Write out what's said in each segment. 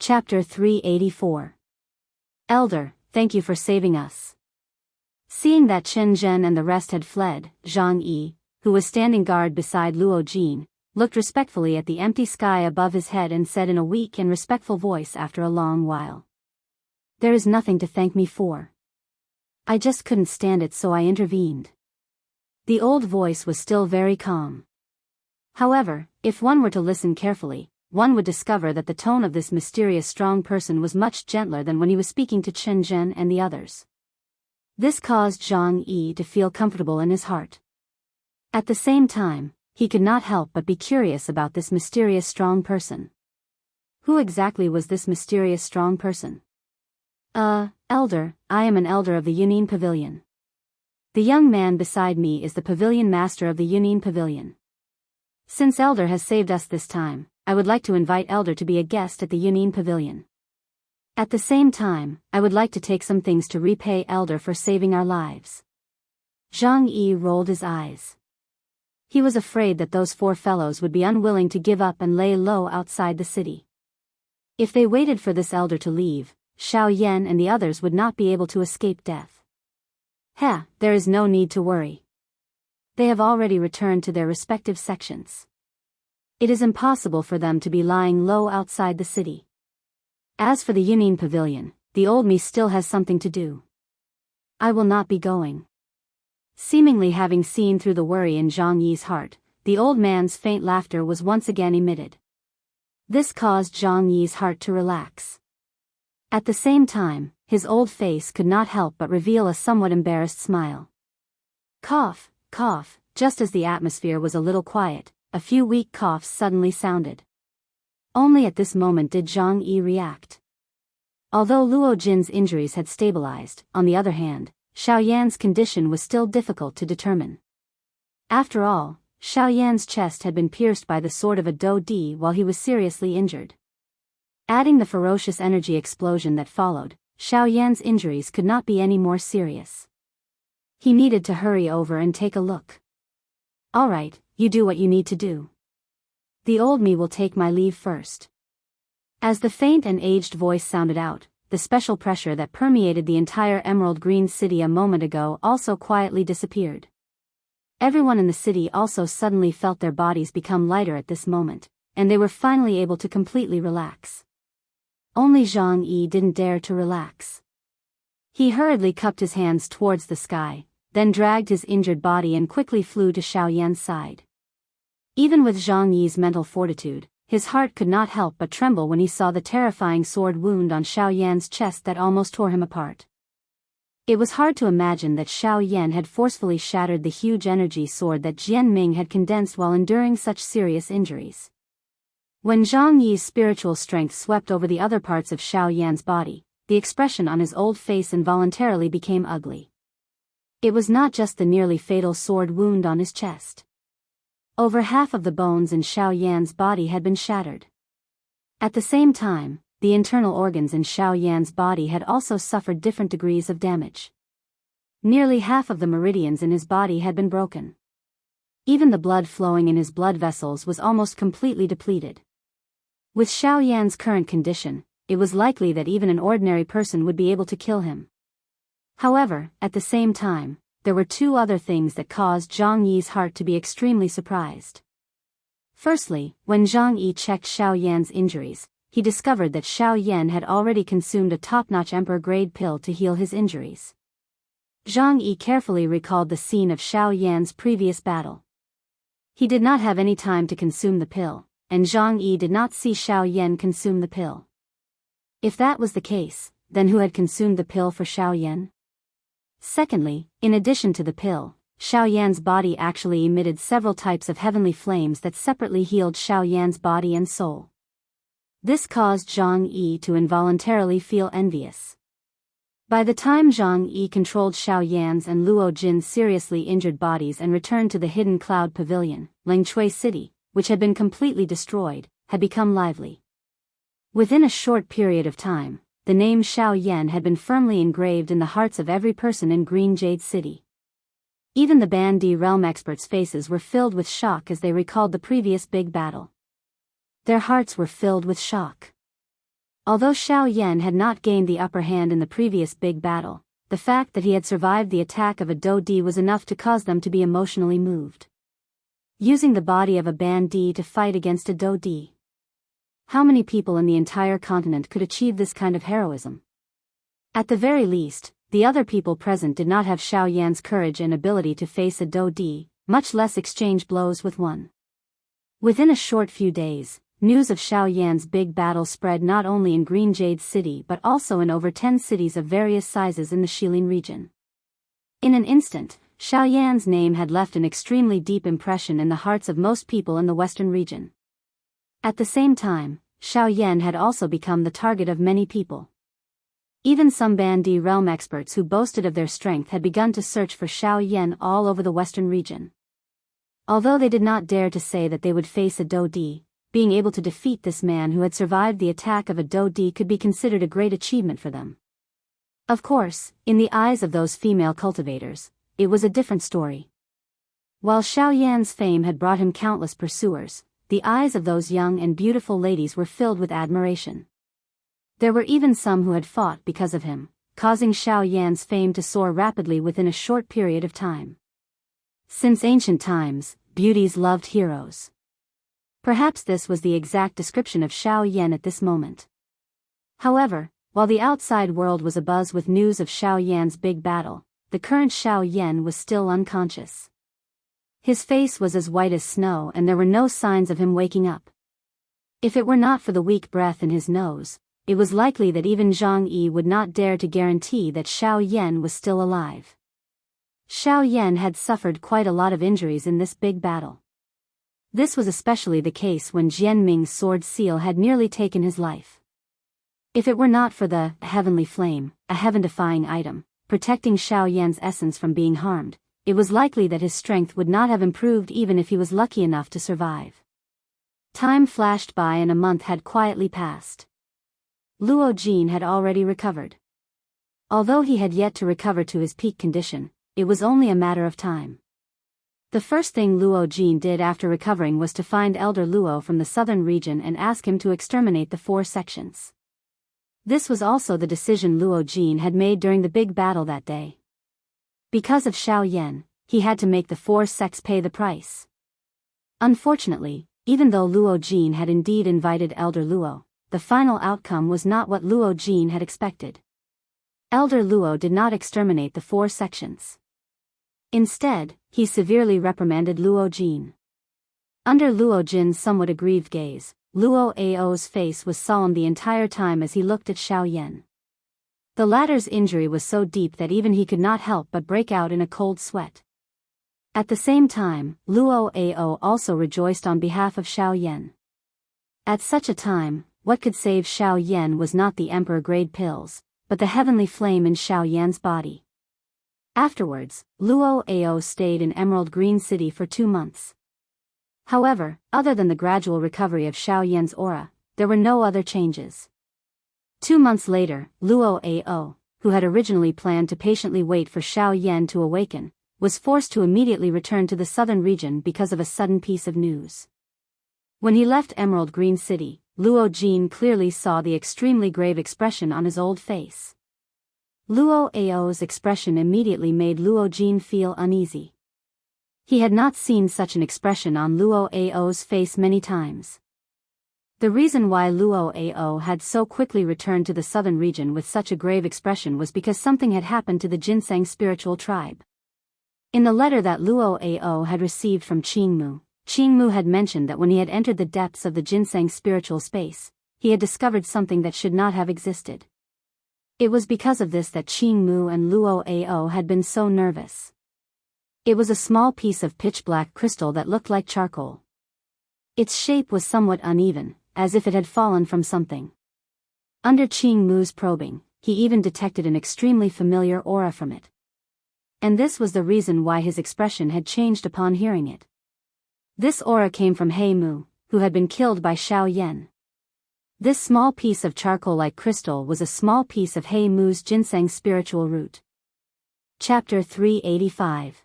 Chapter 384. Elder, thank you for saving us. Seeing that Chen Zhen and the rest had fled, Zhang Yi, who was standing guard beside Luo Jin, looked respectfully at the empty sky above his head and said in a weak and respectful voice after a long while. There is nothing to thank me for. I just couldn't stand it, so I intervened. The old voice was still very calm. However, if one were to listen carefully, one would discover that the tone of this mysterious strong person was much gentler than when he was speaking to Chen Zhen and the others. This caused Zhang Yi to feel comfortable in his heart. At the same time, he could not help but be curious about this mysterious strong person. Who exactly was this mysterious strong person? Elder, I am an elder of the Yunin Pavilion. The young man beside me is the pavilion master of the Yunin Pavilion. Since Elder has saved us this time, I would like to invite Elder to be a guest at the Yunin Pavilion. At the same time, I would like to take some things to repay Elder for saving our lives. Zhang Yi rolled his eyes. He was afraid that those four fellows would be unwilling to give up and lay low outside the city. If they waited for this elder to leave, Xiao Yan and the others would not be able to escape death. There is no need to worry. They have already returned to their respective sections. It is impossible for them to be lying low outside the city. As for the Yunin Pavilion, the old me still has something to do. I will not be going. Seemingly having seen through the worry in Zhang Yi's heart, the old man's faint laughter was once again emitted. This caused Zhang Yi's heart to relax. At the same time, his old face could not help but reveal a somewhat embarrassed smile. Cough, cough, just as the atmosphere was a little quiet, a few weak coughs suddenly sounded. Only at this moment did Zhang Yi react. Although Luo Jin's injuries had stabilized, on the other hand, Xiao Yan's condition was still difficult to determine. After all, Xiao Yan's chest had been pierced by the sword of a Dou Di while he was seriously injured. Adding the ferocious energy explosion that followed, Xiao Yan's injuries could not be any more serious. He needed to hurry over and take a look. All right, you do what you need to do. The old me will take my leave first. As the faint and aged voice sounded out, the special pressure that permeated the entire Emerald Green City a moment ago also quietly disappeared. Everyone in the city also suddenly felt their bodies become lighter at this moment, and they were finally able to completely relax. Only Zhang Yi didn't dare to relax. He hurriedly cupped his hands towards the sky, then dragged his injured body and quickly flew to Xiao Yan's side. Even with Zhang Yi's mental fortitude, his heart could not help but tremble when he saw the terrifying sword wound on Xiao Yan's chest that almost tore him apart. It was hard to imagine that Xiao Yan had forcefully shattered the huge energy sword that Jian Ming had condensed while enduring such serious injuries. When Zhang Yi's spiritual strength swept over the other parts of Xiao Yan's body, the expression on his old face involuntarily became ugly. It was not just the nearly fatal sword wound on his chest. Over half of the bones in Xiao Yan's body had been shattered. At the same time, the internal organs in Xiao Yan's body had also suffered different degrees of damage. Nearly half of the meridians in his body had been broken. Even the blood flowing in his blood vessels was almost completely depleted. With Xiao Yan's current condition, it was likely that even an ordinary person would be able to kill him. However, at the same time, there were two other things that caused Zhang Yi's heart to be extremely surprised. Firstly, when Zhang Yi checked Xiao Yan's injuries, he discovered that Xiao Yan had already consumed a top-notch emperor-grade pill to heal his injuries. Zhang Yi carefully recalled the scene of Xiao Yan's previous battle. He did not have any time to consume the pill, and Zhang Yi did not see Xiao Yan consume the pill. If that was the case, then who had consumed the pill for Xiao Yan? Secondly, in addition to the pill, Xiao Yan's body actually emitted several types of heavenly flames that separately healed Xiao Yan's body and soul. This caused Zhang Yi to involuntarily feel envious. By the time Zhang Yi controlled Xiao Yan's and Luo Jin's seriously injured bodies and returned to the Hidden Cloud Pavilion, Lingchui City, which had been completely destroyed, had become lively. Within a short period of time, the name Xiao Yan had been firmly engraved in the hearts of every person in Green Jade City. Even the Ban Di realm experts' faces were filled with shock as they recalled the previous big battle. Their hearts were filled with shock. Although Xiao Yan had not gained the upper hand in the previous big battle, the fact that he had survived the attack of a Dodi was enough to cause them to be emotionally moved. Using the body of a Bandi to fight against a Dodi. How many people in the entire continent could achieve this kind of heroism? At the very least, the other people present did not have Xiao Yan's courage and ability to face a Dodi, much less exchange blows with one. Within a short few days, news of Xiao Yan's big battle spread not only in Green Jade City but also in over 10 cities of various sizes in the Shilin region. In an instant, Xiao Yan's name had left an extremely deep impression in the hearts of most people in the western region. At the same time, Xiao Yan had also become the target of many people. Even some Bandi realm experts who boasted of their strength had begun to search for Xiao Yan all over the western region. Although they did not dare to say that they would face a Dodi, being able to defeat this man who had survived the attack of a Dodi could be considered a great achievement for them. Of course, in the eyes of those female cultivators, it was a different story. While Xiao Yan's fame had brought him countless pursuers, the eyes of those young and beautiful ladies were filled with admiration. There were even some who had fought because of him, causing Xiao Yan's fame to soar rapidly within a short period of time. Since ancient times, beauties loved heroes. Perhaps this was the exact description of Xiao Yan at this moment. However, while the outside world was abuzz with news of Xiao Yan's big battle, the current Xiao Yan was still unconscious. His face was as white as snow and there were no signs of him waking up. If it were not for the weak breath in his nose, it was likely that even Zhang Yi would not dare to guarantee that Xiao Yan was still alive. Xiao Yan had suffered quite a lot of injuries in this big battle. This was especially the case when Jian Ming's sword seal had nearly taken his life. If it were not for the heavenly flame, a heaven-defying item, protecting Xiao Yan's essence from being harmed, it was likely that his strength would not have improved even if he was lucky enough to survive. Time flashed by and a month had quietly passed. Luo Jin had already recovered. Although he had yet to recover to his peak condition, it was only a matter of time. The first thing Luo Jin did after recovering was to find Elder Luo from the southern region and ask him to exterminate the 4 sections. This was also the decision Luo Jin had made during the big battle that day. Because of Xiao Yan, he had to make the 4 sects pay the price. Unfortunately, even though Luo Jin had indeed invited Elder Luo, the final outcome was not what Luo Jin had expected. Elder Luo did not exterminate the 4 sections. Instead, he severely reprimanded Luo Jin. Under Luo Jin's somewhat aggrieved gaze, Luo Ao's face was solemn the entire time as he looked at Xiao Yan. The latter's injury was so deep that even he could not help but break out in a cold sweat. At the same time, Luo Ao also rejoiced on behalf of Xiao Yan. At such a time, what could save Xiao Yan was not the emperor-grade pills, but the heavenly flame in Xiao Yan's body. Afterwards, Luo Ao stayed in Emerald Green City for 2 months. However, other than the gradual recovery of Xiao Yan's aura, there were no other changes. 2 months later, Luo Ao, who had originally planned to patiently wait for Xiao Yan to awaken, was forced to immediately return to the southern region because of a sudden piece of news. When he left Emerald Green City, Luo Jin clearly saw the extremely grave expression on his old face. Luo Ao's expression immediately made Luo Jin feel uneasy. He had not seen such an expression on Luo Ao's face many times. The reason why Luo Ao had so quickly returned to the southern region with such a grave expression was because something had happened to the Ginseng spiritual tribe. In the letter that Luo Ao had received from Qingmu had mentioned that when he had entered the depths of the Ginseng spiritual space, he had discovered something that should not have existed. It was because of this that Qingmu and Luo Ao had been so nervous. It was a small piece of pitch-black crystal that looked like charcoal. Its shape was somewhat uneven, as if it had fallen from something. Under Qingmu's probing, he even detected an extremely familiar aura from it. And this was the reason why his expression had changed upon hearing it. This aura came from He Mu, who had been killed by Xiao Yan. This small piece of charcoal-like crystal was a small piece of He Mu's ginseng spiritual root. Chapter 385.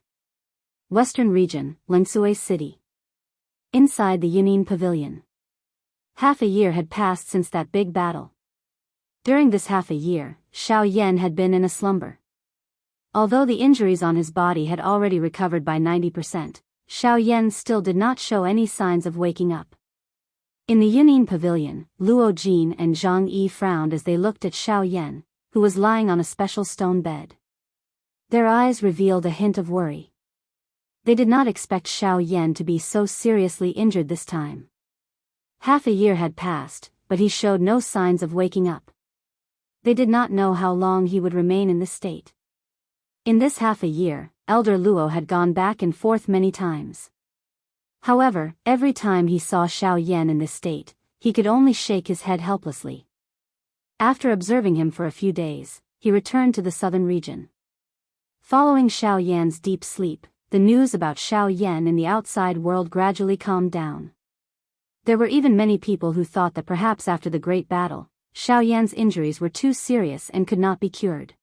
Western Region, Lengsui City. Inside the Yunin Pavilion. Half a year had passed since that big battle. During this half a year, Xiao Yan had been in a slumber. Although the injuries on his body had already recovered by 90%, Xiao Yan still did not show any signs of waking up. In the Yunnan pavilion, Luo Jin and Zhang Yi frowned as they looked at Xiao Yan, who was lying on a special stone bed. Their eyes revealed a hint of worry. They did not expect Xiao Yan to be so seriously injured this time. Half a year had passed, but he showed no signs of waking up. They did not know how long he would remain in this state. In this half a year, Elder Luo had gone back and forth many times. However, every time he saw Xiao Yan in this state, he could only shake his head helplessly. After observing him for a few days, he returned to the southern region. Following Xiao Yan's deep sleep, the news about Xiao Yan in the outside world gradually calmed down. There were even many people who thought that perhaps after the great battle, Xiao Yan's injuries were too serious and could not be cured.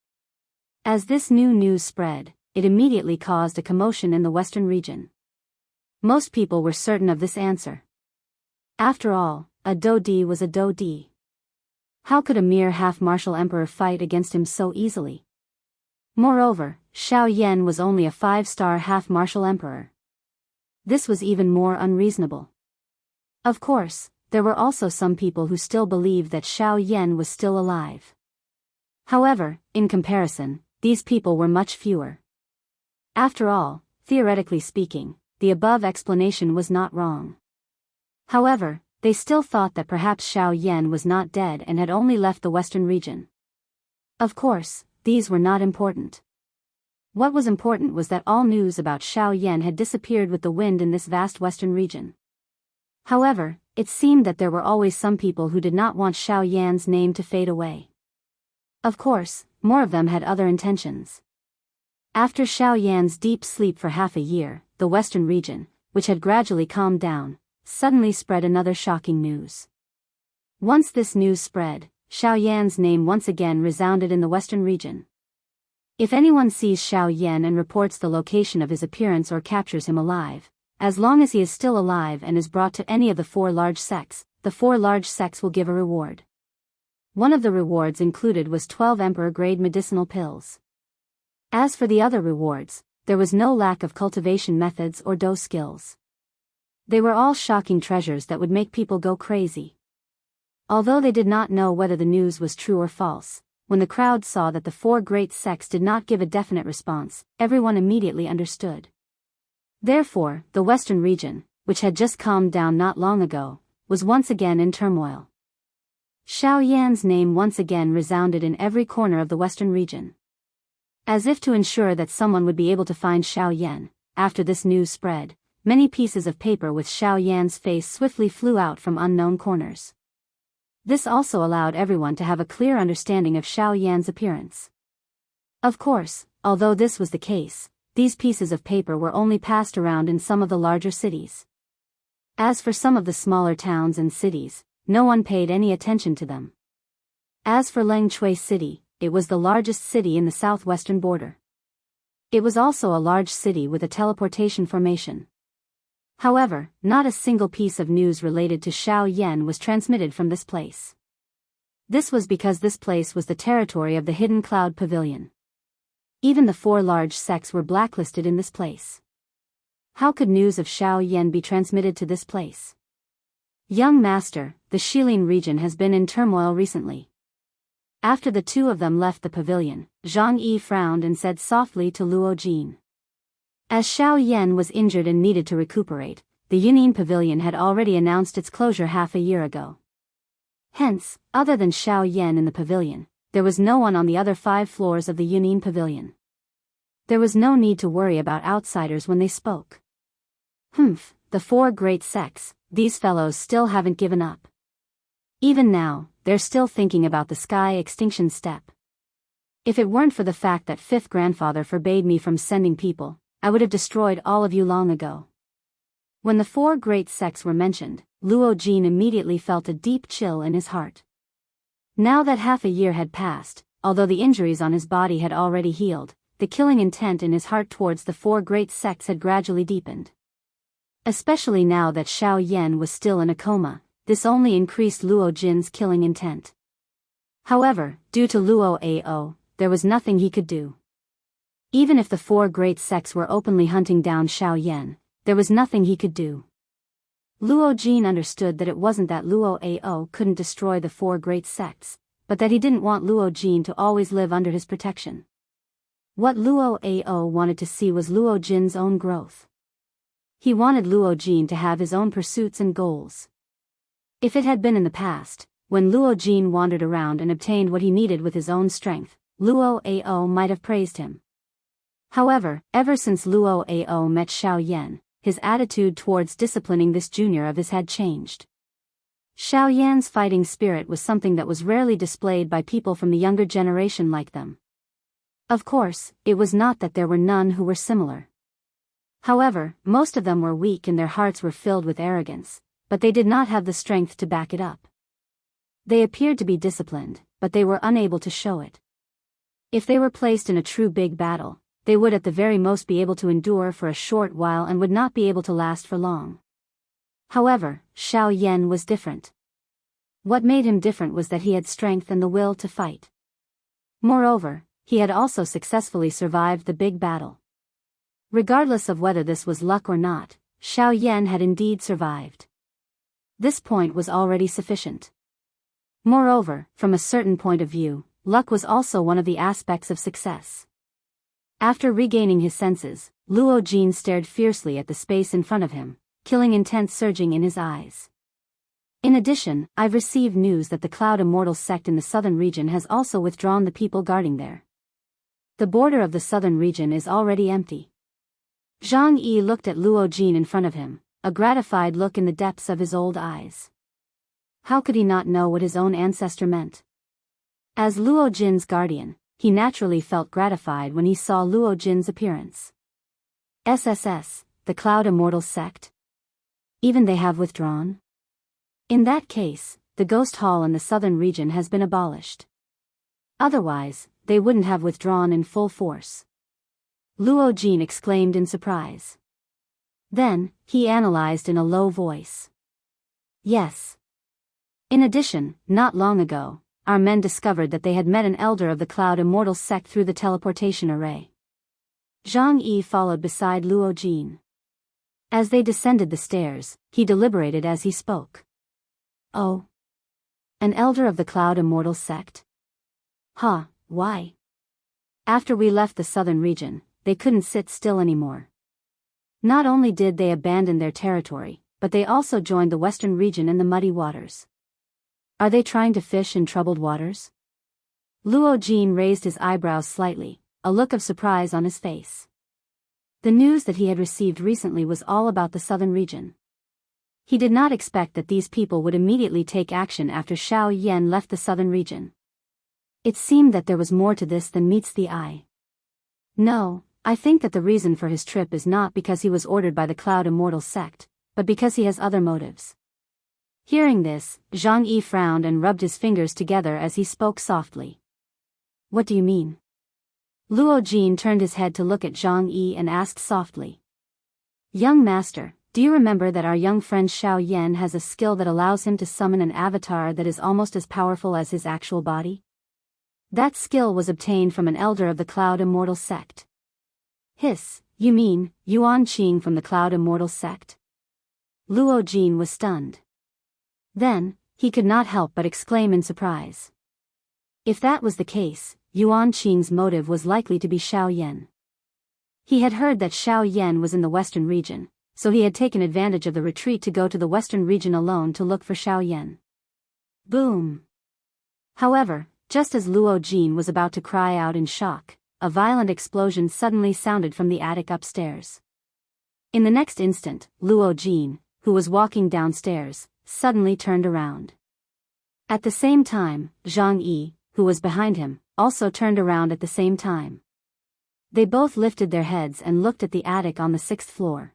As this new news spread, it immediately caused a commotion in the western region. Most people were certain of this answer. After all, a Dodi was a Dodi. How could a mere half-martial emperor fight against him so easily? Moreover, Xiao Yan was only a 5-star half-martial emperor. This was even more unreasonable. Of course, there were also some people who still believed that Xiao Yan was still alive. However, in comparison, these people were much fewer. After all, theoretically speaking, the above explanation was not wrong. However, they still thought that perhaps Xiao Yan was not dead and had only left the western region. Of course, these were not important. What was important was that all news about Xiao Yan had disappeared with the wind in this vast western region. However, it seemed that there were always some people who did not want Xiao Yan's name to fade away. Of course, more of them had other intentions. After Xiao Yan's deep sleep for half a year, the western region, which had gradually calmed down, suddenly spread another shocking news. Once this news spread, Xiao Yan's name once again resounded in the western region. If anyone sees Xiao Yan and reports the location of his appearance or captures him alive, as long as he is still alive and is brought to any of the 4 large sects, the 4 large sects will give a reward. One of the rewards included was 12 emperor-grade medicinal pills. As for the other rewards, there was no lack of cultivation methods or dough skills. They were all shocking treasures that would make people go crazy. Although they did not know whether the news was true or false, when the crowd saw that the 4 great sects did not give a definite response, everyone immediately understood. Therefore, the western region, which had just calmed down not long ago, was once again in turmoil. Xiao Yan's name once again resounded in every corner of the western region. As if to ensure that someone would be able to find Xiao Yan, after this news spread, many pieces of paper with Xiao Yan's face swiftly flew out from unknown corners. This also allowed everyone to have a clear understanding of Xiao Yan's appearance. Of course, although this was the case, these pieces of paper were only passed around in some of the larger cities. As for some of the smaller towns and cities, no one paid any attention to them. As for Lengchui City, it was the largest city in the southwestern border. It was also a large city with a teleportation formation. However, not a single piece of news related to Xiao Yan was transmitted from this place. This was because this place was the territory of the Hidden Cloud Pavilion. Even the 4 large sects were blacklisted in this place. How could news of Xiao Yan be transmitted to this place? Young master, the Shilin region has been in turmoil recently. After the 2 of them left the pavilion, Zhang Yi frowned and said softly to Luo Jin. As Xiao Yan was injured and needed to recuperate, the Yunnan pavilion had already announced its closure half a year ago. Hence, other than Xiao Yan in the pavilion, there was no one on the other 5 floors of the Yunnan pavilion. There was no need to worry about outsiders when they spoke. The 4 great sects, these fellows still haven't given up. Even now, they're still thinking about the sky extinction step. If it weren't for the fact that 5th grandfather forbade me from sending people, I would have destroyed all of you long ago. When the 4 great sects were mentioned, Luo Jin immediately felt a deep chill in his heart. Now that half a year had passed, although the injuries on his body had already healed, the killing intent in his heart towards the 4 great sects had gradually deepened. Especially now that Xiao Yan was still in a coma, this only increased Luo Jin's killing intent. However, due to Luo Ao, there was nothing he could do. Even if the four great sects were openly hunting down Xiao Yan, there was nothing he could do. Luo Jin understood that it wasn't that Luo Ao couldn't destroy the four great sects, but that he didn't want Luo Jin to always live under his protection. What Luo Ao wanted to see was Luo Jin's own growth. He wanted Luo Jin to have his own pursuits and goals. If it had been in the past, when Luo Jin wandered around and obtained what he needed with his own strength, Luo Ao might have praised him. However, ever since Luo Ao met Xiao Yan, his attitude towards disciplining this junior of his had changed. Xiao Yan's fighting spirit was something that was rarely displayed by people from the younger generation like them. Of course, it was not that there were none who were similar. However, most of them were weak and their hearts were filled with arrogance, but they did not have the strength to back it up. They appeared to be disciplined, but they were unable to show it. If they were placed in a true big battle, they would at the very most be able to endure for a short while and would not be able to last for long. However, Xiao Yan was different. What made him different was that he had strength and the will to fight. Moreover, he had also successfully survived the big battle. Regardless of whether this was luck or not, Xiao Yan had indeed survived. This point was already sufficient. Moreover, from a certain point of view, luck was also one of the aspects of success. After regaining his senses, Luo Jin stared fiercely at the space in front of him, killing intent surging in his eyes. In addition, I've received news that the Cloud Immortal sect in the southern region has also withdrawn the people guarding there. The border of the southern region is already empty. Zhang Yi looked at Luo Jin in front of him, a gratified look in the depths of his old eyes. How could he not know what his own ancestor meant? As Luo Jin's guardian, he naturally felt gratified when he saw Luo Jin's appearance. SSS, the Cloud Immortal sect? Even they have withdrawn? In that case, the Ghost Hall in the southern region has been abolished. Otherwise, they wouldn't have withdrawn in full force. Luo Jin exclaimed in surprise. Then, he analyzed in a low voice. Yes. In addition, not long ago, our men discovered that they had met an elder of the Cloud Immortal sect through the teleportation array. Zhang Yi followed beside Luo Jin. As they descended the stairs, he deliberated as he spoke. Oh. An elder of the Cloud Immortal sect? Huh, why? After we left the southern region, they couldn't sit still anymore. Not only did they abandon their territory, but they also joined the western region in the muddy waters. Are they trying to fish in troubled waters? Luo Jin raised his eyebrows slightly, a look of surprise on his face. The news that he had received recently was all about the southern region. He did not expect that these people would immediately take action after Xiao Yan left the southern region. It seemed that there was more to this than meets the eye. No, I think that the reason for his trip is not because he was ordered by the Cloud Immortal sect, but because he has other motives. Hearing this, Zhang Yi frowned and rubbed his fingers together as he spoke softly. What do you mean? Luo Jin turned his head to look at Zhang Yi and asked softly. Young master, do you remember that our young friend Xiao Yan has a skill that allows him to summon an avatar that is almost as powerful as his actual body? That skill was obtained from an elder of the Cloud Immortal sect. Hiss, you mean, Yuan Qing from the Cloud Immortal sect? Luo Jin was stunned. Then, he could not help but exclaim in surprise. If that was the case, Yuan Qing's motive was likely to be Xiao Yan. He had heard that Xiao Yan was in the western region, so he had taken advantage of the retreat to go to the western region alone to look for Xiao Yan. Boom! However, just as Luo Jin was about to cry out in shock, a violent explosion suddenly sounded from the attic upstairs. In the next instant, Luo Jin, who was walking downstairs, suddenly turned around. At the same time, Zhang Yi, who was behind him, also turned around at the same time. They both lifted their heads and looked at the attic on the 6th floor.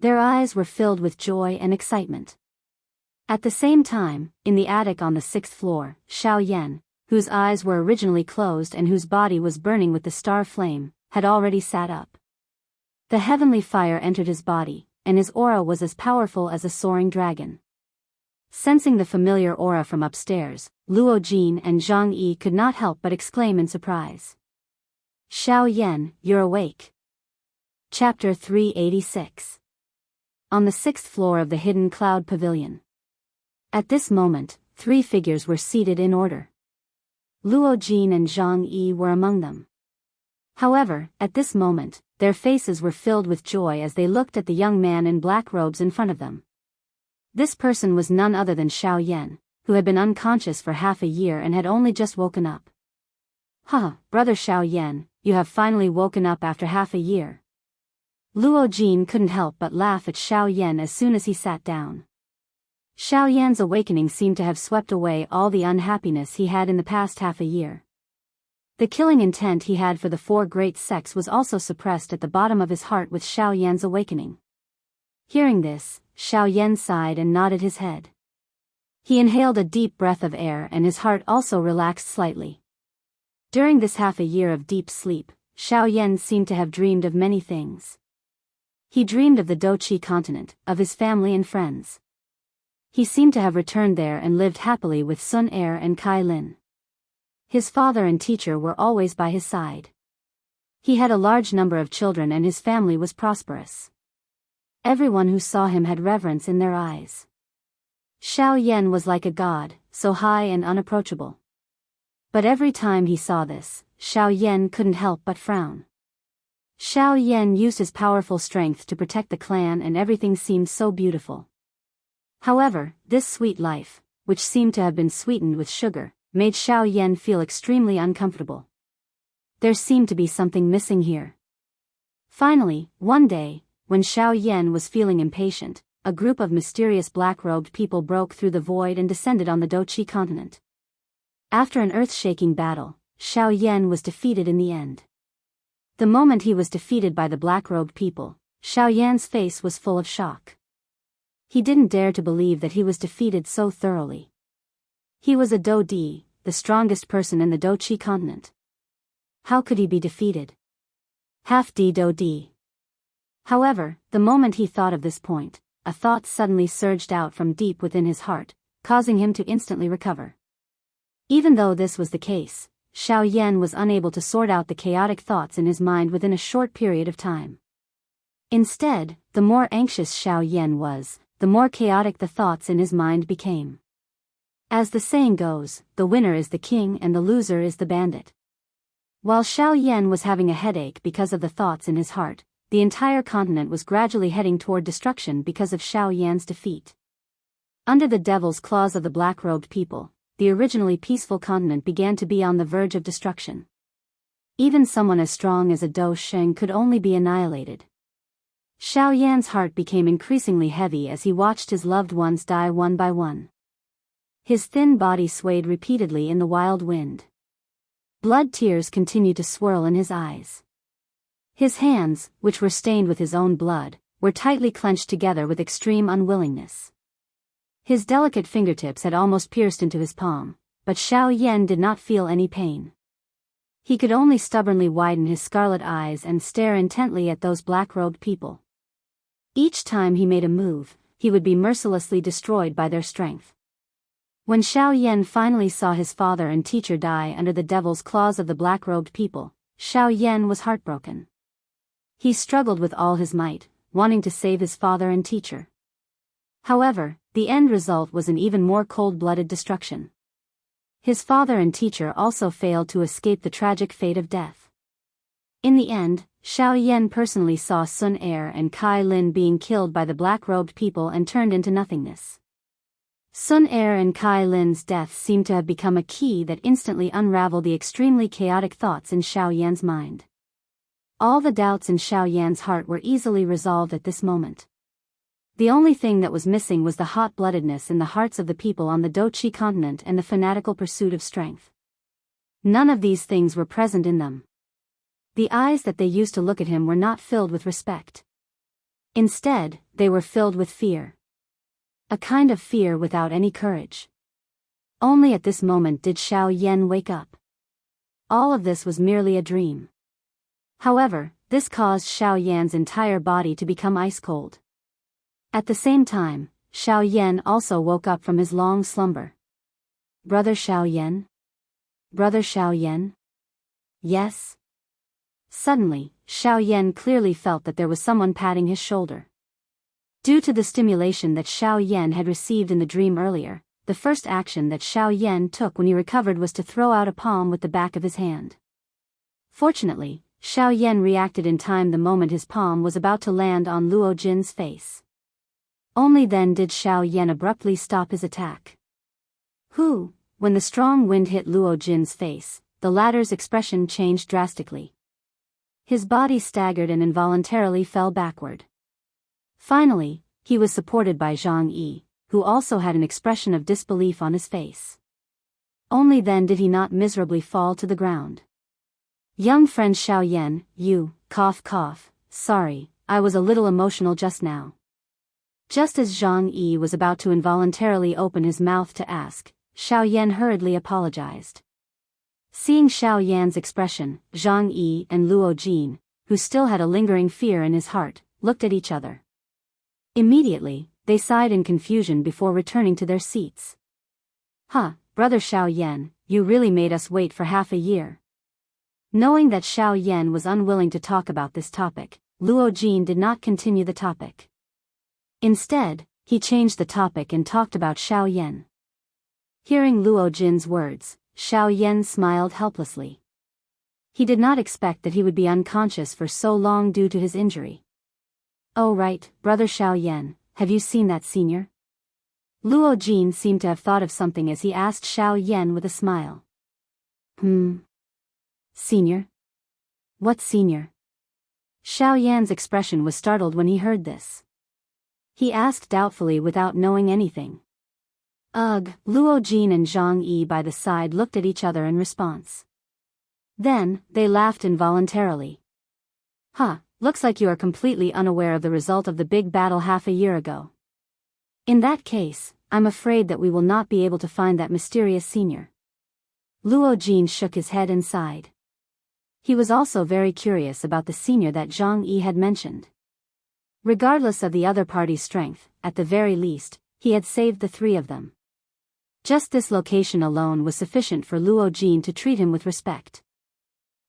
Their eyes were filled with joy and excitement. At the same time, in the attic on the 6th floor, Xiao Yan, whose eyes were originally closed and whose body was burning with the star flame, had already sat up. The heavenly fire entered his body, and his aura was as powerful as a soaring dragon. Sensing the familiar aura from upstairs, Luo Jin and Zhang Yi could not help but exclaim in surprise. Xiao Yan, you're awake. Chapter 386. On the 6th floor of the Hidden Cloud Pavilion. At this moment, 3 figures were seated in order. Luo Jin and Zhang Yi were among them. However, at this moment, their faces were filled with joy as they looked at the young man in black robes in front of them. This person was none other than Xiao Yan, who had been unconscious for half a year and had only just woken up. Brother Xiao Yan, you have finally woken up after half a year. Luo Jin couldn't help but laugh at Xiao Yan as soon as he sat down. Xiao Yan's awakening seemed to have swept away all the unhappiness he had in the past half a year. The killing intent he had for the 4 great sects was also suppressed at the bottom of his heart with Xiao Yan's awakening. Hearing this, Xiao Yan sighed and nodded his head. He inhaled a deep breath of air and his heart also relaxed slightly. During this half a year of deep sleep, Xiao Yan seemed to have dreamed of many things. He dreamed of the Doqi continent, of his family and friends. He seemed to have returned there and lived happily with Sun Er and Kai Lin. His father and teacher were always by his side. He had a large number of children and his family was prosperous. Everyone who saw him had reverence in their eyes. Xiao Yan was like a god, so high and unapproachable. But every time he saw this, Xiao Yan couldn't help but frown. Xiao Yan used his powerful strength to protect the clan and everything seemed so beautiful. However, this sweet life, which seemed to have been sweetened with sugar, made Xiao Yan feel extremely uncomfortable. There seemed to be something missing here. Finally, one day, when Xiao Yan was feeling impatient, a group of mysterious black-robed people broke through the void and descended on the Doqi continent. After an earth-shaking battle, Xiao Yan was defeated in the end. The moment he was defeated by the black-robed people, Xiao Yan's face was full of shock. He didn't dare to believe that he was defeated so thoroughly. He was a Do Di, the strongest person in the Doqi continent. How could he be defeated? Half Di Do Di. However, the moment he thought of this point, a thought suddenly surged out from deep within his heart, causing him to instantly recover. Even though this was the case, Xiao Yan was unable to sort out the chaotic thoughts in his mind within a short period of time. Instead, the more anxious Xiao Yan was, the more chaotic the thoughts in his mind became. As the saying goes, the winner is the king and the loser is the bandit. While Xiao Yan was having a headache because of the thoughts in his heart, the entire continent was gradually heading toward destruction because of Xiao Yan's defeat. Under the devil's claws of the black-robed people, the originally peaceful continent began to be on the verge of destruction. Even someone as strong as a Do Sheng could only be annihilated. Xiao Yan's heart became increasingly heavy as he watched his loved ones die one by one. His thin body swayed repeatedly in the wild wind. Blood tears continued to swirl in his eyes. His hands, which were stained with his own blood, were tightly clenched together with extreme unwillingness. His delicate fingertips had almost pierced into his palm, but Xiao Yan did not feel any pain. He could only stubbornly widen his scarlet eyes and stare intently at those black-robed people. Each time he made a move, he would be mercilessly destroyed by their strength. When Xiao Yan finally saw his father and teacher die under the devil's claws of the black-robed people, Xiao Yan was heartbroken. He struggled with all his might, wanting to save his father and teacher. However, the end result was an even more cold-blooded destruction. His father and teacher also failed to escape the tragic fate of death. In the end, Xiao Yan personally saw Sun Er and Kai Lin being killed by the black-robed people and turned into nothingness. Sun Er and Kai Lin's death seemed to have become a key that instantly unraveled the extremely chaotic thoughts in Xiao Yan's mind. All the doubts in Xiao Yan's heart were easily resolved at this moment. The only thing that was missing was the hot-bloodedness in the hearts of the people on the Doqi continent and the fanatical pursuit of strength. None of these things were present in them. The eyes that they used to look at him were not filled with respect. Instead, they were filled with fear. A kind of fear without any courage. Only at this moment did Xiao Yan wake up. All of this was merely a dream. However, this caused Xiao Yan's entire body to become ice cold. At the same time, Xiao Yan also woke up from his long slumber. Brother Xiao Yan? Brother Xiao Yan? Yes? Suddenly, Xiao Yan clearly felt that there was someone patting his shoulder. Due to the stimulation that Xiao Yan had received in the dream earlier, the first action that Xiao Yan took when he recovered was to throw out a palm with the back of his hand. Fortunately, Xiao Yan reacted in time the moment his palm was about to land on Luo Jin's face. Only then did Xiao Yan abruptly stop his attack. When the strong wind hit Luo Jin's face, the latter's expression changed drastically. His body staggered and involuntarily fell backward. Finally, he was supported by Zhang Yi, who also had an expression of disbelief on his face. Only then did he not miserably fall to the ground. Young friend Xiao Yan, you, cough cough, sorry, I was a little emotional just now. Just as Zhang Yi was about to involuntarily open his mouth to ask, Xiao Yan hurriedly apologized. Seeing Xiao Yan's expression, Zhang Yi and Luo Jin, who still had a lingering fear in his heart, looked at each other. Immediately, they sighed in confusion before returning to their seats. Brother Xiao Yan, you really made us wait for half a year. Knowing that Xiao Yan was unwilling to talk about this topic, Luo Jin did not continue the topic. Instead, he changed the topic and talked about Xiao Yan. Hearing Luo Jin's words, Xiao Yan smiled helplessly. He did not expect that he would be unconscious for so long due to his injury. Oh right, Brother Xiao Yan, have you seen that senior? Luo Jin seemed to have thought of something as he asked Xiao Yan with a smile. Senior? What senior? Xiao Yan's expression was startled when he heard this. He asked doubtfully without knowing anything. Ugh, Luo Jin and Zhang Yi by the side looked at each other in response. Then, they laughed involuntarily. Looks like you are completely unaware of the result of the big battle half a year ago. In that case, I'm afraid that we will not be able to find that mysterious senior. Luo Jin shook his head and sighed. He was also very curious about the senior that Zhang Yi had mentioned. Regardless of the other party's strength, at the very least, he had saved the three of them. Just this location alone was sufficient for Luo Jin to treat him with respect.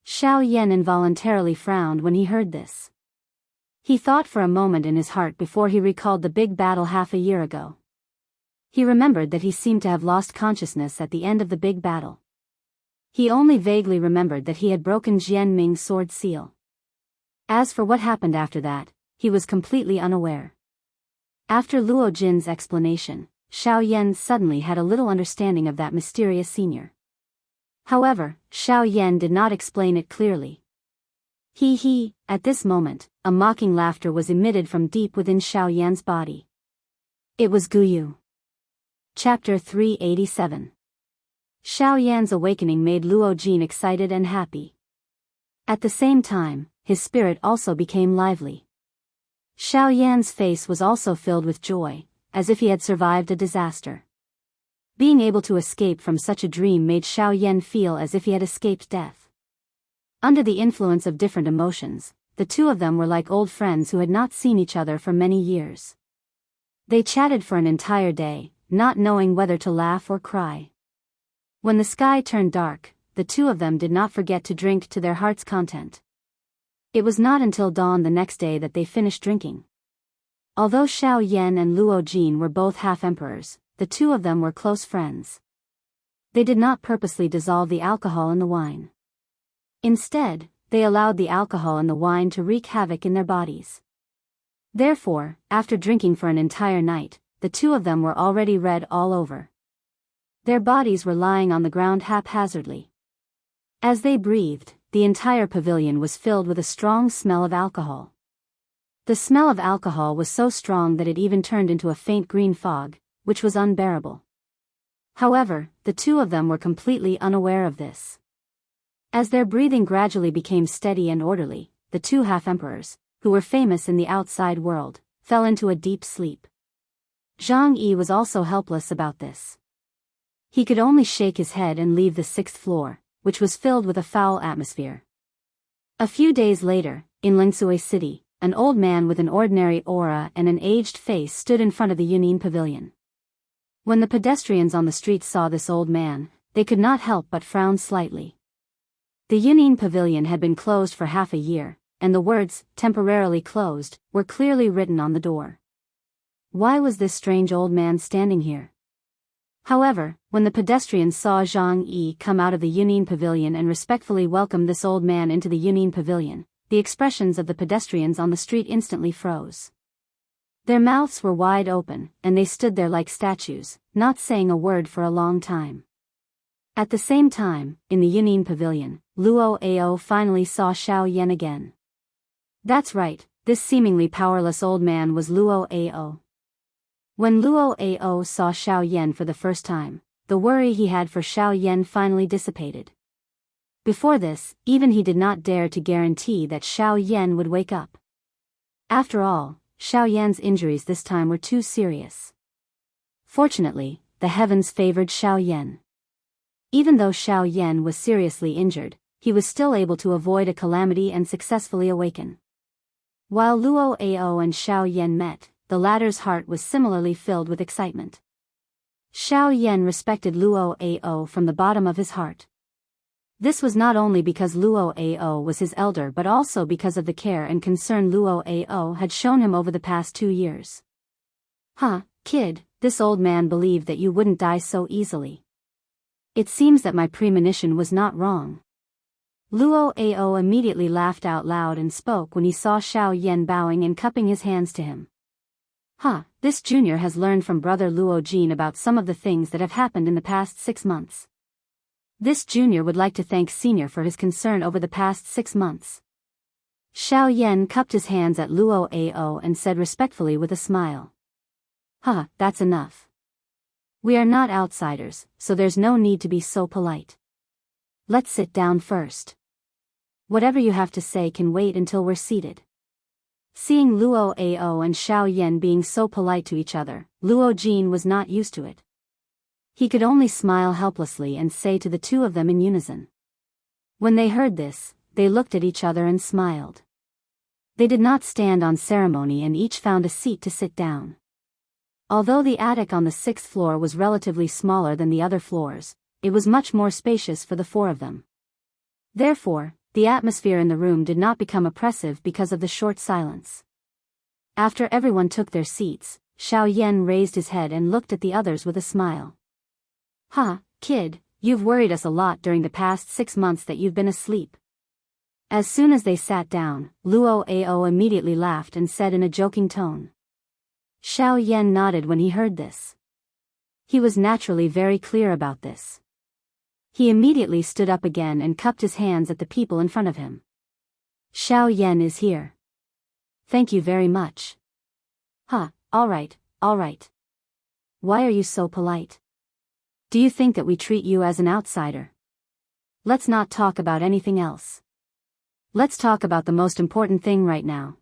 Xiao Yan involuntarily frowned when he heard this. He thought for a moment in his heart before he recalled the big battle half a year ago. He remembered that he seemed to have lost consciousness at the end of the big battle. He only vaguely remembered that he had broken Jian Ming's sword seal. As for what happened after that, he was completely unaware. After Luo Jin's explanation, Xiao Yan suddenly had a little understanding of that mysterious senior. However, Xiao Yan did not explain it clearly. At this moment, a mocking laughter was emitted from deep within Xiao Yan's body. It was Guyu. Chapter 387. Xiao Yan's awakening made Luo Jin excited and happy. At the same time, his spirit also became lively. Xiao Yan's face was also filled with joy, as if he had survived a disaster. Being able to escape from such a dream made Xiao Yan feel as if he had escaped death. Under the influence of different emotions, the two of them were like old friends who had not seen each other for many years. They chatted for an entire day, not knowing whether to laugh or cry. When the sky turned dark, the two of them did not forget to drink to their heart's content. It was not until dawn the next day that they finished drinking. Although Xiao Yan and Luo Jin were both half-emperors, the two of them were close friends. They did not purposely dissolve the alcohol in the wine. Instead, they allowed the alcohol in the wine to wreak havoc in their bodies. Therefore, after drinking for an entire night, the two of them were already red all over. Their bodies were lying on the ground haphazardly. As they breathed, the entire pavilion was filled with a strong smell of alcohol. The smell of alcohol was so strong that it even turned into a faint green fog, which was unbearable. However, the two of them were completely unaware of this. As their breathing gradually became steady and orderly, the two half-emperors, who were famous in the outside world, fell into a deep sleep. Zhang Yi was also helpless about this. He could only shake his head and leave the 6th floor, which was filled with a foul atmosphere. A few days later, in Lingsui City, an old man with an ordinary aura and an aged face stood in front of the Yunnan pavilion. When the pedestrians on the street saw this old man, they could not help but frown slightly. The Yunnan pavilion had been closed for half a year, and the words, "temporarily closed," were clearly written on the door. Why was this strange old man standing here? However, when the pedestrians saw Zhang Yi come out of the Yunnan pavilion and respectfully welcome this old man into the Yunnan pavilion, the expressions of the pedestrians on the street instantly froze. Their mouths were wide open, and they stood there like statues, not saying a word for a long time. At the same time, in the Yunnan pavilion, Luo Ao finally saw Xiao Yan again. That's right, this seemingly powerless old man was Luo Ao. When Luo Ao saw Xiao Yan for the first time, the worry he had for Xiao Yan finally dissipated. Before this, even he did not dare to guarantee that Xiao Yan would wake up. After all, Xiao Yan's injuries this time were too serious. Fortunately, the heavens favored Xiao Yan. Even though Xiao Yan was seriously injured, he was still able to avoid a calamity and successfully awaken. While Luo Ao and Xiao Yan met, the latter's heart was similarly filled with excitement. Xiao Yan respected Luo Ao from the bottom of his heart. This was not only because Luo Ao was his elder but also because of the care and concern Luo Ao had shown him over the past 2 years. "Huh, kid, this old man believed that you wouldn't die so easily. It seems that my premonition was not wrong." Luo Ao immediately laughed out loud and spoke when he saw Xiao Yan bowing and cupping his hands to him. This junior has learned from brother Luo Jin about some of the things that have happened in the past 6 months. This junior would like to thank senior for his concern over the past 6 months. Xiao Yan cupped his hands at Luo Ao and said respectfully with a smile. That's enough. We are not outsiders, so there's no need to be so polite. Let's sit down first. Whatever you have to say can wait until we're seated. Seeing Luo Ao and Xiao Yan being so polite to each other, Luo Jin was not used to it. He could only smile helplessly and say to the two of them in unison. When they heard this, they looked at each other and smiled. They did not stand on ceremony and each found a seat to sit down. Although the attic on the 6th floor was relatively smaller than the other floors, it was much more spacious for the 4 of them. Therefore, the atmosphere in the room did not become oppressive because of the short silence. After everyone took their seats, Xiao Yan raised his head and looked at the others with a smile. Kid, you've worried us a lot during the past 6 months that you've been asleep. As soon as they sat down, Luo Ao immediately laughed and said in a joking tone. Xiao Yan nodded when he heard this. He was naturally very clear about this. He immediately stood up again and cupped his hands at the people in front of him. Xiao Yan is here. Thank you very much. All right. Why are you so polite? Do you think that we treat you as an outsider? Let's not talk about anything else. Let's talk about the most important thing right now.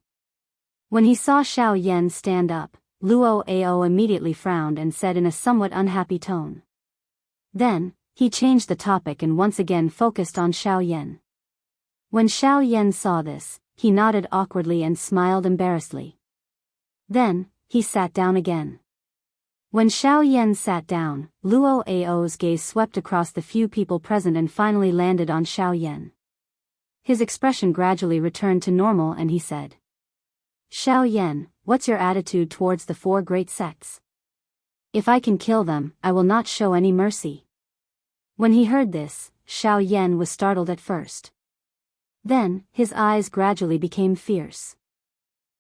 When he saw Xiao Yan stand up, Luo Ao immediately frowned and said in a somewhat unhappy tone. Then, he changed the topic and once again focused on Xiao Yan. When Xiao Yan saw this, he nodded awkwardly and smiled embarrassedly. Then, he sat down again. When Xiao Yan sat down, Luo Ao's gaze swept across the few people present and finally landed on Xiao Yan. His expression gradually returned to normal and he said, Xiao Yan, what's your attitude towards the 4 great sects? If I can kill them, I will not show any mercy. When he heard this, Xiao Yan was startled at first. Then, his eyes gradually became fierce.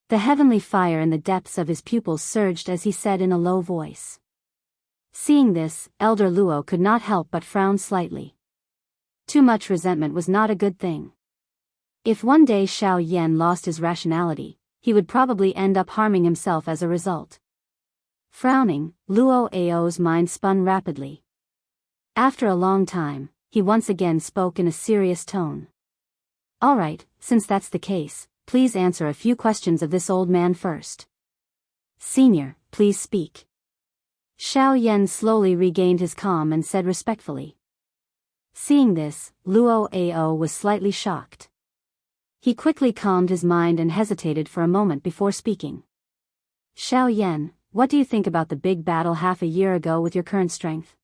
The heavenly fire in the depths of his pupils surged as he said in a low voice. Seeing this, Elder Luo could not help but frown slightly. Too much resentment was not a good thing. If one day Xiao Yan lost his rationality, he would probably end up harming himself as a result. Frowning, Luo Ao's mind spun rapidly. After a long time, he once again spoke in a serious tone. All right, since that's the case, please answer a few questions of this old man first. Senior, please speak. Xiao Yan slowly regained his calm and said respectfully. Seeing this, Luo Ao was slightly shocked. He quickly calmed his mind and hesitated for a moment before speaking. Xiao Yan, what do you think about the big battle half a year ago with your current strength?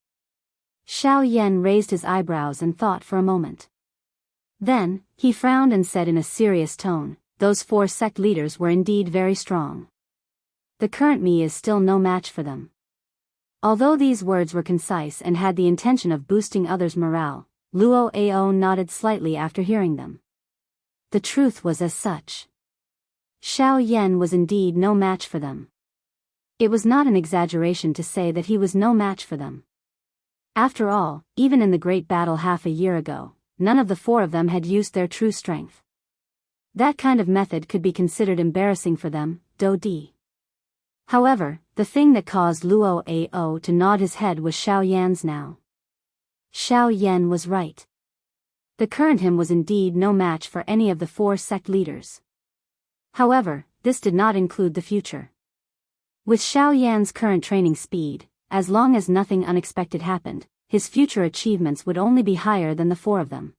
Xiao Yan raised his eyebrows and thought for a moment. Then, he frowned and said in a serious tone, those 4 sect leaders were indeed very strong. The current me is still no match for them. Although these words were concise and had the intention of boosting others' morale, Luo Ao nodded slightly after hearing them. The truth was as such. Xiao Yan was indeed no match for them. It was not an exaggeration to say that he was no match for them. After all, even in the great battle half a year ago, none of the 4 of them had used their true strength. That kind of method could be considered embarrassing for them, Do Di. However, the thing that caused Luo Ao to nod his head was Xiao Yan's now. Xiao Yan was right. The current him was indeed no match for any of the 4 sect leaders. However, this did not include the future. With Xiao Yan's current training speed, as long as nothing unexpected happened, his future achievements would only be higher than the 4 of them.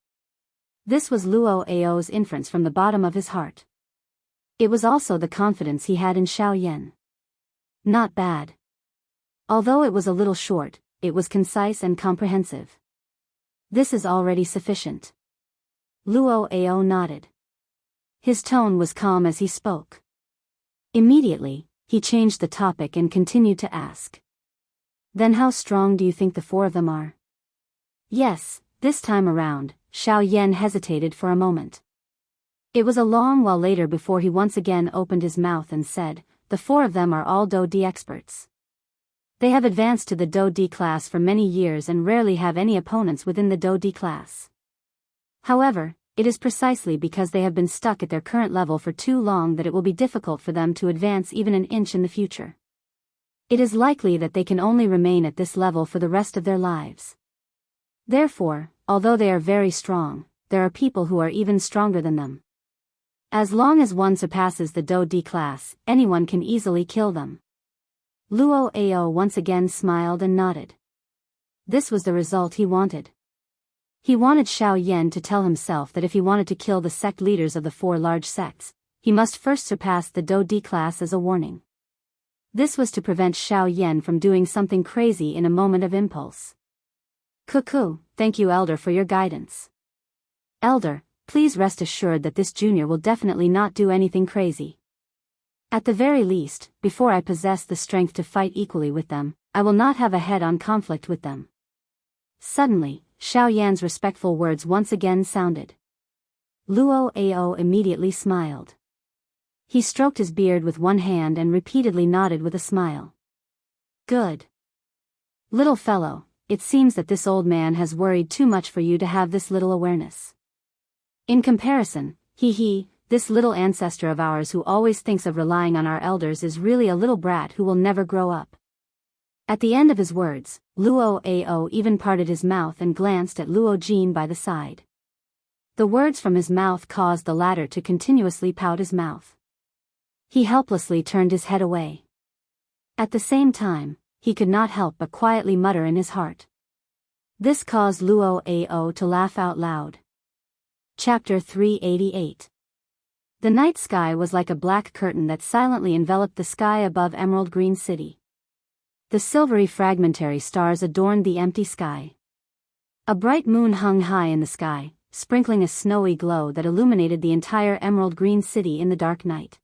This was Luo Ao's inference from the bottom of his heart. It was also the confidence he had in Xiao Yan. Not bad. Although it was a little short, it was concise and comprehensive. This is already sufficient. Luo Ao nodded. His tone was calm as he spoke. Immediately, he changed the topic and continued to ask. Then how strong do you think the 4 of them are? Yes, this time around, Xiao Yan hesitated for a moment. It was a long while later before he once again opened his mouth and said, the 4 of them are all Do Di experts. They have advanced to the Do Di class for many years and rarely have any opponents within the Do Di class. However, it is precisely because they have been stuck at their current level for too long that it will be difficult for them to advance even an inch in the future. It is likely that they can only remain at this level for the rest of their lives. Therefore, although they are very strong, there are people who are even stronger than them. As long as one surpasses the Do Di class, anyone can easily kill them. Luo Ao once again smiled and nodded. This was the result he wanted. He wanted Xiao Yan to tell himself that if he wanted to kill the sect leaders of the 4 large sects, he must first surpass the Do Di class as a warning. This was to prevent Xiao Yan from doing something crazy in a moment of impulse. Cuckoo, thank you Elder for your guidance. Elder, please rest assured that this junior will definitely not do anything crazy. At the very least, before I possess the strength to fight equally with them, I will not have a head-on conflict with them. Suddenly, Xiao Yan's respectful words once again sounded. Luo Ao immediately smiled. He stroked his beard with one hand and repeatedly nodded with a smile. Good. Little fellow, it seems that this old man has worried too much for you to have this little awareness. In comparison, this little ancestor of ours who always thinks of relying on our elders is really a little brat who will never grow up. At the end of his words, Luo Ao even parted his mouth and glanced at Luo Jin by the side. The words from his mouth caused the latter to continuously pout his mouth. He helplessly turned his head away. At the same time, he could not help but quietly mutter in his heart. This caused Luo Ao to laugh out loud. Chapter 388. The night sky was like a black curtain that silently enveloped the sky above Emerald Green City. The silvery fragmentary stars adorned the empty sky. A bright moon hung high in the sky, sprinkling a snowy glow that illuminated the entire Emerald Green City in the dark night.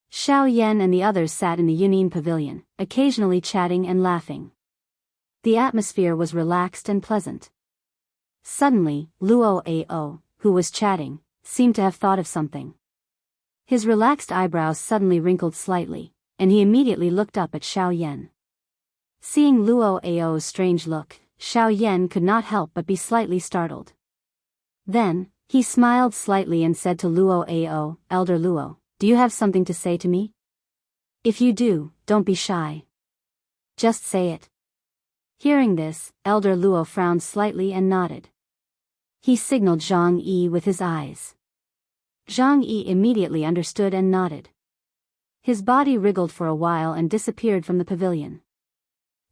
Xiao Yan and the others sat in the Yunin Pavilion, occasionally chatting and laughing. The atmosphere was relaxed and pleasant. Suddenly, Luo Ao, who was chatting, seemed to have thought of something. His relaxed eyebrows suddenly wrinkled slightly, and he immediately looked up at Xiao Yan. Seeing Luo Ao's strange look, Xiao Yan could not help but be slightly startled. Then, he smiled slightly and said to Luo Ao, Elder Luo, do you have something to say to me? If you do, don't be shy. Just say it. Hearing this, Elder Luo frowned slightly and nodded. He signaled Zhang Yi with his eyes. Zhang Yi immediately understood and nodded. His body wriggled for a while and disappeared from the pavilion.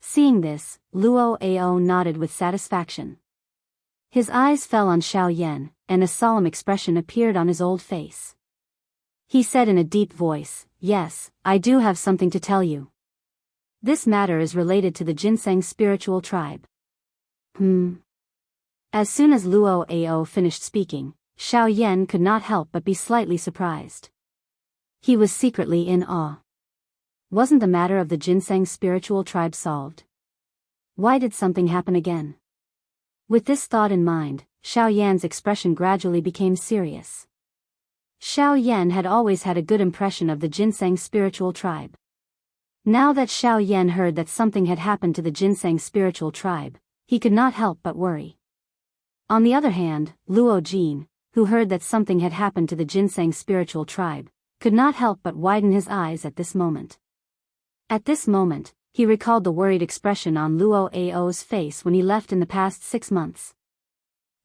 Seeing this, Luo Ao nodded with satisfaction. His eyes fell on Xiao Yan, and a solemn expression appeared on his old face. He said in a deep voice, "Yes, I do have something to tell you. This matter is related to the ginseng spiritual tribe." As soon as Luo Ao finished speaking, Xiao Yan could not help but be slightly surprised. He was secretly in awe. Wasn't the matter of the ginseng spiritual tribe solved? Why did something happen again? With this thought in mind, Xiao Yan's expression gradually became serious. Xiao Yan had always had a good impression of the ginseng spiritual tribe. Now that Xiao Yan heard that something had happened to the ginseng spiritual tribe, he could not help but worry. On the other hand, Luo Jin, who heard that something had happened to the ginseng spiritual tribe, could not help but widen his eyes at this moment. At this moment, he recalled the worried expression on Luo Ao's face when he left in the past 6 months.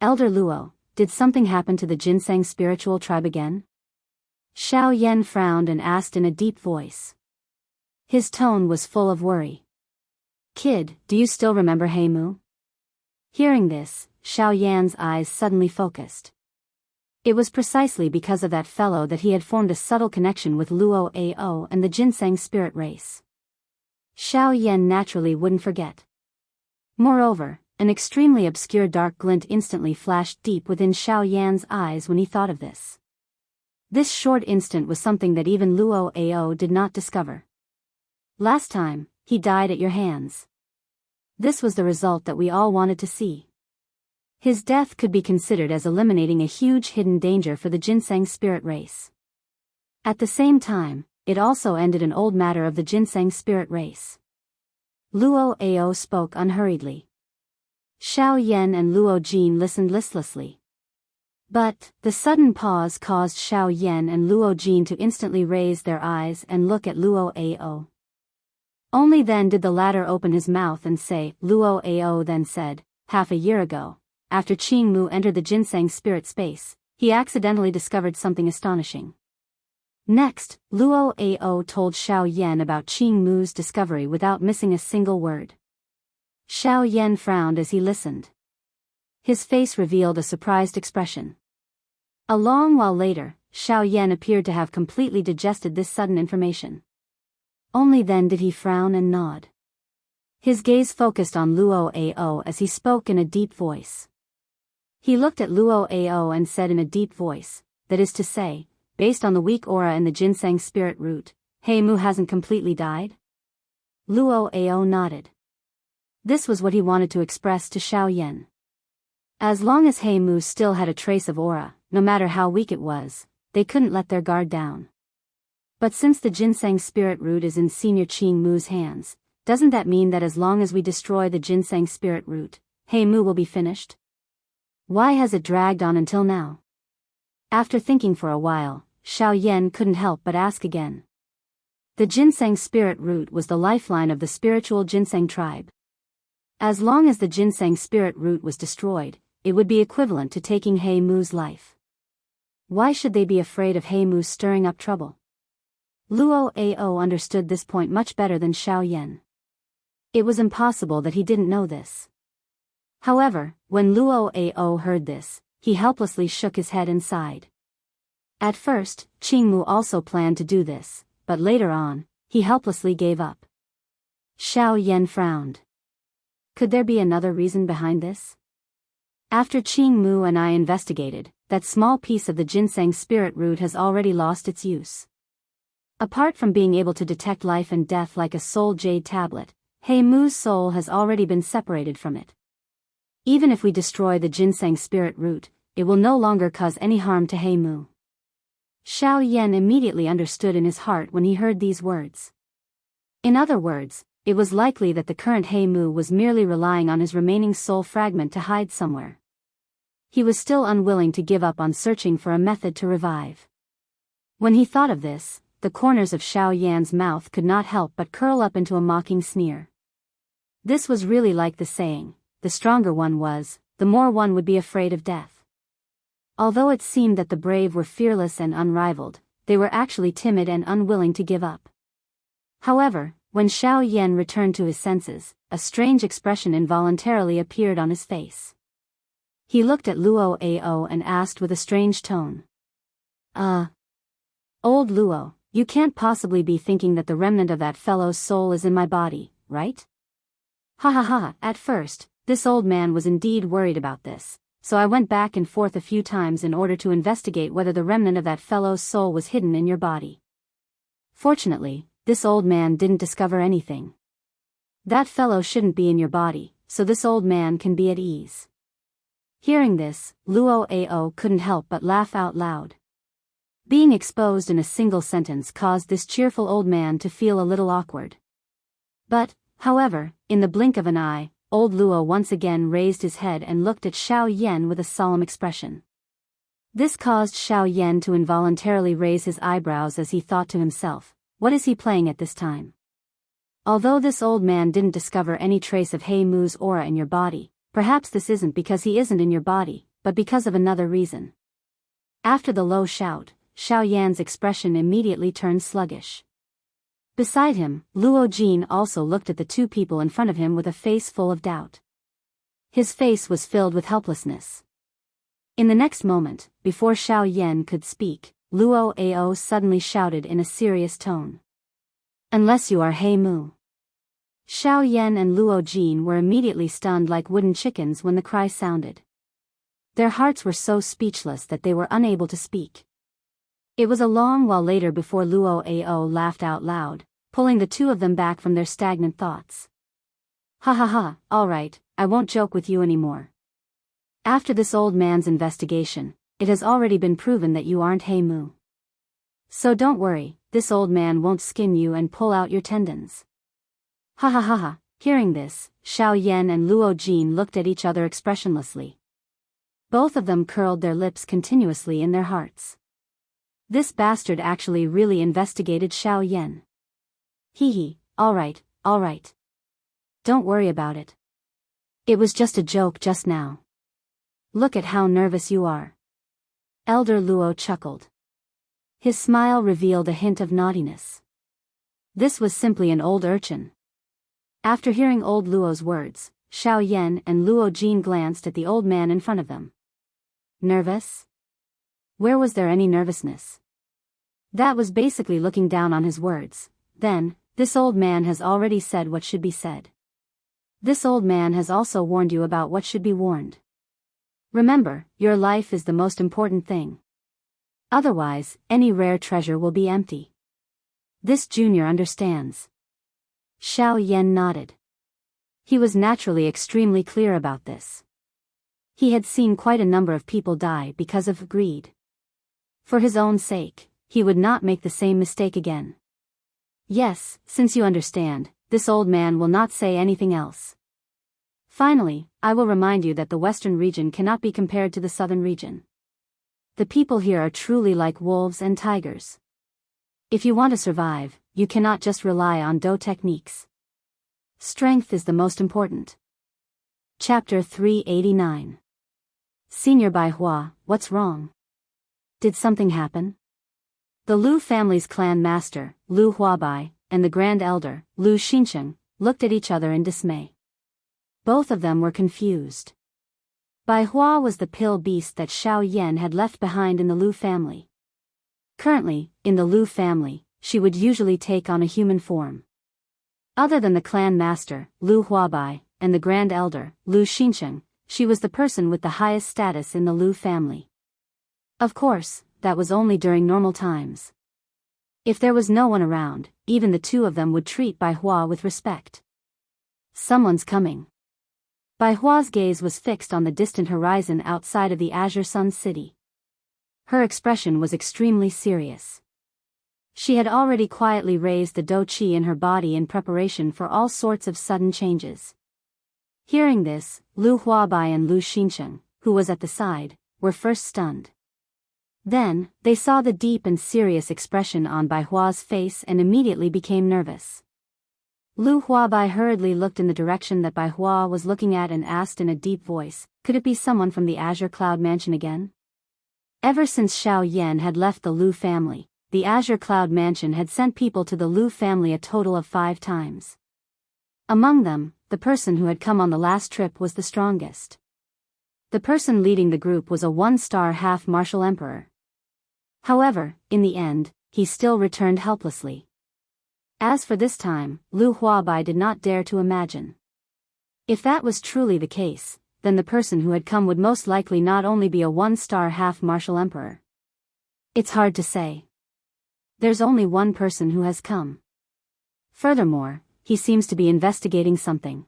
"Elder Luo, did something happen to the ginseng spiritual tribe again?" Xiao Yan frowned and asked in a deep voice. His tone was full of worry. "Kid, do you still remember Heimu?" Hearing this, Xiao Yan's eyes suddenly focused. It was precisely because of that fellow that he had formed a subtle connection with Luo Ao and the ginseng spirit race. Xiao Yan naturally wouldn't forget. Moreover, an extremely obscure dark glint instantly flashed deep within Xiao Yan's eyes when he thought of this. This short instant was something that even Luo Ao did not discover. "Last time, he died at your hands." This was the result that we all wanted to see. His death could be considered as eliminating a huge hidden danger for the ginseng spirit race. At the same time, it also ended an old matter of the ginseng spirit race. Luo Ao spoke unhurriedly. Xiao Yan and Luo Jin listened listlessly. But, the sudden pause caused Xiao Yan and Luo Jin to instantly raise their eyes and look at Luo Ao. Only then did the latter open his mouth and say. Luo Ao then said, "Half a year ago, after Qing Mu entered the ginseng spirit space, he accidentally discovered something astonishing." Next, Luo Ao told Xiao Yan about Qing Mu's discovery without missing a single word. Xiao Yan frowned as he listened. His face revealed a surprised expression. A long while later, Xiao Yan appeared to have completely digested this sudden information. Only then did he frown and nod. His gaze focused on Luo Ao as he spoke in a deep voice. He looked at Luo Ao and said in a deep voice, "That is to say, based on the weak aura in the ginseng spirit root, Heimu hasn't completely died?" Luo Ao nodded. This was what he wanted to express to Xiao Yan. As long as Heimu still had a trace of aura, no matter how weak it was, they couldn't let their guard down. But since the ginseng spirit root is in Senior Qing Mu's hands, doesn't that mean that as long as we destroy the ginseng spirit root, Heimu will be finished? Why has it dragged on until now? After thinking for a while, Xiao Yan couldn't help but ask again. The ginseng spirit root was the lifeline of the spiritual ginseng tribe. As long as the ginseng spirit root was destroyed, it would be equivalent to taking Heimu's life. Why should they be afraid of Heimu stirring up trouble? Luo Ao understood this point much better than Xiao Yan. It was impossible that he didn't know this. However, when Luo Ao heard this, he helplessly shook his head and sighed. At first, Qingmu also planned to do this, but later on, he helplessly gave up. Xiao Yan frowned. Could there be another reason behind this? After Qingmu and I investigated, that small piece of the ginseng spirit root has already lost its use. Apart from being able to detect life and death like a soul jade tablet, Heimu's soul has already been separated from it. Even if we destroy the ginseng spirit root, it will no longer cause any harm to Heimu. Xiao Yan immediately understood in his heart when he heard these words. In other words, it was likely that the current Heimu was merely relying on his remaining soul fragment to hide somewhere. He was still unwilling to give up on searching for a method to revive. When he thought of this, the corners of Xiao Yan's mouth could not help but curl up into a mocking sneer. This was really like the saying, the stronger one was, the more one would be afraid of death. Although it seemed that the brave were fearless and unrivaled, they were actually timid and unwilling to give up. However, when Xiao Yan returned to his senses, a strange expression involuntarily appeared on his face. He looked at Luo Ao and asked with a strange tone. Old Luo, you can't possibly be thinking that the remnant of that fellow's soul is in my body, right? Ha ha ha. At first, this old man was indeed worried about this, so I went back and forth a few times in order to investigate whether the remnant of that fellow's soul was hidden in your body. Fortunately, this old man didn't discover anything. That fellow shouldn't be in your body, so this old man can be at ease. Hearing this, Luo Ao couldn't help but laugh out loud. Being exposed in a single sentence caused this cheerful old man to feel a little awkward. But, however, in the blink of an eye, old Luo once again raised his head and looked at Xiao Yan with a solemn expression. This caused Xiao Yan to involuntarily raise his eyebrows as he thought to himself, what is he playing at this time? Although this old man didn't discover any trace of He Mu's aura in your body, perhaps this isn't because he isn't in your body, but because of another reason. After the low shout, Xiao Yan's expression immediately turned sluggish. Beside him, Luo Jin also looked at the two people in front of him with a face full of doubt. His face was filled with helplessness. In the next moment, before Xiao Yan could speak, Luo Ao suddenly shouted in a serious tone. Unless you are He Mu. Xiao Yan and Luo Jin were immediately stunned like wooden chickens when the cry sounded. Their hearts were so speechless that they were unable to speak. It was a long while later before Luo Ao laughed out loud, pulling the two of them back from their stagnant thoughts. Ha ha ha, alright, I won't joke with you anymore. After this old man's investigation, it has already been proven that you aren't He Mu. So don't worry, this old man won't skin you and pull out your tendons. Ha ha ha ha. Hearing this, Xiao Yan and Luo Jin looked at each other expressionlessly. Both of them curled their lips continuously in their hearts. This bastard actually really investigated Xiao Yan. Hee hee, alright. Don't worry about it. It was just a joke just now. Look at how nervous you are. Elder Luo chuckled. His smile revealed a hint of naughtiness. This was simply an old urchin. After hearing old Luo's words, Xiao Yan and Luo Jin glanced at the old man in front of them. Nervous? Where was there any nervousness? That was basically looking down on his words. Then, this old man has already said what should be said. This old man has also warned you about what should be warned. Remember, your life is the most important thing. Otherwise, any rare treasure will be empty. This junior understands. Xiao Yan nodded. He was naturally extremely clear about this. He had seen quite a number of people die because of greed. For his own sake, he would not make the same mistake again. Yes, since you understand, this old man will not say anything else. Finally, I will remind you that the western region cannot be compared to the southern region. The people here are truly like wolves and tigers. If you want to survive, you cannot just rely on Do techniques. Strength is the most important. Chapter 389. Senior Bai Hua, what's wrong? Did something happen? The Lu family's clan master, Lu Huabai, and the grand elder, Lu Xincheng, looked at each other in dismay. Both of them were confused. Bai Hua was the pill beast that Xiao Yan had left behind in the Lu family. Currently, in the Lu family, she would usually take on a human form. Other than the clan master, Lu Huabai, and the grand elder, Lu Xincheng, she was the person with the highest status in the Lu family. Of course, that was only during normal times. If there was no one around, even the two of them would treat Bai Hua with respect. Someone's coming. Bai Hua's gaze was fixed on the distant horizon outside of the Azure Sun City. Her expression was extremely serious. She had already quietly raised the Do Qi in her body in preparation for all sorts of sudden changes. Hearing this, Lu Huabai and Lu Xincheng, who was at the side, were first stunned. Then, they saw the deep and serious expression on Bai Hua's face and immediately became nervous. Lu Huabai hurriedly looked in the direction that Bai Hua was looking at and asked in a deep voice, could it be someone from the Azure Cloud Mansion again? Ever since Xiao Yan had left the Lu family, the Azure Cloud Mansion had sent people to the Lu family a total of 5 times. Among them, the person who had come on the last trip was the strongest. The person leading the group was a one-star half-martial emperor. However, in the end, he still returned helplessly. As for this time, Lu Huabai did not dare to imagine. If that was truly the case, then the person who had come would most likely not only be a one-star half-martial emperor. It's hard to say. There's only one person who has come. Furthermore, he seems to be investigating something.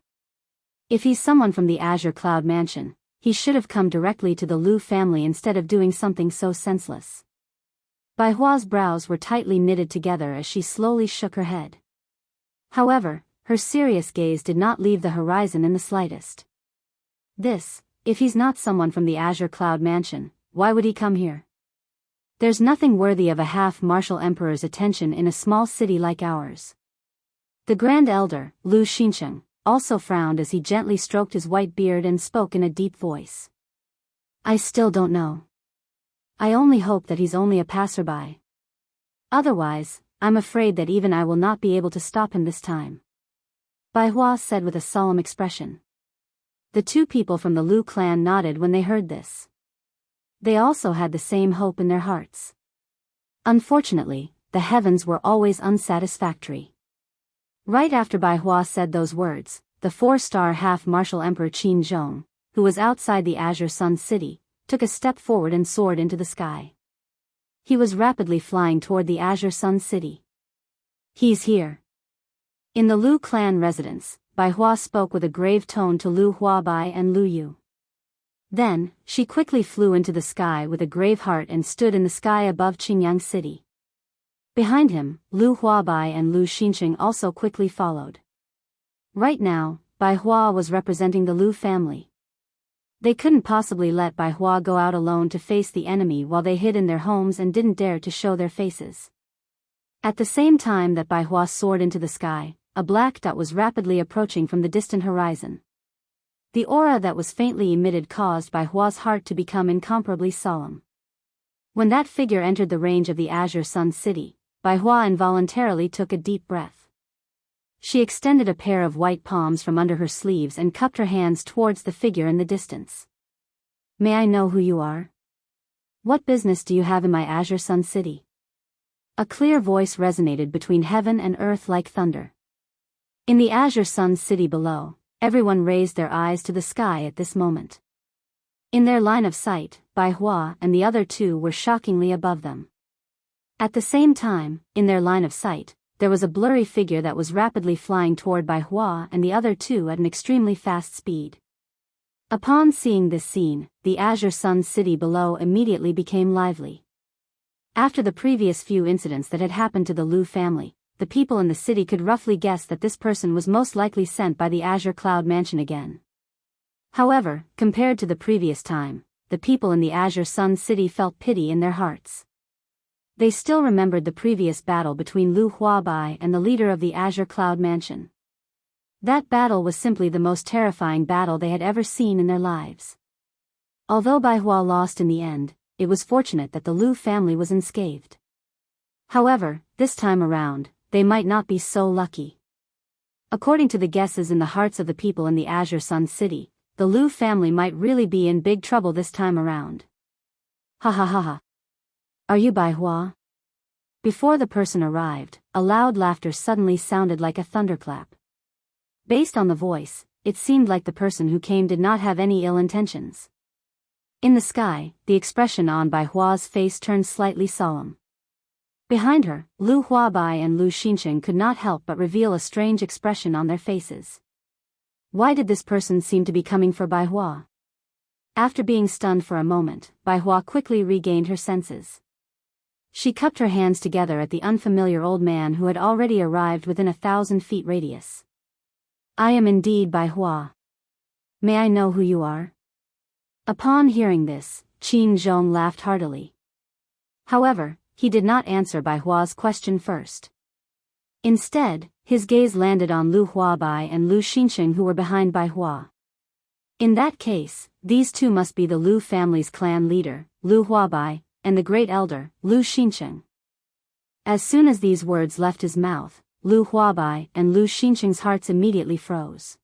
If he's someone from the Azure Cloud Mansion, he should have come directly to the Lu family instead of doing something so senseless. Bai Hua's brows were tightly knitted together as she slowly shook her head. However, her serious gaze did not leave the horizon in the slightest. If he's not someone from the Azure Cloud Mansion, why would he come here? There's nothing worthy of a half-martial emperor's attention in a small city like ours. The Grand Elder, Lu Xincheng, also frowned as he gently stroked his white beard and spoke in a deep voice. I still don't know. I only hope that he's only a passerby. Otherwise, I'm afraid that even I will not be able to stop him this time. Bai Hua said with a solemn expression. The two people from the Lu clan nodded when they heard this. They also had the same hope in their hearts. Unfortunately, the heavens were always unsatisfactory. Right after Bai Hua said those words, the four-star half-martial emperor Qin Zhong, who was outside the Azure Sun City, took a step forward and soared into the sky. He was rapidly flying toward the Azure Sun City. He's here. In the Lu clan residence, Bai Hua spoke with a grave tone to Lu Huabai and Lu Yu. Then, she quickly flew into the sky with a grave heart and stood in the sky above Qingyang City. Behind him, Lu Huabai and Lu Xincheng also quickly followed. Right now, Bai Hua was representing the Lu family. They couldn't possibly let Bai Hua go out alone to face the enemy while they hid in their homes and didn't dare to show their faces. At the same time that Bai Hua soared into the sky, a black dot was rapidly approaching from the distant horizon. The aura that was faintly emitted caused Bai Hua's heart to become incomparably solemn. When that figure entered the range of the Azure Sun City, Bai Hua involuntarily took a deep breath. She extended a pair of white palms from under her sleeves and cupped her hands towards the figure in the distance. May I know who you are? What business do you have in my Azure Sun City? A clear voice resonated between heaven and earth like thunder. In the Azure Sun City below, everyone raised their eyes to the sky at this moment. In their line of sight, Bai Hua and the other two were shockingly above them. At the same time, in their line of sight, there was a blurry figure that was rapidly flying toward Bai Hua and the other two at an extremely fast speed. Upon seeing this scene, the Azure Sun City below immediately became lively. After the previous few incidents that had happened to the Lu family, the people in the city could roughly guess that this person was most likely sent by the Azure Cloud Mansion again. However, compared to the previous time, the people in the Azure Sun City felt pity in their hearts. They still remembered the previous battle between Lu Huabai and the leader of the Azure Cloud Mansion. That battle was simply the most terrifying battle they had ever seen in their lives. Although Bai Hua lost in the end, it was fortunate that the Lu family was unscathed. However, this time around, they might not be so lucky. According to the guesses in the hearts of the people in the Azure Sun City, the Lu family might really be in big trouble this time around. Ha ha ha ha. Are you Bai Hua? Before the person arrived, a loud laughter suddenly sounded like a thunderclap. Based on the voice, it seemed like the person who came did not have any ill intentions. In the sky, the expression on Bai Hua's face turned slightly solemn. Behind her, Lu Huabai and Lu Xincheng could not help but reveal a strange expression on their faces. Why did this person seem to be coming for Bai Hua? After being stunned for a moment, Bai Hua quickly regained her senses. She cupped her hands together at the unfamiliar old man who had already arrived within 1,000 feet radius. I am indeed Bai Hua. May I know who you are? Upon hearing this, Qin Zhong laughed heartily. However, he did not answer Bai Hua's question first. Instead, his gaze landed on Lu Huabai and Lu Xincheng who were behind Bai Hua. In that case, these two must be the Lu family's clan leader, Lu Huabai, and the great elder, Lu Xincheng. As soon as these words left his mouth, Lu Huabai and Lu Xincheng's hearts immediately froze.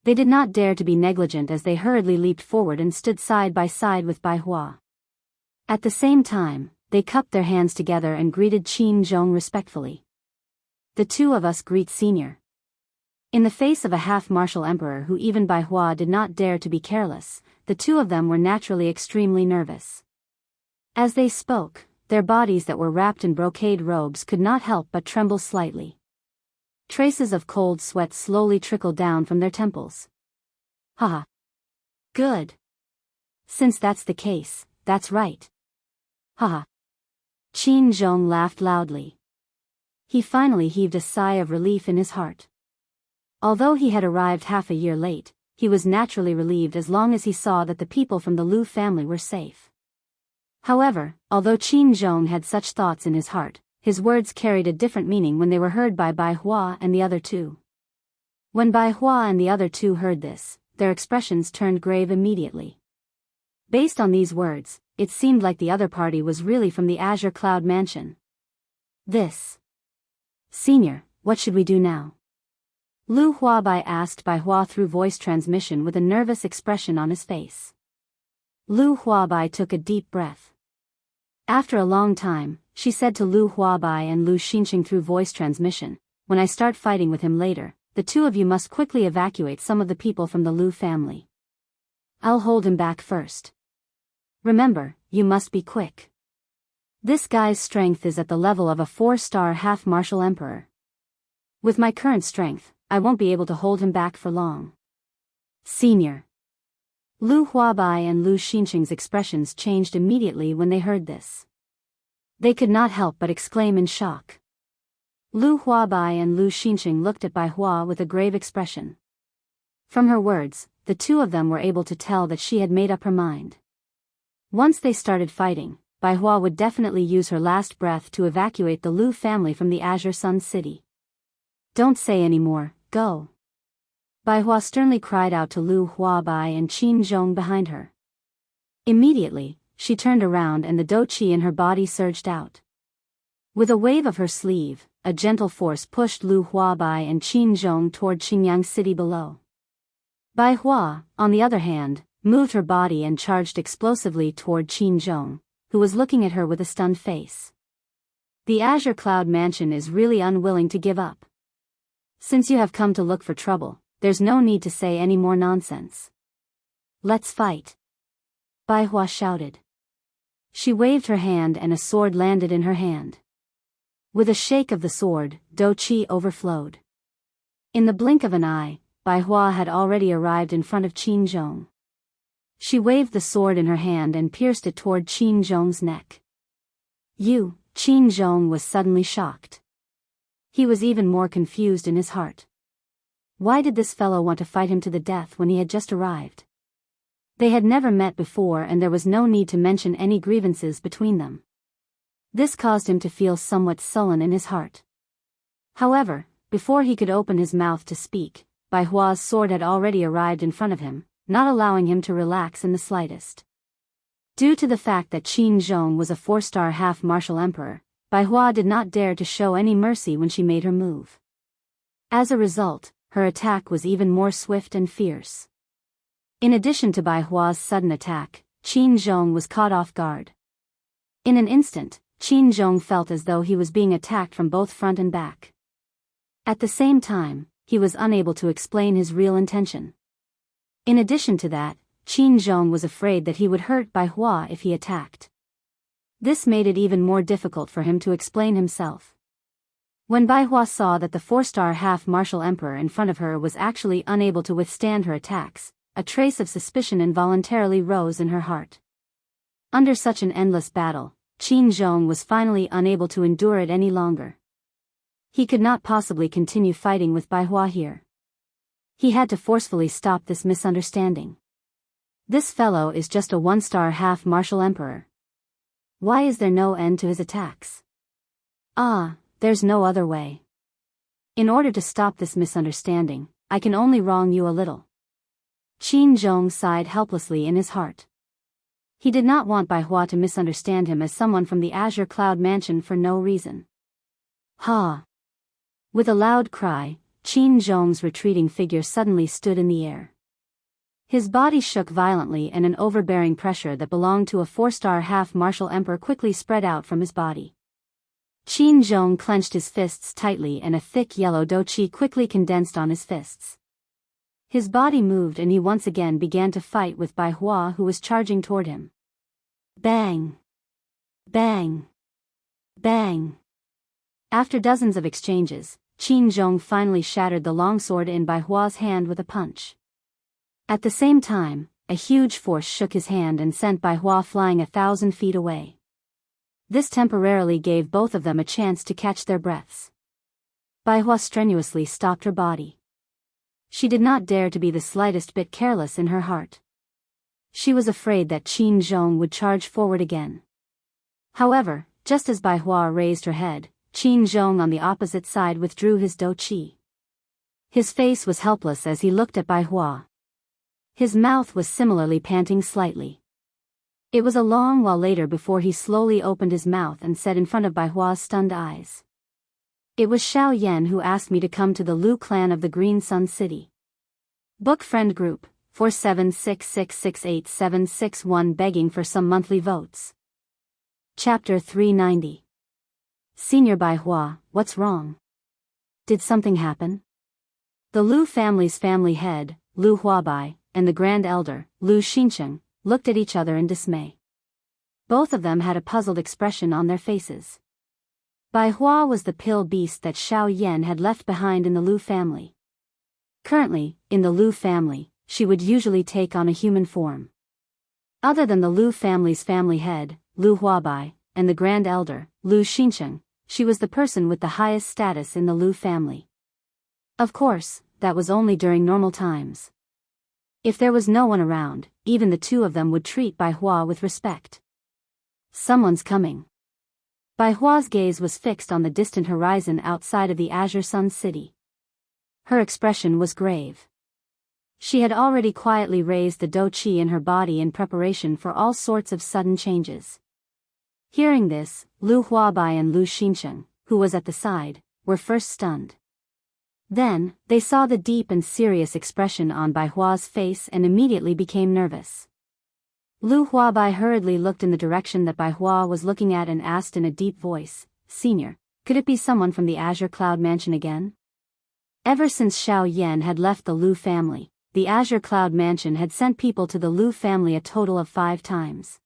They did not dare to be negligent as they hurriedly leaped forward and stood side by side with Bai Hua. At the same time, they cupped their hands together and greeted Qin Zhong respectfully. "The two of us greet Senior." In the face of a half-martial emperor who even Bai Hua did not dare to be careless, the two of them were naturally extremely nervous. As they spoke, their bodies that were wrapped in brocade robes could not help but tremble slightly. Traces of cold sweat slowly trickled down from their temples. "Haha. Good. Since that's the case, that's right. Haha." Qin Zhong laughed loudly. He finally heaved a sigh of relief in his heart. Although he had arrived half a year late, he was naturally relieved as long as he saw that the people from the Lu family were safe. However, although Qin Zhong had such thoughts in his heart, his words carried a different meaning when they were heard by Bai Hua and the other two. When Bai Hua and the other two heard this, their expressions turned grave immediately. Based on these words, it seemed like the other party was really from the Azure Cloud Mansion. "Senior, what should we do now?" Lu Huabai asked Bai Hua through voice transmission with a nervous expression on his face. Lu Huabai took a deep breath. After a long time, she said to Lu Huabai and Lu Xinqing through voice transmission, "When I start fighting with him later, the two of you must quickly evacuate some of the people from the Lu family. I'll hold him back first. Remember, you must be quick. This guy's strength is at the level of a 4-star half-martial emperor. With my current strength, I won't be able to hold him back for long." "Senior." Lu Huabai and Lu Xinqing's expressions changed immediately when they heard this. They could not help but exclaim in shock. Lu Huabai and Lu Xinqing looked at Bai Hua with a grave expression. From her words, the two of them were able to tell that she had made up her mind. Once they started fighting, Bai Hua would definitely use her last breath to evacuate the Lu family from the Azure Sun City. "Don't say any more, go." Bai Hua sternly cried out to Lu Huabai and Qin Zhong behind her. Immediately, she turned around and the dou qi in her body surged out. With a wave of her sleeve, a gentle force pushed Lu Huabai and Qin Zhong toward Xingyang City below. Bai Hua, on the other hand, moved her body and charged explosively toward Qin Zhong, who was looking at her with a stunned face. The Azure Cloud Mansion is really unwilling to give up. Since you have come to look for trouble, there's no need to say any more nonsense. Let's fight. Bai Hua shouted. She waved her hand and a sword landed in her hand. With a shake of the sword, dou qi overflowed. In the blink of an eye, Bai Hua had already arrived in front of Qin Zhong. She waved the sword in her hand and pierced it toward Qin Zhong's neck. Qin Zhong was suddenly shocked. He was even more confused in his heart. Why did this fellow want to fight him to the death when he had just arrived? They had never met before and there was no need to mention any grievances between them. This caused him to feel somewhat sullen in his heart. However, before he could open his mouth to speak, Bai Hua's sword had already arrived in front of him, not allowing him to relax in the slightest. Due to the fact that Qin Zhong was a 4-star half-martial emperor, Bai Hua did not dare to show any mercy when she made her move. As a result, her attack was even more swift and fierce. In addition to Bai Hua's sudden attack, Qin Zhong was caught off guard. In an instant, Qin Zhong felt as though he was being attacked from both front and back. At the same time, he was unable to explain his real intention. In addition to that, Qin Zhong was afraid that he would hurt Bai Hua if he attacked. This made it even more difficult for him to explain himself. When Bai Hua saw that the 4-star half-martial emperor in front of her was actually unable to withstand her attacks, a trace of suspicion involuntarily rose in her heart. Under such an endless battle, Qin Zhong was finally unable to endure it any longer. He could not possibly continue fighting with Bai Hua here. He had to forcefully stop this misunderstanding. This fellow is just a 1-star half-martial emperor. Why is there no end to his attacks? There's no other way. In order to stop this misunderstanding, I can only wrong you a little. Qin Zhong sighed helplessly in his heart. He did not want Bai Hua to misunderstand him as someone from the Azure Cloud Mansion for no reason. With a loud cry, Qin Zhong's retreating figure suddenly stood in the air. His body shook violently and an overbearing pressure that belonged to a 4-star half-martial emperor quickly spread out from his body. Qin Zhong clenched his fists tightly and a thick yellow douqi quickly condensed on his fists. His body moved and he once again began to fight with Bai Hua, who was charging toward him. Bang! Bang! Bang! After dozens of exchanges, Qin Zhong finally shattered the longsword in Bai Hua's hand with a punch. At the same time, a huge force shook his hand and sent Bai Hua flying 1,000 feet away. This temporarily gave both of them a chance to catch their breaths. Bai Hua strenuously stopped her body. She did not dare to be the slightest bit careless in her heart. She was afraid that Qin Zhong would charge forward again. However, just as Bai Hua raised her head, Qin Zhong on the opposite side withdrew his douqi. His face was helpless as he looked at Bai Hua. His mouth was similarly panting slightly. It was a long while later before he slowly opened his mouth and said in front of Bai Hua's stunned eyes. It was Xiao Yan who asked me to come to the Lu clan of the Green Sun City. Book Friend Group, 4766686761 begging for some monthly votes. Chapter 390. Senior Bai Hua, what's wrong? Did something happen? The Lu family's family head, Lu Huabai, and the grand elder, Lu Xincheng, looked at each other in dismay. Both of them had a puzzled expression on their faces. Bai Hua was the pill beast that Xiao Yan had left behind in the Lu family. Currently, in the Lu family, she would usually take on a human form. Other than the Lu family's family head, Lu Huabai, and the grand elder, Lu Xincheng, she was the person with the highest status in the Lu family. Of course, that was only during normal times. If there was no one around, even the two of them would treat Bai Hua with respect. Someone's coming. Bai Hua's gaze was fixed on the distant horizon outside of the Azure Sun City. Her expression was grave. She had already quietly raised the douqi in her body in preparation for all sorts of sudden changes. Hearing this, Lu Huabai and Lu Xincheng, who was at the side, were first stunned. Then, they saw the deep and serious expression on Bai Hua's face and immediately became nervous. Lu Huabai hurriedly looked in the direction that Bai Hua was looking at and asked in a deep voice, "Senior, could it be someone from the Azure Cloud Mansion again?" Ever since Xiao Yan had left the Lu family, the Azure Cloud Mansion had sent people to the Lu family a total of 5 times.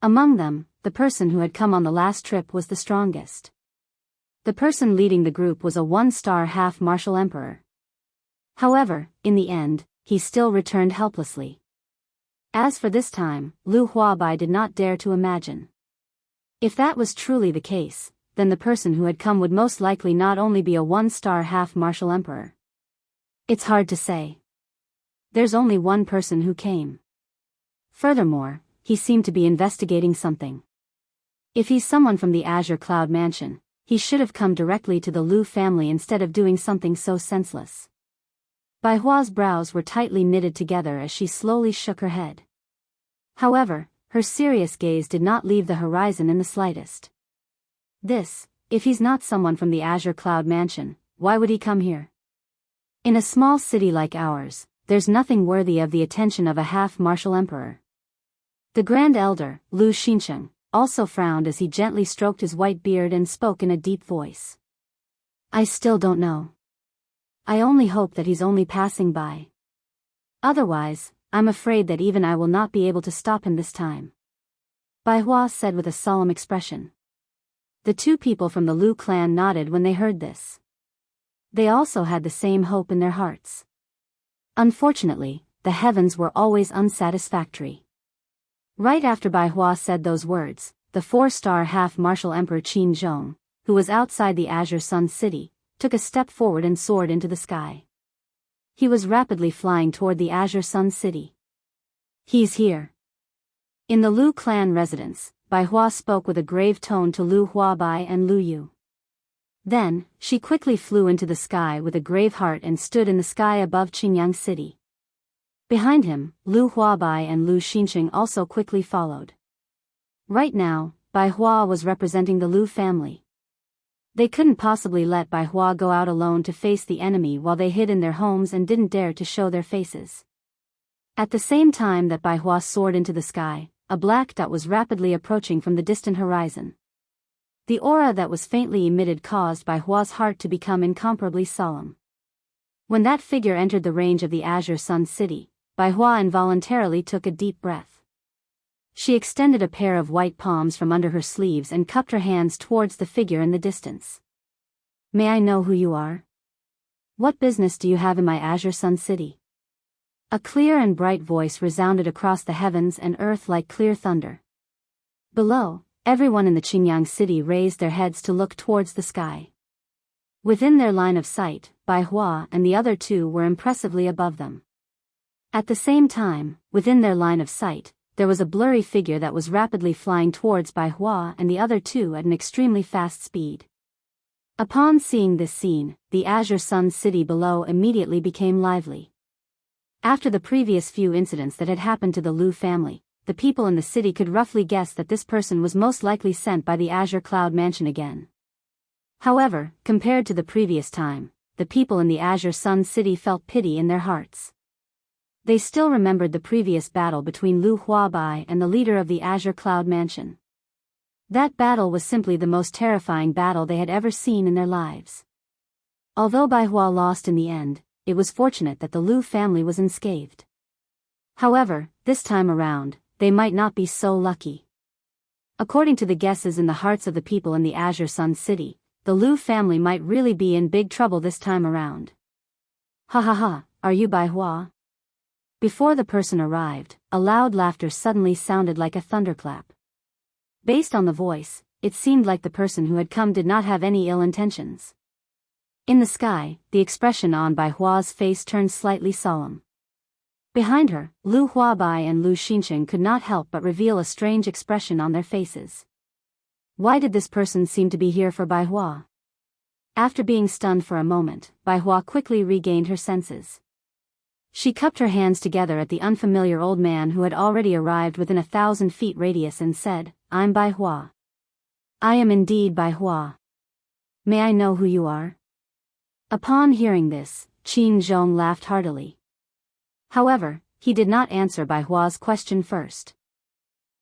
Among them, the person who had come on the last trip was the strongest. The person leading the group was a 1-star half-martial emperor. However, in the end, he still returned helplessly. As for this time, Lu Huabai did not dare to imagine. If that was truly the case, then the person who had come would most likely not only be a 1-star half-martial emperor. It's hard to say. There's only one person who came. Furthermore, he seemed to be investigating something. If he's someone from the Azure Cloud Mansion, he should have come directly to the Lu family instead of doing something so senseless. Bai Hua's brows were tightly knitted together as she slowly shook her head. However, her serious gaze did not leave the horizon in the slightest. If he's not someone from the Azure Cloud Mansion, why would he come here? In a small city like ours, there's nothing worthy of the attention of a half-martial emperor. The Grand Elder, Lu Xincheng, also frowned as he gently stroked his white beard and spoke in a deep voice. I still don't know. I only hope that he's only passing by. Otherwise, I'm afraid that even I will not be able to stop him this time. Bai Hua said with a solemn expression. The two people from the Lu clan nodded when they heard this. They also had the same hope in their hearts. Unfortunately, the heavens were always unsatisfactory. Right after Bai Hua said those words, the 4-star half-martial emperor Qin Zhong, who was outside the Azure Sun City, took a step forward and soared into the sky. He was rapidly flying toward the Azure Sun City. He's here. In the Lu clan residence, Bai Hua spoke with a grave tone to Lu Huabai and Lu Yu. Then, she quickly flew into the sky with a grave heart and stood in the sky above Qingyang City. Behind him, Lu Huabai and Lu Xincheng also quickly followed. Right now, Bai Hua was representing the Lu family. They couldn't possibly let Bai Hua go out alone to face the enemy while they hid in their homes and didn't dare to show their faces. At the same time that Bai Hua soared into the sky, a black dot was rapidly approaching from the distant horizon. The aura that was faintly emitted caused Bai Hua's heart to become incomparably solemn. When that figure entered the range of the Azure Sun City, Bai Hua involuntarily took a deep breath. She extended a pair of white palms from under her sleeves and cupped her hands towards the figure in the distance. "May I know who you are? What business do you have in my Azure Sun City?" A clear and bright voice resounded across the heavens and earth like clear thunder. Below, everyone in the Qingyang city raised their heads to look towards the sky. Within their line of sight, Bai Hua and the other two were impressively above them. At the same time, within their line of sight, there was a blurry figure that was rapidly flying towards Bai Hua and the other two at an extremely fast speed. Upon seeing this scene, the Azure Sun City below immediately became lively. After the previous few incidents that had happened to the Lu family, the people in the city could roughly guess that this person was most likely sent by the Azure Cloud Mansion again. However, compared to the previous time, the people in the Azure Sun City felt pity in their hearts. They still remembered the previous battle between Lu Huabai and the leader of the Azure Cloud Mansion. That battle was simply the most terrifying battle they had ever seen in their lives. Although Bai Hua lost in the end, it was fortunate that the Lu family was unscathed. However, this time around, they might not be so lucky. According to the guesses in the hearts of the people in the Azure Sun City, the Lu family might really be in big trouble this time around. "Ha ha ha, are you Bai Hua?" Before the person arrived, a loud laughter suddenly sounded like a thunderclap. Based on the voice, it seemed like the person who had come did not have any ill intentions. In the sky, the expression on Bai Hua's face turned slightly solemn. Behind her, Lu Huabai and Lu Xincheng could not help but reveal a strange expression on their faces. Why did this person seem to be here for Bai Hua? After being stunned for a moment, Bai Hua quickly regained her senses. She cupped her hands together at the unfamiliar old man who had already arrived within 1,000 feet radius and said, "I'm Bai Hua. I am indeed Bai Hua. May I know who you are?" Upon hearing this, Qin Zhong laughed heartily. However, he did not answer Bai Hua's question first.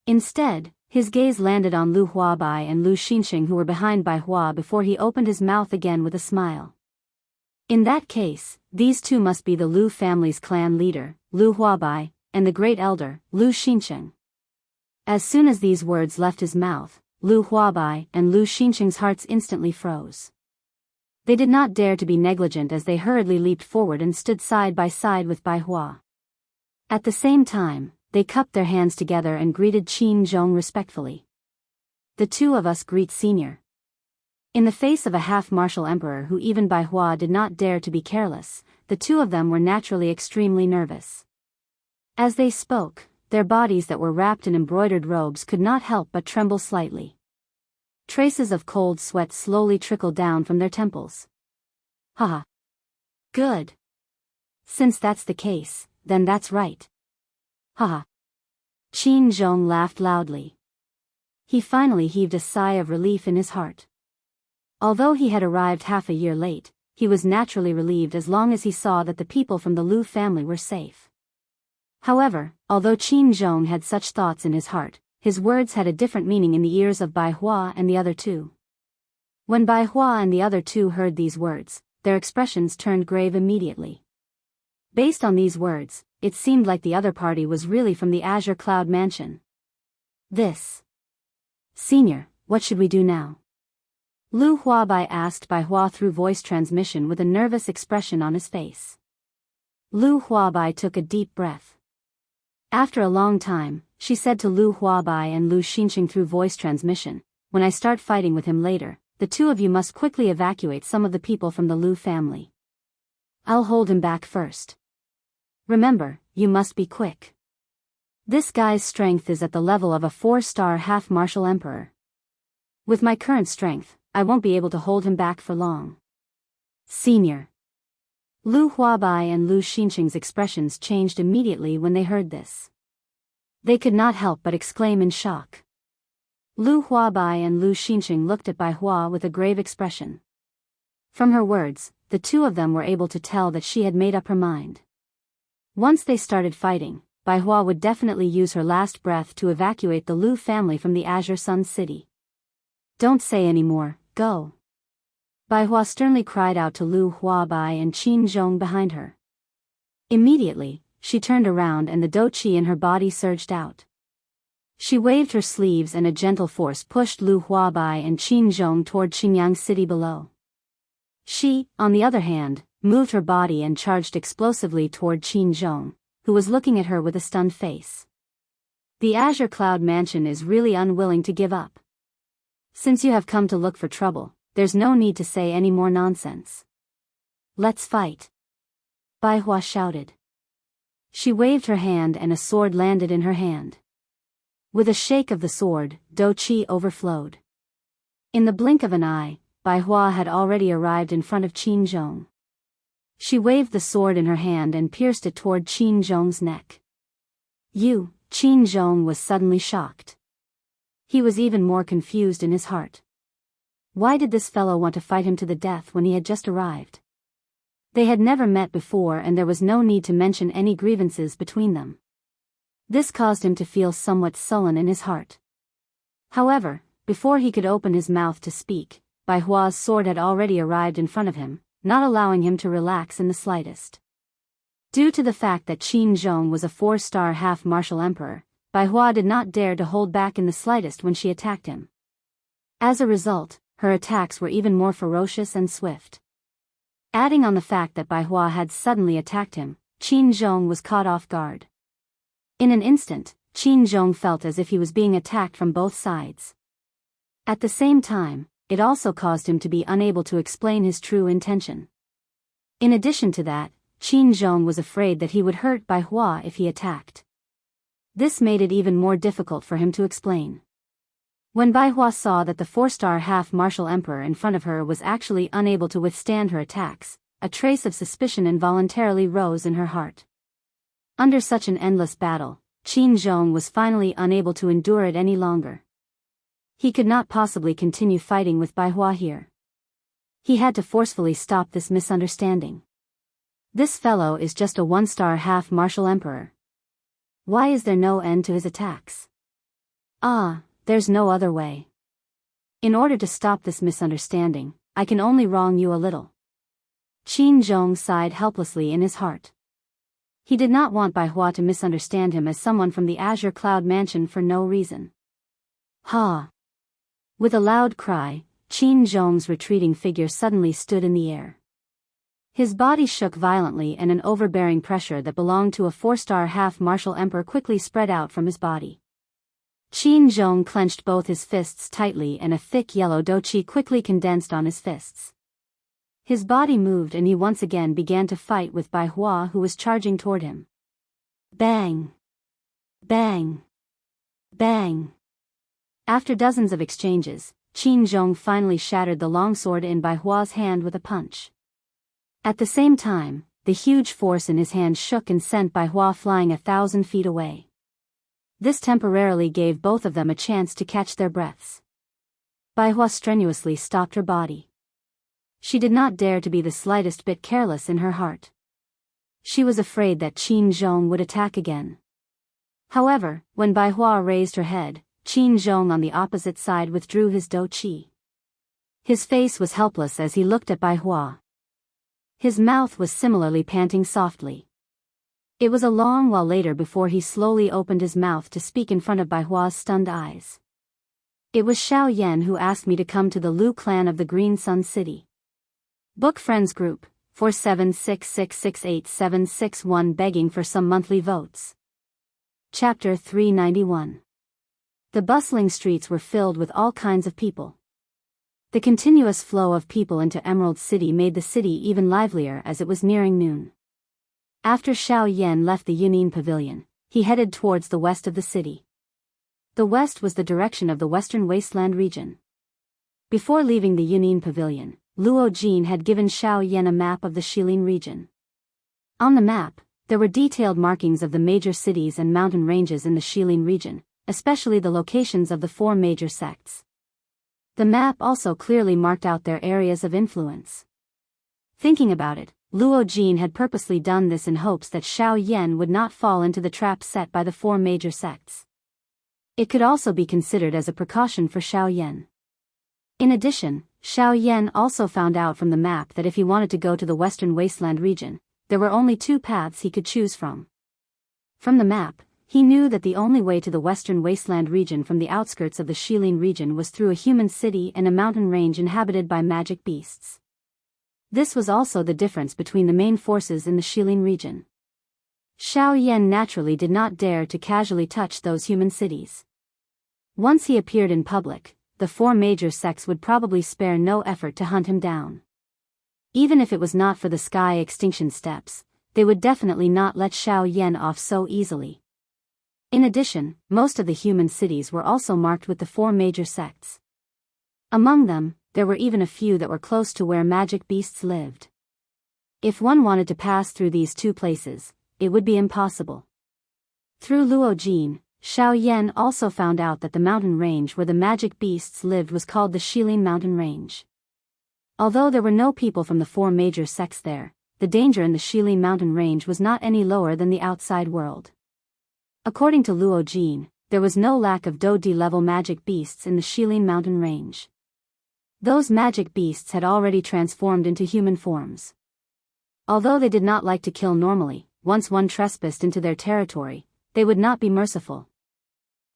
Instead, his gaze landed on Lu Huabai and Lu Xincheng who were behind Bai Hua before he opened his mouth again with a smile. In that case, these two must be the Lu family's clan leader, Lu Huabai, and the great elder, Lu Xincheng. As soon as these words left his mouth, Lu Huabai and Lu Xincheng's hearts instantly froze. They did not dare to be negligent as they hurriedly leaped forward and stood side by side with Bai Hua. At the same time, they cupped their hands together and greeted Qin Zhong respectfully. "The two of us greet senior." In the face of a half-martial emperor who even Bai Hua did not dare to be careless, the two of them were naturally extremely nervous. As they spoke, their bodies that were wrapped in embroidered robes could not help but tremble slightly. Traces of cold sweat slowly trickled down from their temples. "Haha. Good. Since that's the case, then that's right. Haha." Qin Zhong laughed loudly. He finally heaved a sigh of relief in his heart. Although he had arrived half a year late, he was naturally relieved as long as he saw that the people from the Lu family were safe. However, although Qin Zhong had such thoughts in his heart, his words had a different meaning in the ears of Bai Hua and the other two. When Bai Hua and the other two heard these words, their expressions turned grave immediately. Based on these words, it seemed like the other party was really from the Azure Cloud Mansion. "This. Senior, what should we do now?" Lu Huabai asked Bai Hua through voice transmission with a nervous expression on his face. Lu Huabai took a deep breath. After a long time, she said to Lu Huabai and Lu Xincheng through voice transmission, "When I start fighting with him later, the two of you must quickly evacuate some of the people from the Lu family. I'll hold him back first. Remember, you must be quick. This guy's strength is at the level of a 4-star half-martial emperor. With my current strength, I won't be able to hold him back for long." "Senior." Lu Huabai and Lu Xincheng's expressions changed immediately when they heard this. They could not help but exclaim in shock. Lu Huabai and Lu Xinxing looked at Bai Hua with a grave expression. From her words, the two of them were able to tell that she had made up her mind. Once they started fighting, Bai Hua would definitely use her last breath to evacuate the Lu family from the Azure Sun City. "Don't say any more, go." Bai Hua sternly cried out to Lu Huabai and Qin Zhong behind her. Immediately, she turned around and the dou qi in her body surged out. She waved her sleeves and a gentle force pushed Lu Huabai and Qin Zhong toward Xingyang City below. She, on the other hand, moved her body and charged explosively toward Qin Zhong, who was looking at her with a stunned face. The Azure Cloud Mansion is really unwilling to give up. Since you have come to look for trouble, there's no need to say any more nonsense. Let's fight. Bai Hua shouted. She waved her hand and a sword landed in her hand. With a shake of the sword, dou qi overflowed. In the blink of an eye, Bai Hua had already arrived in front of Qin Zhong. She waved the sword in her hand and pierced it toward Qin Zhong's neck. Qin Zhong was suddenly shocked. He was even more confused in his heart. Why did this fellow want to fight him to the death when he had just arrived? They had never met before and there was no need to mention any grievances between them. This caused him to feel somewhat sullen in his heart. However, before he could open his mouth to speak, Bai Hua's sword had already arrived in front of him, not allowing him to relax in the slightest. Due to the fact that Qin Zhong was a 4-star half-martial emperor, Bai Hua did not dare to hold back in the slightest when she attacked him. As a result, her attacks were even more ferocious and swift. Adding on the fact that Bai Hua had suddenly attacked him, Qin Zhong was caught off guard. In an instant, Qin Zhong felt as if he was being attacked from both sides. At the same time, it also caused him to be unable to explain his true intention. In addition to that, Qin Zhong was afraid that he would hurt Bai Hua if he attacked. This made it even more difficult for him to explain. When Bai Hua saw that the 4-star half-martial emperor in front of her was actually unable to withstand her attacks, a trace of suspicion involuntarily rose in her heart. Under such an endless battle, Qin Zhong was finally unable to endure it any longer. He could not possibly continue fighting with Bai Hua here. He had to forcefully stop this misunderstanding. This fellow is just a 1-star half-martial emperor. Why is there no end to his attacks? There's no other way. In order to stop this misunderstanding, I can only wrong you a little. Qin Zhong sighed helplessly in his heart. He did not want Bai Hua to misunderstand him as someone from the Azure Cloud Mansion for no reason. Ha! With a loud cry, Qin Zhong's retreating figure suddenly stood in the air. His body shook violently and an overbearing pressure that belonged to a 4-star half-martial emperor quickly spread out from his body. Qin Zhong clenched both his fists tightly and a thick yellow dou qi quickly condensed on his fists. His body moved and he once again began to fight with Bai Hua who was charging toward him. Bang! Bang! Bang! After dozens of exchanges, Qin Zhong finally shattered the longsword in Bai Hua's hand with a punch. At the same time, the huge force in his hand shook and sent Bai Hua flying 1,000 feet away. This temporarily gave both of them a chance to catch their breaths. Bai Hua strenuously stopped her body. She did not dare to be the slightest bit careless in her heart. She was afraid that Qin Zhong would attack again. However, when Bai Hua raised her head, Qin Zhong on the opposite side withdrew his dou qi. His face was helpless as he looked at Bai Hua. His mouth was similarly panting softly. It was a long while later before he slowly opened his mouth to speak in front of Bai Hua's stunned eyes. It was Xiao Yan who asked me to come to the Lu clan of the Green Sun City. Book Friends Group, 476668761 begging for some monthly votes. Chapter 391. The bustling streets were filled with all kinds of people. The continuous flow of people into Emerald City made the city even livelier as it was nearing noon. After Xiao Yan left the Yunin Pavilion, he headed towards the west of the city. The west was the direction of the Western Wasteland region. Before leaving the Yunin Pavilion, Luo Jin had given Xiao Yan a map of the Shilin region. On the map, there were detailed markings of the major cities and mountain ranges in the Shilin region, especially the locations of the 4 major sects. The map also clearly marked out their areas of influence. Thinking about it, Luo Jin had purposely done this in hopes that Xiao Yan would not fall into the trap set by the 4 major sects. It could also be considered as a precaution for Xiao Yan. In addition, Xiao Yan also found out from the map that if he wanted to go to the Western Wasteland region, there were only 2 paths he could choose from. From the map, he knew that the only way to the Western Wasteland region from the outskirts of the Shilin region was through a human city and a mountain range inhabited by magic beasts. This was also the difference between the main forces in the Shilin region. Xiao Yan naturally did not dare to casually touch those human cities. Once he appeared in public, the 4 major sects would probably spare no effort to hunt him down. Even if it was not for the sky extinction steps, they would definitely not let Xiao Yan off so easily. In addition, most of the human cities were also marked with the 4 major sects. Among them, there were even a few that were close to where magic beasts lived. If one wanted to pass through these 2 places, it would be impossible. Through Luo Jin, Xiao Yan also found out that the mountain range where the magic beasts lived was called the Shilin Mountain Range. Although there were no people from the 4 major sects there, the danger in the Shilin Mountain Range was not any lower than the outside world. According to Luo Jin, there was no lack of Do-D-level magic beasts in the Shilin Mountain Range. Those magic beasts had already transformed into human forms. Although they did not like to kill normally, once one trespassed into their territory, they would not be merciful.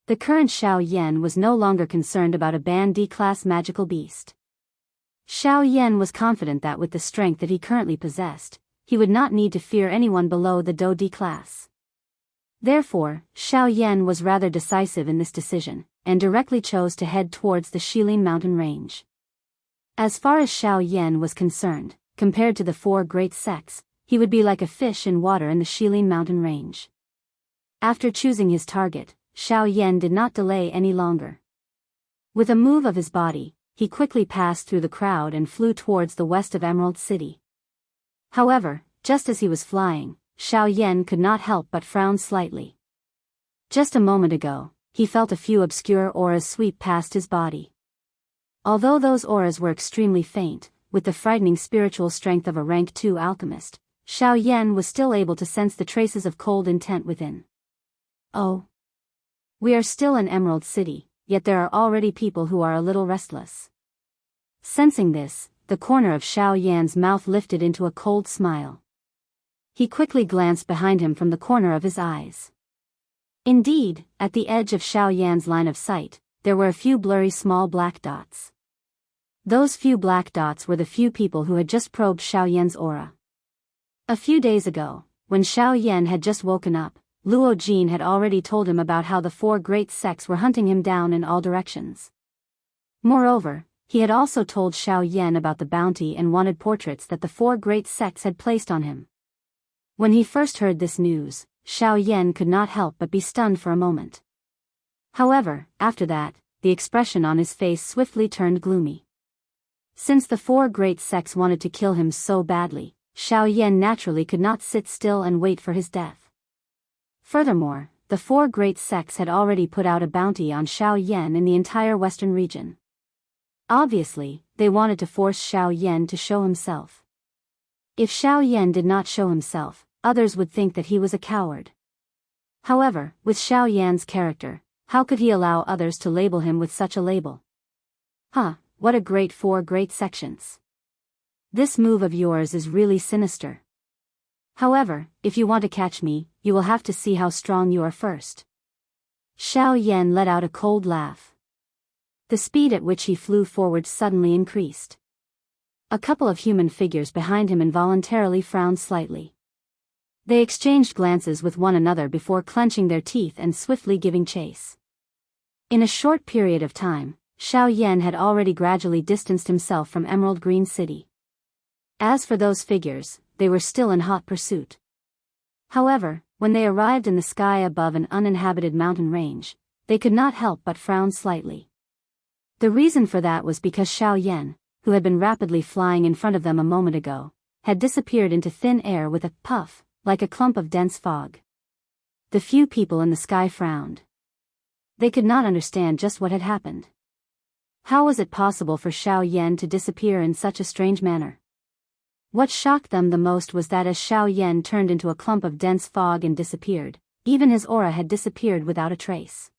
The current Xiao Yan was no longer concerned about a banned D-class magical beast. Xiao Yan was confident that with the strength that he currently possessed, he would not need to fear anyone below the Do-D class. Therefore, Xiao Yan was rather decisive in this decision, and directly chose to head towards the Shilin Mountain Range. As far as Xiao Yan was concerned, compared to the 4 great sects, he would be like a fish in water in the Shilin Mountain Range. After choosing his target, Xiao Yan did not delay any longer. With a move of his body, he quickly passed through the crowd and flew towards the west of Emerald City. However, just as he was flying, Xiao Yan could not help but frown slightly. Just a moment ago, he felt a few obscure auras sweep past his body. Although those auras were extremely faint, with the frightening spiritual strength of a rank 2 alchemist, Xiao Yan was still able to sense the traces of cold intent within. Oh. We are still in Emerald City, yet there are already people who are a little restless. Sensing this, the corner of Xiao Yan's mouth lifted into a cold smile. He quickly glanced behind him from the corner of his eyes. Indeed, at the edge of Xiao Yan's line of sight, there were a few blurry small black dots. Those few black dots were the few people who had just probed Xiao Yan's aura. A few days ago, when Xiao Yan had just woken up, Luo Jin had already told him about how the 4 great sects were hunting him down in all directions. Moreover, he had also told Xiao Yan about the bounty and wanted portraits that the 4 great sects had placed on him. When he first heard this news, Xiao Yan could not help but be stunned for a moment. However, after that, the expression on his face swiftly turned gloomy. Since the 4 great sects wanted to kill him so badly, Xiao Yan naturally could not sit still and wait for his death. Furthermore, the 4 great sects had already put out a bounty on Xiao Yan in the entire western region. Obviously, they wanted to force Xiao Yan to show himself. If Xiao Yan did not show himself, others would think that he was a coward. However, with Xiao Yan's character, how could he allow others to label him with such a label? What a great 4 great sections. This move of yours is really sinister. However, if you want to catch me, you will have to see how strong you are first. Xiao Yan let out a cold laugh. The speed at which he flew forward suddenly increased. A couple of human figures behind him involuntarily frowned slightly. They exchanged glances with one another before clenching their teeth and swiftly giving chase. In a short period of time, Xiao Yan had already gradually distanced himself from Emerald Green City. As for those figures, they were still in hot pursuit. However, when they arrived in the sky above an uninhabited mountain range, they could not help but frown slightly. The reason for that was because Xiao Yan, who had been rapidly flying in front of them a moment ago, had disappeared into thin air with a puff, like a clump of dense fog. The few people in the sky frowned. They could not understand just what had happened. How was it possible for Xiao Yan to disappear in such a strange manner? What shocked them the most was that as Xiao Yan turned into a clump of dense fog and disappeared, even his aura had disappeared without a trace.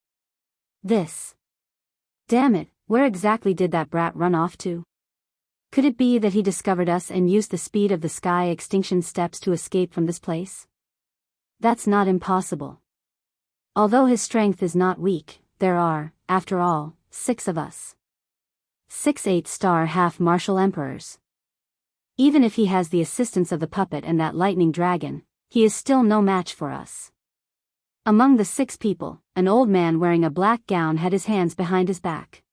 This. Damn it, where exactly did that brat run off to? Could it be that he discovered us and used the speed of the sky extinction steps to escape from this place? That's not impossible. Although his strength is not weak, there are, after all, 6 of us. 6 8-star half-martial emperors. Even if he has the assistance of the puppet and that lightning dragon, he is still no match for us. Among the 6 people, an old man wearing a black gown had his hands behind his back.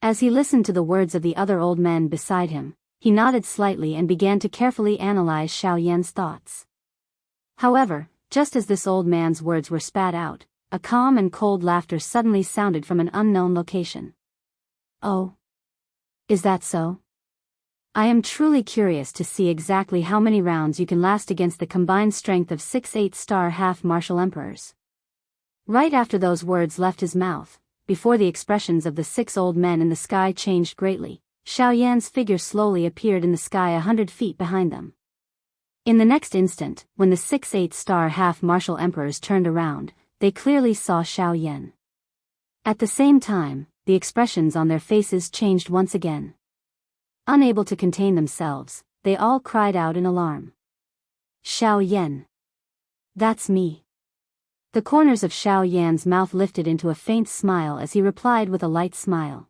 As he listened to the words of the other old men beside him, he nodded slightly and began to carefully analyze Xiao Yan's thoughts. However, just as this old man's words were spat out, a calm and cold laughter suddenly sounded from an unknown location. Oh. Is that so? I am truly curious to see exactly how many rounds you can last against the combined strength of 6 8-star half-martial emperors. Right after those words left his mouth, before the expressions of the 6 old men in the sky changed greatly, Xiao Yan's figure slowly appeared in the sky 100 feet behind them. In the next instant, when the 6 8-star half-martial emperors turned around, they clearly saw Xiao Yan. At the same time, the expressions on their faces changed once again. Unable to contain themselves, they all cried out in alarm. Xiao Yan. That's me. The corners of Xiao Yan's mouth lifted into a faint smile as he replied with a light smile.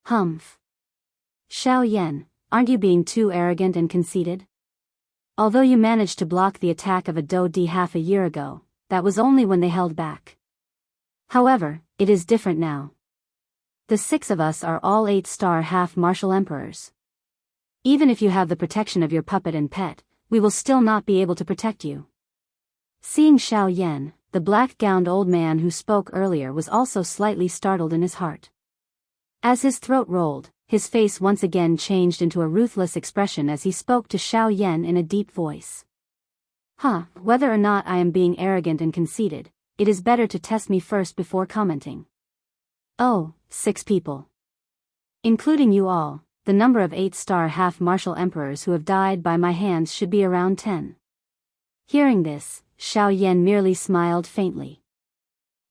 Humph. Xiao Yan, aren't you being too arrogant and conceited? Although you managed to block the attack of a Do Di half a year ago, that was only when they held back. However, it is different now. The 6 of us are all 8-star half-martial emperors. Even if you have the protection of your puppet and pet, we will still not be able to protect you. Seeing Xiao Yan, the black-gowned old man who spoke earlier was also slightly startled in his heart. As his throat rolled, his face once again changed into a ruthless expression as he spoke to Xiao Yan in a deep voice. Whether or not I am being arrogant and conceited, it is better to test me first before commenting. Oh, 6 people. Including you all, the number of 8-star half-martial emperors who have died by my hands should be around 10. Hearing this, Xiao Yan merely smiled faintly.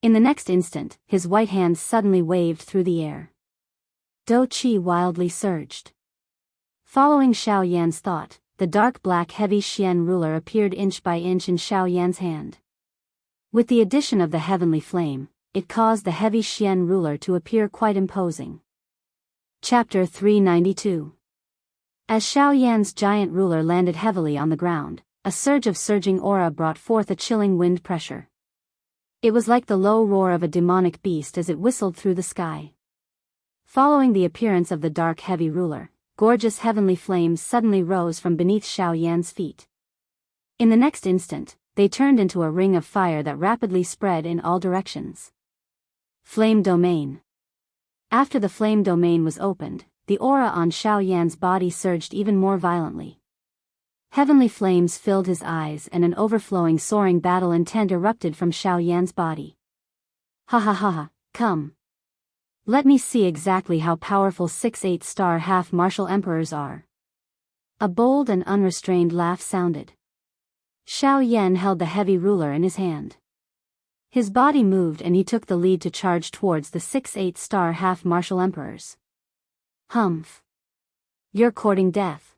In the next instant, his white hands suddenly waved through the air. Do Qi wildly surged. Following Xiao Yan's thought, the dark black heavy Xian ruler appeared inch by inch in Xiao Yan's hand. With the addition of the heavenly flame, it caused the heavy Xian ruler to appear quite imposing. Chapter 392. As Xiao Yan's giant ruler landed heavily on the ground, a surge of surging aura brought forth a chilling wind pressure. It was like the low roar of a demonic beast as it whistled through the sky. Following the appearance of the dark heavy ruler, gorgeous heavenly flames suddenly rose from beneath Xiao Yan's feet. In the next instant, they turned into a ring of fire that rapidly spread in all directions. Flame Domain. After the flame domain was opened, the aura on Xiao Yan's body surged even more violently. Heavenly flames filled his eyes and an overflowing soaring battle intent erupted from Xiao Yan's body. Ha ha ha ha, come. Let me see exactly how powerful 6 8-star half-martial emperors are. A bold and unrestrained laugh sounded. Xiao Yan held the heavy ruler in his hand. His body moved and he took the lead to charge towards the 6 8-star half-martial emperors. Humph. You're courting death.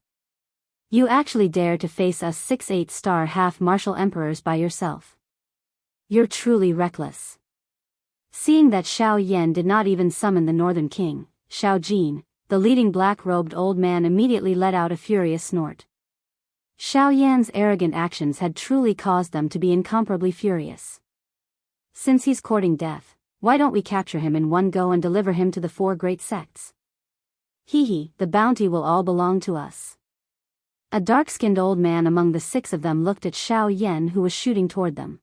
You actually dare to face us 6 8-star half-martial emperors by yourself. You're truly reckless. Seeing that Xiao Yan did not even summon the Northern King, Xiao Jin, the leading black-robed old man immediately let out a furious snort. Xiao Yan's arrogant actions had truly caused them to be incomparably furious. Since he's courting death, why don't we capture him in one go and deliver him to the 4 great sects? The bounty will all belong to us. A dark-skinned old man among the 6 of them looked at Xiao Yan who was shooting toward them.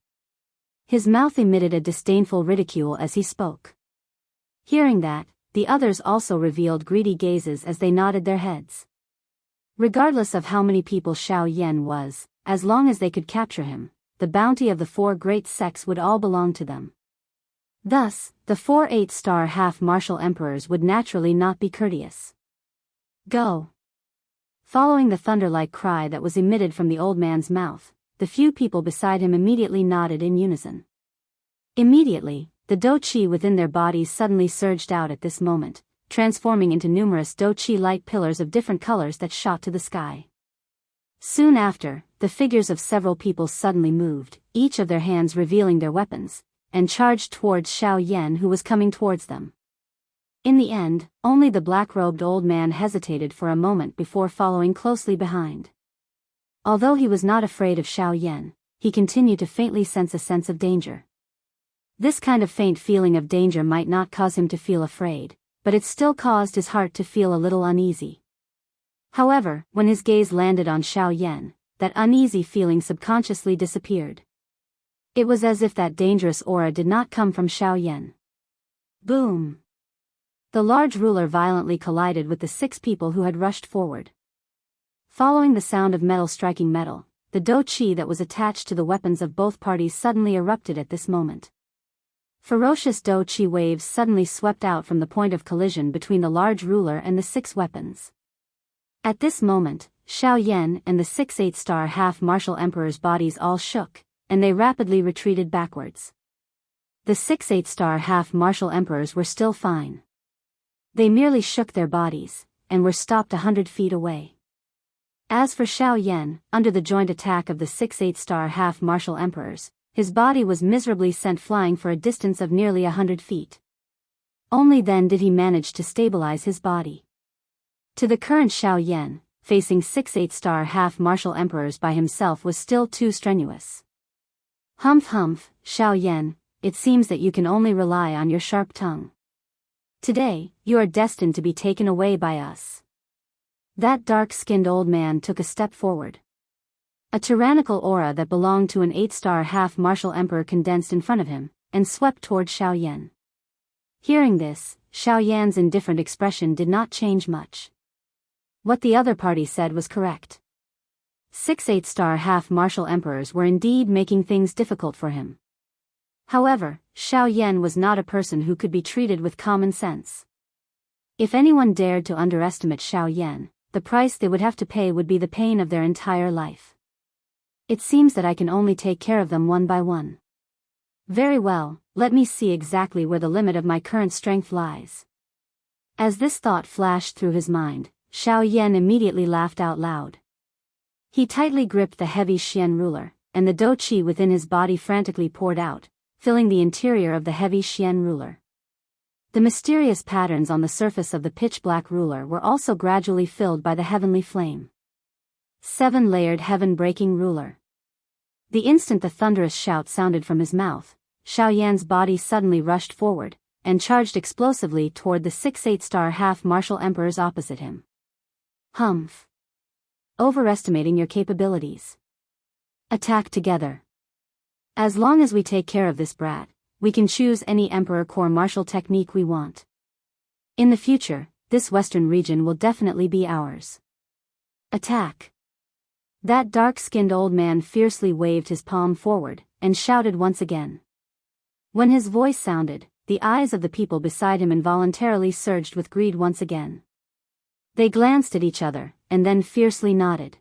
His mouth emitted a disdainful ridicule as he spoke. Hearing that, the others also revealed greedy gazes as they nodded their heads. Regardless of how many people Xiao Yan was, as long as they could capture him, the bounty of the 4 great sects would all belong to them. Thus, the 4 8-star half-martial emperors would naturally not be courteous. Go! Following the thunder-like cry that was emitted from the old man's mouth, the few people beside him immediately nodded in unison. Immediately, the do-chi within their bodies suddenly surged out at this moment, transforming into numerous do-chi light pillars of different colors that shot to the sky. Soon after, the figures of several people suddenly moved, each of their hands revealing their weapons, and charged towards Xiao Yan, who was coming towards them. In the end, only the black-robed old man hesitated for a moment before following closely behind. Although he was not afraid of Xiao Yan, he continued to faintly sense a sense of danger. This kind of faint feeling of danger might not cause him to feel afraid, but it still caused his heart to feel a little uneasy. However, when his gaze landed on Xiao Yan, that uneasy feeling subconsciously disappeared. It was as if that dangerous aura did not come from Xiao Yan. Boom! The large ruler violently collided with the 6 people who had rushed forward. Following the sound of metal striking metal, the do-chi that was attached to the weapons of both parties suddenly erupted at this moment. Ferocious do-chi waves suddenly swept out from the point of collision between the large ruler and the 6 weapons. At this moment, Xiao Yan and the 6 8-star half-martial emperors' bodies all shook, and they rapidly retreated backwards. The 6 8-star half-martial emperors were still fine. They merely shook their bodies, and were stopped 100 feet away. As for Xiao Yan, under the joint attack of the 6 8-star half-martial emperors, his body was miserably sent flying for a distance of nearly 100 feet. Only then did he manage to stabilize his body. To the current Xiao Yan, facing 6 8-star half-martial emperors by himself was still too strenuous. Humph humph, Xiao Yan, it seems that you can only rely on your sharp tongue. Today, you are destined to be taken away by us. That dark-skinned old man took a step forward. A tyrannical aura that belonged to an 8-star half-martial emperor condensed in front of him, and swept toward Xiao Yan. Hearing this, Xiao Yan's indifferent expression did not change much. What the other party said was correct. 6 8-star half-martial emperors were indeed making things difficult for him. However, Xiao Yan was not a person who could be treated with common sense. If anyone dared to underestimate Xiao Yan, the price they would have to pay would be the pain of their entire life. It seems that I can only take care of them one by one. Very well, let me see exactly where the limit of my current strength lies. As this thought flashed through his mind, Xiao Yan immediately laughed out loud. He tightly gripped the heavy Xian ruler, and the do-chi within his body frantically poured out, filling the interior of the heavy Xian ruler. The mysterious patterns on the surface of the pitch-black ruler were also gradually filled by the heavenly flame. 7-layered heaven-breaking ruler. The instant the thunderous shout sounded from his mouth, Xiao Yan's body suddenly rushed forward, and charged explosively toward the 6 8-star half-martial emperors opposite him. Humph! Overestimating your capabilities. Attack together. As long as we take care of this brat, we can choose any emperor court-martial technique we want. In the future, this western region will definitely be ours. Attack! That dark-skinned old man fiercely waved his palm forward, and shouted once again. When his voice sounded, the eyes of the people beside him involuntarily surged with greed once again. They glanced at each other, and then fiercely nodded.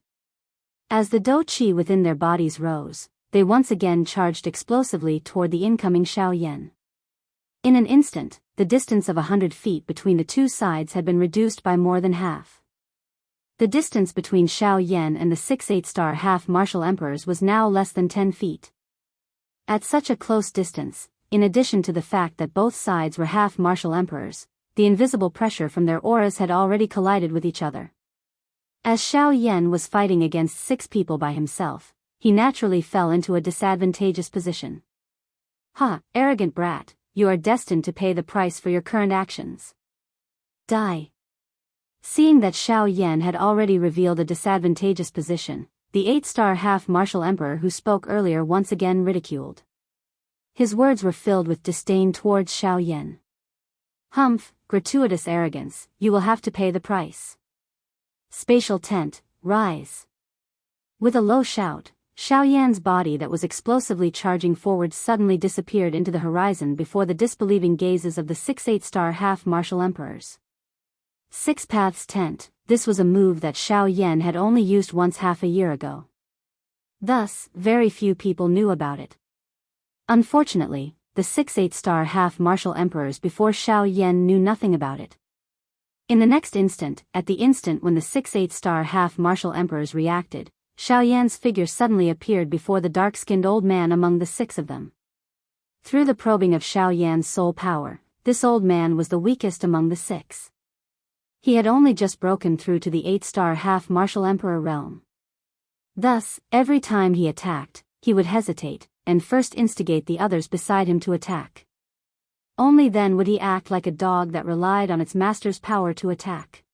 As the do-chi within their bodies rose, they once again charged explosively toward the incoming Xiao Yan. In an instant, the distance of 100 feet between the two sides had been reduced by more than half. The distance between Xiao Yan and the 6 8-star half-martial emperors was now less than 10 feet. At such a close distance, in addition to the fact that both sides were half-martial emperors, the invisible pressure from their auras had already collided with each other. As Xiao Yan was fighting against 6 people by himself, he naturally fell into a disadvantageous position. Ha, arrogant brat, you are destined to pay the price for your current actions. Die. Seeing that Xiao Yan had already revealed a disadvantageous position, the 8-star half-martial emperor who spoke earlier once again ridiculed. His words were filled with disdain towards Xiao Yan. Humph, gratuitous arrogance, you will have to pay the price. Spatial tent, rise. With a low shout, Xiaoyan's body that was explosively charging forward suddenly disappeared into the horizon before the disbelieving gazes of the 6 8-star half-martial emperors. Six Paths Tent. This was a move that Xiaoyan had only used once half a year ago. Thus, very few people knew about it. Unfortunately, the 6 8-star half-martial emperors before Xiaoyan knew nothing about it. In the next instant, at the instant when the 6 8-star half-martial emperors reacted, Xiaoyan's figure suddenly appeared before the dark-skinned old man among the 6 of them. Through the probing of Xiaoyan's soul power, this old man was the weakest among the 6. He had only just broken through to the 8-star half-martial emperor realm. Thus, every time he attacked, he would hesitate, and first instigate the others beside him to attack. Only then would he act like a dog that relied on its master's power to attack.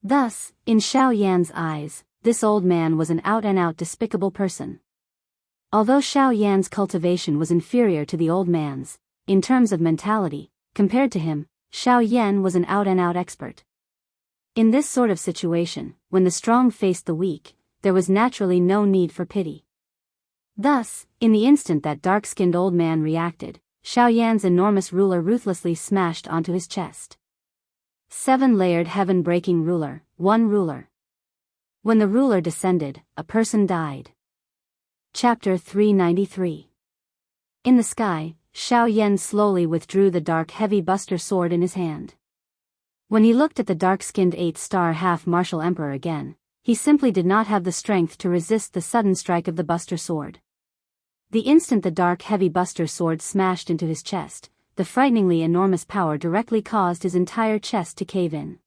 Thus, in Xiaoyan's eyes, this old man was an out-and-out despicable person. Although Xiaoyan's cultivation was inferior to the old man's, in terms of mentality, compared to him, Xiaoyan was an out-and-out expert. In this sort of situation, when the strong faced the weak, there was naturally no need for pity. Thus, in the instant that dark-skinned old man reacted, Xiaoyan's enormous ruler ruthlessly smashed onto his chest. 7-layered heaven-breaking ruler, 1 ruler. When the ruler descended, a person died. Chapter 393. In the sky, Xiaoyan slowly withdrew the dark heavy buster sword in his hand. When he looked at the dark-skinned 8-star half-martial emperor again, he simply did not have the strength to resist the sudden strike of the buster sword. The instant the dark heavy buster sword smashed into his chest, the frighteningly enormous power directly caused his entire chest to cave in.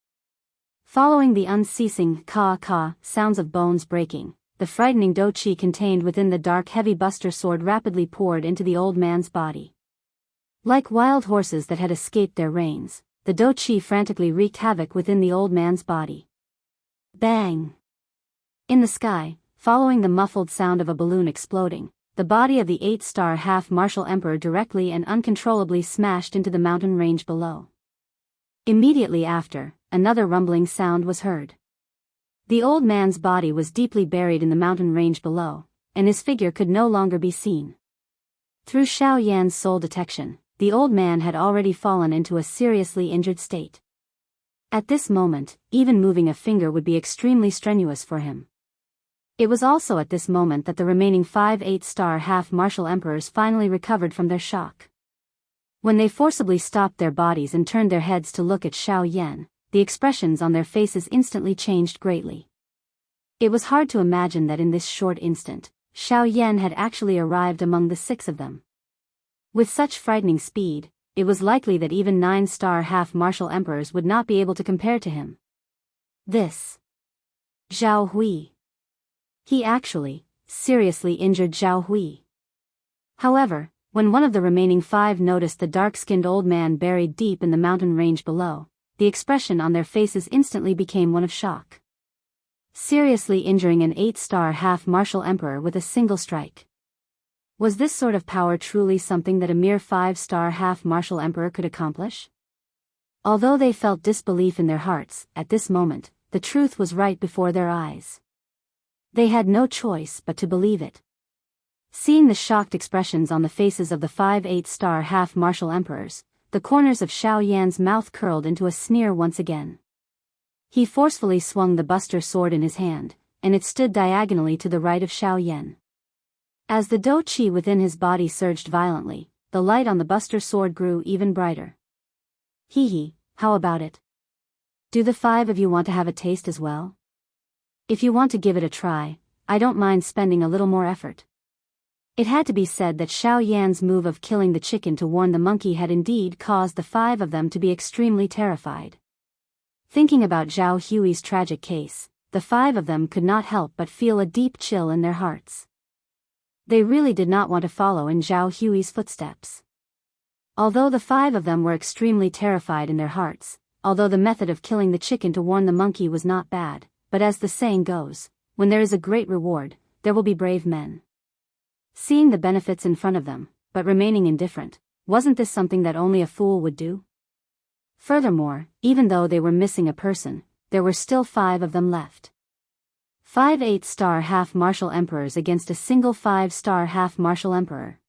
Following the unceasing ka-ka sounds of bones breaking, the frightening do-chi contained within the dark heavy buster sword rapidly poured into the old man's body. Like wild horses that had escaped their reins, the do-chi frantically wreaked havoc within the old man's body. Bang! In the sky, following the muffled sound of a balloon exploding, the body of the 8-star half-martial emperor directly and uncontrollably smashed into the mountain range below. Immediately after, another rumbling sound was heard. The old man's body was deeply buried in the mountain range below, and his figure could no longer be seen. Through Xiaoyan's soul detection, the old man had already fallen into a seriously injured state. At this moment, even moving a finger would be extremely strenuous for him. It was also at this moment that the remaining 5 8-star half-martial emperors finally recovered from their shock. When they forcibly stopped their bodies and turned their heads to look at Xiaoyan, the expressions on their faces instantly changed greatly. It was hard to imagine that in this short instant, Xiaoyan had actually arrived among the 6 of them. With such frightening speed, it was likely that even 9-star half-martial emperors would not be able to compare to him. This Zhao Hui. He actually, seriously injured Zhao Hui. However, when one of the remaining 5 noticed the dark-skinned old man buried deep in the mountain range below, the expression on their faces instantly became one of shock. Seriously injuring an 8-star half-martial emperor with a single strike. Was this sort of power truly something that a mere 5-star half-martial emperor could accomplish? Although they felt disbelief in their hearts, at this moment, the truth was right before their eyes. They had no choice but to believe it. Seeing the shocked expressions on the faces of the 5 8-star half-martial emperors, the corners of Xiaoyan's mouth curled into a sneer once again. He forcefully swung the buster sword in his hand, and it stood diagonally to the right of Xiaoyan. As the do-chi within his body surged violently, the light on the buster sword grew even brighter. Hee, how about it? Do the 5 of you want to have a taste as well? If you want to give it a try, I don't mind spending a little more effort. It had to be said that Xiaoyan's move of killing the chicken to warn the monkey had indeed caused the 5 of them to be extremely terrified. Thinking about Zhao Hui's tragic case, the 5 of them could not help but feel a deep chill in their hearts. They really did not want to follow in Zhao Hui's footsteps. Although the 5 of them were extremely terrified in their hearts, although the method of killing the chicken to warn the monkey was not bad, but as the saying goes, when there is a great reward, there will be brave men. Seeing the benefits in front of them, but remaining indifferent, wasn't this something that only a fool would do? Furthermore, even though they were missing a person, there were still 5 of them left. 5 8-star half-martial emperors against a single 5-star half-martial emperor.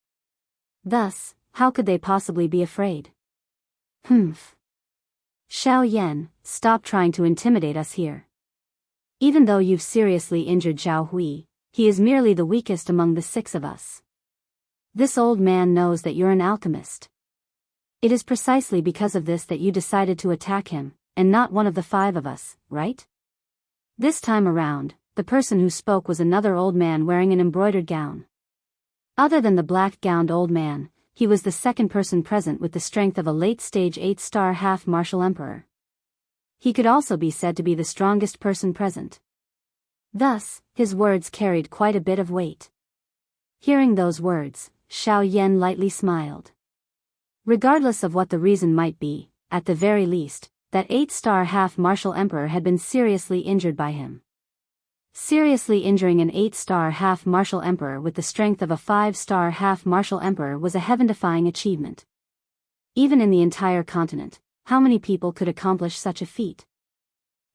Thus, how could they possibly be afraid? Humph. Xiao Yan, stop trying to intimidate us here. Even though you've seriously injured Zhao Hui, he is merely the weakest among the 6 of us. This old man knows that you're an alchemist. It is precisely because of this that you decided to attack him, and not one of the 5 of us, right? This time around, the person who spoke was another old man wearing an embroidered gown. Other than the black-gowned old man, he was the second person present with the strength of a late-stage 8-star half-martial emperor. He could also be said to be the strongest person present. Thus, his words carried quite a bit of weight. Hearing those words, Xiao Yan lightly smiled. Regardless of what the reason might be, at the very least, that 8-star half-martial emperor had been seriously injured by him. Seriously injuring an 8-star half-martial emperor with the strength of a 5-star half-martial emperor was a heaven-defying achievement. Even in the entire continent, how many people could accomplish such a feat?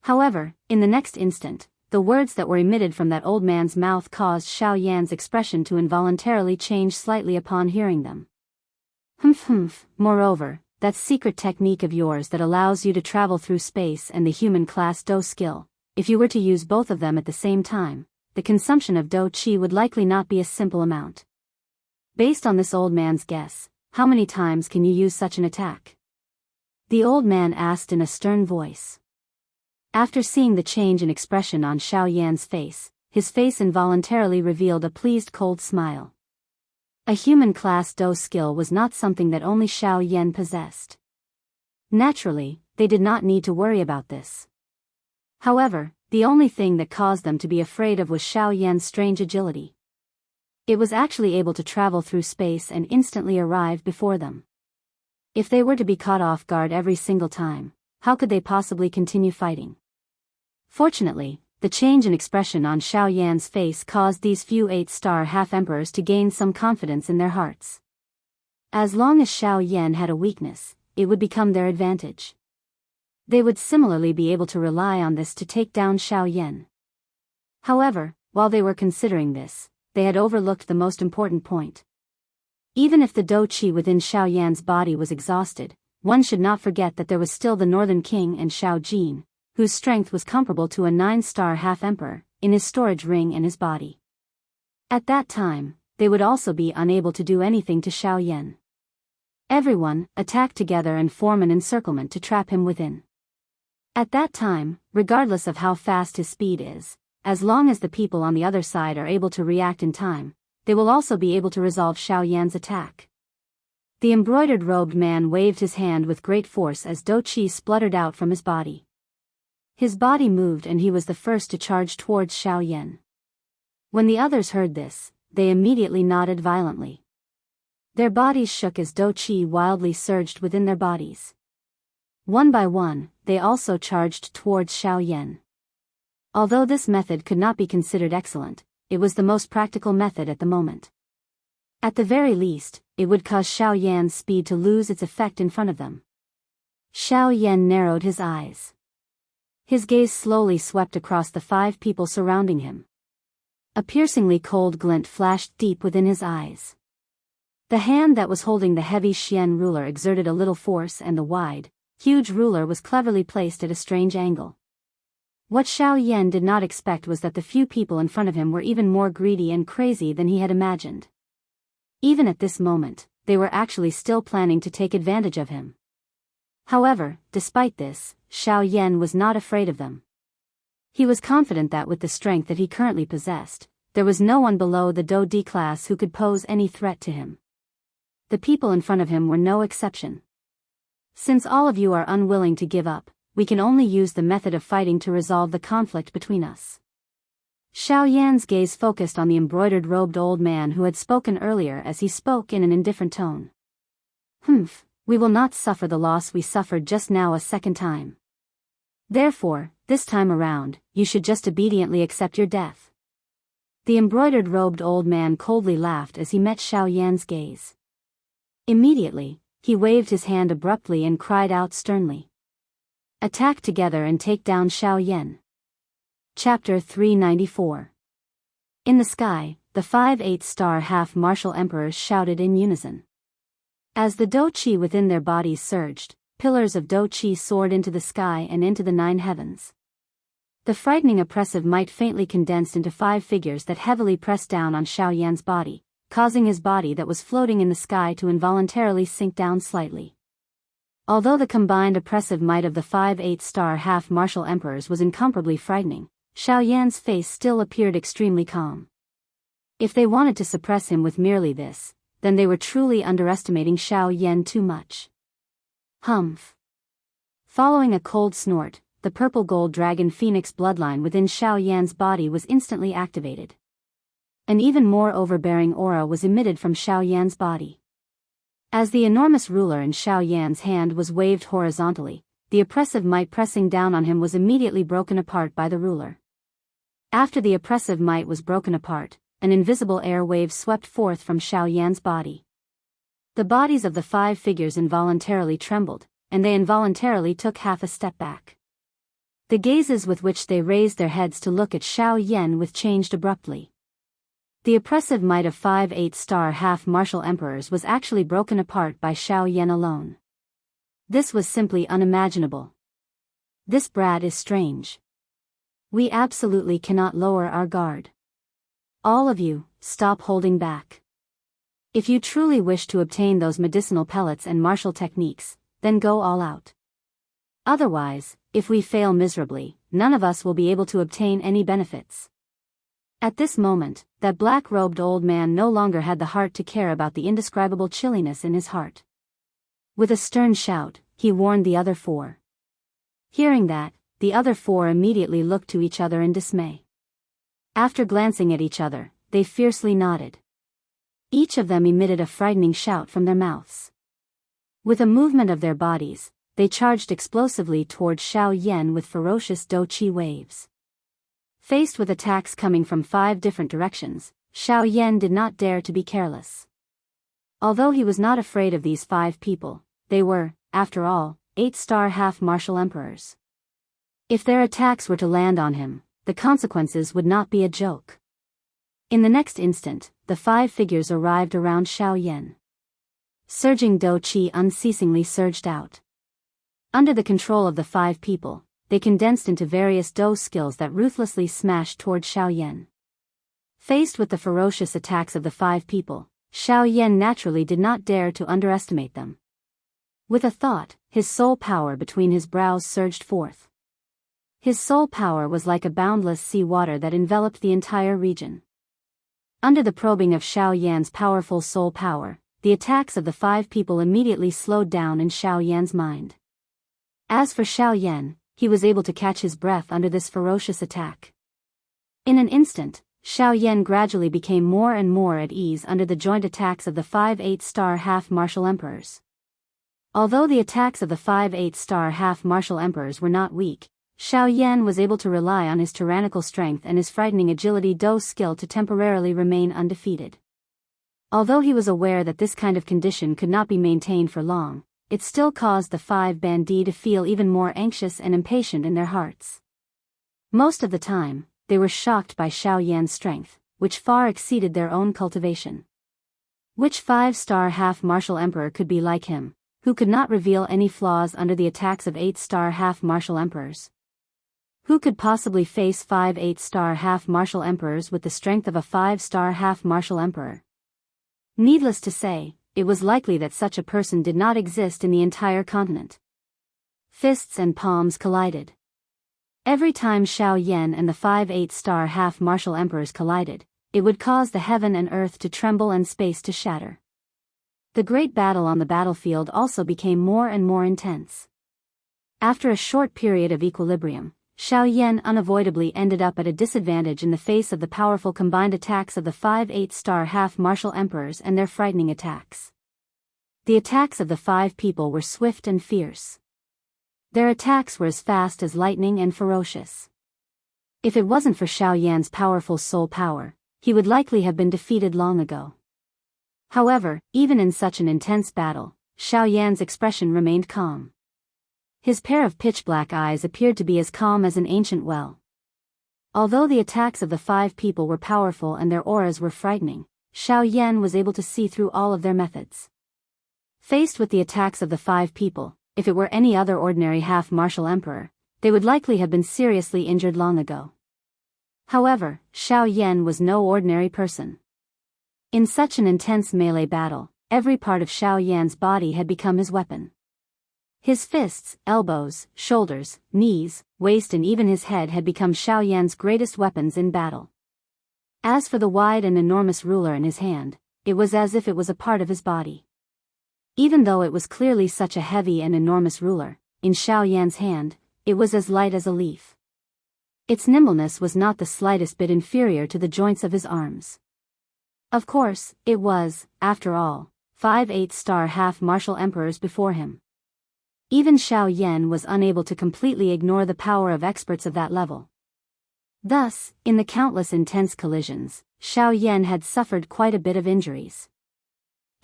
However, in the next instant, the words that were emitted from that old man's mouth caused Xiao Yan's expression to involuntarily change slightly upon hearing them. Humph. Moreover, that secret technique of yours that allows you to travel through space and the human class Do skill, if you were to use both of them at the same time, the consumption of Do Qi would likely not be a simple amount. Based on this old man's guess, how many times can you use such an attack? The old man asked in a stern voice. After seeing the change in expression on Xiao Yan's face, his face involuntarily revealed a pleased cold smile. A human class Do skill was not something that only Xiao Yan possessed. Naturally, they did not need to worry about this. However, the only thing that caused them to be afraid of was Xiao Yan's strange agility. It was actually able to travel through space and instantly arrive before them. If they were to be caught off guard every single time, how could they possibly continue fighting? Fortunately, the change in expression on Xiao Yan's face caused these few 8-star half-emperors to gain some confidence in their hearts. As long as Xiao Yan had a weakness, it would become their advantage. They would similarly be able to rely on this to take down Xiao Yan. However, while they were considering this, they had overlooked the most important point. Even if the Do Qi within Xiao Yan's body was exhausted, one should not forget that there was still the Northern King and Xiao Jin, whose strength was comparable to a 9-star half-emperor, in his storage ring and his body. At that time, they would also be unable to do anything to Xiao Yan. Everyone, attack together and form an encirclement to trap him within. At that time, regardless of how fast his speed is, as long as the people on the other side are able to react in time, they will also be able to resolve Xiao Yan's attack. The embroidered robed man waved his hand with great force as Do Qi spluttered out from his body. His body moved and he was the first to charge towards Xiao Yan. When the others heard this, they immediately nodded violently. Their bodies shook as Do Qi wildly surged within their bodies. One by one, they also charged towards Xiao Yan. Although this method could not be considered excellent, it was the most practical method at the moment. At the very least, it would cause Xiao Yan's speed to lose its effect in front of them. Xiao Yan narrowed his eyes. His gaze slowly swept across the 5 people surrounding him. A piercingly cold glint flashed deep within his eyes. The hand that was holding the heavy Xian ruler exerted a little force and the wide, huge ruler was cleverly placed at a strange angle. What Xiao Yan did not expect was that the few people in front of him were even more greedy and crazy than he had imagined. Even at this moment, they were actually still planning to take advantage of him. However, despite this, Xiao Yan was not afraid of them. He was confident that with the strength that he currently possessed, there was no one below the Do D class who could pose any threat to him. The people in front of him were no exception. Since all of you are unwilling to give up, we can only use the method of fighting to resolve the conflict between us. Xiao Yan's gaze focused on the embroidered-robed old man who had spoken earlier as he spoke in an indifferent tone. We will not suffer the loss we suffered just now a second time. Therefore, this time around, you should just obediently accept your death. The embroidered-robed old man coldly laughed as he met Xiao Yan's gaze. Immediately, he waved his hand abruptly and cried out sternly. Attack together and take down Xiao Yan. Chapter 394. In the sky, the 5/8-star half-martial emperors shouted in unison. As the Do-Chi within their bodies surged, pillars of Do-Chi soared into the sky and into the 9 heavens. The frightening oppressive might faintly condensed into 5 figures that heavily pressed down on Xiao Yan's body, causing his body that was floating in the sky to involuntarily sink down slightly. Although the combined oppressive might of the 5/8-star half-martial emperors was incomparably frightening, Xiao Yan's face still appeared extremely calm. If they wanted to suppress him with merely this, then they were truly underestimating Xiao Yan too much. Humph. Following a cold snort, the purple gold dragon phoenix bloodline within Xiao Yan's body was instantly activated. An even more overbearing aura was emitted from Xiao Yan's body. As the enormous ruler in Xiao Yan's hand was waved horizontally, the oppressive might pressing down on him was immediately broken apart by the ruler. After the oppressive might was broken apart, an invisible air wave swept forth from Xiao Yan's body. The bodies of the 5 figures involuntarily trembled, and they involuntarily took half a step back. The gazes with which they raised their heads to look at Xiao Yan with changed abruptly. The oppressive might of 5/8-star half-martial emperors was actually broken apart by Xiao Yan alone. This was simply unimaginable. This brat is strange. We absolutely cannot lower our guard. All of you, stop holding back. If you truly wish to obtain those medicinal pellets and martial techniques, then go all out. Otherwise, if we fail miserably, none of us will be able to obtain any benefits. At this moment, that black-robed old man no longer had the heart to care about the indescribable chilliness in his heart. With a stern shout, he warned the other 4. Hearing that, the other 4 immediately looked to each other in dismay. After glancing at each other, they fiercely nodded. Each of them emitted a frightening shout from their mouths. With a movement of their bodies, they charged explosively toward Xiao Yan with ferocious Do-Chi waves. Faced with attacks coming from 5 different directions, Xiao Yan did not dare to be careless. Although he was not afraid of these 5 people, they were, after all, 8-star half-martial emperors. If their attacks were to land on him, the consequences would not be a joke. In the next instant, the 5 figures arrived around Xiao Yan. Surging Do-Chi unceasingly surged out. Under the control of the 5 people, they condensed into various Do skills that ruthlessly smashed toward Xiao Yan. Faced with the ferocious attacks of the 5 people, Xiao Yan naturally did not dare to underestimate them. With a thought, his soul power between his brows surged forth. His soul power was like a boundless sea water that enveloped the entire region. Under the probing of Xiao Yan's powerful soul power, the attacks of the 5 people immediately slowed down in Xiao Yan's mind. As for Xiao Yan, he was able to catch his breath under this ferocious attack. In an instant, Xiao Yan gradually became more and more at ease under the joint attacks of the 5/8-star half-martial emperors. Although the attacks of the 5/8-star half-martial emperors were not weak, Xiao Yan was able to rely on his tyrannical strength and his frightening agility Do skill to temporarily remain undefeated. Although he was aware that this kind of condition could not be maintained for long, it still caused the 5 bandits to feel even more anxious and impatient in their hearts. Most of the time, they were shocked by Xiao Yan's strength, which far exceeded their own cultivation. Which 5-star half-martial emperor could be like him, who could not reveal any flaws under the attacks of 8-star half-martial emperors? Who could possibly face 5/8-star half-martial emperors with the strength of a 5-star half-martial emperor? Needless to say, it was likely that such a person did not exist in the entire continent. Fists and palms collided. Every time Xiao Yan and the 5/8-star half-martial emperors collided, it would cause the heaven and earth to tremble and space to shatter. The great battle on the battlefield also became more and more intense. After a short period of equilibrium, Xiao Yan unavoidably ended up at a disadvantage in the face of the powerful combined attacks of the 5/8-star half-martial emperors and their frightening attacks. The attacks of the 5 people were swift and fierce. Their attacks were as fast as lightning and ferocious. If it wasn't for Xiao Yan's powerful soul power, he would likely have been defeated long ago. However, even in such an intense battle, Xiao Yan's expression remained calm. His pair of pitch-black eyes appeared to be as calm as an ancient well. Although the attacks of the 5 people were powerful and their auras were frightening, Xiao Yan was able to see through all of their methods. Faced with the attacks of the 5 people, if it were any other ordinary half-martial emperor, they would likely have been seriously injured long ago. However, Xiao Yan was no ordinary person. In such an intense melee battle, every part of Xiao Yan's body had become his weapon. His fists, elbows, shoulders, knees, waist and even his head had become Xiao Yan's greatest weapons in battle. As for the wide and enormous ruler in his hand, it was as if it was a part of his body. Even though it was clearly such a heavy and enormous ruler, in Xiao Yan's hand, it was as light as a leaf. Its nimbleness was not the slightest bit inferior to the joints of his arms. Of course, it was, after all, 5 8-star half-martial emperors before him. Even Xiao Yan was unable to completely ignore the power of experts of that level. Thus, in the countless intense collisions, Xiao Yan had suffered quite a bit of injuries.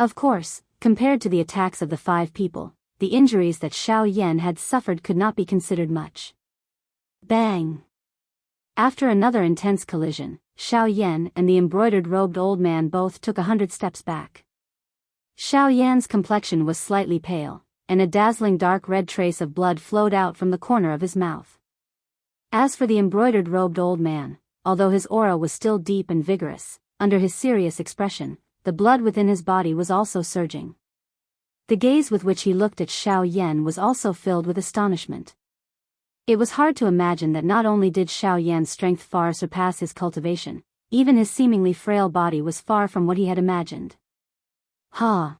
Of course, compared to the attacks of the 5 people, the injuries that Xiao Yan had suffered could not be considered much. Bang! After another intense collision, Xiao Yan and the embroidered-robed old man both took 100 steps back. Xiao Yan's complexion was slightly pale, and a dazzling dark red trace of blood flowed out from the corner of his mouth. As for the embroidered-robed old man, although his aura was still deep and vigorous, under his serious expression, the blood within his body was also surging. The gaze with which he looked at Xiao Yan was also filled with astonishment. It was hard to imagine that not only did Xiao Yan's strength far surpass his cultivation, even his seemingly frail body was far from what he had imagined. Ha!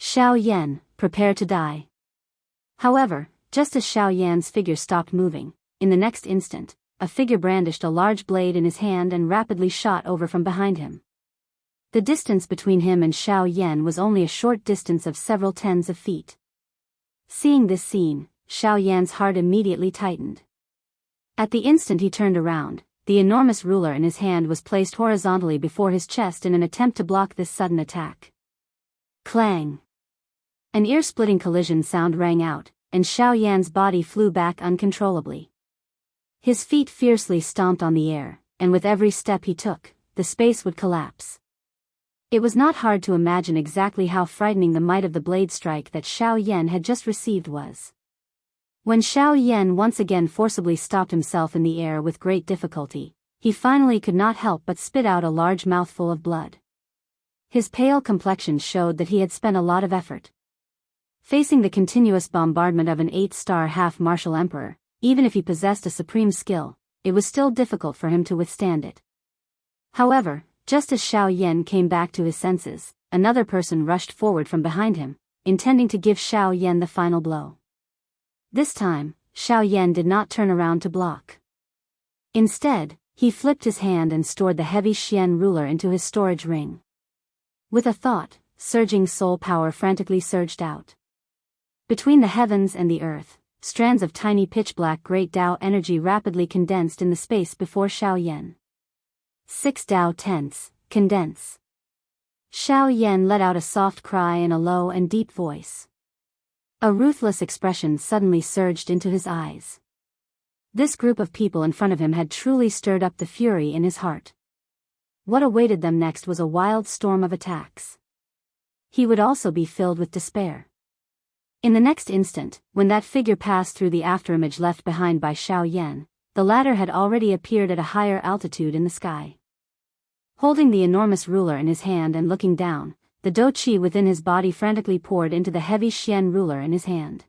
Xiao Yan, prepare to die. However, just as Xiao Yan's figure stopped moving, in the next instant, a figure brandished a large blade in his hand and rapidly shot over from behind him. The distance between him and Xiao Yan was only a short distance of several tens of feet. Seeing this scene, Xiao Yan's heart immediately tightened. At the instant he turned around, the enormous ruler in his hand was placed horizontally before his chest in an attempt to block this sudden attack. Clang! An ear-splitting collision sound rang out, and Xiao Yan's body flew back uncontrollably. His feet fiercely stomped on the air, and with every step he took, the space would collapse. It was not hard to imagine exactly how frightening the might of the blade strike that Xiao Yan had just received was. When Xiao Yan once again forcibly stopped himself in the air with great difficulty, he finally could not help but spit out a large mouthful of blood. His pale complexion showed that he had spent a lot of effort. Facing the continuous bombardment of an 8-star half-martial emperor, even if he possessed a supreme skill, it was still difficult for him to withstand it. However, just as Xiao Yan came back to his senses, another person rushed forward from behind him, intending to give Xiao Yan the final blow. This time, Xiao Yan did not turn around to block. Instead, he flipped his hand and stored the heavy Xian ruler into his storage ring. With a thought, surging soul power frantically surged out. Between the heavens and the earth, strands of tiny pitch-black great Tao energy rapidly condensed in the space before Xiao Yan. 6 Tao tense, condense. Xiao Yan let out a soft cry in a low and deep voice. A ruthless expression suddenly surged into his eyes. This group of people in front of him had truly stirred up the fury in his heart. What awaited them next was a wild storm of attacks. He would also be filled with despair. In the next instant, when that figure passed through the afterimage left behind by Xiao Yan, the latter had already appeared at a higher altitude in the sky. Holding the enormous ruler in his hand and looking down, the dou qi within his body frantically poured into the heavy Xian ruler in his hand.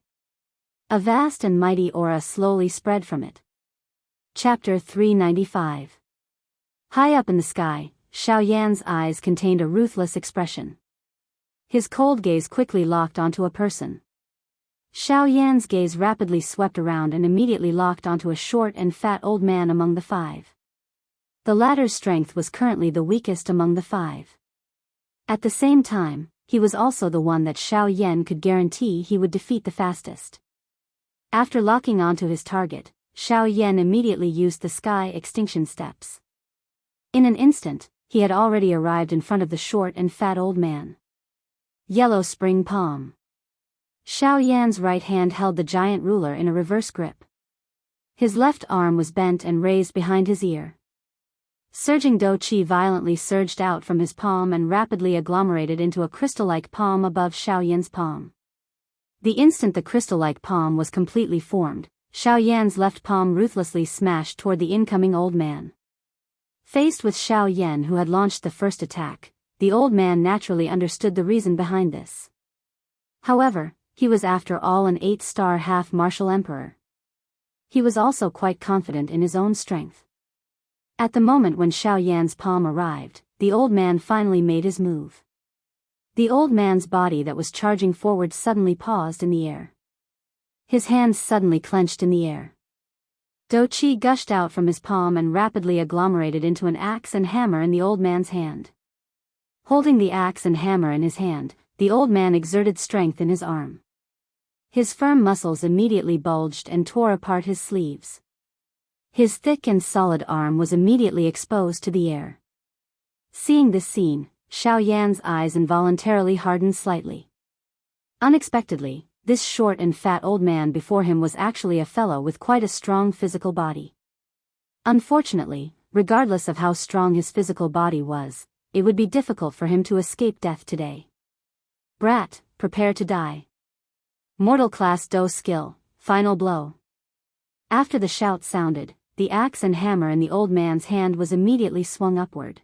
A vast and mighty aura slowly spread from it. Chapter 395. High up in the sky, Xiao Yan's eyes contained a ruthless expression. His cold gaze quickly locked onto a person. Xiao Yan's gaze rapidly swept around and immediately locked onto a short and fat old man among the 5. The latter's strength was currently the weakest among the 5. At the same time, he was also the one that Xiao Yan could guarantee he would defeat the fastest. After locking onto his target, Xiao Yan immediately used the sky extinction steps. In an instant, he had already arrived in front of the short and fat old man. Yellow spring palm. Xiao Yan's right hand held the giant ruler in a reverse grip. His left arm was bent and raised behind his ear. Surging do chi violently surged out from his palm and rapidly agglomerated into a crystal-like palm above Xiaoyan's palm. The instant the crystal-like palm was completely formed, Xiaoyan's left palm ruthlessly smashed toward the incoming old man. Faced with Xiaoyan, who had launched the first attack, the old man naturally understood the reason behind this. However, he was after all an 8-star half martial emperor. He was also quite confident in his own strength. At the moment when Xiaoyan's palm arrived, the old man finally made his move. The old man's body that was charging forward suddenly paused in the air. His hands suddenly clenched in the air. Do chi gushed out from his palm and rapidly agglomerated into an axe and hammer in the old man's hand. Holding the axe and hammer in his hand, the old man exerted strength in his arm. His firm muscles immediately bulged and tore apart his sleeves. His thick and solid arm was immediately exposed to the air. Seeing this scene, Xiaoyan's eyes involuntarily hardened slightly. Unexpectedly, this short and fat old man before him was actually a fellow with quite a strong physical body. Unfortunately, regardless of how strong his physical body was, it would be difficult for him to escape death today. Brat, prepare to die. Mortal class do skill, final blow. After the shout sounded, the axe and hammer in the old man's hand was immediately swung upward.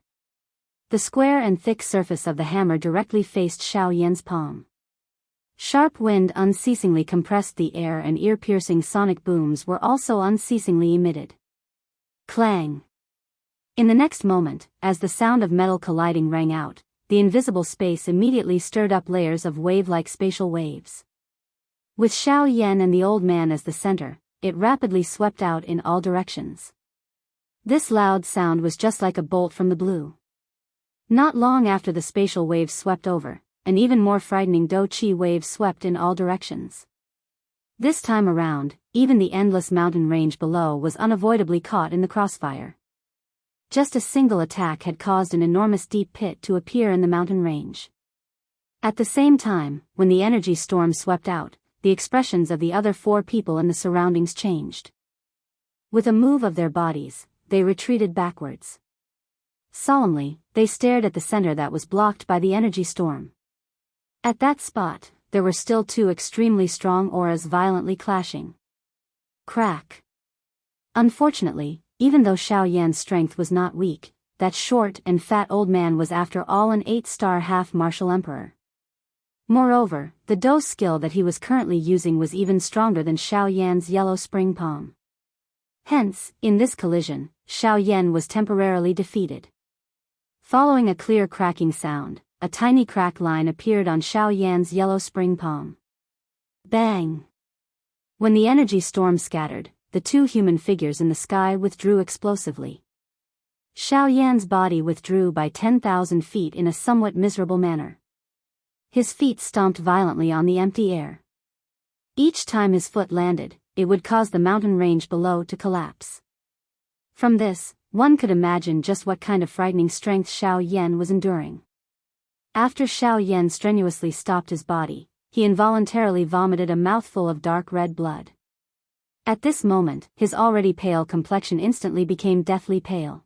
The square and thick surface of the hammer directly faced Xiaoyan's palm. Sharp wind unceasingly compressed the air and ear-piercing sonic booms were also unceasingly emitted. Clang! In the next moment, as the sound of metal colliding rang out, the invisible space immediately stirred up layers of wave-like spatial waves. With Xiaoyan and the old man as the center, it rapidly swept out in all directions. This loud sound was just like a bolt from the blue. Not long after the spatial waves swept over, an even more frightening do chi wave swept in all directions. This time around, even the endless mountain range below was unavoidably caught in the crossfire. Just a single attack had caused an enormous deep pit to appear in the mountain range. At the same time, when the energy storm swept out, the expressions of the other 4 people in the surroundings changed. With a move of their bodies, they retreated backwards. Solemnly, they stared at the center that was blocked by the energy storm. At that spot, there were still 2 extremely strong auras violently clashing. Crack! Unfortunately, even though Xiaoyan's strength was not weak, that short and fat old man was after all an 8-star half martial emperor. Moreover, the do skill that he was currently using was even stronger than Xiaoyan's yellow spring palm. Hence, in this collision, Xiaoyan was temporarily defeated. Following a clear cracking sound, a tiny crack line appeared on Xiaoyan's yellow spring palm. Bang! When the energy storm scattered, the 2 human figures in the sky withdrew explosively. Xiaoyan's body withdrew by 10,000 feet in a somewhat miserable manner. His feet stomped violently on the empty air. Each time his foot landed, it would cause the mountain range below to collapse. From this, one could imagine just what kind of frightening strength Xiaoyan was enduring. After Xiaoyan strenuously stopped his body, he involuntarily vomited a mouthful of dark red blood. At this moment, his already pale complexion instantly became deathly pale.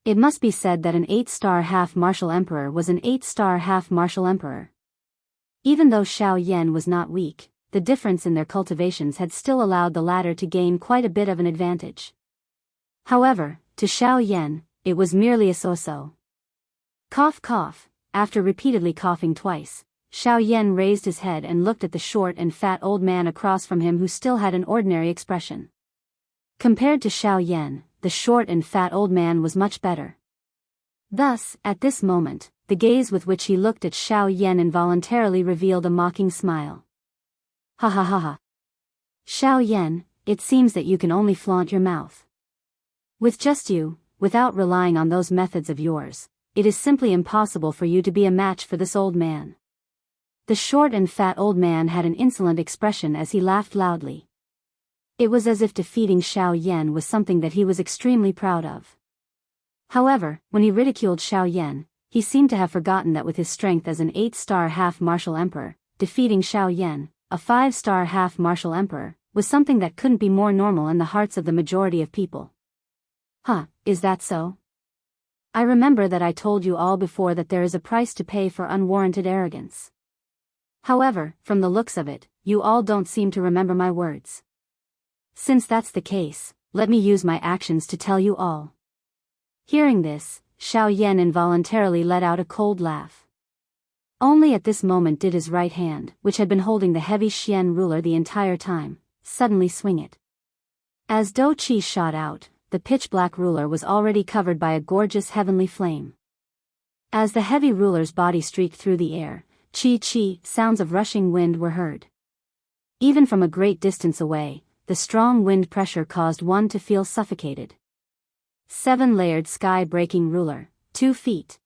It must be said that an 8-star half martial emperor was an 8-star half martial emperor. Even though Xiaoyan was not weak, the difference in their cultivations had still allowed the latter to gain quite a bit of an advantage. However, to Xiaoyan, it was merely a so-so. Cough cough. After repeatedly coughing twice, Xiaoyan raised his head and looked at the short and fat old man across from him who still had an ordinary expression. Compared to Xiaoyan, the short and fat old man was much better. Thus, at this moment, the gaze with which he looked at Xiaoyan involuntarily revealed a mocking smile. Ha ha ha ha. Xiaoyan, it seems that you can only flaunt your mouth. With just you, without relying on those methods of yours, it is simply impossible for you to be a match for this old man. The short and fat old man had an insolent expression as he laughed loudly. It was as if defeating Xiaoyan was something that he was extremely proud of. However, when he ridiculed Xiaoyan, he seemed to have forgotten that with his strength as an 8-star half martial emperor, defeating Xiaoyan, a 5-star half martial emperor, was something that couldn't be more normal in the hearts of the majority of people. Huh, is that so? I remember that I told you all before that there is a price to pay for unwarranted arrogance. However, from the looks of it, you all don't seem to remember my words. Since that's the case, let me use my actions to tell you all. Hearing this, Xiao Yan involuntarily let out a cold laugh. Only at this moment did his right hand, which had been holding the heavy Xian ruler the entire time, suddenly swing it. As Dou Qi shot out, the pitch-black ruler was already covered by a gorgeous heavenly flame. As the heavy ruler's body streaked through the air, chi-chi, sounds of rushing wind were heard. Even from a great distance away, the strong wind pressure caused one to feel suffocated. 7-layered sky-breaking ruler, 2 feet.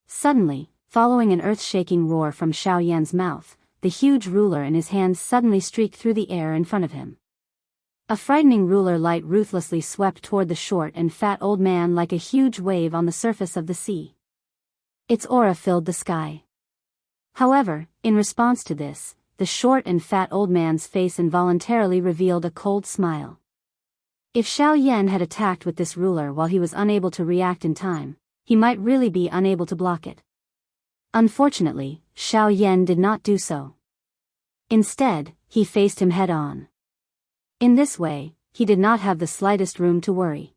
Suddenly, following an earth-shaking roar from Xiao Yan's mouth, the huge ruler in his hands suddenly streaked through the air in front of him. A frightening ruler light ruthlessly swept toward the short and fat old man like a huge wave on the surface of the sea. Its aura filled the sky. However, in response to this, the short and fat old man's face involuntarily revealed a cold smile. If Xiao Yan had attacked with this ruler while he was unable to react in time, he might really be unable to block it. Unfortunately, Xiao Yan did not do so. Instead, he faced him head-on. In this way, he did not have the slightest room to worry.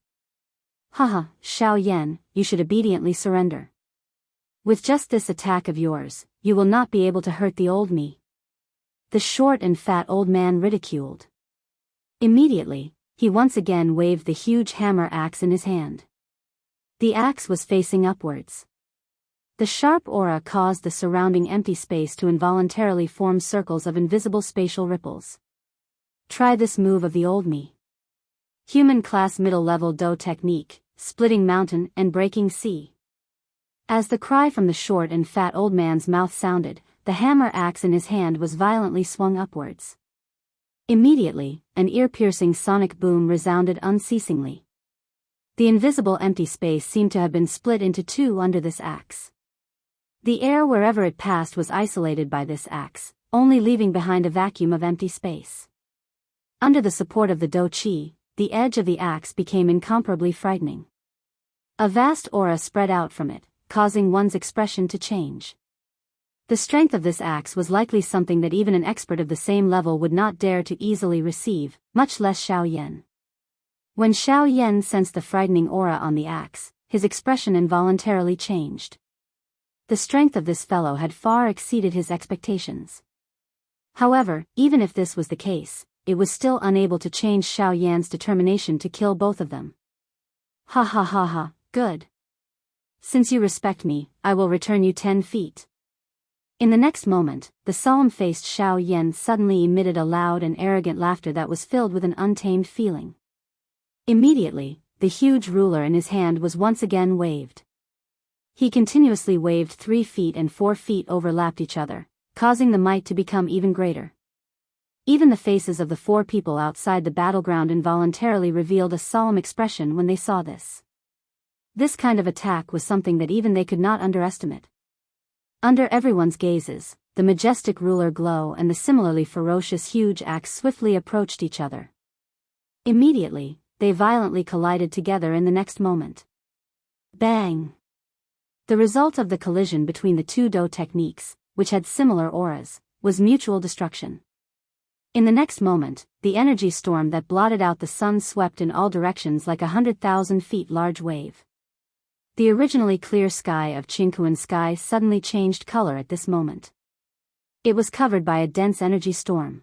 Haha, Xiao Yan, you should obediently surrender. With just this attack of yours, you will not be able to hurt the old me. The short and fat old man ridiculed. Immediately, he once again waved the huge hammer axe in his hand. The axe was facing upwards. The sharp aura caused the surrounding empty space to involuntarily form circles of invisible spatial ripples. Try this move of the old me. Human class middle level Do technique, splitting mountain and breaking sea. As the cry from the short and fat old man's mouth sounded, the hammer axe in his hand was violently swung upwards. Immediately, an ear-piercing sonic boom resounded unceasingly. The invisible empty space seemed to have been split into two under this axe. The air wherever it passed was isolated by this axe, only leaving behind a vacuum of empty space. Under the support of the Dou Qi, the edge of the axe became incomparably frightening. A vast aura spread out from it, causing one's expression to change. The strength of this axe was likely something that even an expert of the same level would not dare to easily receive, much less Xiao Yan. When Xiao Yan sensed the frightening aura on the axe, his expression involuntarily changed. The strength of this fellow had far exceeded his expectations. However, even if this was the case, it was still unable to change Xiao Yan's determination to kill both of them. Ha ha ha ha, good. Since you respect me, I will return you 10 feet. In the next moment, the solemn-faced Xiao Yan suddenly emitted a loud and arrogant laughter that was filled with an untamed feeling. Immediately, the huge ruler in his hand was once again waved. He continuously waved 3 feet and 4 feet overlapped each other, causing the might to become even greater. Even the faces of the 4 people outside the battleground involuntarily revealed a solemn expression when they saw this. This kind of attack was something that even they could not underestimate. Under everyone's gazes, the majestic ruler glow and the similarly ferocious huge axe swiftly approached each other. Immediately, they violently collided together in the next moment. Bang! The result of the collision between the two Do techniques, which had similar auras, was mutual destruction. In the next moment, the energy storm that blotted out the sun swept in all directions like 100,000 feet large wave. The originally clear sky of Qingquan sky suddenly changed color at this moment. It was covered by a dense energy storm.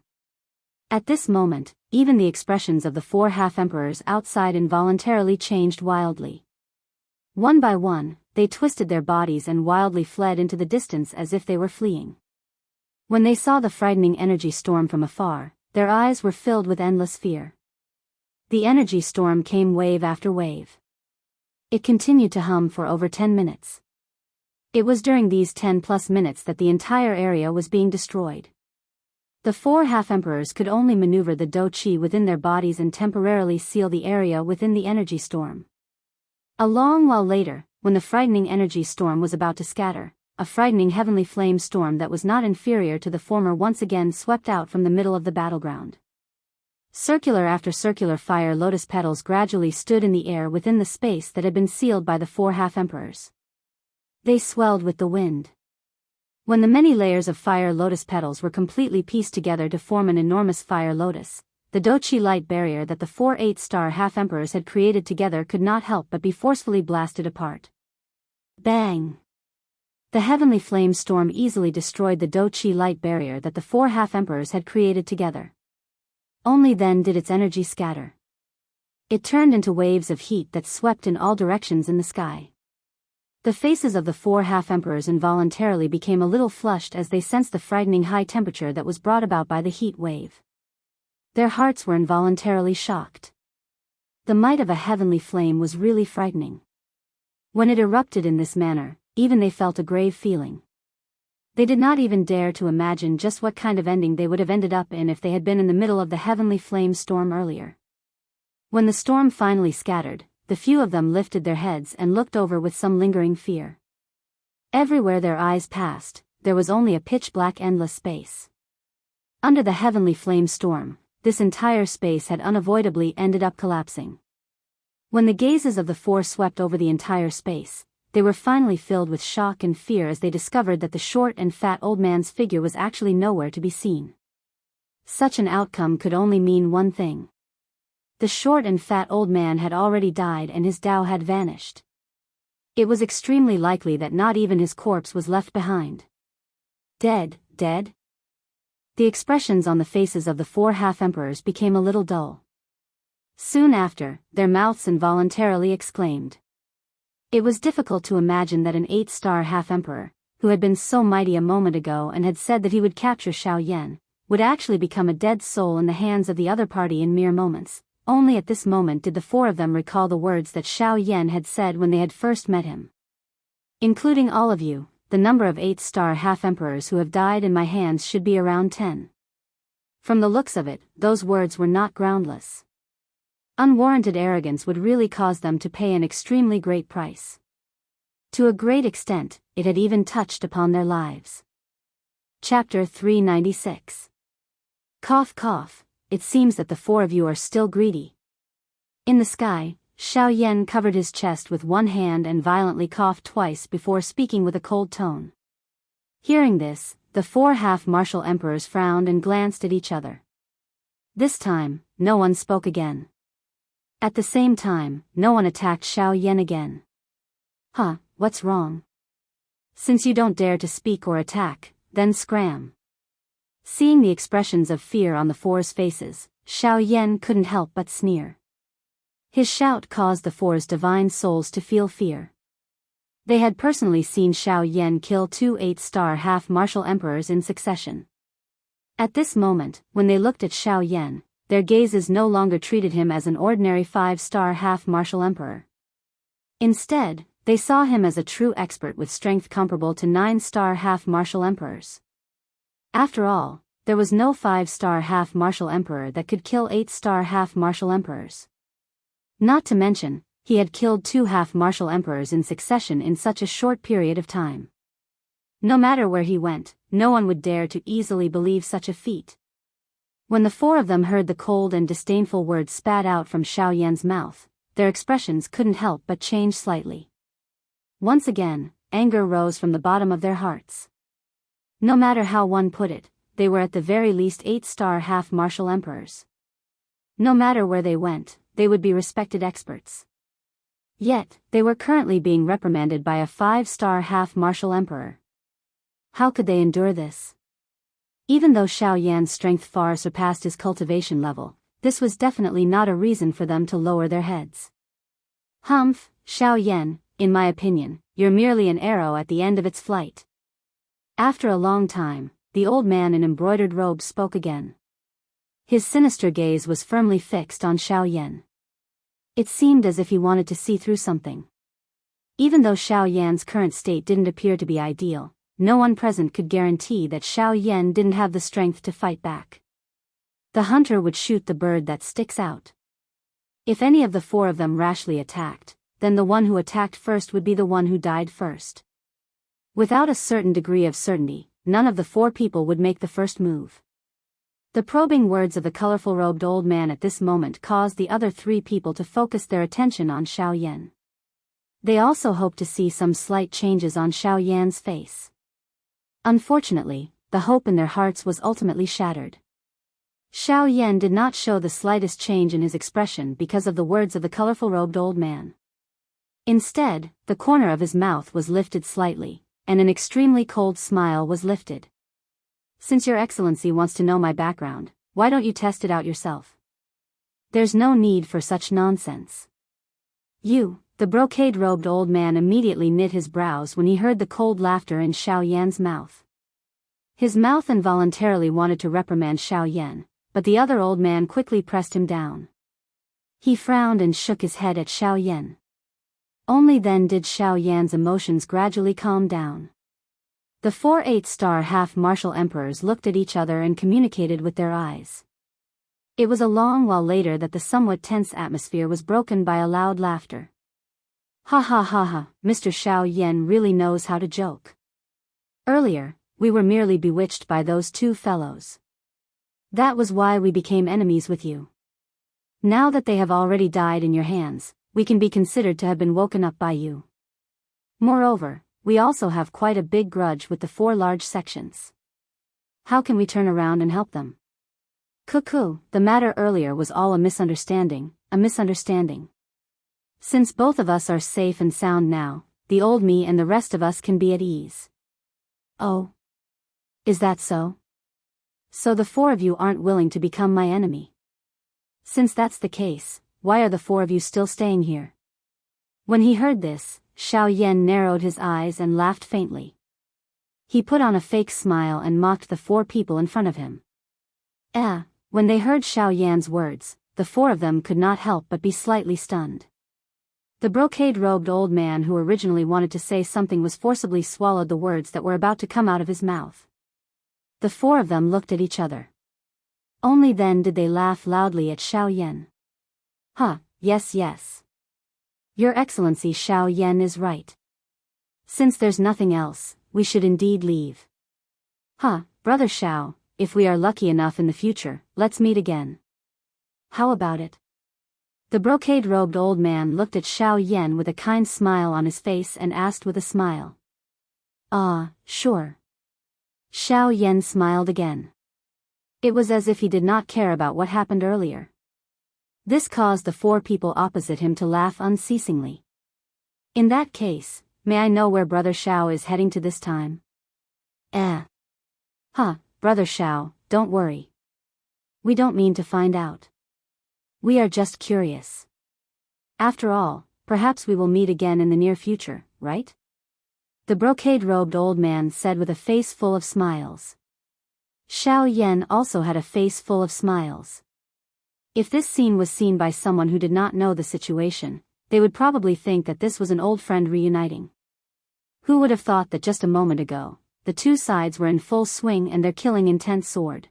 At this moment, even the expressions of the 4 half-emperors outside involuntarily changed wildly. One by one, they twisted their bodies and wildly fled into the distance as if they were fleeing. When they saw the frightening energy storm from afar, their eyes were filled with endless fear. The energy storm came wave after wave. It continued to hum for over 10 minutes. It was during these 10+ minutes that the entire area was being destroyed. The 4 half-emperors could only maneuver the Dou Qi within their bodies and temporarily seal the area within the energy storm. A long while later, when the frightening energy storm was about to scatter, a frightening heavenly flame storm that was not inferior to the former once again swept out from the middle of the battleground. Circular after circular fire lotus petals gradually stood in the air within the space that had been sealed by the 4 half-emperors. They swelled with the wind. When the many layers of fire lotus petals were completely pieced together to form an enormous fire lotus, the Dochi light barrier that the 4 8-star half-emperors had created together could not help but be forcefully blasted apart. Bang! The heavenly flame storm easily destroyed the Dochi light barrier that the 4 half-emperors had created together. Only then did its energy scatter. It turned into waves of heat that swept in all directions in the sky. The faces of the 4 half-emperors involuntarily became a little flushed as they sensed the frightening high temperature that was brought about by the heat wave. Their hearts were involuntarily shocked. The might of a heavenly flame was really frightening. When it erupted in this manner, even they felt a grave feeling. They did not even dare to imagine just what kind of ending they would have ended up in if they had been in the middle of the heavenly flame storm earlier. When the storm finally scattered, the few of them lifted their heads and looked over with some lingering fear. Everywhere their eyes passed, there was only a pitch-black endless space. Under the heavenly flame storm, this entire space had unavoidably ended up collapsing. When the gazes of the 4 swept over the entire space, they were finally filled with shock and fear as they discovered that the short and fat old man's figure was actually nowhere to be seen. Such an outcome could only mean one thing. The short and fat old man had already died and his Tao had vanished. It was extremely likely that not even his corpse was left behind. Dead, dead? The expressions on the faces of the 4 half-emperors became a little dull. Soon after, their mouths involuntarily exclaimed. It was difficult to imagine that an 8-star half-emperor, who had been so mighty a moment ago and had said that he would capture Xiao Yan, would actually become a dead soul in the hands of the other party in mere moments. Only at this moment did the 4 of them recall the words that Xiao Yan had said when they had first met him. Including all of you, the number of 8-star half-emperors who have died in my hands should be around 10. From the looks of it, those words were not groundless. Unwarranted arrogance would really cause them to pay an extremely great price. To a great extent, it had even touched upon their lives. Chapter 396. Cough cough, it seems that the 4 of you are still greedy. In the sky, Xiao Yan covered his chest with one hand and violently coughed twice before speaking with a cold tone. Hearing this, the 4 half-martial emperors frowned and glanced at each other. This time, no one spoke again. At the same time, no one attacked Xiao Yan again. Huh, what's wrong? Since you don't dare to speak or attack, then scram. Seeing the expressions of fear on the 4's faces, Xiao Yan couldn't help but sneer. His shout caused the 4's divine souls to feel fear. They had personally seen Xiao Yan kill 2 8-star half-martial emperors in succession. At this moment, when they looked at Xiao Yan, their gazes no longer treated him as an ordinary 5-star half-martial emperor. Instead, they saw him as a true expert with strength comparable to 9-star half-martial emperors. After all, there was no 5-star half-martial emperor that could kill 8-star half-martial emperors. Not to mention, he had killed 2 half-martial emperors in succession in such a short period of time. No matter where he went, no one would dare to easily believe such a feat. When the 4 of them heard the cold and disdainful words spat out from Xiao Yan's mouth, their expressions couldn't help but change slightly. Once again, anger rose from the bottom of their hearts. No matter how one put it, they were at the very least 8-star half-martial emperors. No matter where they went, they would be respected experts. Yet, they were currently being reprimanded by a 5-star half-martial emperor. How could they endure this? Even though Xiao Yan's strength far surpassed his cultivation level, this was definitely not a reason for them to lower their heads. Humph, Xiao Yan, in my opinion, you're merely an arrow at the end of its flight. After a long time, the old man in embroidered robes spoke again. His sinister gaze was firmly fixed on Xiao Yan. It seemed as if he wanted to see through something. Even though Xiao Yan's current state didn't appear to be ideal, no one present could guarantee that Xiao Yan didn't have the strength to fight back. The hunter would shoot the bird that sticks out. If any of the 4 of them rashly attacked, then the one who attacked first would be the one who died first. Without a certain degree of certainty, none of the 4 people would make the first move. The probing words of the colorful-robed old man at this moment caused the other three people to focus their attention on Xiao Yan. They also hoped to see some slight changes on Xiao Yan's face. Unfortunately, the hope in their hearts was ultimately shattered. Xiao Yan did not show the slightest change in his expression because of the words of the colorful-robed old man. Instead, the corner of his mouth was lifted slightly, and an extremely cold smile was lifted. Since Your Excellency wants to know my background, why don't you test it out yourself? There's no need for such nonsense. The brocade-robed old man immediately knit his brows when he heard the cold laughter in Xiao Yan's mouth. His mouth involuntarily wanted to reprimand Xiao Yan, but the other old man quickly pressed him down. He frowned and shook his head at Xiao Yan. Only then did Xiao Yan's emotions gradually calm down. The 4 8-star half-martial emperors looked at each other and communicated with their eyes. It was a long while later that the somewhat tense atmosphere was broken by a loud laughter. Ha ha ha ha, Mr. Xiao Yan really knows how to joke. Earlier, we were merely bewitched by those two fellows. That was why we became enemies with you. Now that they have already died in your hands, we can be considered to have been woken up by you. Moreover, we also have quite a big grudge with the 4 large sections. How can we turn around and help them? Cuckoo, the matter earlier was all a misunderstanding. Since both of us are safe and sound now, the old me and the rest of us can be at ease. Oh. Is that so? So the 4 of you aren't willing to become my enemy. Since that's the case, why are the 4 of you still staying here? When he heard this, Xiao Yan narrowed his eyes and laughed faintly. He put on a fake smile and mocked the 4 people in front of him. When they heard Xiao Yan's words, the 4 of them could not help but be slightly stunned. The brocade-robed old man who originally wanted to say something was forcibly swallowed the words that were about to come out of his mouth. The 4 of them looked at each other. Only then did they laugh loudly at Xiao Yan. Yes. Your Excellency Xiao Yan is right. Since there's nothing else, we should indeed leave. Brother Xiao, if we are lucky enough in the future, let's meet again. How about it? The brocade-robed old man looked at Xiao Yan with a kind smile on his face and asked with a smile. Sure. Xiao Yan smiled again. It was as if he did not care about what happened earlier. This caused the 4 people opposite him to laugh unceasingly. In that case, may I know where Brother Xiao is heading to this time? Brother Xiao, don't worry. We don't mean to find out. We are just curious. After all, perhaps we will meet again in the near future, right? The brocade-robed old man said with a face full of smiles. Xiao Yan also had a face full of smiles. If this scene was seen by someone who did not know the situation, they would probably think that this was an old friend reuniting. Who would have thought that just a moment ago, the 2 sides were in full swing and their killing intent soared?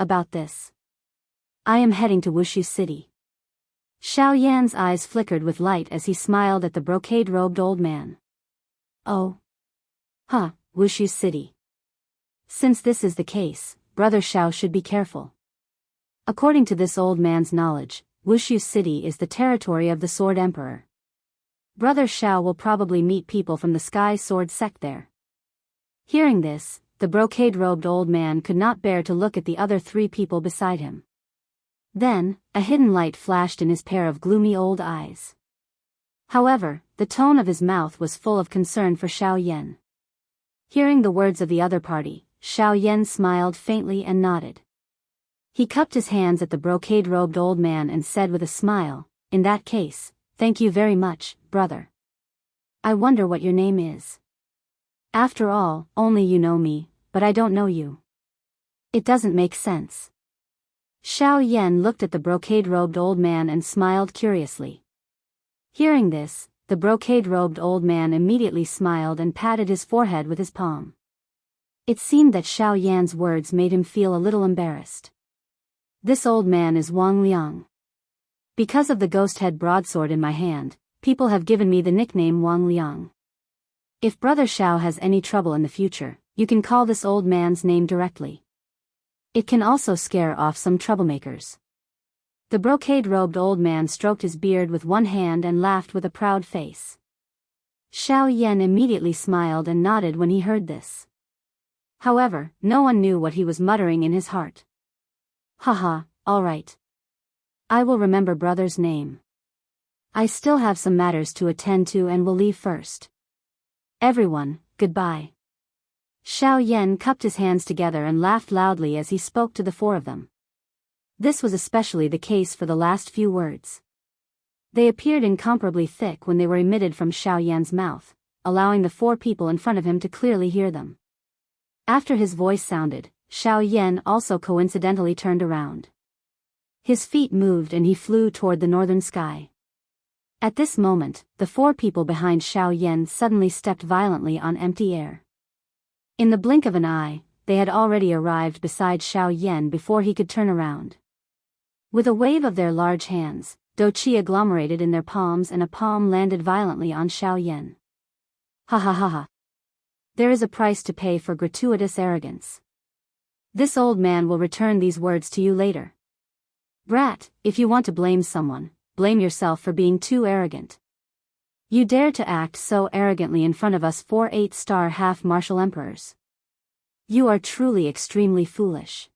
About this. I am heading to Wushu City. Xiao Yan's eyes flickered with light as he smiled at the brocade-robed old man. Oh. Wushu City. Since this is the case, Brother Xiao should be careful. According to this old man's knowledge, Wushu City is the territory of the Sword Emperor. Brother Xiao will probably meet people from the Sky Sword sect there. Hearing this, the brocade-robed old man could not bear to look at the other 3 people beside him. Then, a hidden light flashed in his pair of gloomy old eyes. However, the tone of his mouth was full of concern for Xiao Yan. Hearing the words of the other party, Xiao Yan smiled faintly and nodded. He cupped his hands at the brocade-robed old man and said with a smile, "In that case, thank you very much, brother. I wonder what your name is. After all, only you know me, but I don't know you. It doesn't make sense." Xiao Yan looked at the brocade-robed old man and smiled curiously. Hearing this, the brocade-robed old man immediately smiled and patted his forehead with his palm. It seemed that Xiao Yan's words made him feel a little embarrassed. This old man is Wang Liang. Because of the ghost-head broadsword in my hand, people have given me the nickname Wang Liang. If Brother Xiao has any trouble in the future, you can call this old man's name directly. It can also scare off some troublemakers. The brocade-robed old man stroked his beard with one hand and laughed with a proud face. Xiao Yan immediately smiled and nodded when he heard this. However, no one knew what he was muttering in his heart. Haha, all right. I will remember brother's name. I still have some matters to attend to and will leave first. Everyone, goodbye. Xiao Yan cupped his hands together and laughed loudly as he spoke to the four of them. This was especially the case for the last few words. They appeared incomparably thick when they were emitted from Xiao Yan's mouth, allowing the four people in front of him to clearly hear them. After his voice sounded, Xiao Yan also coincidentally turned around. His feet moved and he flew toward the northern sky. At this moment, the four people behind Xiao Yan suddenly stepped violently on empty air. In the blink of an eye, they had already arrived beside Xiao Yan before he could turn around. With a wave of their large hands, Douqi agglomerated in their palms and a palm landed violently on Xiao Yan. Ha ha ha ha. There is a price to pay for gratuitous arrogance. This old man will return these words to you later. Brat, if you want to blame someone, blame yourself for being too arrogant. You dare to act so arrogantly in front of us 4 8-star half-martial emperors. You are truly extremely foolish.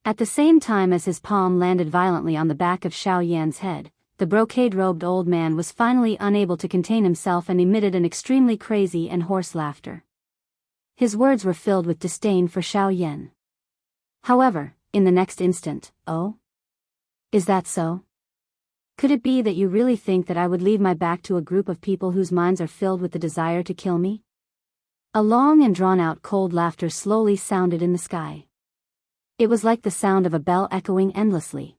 At the same time as his palm landed violently on the back of Xiao Yan's head, the brocade-robed old man was finally unable to contain himself and emitted an extremely crazy and hoarse laughter. His words were filled with disdain for Xiao Yan. However, in the next instant, oh? Is that so? Could it be that you really think that I would leave my back to a group of people whose minds are filled with the desire to kill me? A long and drawn-out cold laughter slowly sounded in the sky. It was like the sound of a bell echoing endlessly.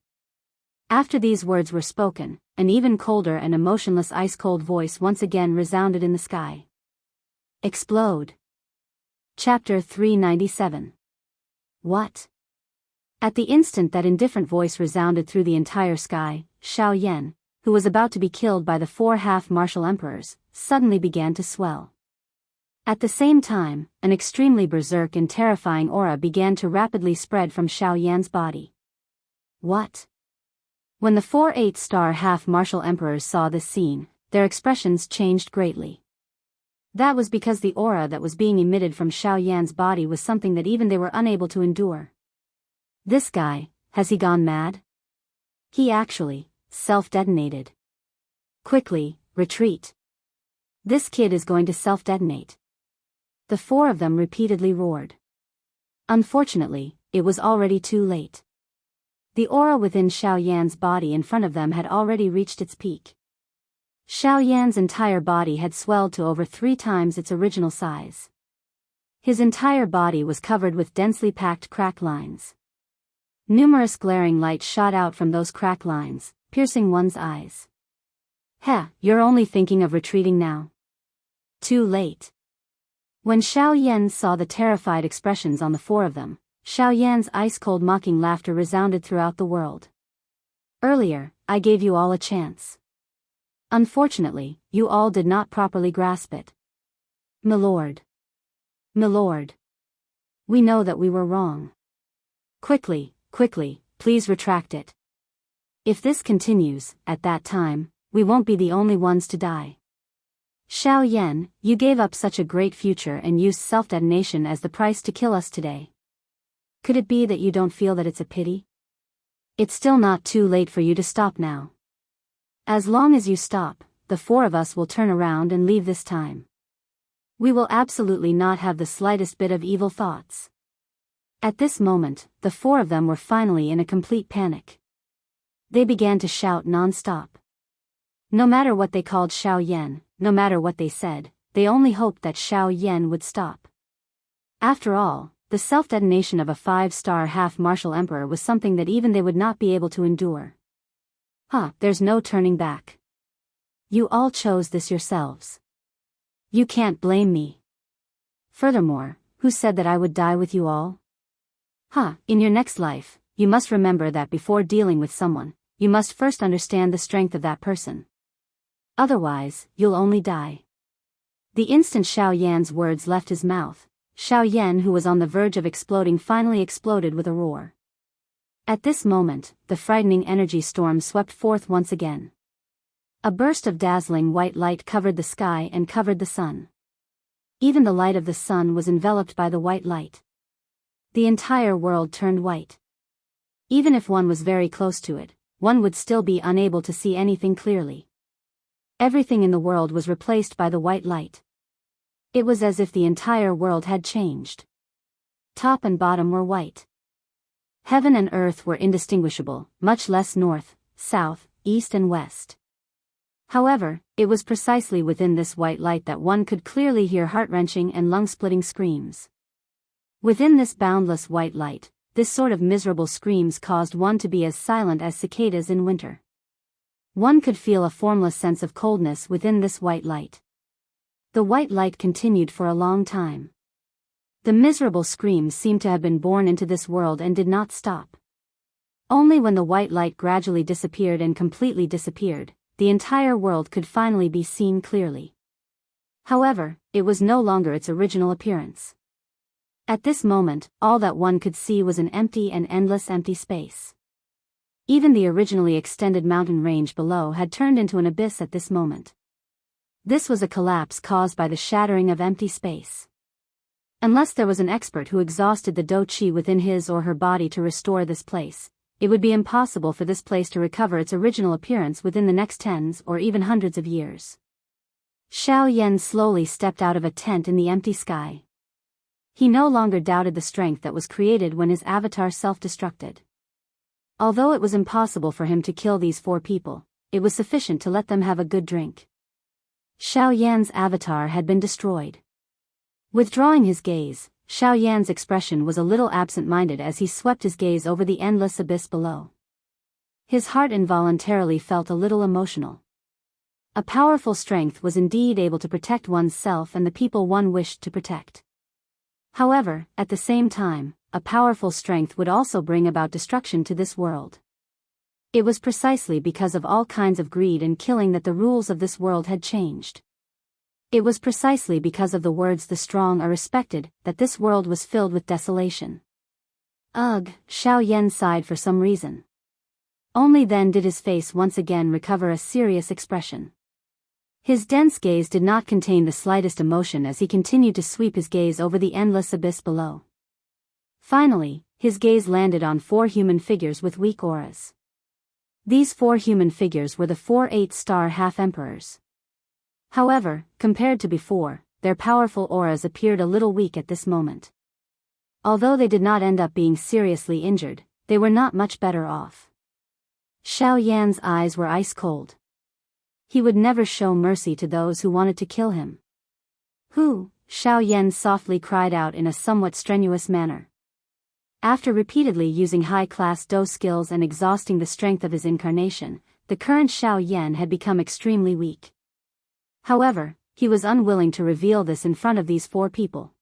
After these words were spoken, an even colder and emotionless ice-cold voice once again resounded in the sky. Explode. Chapter 397. What? At the instant that indifferent voice resounded through the entire sky, Xiao Yan, who was about to be killed by the 4 half-martial emperors, suddenly began to swell. At the same time, an extremely berserk and terrifying aura began to rapidly spread from Xiao Yan's body. What? When the 4 8-star half-martial emperors saw this scene, their expressions changed greatly. That was because the aura that was being emitted from Xiao Yan's body was something that even they were unable to endure. This guy, has he gone mad? He actually self-detonated. Quickly, retreat. This kid is going to self-detonate. The four of them repeatedly roared. Unfortunately, it was already too late. The aura within Xiao Yan's body in front of them had already reached its peak. Xiao Yan's entire body had swelled to over 3 times its original size. His entire body was covered with densely packed crack lines. Numerous glaring lights shot out from those crack lines, piercing one's eyes. Heh, you're only thinking of retreating now. Too late. When Xiao Yan saw the terrified expressions on the four of them, Xiao Yan's ice-cold mocking laughter resounded throughout the world. Earlier, I gave you all a chance. Unfortunately, you all did not properly grasp it. Milord. Milord. We know that we were wrong. Quickly, please retract it. If this continues, at that time, we won't be the only ones to die. Xiao Yan, you gave up such a great future and used self-detonation as the price to kill us today. Could it be that you don't feel that it's a pity? It's still not too late for you to stop now. As long as you stop, the four of us will turn around and leave this time. We will absolutely not have the slightest bit of evil thoughts. At this moment, the four of them were finally in a complete panic. They began to shout non-stop. No matter what they called Xiao Yan, no matter what they said, they only hoped that Xiao Yan would stop. After all, the self-detonation of a 5-star half-martial emperor was something that even they would not be able to endure. There's no turning back. You all chose this yourselves. You can't blame me. Furthermore, who said that I would die with you all? In your next life, you must remember that before dealing with someone, you must first understand the strength of that person. Otherwise, you'll only die. The instant Xiao Yan's words left his mouth, Xiao Yan, who was on the verge of exploding, finally exploded with a roar. At this moment, the frightening energy storm swept forth once again. A burst of dazzling white light covered the sky and covered the sun. Even the light of the sun was enveloped by the white light. The entire world turned white. Even if one was very close to it, one would still be unable to see anything clearly. Everything in the world was replaced by the white light. It was as if the entire world had changed. Top and bottom were white. Heaven and earth were indistinguishable, much less north, south, east and west. However, it was precisely within this white light that one could clearly hear heart-wrenching and lung-splitting screams. Within this boundless white light, this sort of miserable screams caused one to be as silent as cicadas in winter. One could feel a formless sense of coldness within this white light. The white light continued for a long time. The miserable screams seemed to have been born into this world and did not stop. Only when the white light gradually disappeared and completely disappeared, the entire world could finally be seen clearly. However, it was no longer its original appearance. At this moment, all that one could see was an empty and endless empty space. Even the originally extended mountain range below had turned into an abyss at this moment. This was a collapse caused by the shattering of empty space. Unless there was an expert who exhausted the do qi within his or her body to restore this place, it would be impossible for this place to recover its original appearance within the next tens or even hundreds of years. Xiao Yan slowly stepped out of a tent in the empty sky. He no longer doubted the strength that was created when his avatar self-destructed. Although it was impossible for him to kill these 4 people, it was sufficient to let them have a good drink. Xiao Yan's avatar had been destroyed. Withdrawing his gaze, Xiao Yan's expression was a little absent-minded as he swept his gaze over the endless abyss below. His heart involuntarily felt a little emotional. A powerful strength was indeed able to protect one's self and the people one wished to protect. However, at the same time, a powerful strength would also bring about destruction to this world. It was precisely because of all kinds of greed and killing that the rules of this world had changed. It was precisely because of the words "the strong are respected" that this world was filled with desolation. Ugh, Xiao Yan sighed for some reason. Only then did his face once again recover a serious expression. His dense gaze did not contain the slightest emotion as he continued to sweep his gaze over the endless abyss below. Finally, his gaze landed on 4 human figures with weak auras. These 4 human figures were the 4 8-star half-emperors. However, compared to before, their powerful auras appeared a little weak at this moment. Although they did not end up being seriously injured, they were not much better off. Xiao Yan's eyes were ice cold. He would never show mercy to those who wanted to kill him. "Who?" Xiao Yan softly cried out in a somewhat strenuous manner. After repeatedly using high-class Do skills and exhausting the strength of his incarnation, the current Xiao Yan had become extremely weak. However, he was unwilling to reveal this in front of these 4 people.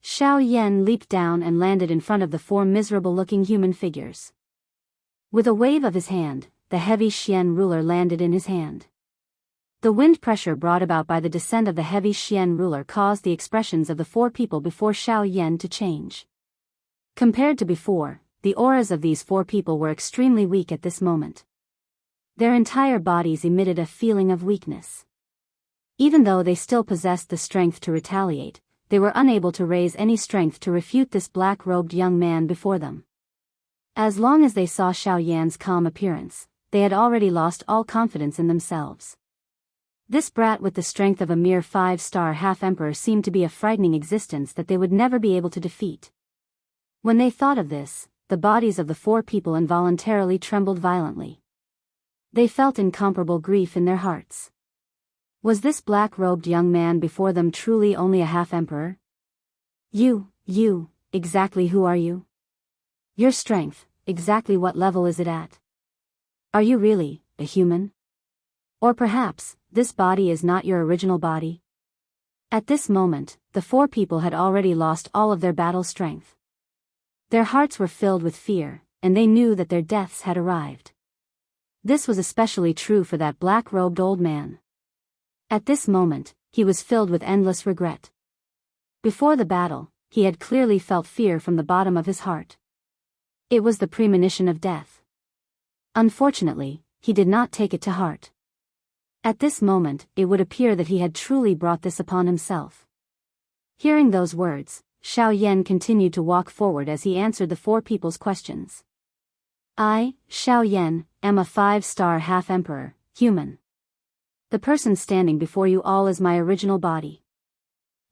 Xiao Yan leaped down and landed in front of the 4 miserable-looking human figures. With a wave of his hand, the heavy Xian ruler landed in his hand. The wind pressure brought about by the descent of the heavy Xian ruler caused the expressions of the 4 people before Xiao Yan to change. Compared to before, the auras of these 4 people were extremely weak at this moment. Their entire bodies emitted a feeling of weakness. Even though they still possessed the strength to retaliate, they were unable to raise any strength to refute this black-robed young man before them. As long as they saw Xiao Yan's calm appearance, they had already lost all confidence in themselves. This brat with the strength of a mere 5-star half-emperor seemed to be a frightening existence that they would never be able to defeat. When they thought of this, the bodies of the 4 people involuntarily trembled violently. They felt incomparable grief in their hearts. Was this black-robed young man before them truly only a half-emperor? You, exactly who are you? Your strength, exactly what level is it at? Are you really a human? Or perhaps, this body is not your original body? At this moment, the 4 people had already lost all of their battle strength. Their hearts were filled with fear, and they knew that their deaths had arrived. This was especially true for that black-robed old man. At this moment, he was filled with endless regret. Before the battle, he had clearly felt fear from the bottom of his heart. It was the premonition of death. Unfortunately, he did not take it to heart. At this moment, it would appear that he had truly brought this upon himself. Hearing those words, Xiao Yan continued to walk forward as he answered the four people's questions. I, Xiao Yan, am a 5-star half-emperor, human. The person standing before you all is my original body.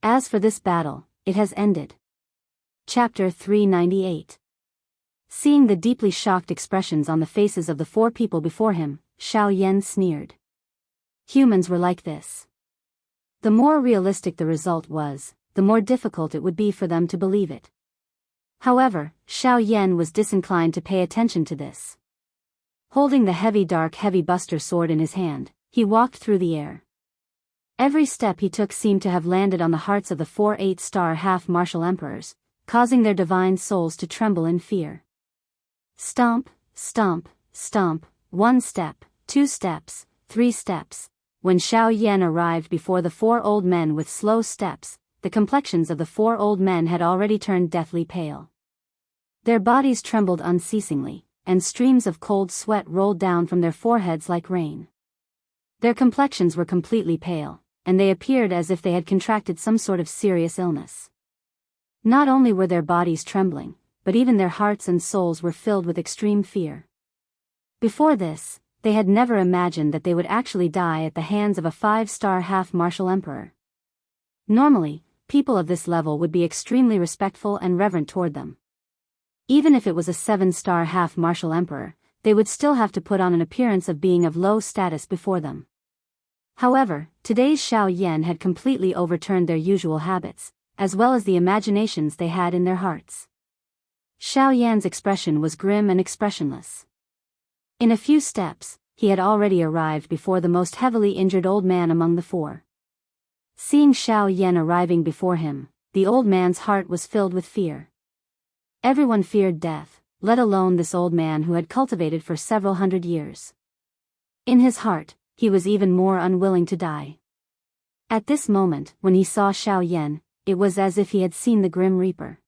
As for this battle, it has ended. Chapter 398. Seeing the deeply shocked expressions on the faces of the four people before him, Xiao Yan sneered. Humans were like this. The more realistic the result was, the more difficult it would be for them to believe it. However, Xiao Yan was disinclined to pay attention to this. Holding the heavy buster sword in his hand, he walked through the air. Every step he took seemed to have landed on the hearts of the 4 8-star half-martial emperors, causing their divine souls to tremble in fear. Stomp, stomp, stomp, 1 step, 2 steps, 3 steps. When Xiao Yan arrived before the 4 old men with slow steps, the complexions of the 4 old men had already turned deathly pale. Their bodies trembled unceasingly, and streams of cold sweat rolled down from their foreheads like rain. Their complexions were completely pale, and they appeared as if they had contracted some sort of serious illness. Not only were their bodies trembling, but even their hearts and souls were filled with extreme fear. Before this, they had never imagined that they would actually die at the hands of a 5-star half-martial emperor. Normally, people of this level would be extremely respectful and reverent toward them. Even if it was a 7-star half-martial emperor, they would still have to put on an appearance of being of low status before them. However, today's Xiao Yan had completely overturned their usual habits, as well as the imaginations they had in their hearts. Xiao Yan's expression was grim and expressionless. In a few steps, he had already arrived before the most heavily injured old man among the 4. Seeing Xiao Yan arriving before him, the old man's heart was filled with fear. Everyone feared death, let alone this old man who had cultivated for several hundred years. In his heart, he was even more unwilling to die. At this moment, when he saw Xiao Yan, it was as if he had seen the Grim Reaper.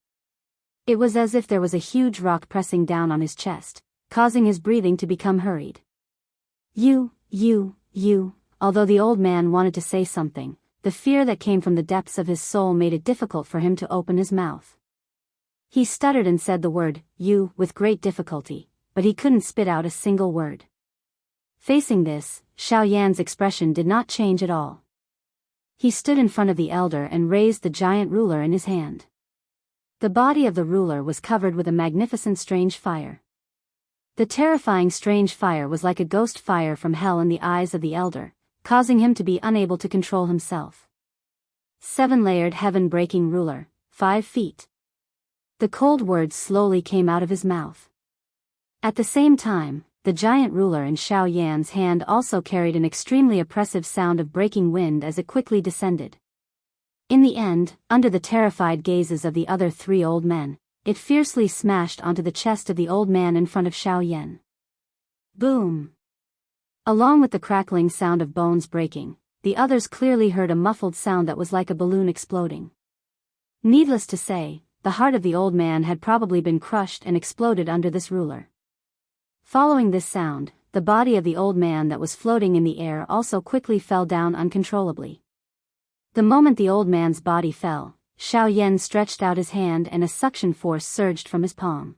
It was as if there was a huge rock pressing down on his chest, causing his breathing to become hurried. You, although the old man wanted to say something, the fear that came from the depths of his soul made it difficult for him to open his mouth. He stuttered and said the word, you, with great difficulty, but he couldn't spit out a single word. Facing this, Xiao Yan's expression did not change at all. He stood in front of the elder and raised the giant ruler in his hand. The body of the ruler was covered with a magnificent strange fire. The terrifying strange fire was like a ghost fire from hell in the eyes of the elder, causing him to be unable to control himself. 7-layered heaven-breaking ruler, 5 feet. The cold words slowly came out of his mouth. At the same time, the giant ruler in Xiao Yan's hand also carried an extremely oppressive sound of breaking wind as it quickly descended. In the end, under the terrified gazes of the other 3 old men, it fiercely smashed onto the chest of the old man in front of Xiao Yan. Boom! Along with the crackling sound of bones breaking, the others clearly heard a muffled sound that was like a balloon exploding. Needless to say, the heart of the old man had probably been crushed and exploded under this ruler. Following this sound, the body of the old man that was floating in the air also quickly fell down uncontrollably. The moment the old man's body fell, Xiao Yan stretched out his hand and a suction force surged from his palm.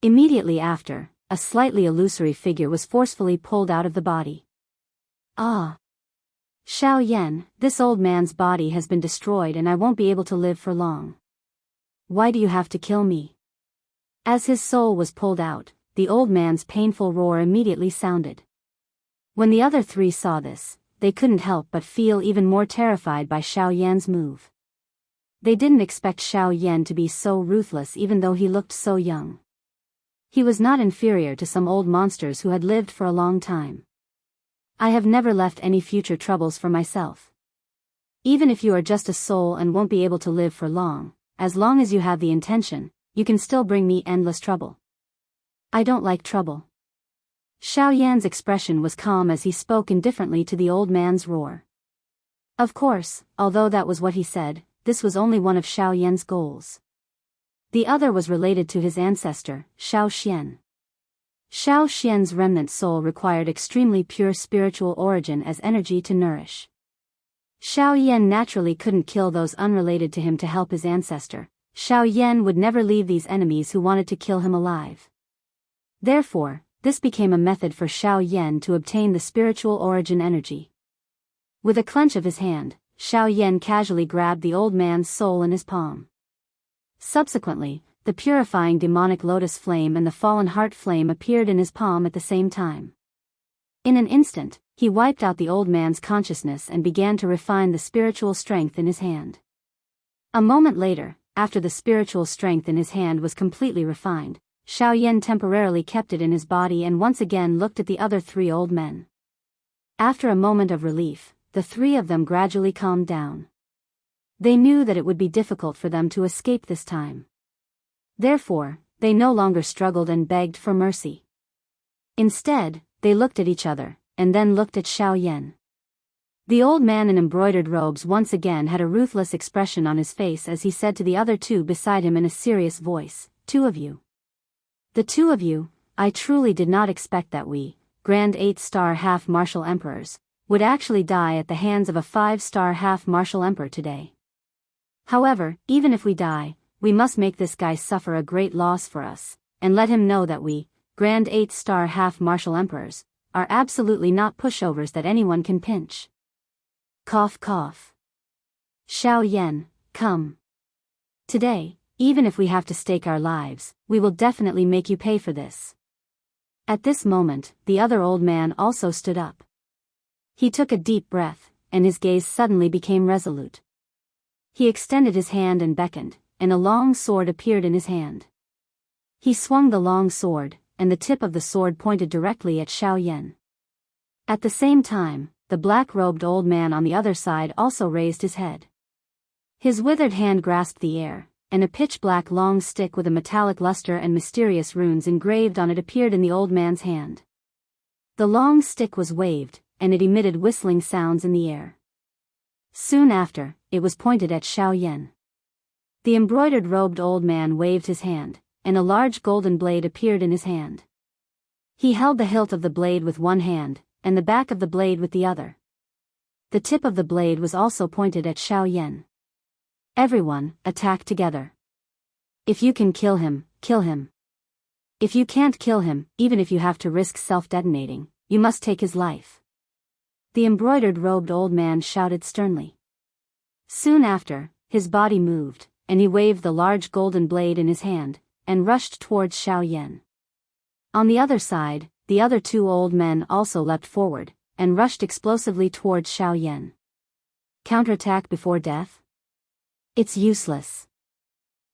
Immediately after, a slightly illusory figure was forcefully pulled out of the body. Ah! Xiao Yan, this old man's body has been destroyed and I won't be able to live for long. Why do you have to kill me? As his soul was pulled out, the old man's painful roar immediately sounded. When the other 3 saw this, they couldn't help but feel even more terrified by Xiao Yan's move. They didn't expect Xiao Yan to be so ruthless even though he looked so young. He was not inferior to some old monsters who had lived for a long time. I have never left any future troubles for myself. Even if you are just a soul and won't be able to live for long as you have the intention, you can still bring me endless trouble. I don't like trouble. Xiao Yan's expression was calm as he spoke indifferently to the old man's roar. Of course, although that was what he said, this was only one of Xiao Yan's goals. The other was related to his ancestor, Xiao Xian. Xiao Xian's remnant soul required extremely pure spiritual origin as energy to nourish. Xiao Yan naturally couldn't kill those unrelated to him to help his ancestor. Xiao Yan would never leave these enemies who wanted to kill him alive. Therefore, this became a method for Xiao Yan to obtain the spiritual origin energy. With a clench of his hand, Xiao Yan casually grabbed the old man's soul in his palm. Subsequently, the purifying demonic lotus flame and the fallen heart flame appeared in his palm at the same time. In an instant, he wiped out the old man's consciousness and began to refine the spiritual strength in his hand. A moment later, after the spiritual strength in his hand was completely refined, Xiao Yan temporarily kept it in his body and once again looked at the other three old men. After a moment of relief, the three of them gradually calmed down. They knew that it would be difficult for them to escape this time. Therefore, they no longer struggled and begged for mercy. Instead, they looked at each other, and then looked at Xiao Yan. The old man in embroidered robes once again had a ruthless expression on his face as he said to the other two beside him in a serious voice, "Two of you. The two of you, I truly did not expect that we, Grand 8-star half-martial emperors, would actually die at the hands of a 5-star half-martial emperor today. However, even if we die, we must make this guy suffer a great loss for us, and let him know that we, Grand 8-star half-martial emperors, are absolutely not pushovers that anyone can pinch." Cough cough. Xiao Yan, come. Today, even if we have to stake our lives, we will definitely make you pay for this. At this moment, the other old man also stood up. He took a deep breath, and his gaze suddenly became resolute. He extended his hand and beckoned, and a long sword appeared in his hand. He swung the long sword, and the tip of the sword pointed directly at Xiao Yan. At the same time, the black-robed old man on the other side also raised his head. His withered hand grasped the air, and a pitch-black long stick with a metallic luster and mysterious runes engraved on it appeared in the old man's hand. The long stick was waved, and it emitted whistling sounds in the air. Soon after, it was pointed at Xiao Yan. The embroidered-robed old man waved his hand, and a large golden blade appeared in his hand. He held the hilt of the blade with one hand, and the back of the blade with the other. The tip of the blade was also pointed at Xiao Yan. "Everyone, attack together. If you can kill him, kill him. If you can't kill him, even if you have to risk self-detonating, you must take his life." The embroidered-robed old man shouted sternly. Soon after, his body moved, and he waved the large golden blade in his hand, and rushed towards Xiao Yan. On the other side, the other two old men also leapt forward, and rushed explosively towards Xiao Yan. Counterattack before death? It's useless.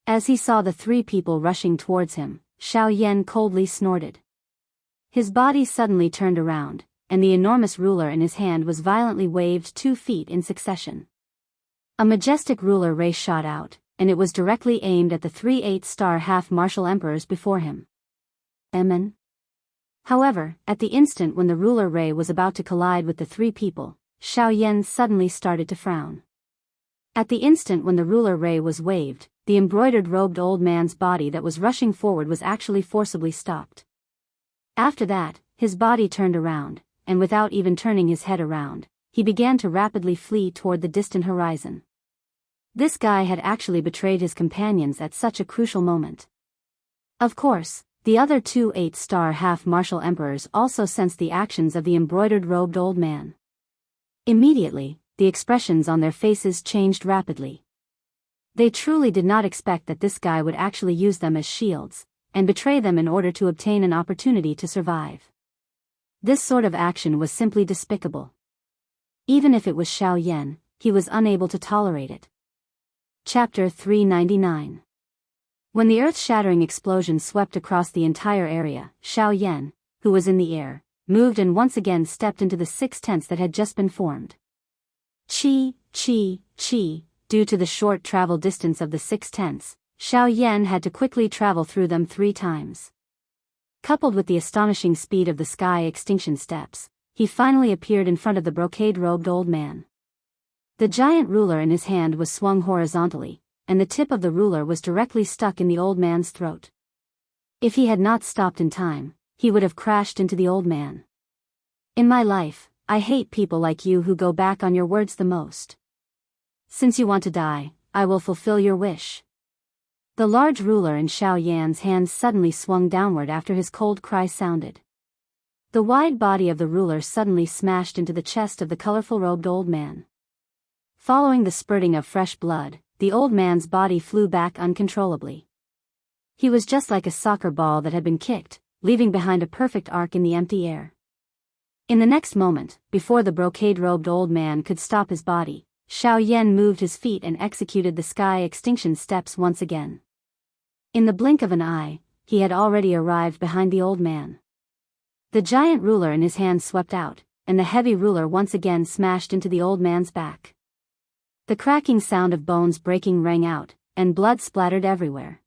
As he saw the three people rushing towards him, Xiao Yan coldly snorted. His body suddenly turned around, and the enormous ruler in his hand was violently waved 2 feet in succession. A majestic ruler ray shot out, and it was directly aimed at the 3 8-star half-martial emperors before him. Amen. However, at the instant when the ruler ray was about to collide with the three people, Xiao Yan suddenly started to frown. At the instant when the ruler ray was waved, the embroidered-robed old man's body that was rushing forward was actually forcibly stopped. After that, his body turned around, and without even turning his head around, he began to rapidly flee toward the distant horizon. This guy had actually betrayed his companions at such a crucial moment. Of course, the other 2 8-star half-martial emperors also sensed the actions of the embroidered-robed old man. Immediately, the expressions on their faces changed rapidly. They truly did not expect that this guy would actually use them as shields, and betray them in order to obtain an opportunity to survive. This sort of action was simply despicable. Even if it was Xiao Yan, he was unable to tolerate it. Chapter 399. When the earth-shattering explosion swept across the entire area, Xiao Yan, who was in the air, moved and once again stepped into the 6 tents that had just been formed. Chi, due to the short travel distance of the 6 tents, Xiao Yan had to quickly travel through them 3 times. Coupled with the astonishing speed of the sky extinction steps, he finally appeared in front of the brocade-robed old man. The giant ruler in his hand was swung horizontally, and the tip of the ruler was directly stuck in the old man's throat. If he had not stopped in time, he would have crashed into the old man. In my life, I hate people like you who go back on your words the most. Since you want to die, I will fulfill your wish. The large ruler in Xiao Yan's hand suddenly swung downward after his cold cry sounded. The wide body of the ruler suddenly smashed into the chest of the colorful-robed old man. Following the spurting of fresh blood, the old man's body flew back uncontrollably. He was just like a soccer ball that had been kicked, leaving behind a perfect arc in the empty air. In the next moment, before the brocade-robed old man could stop his body, Xiao Yan moved his feet and executed the sky extinction steps once again. In the blink of an eye, he had already arrived behind the old man. The giant ruler in his hand swept out, and the heavy ruler once again smashed into the old man's back. The cracking sound of bones breaking rang out, and blood splattered everywhere.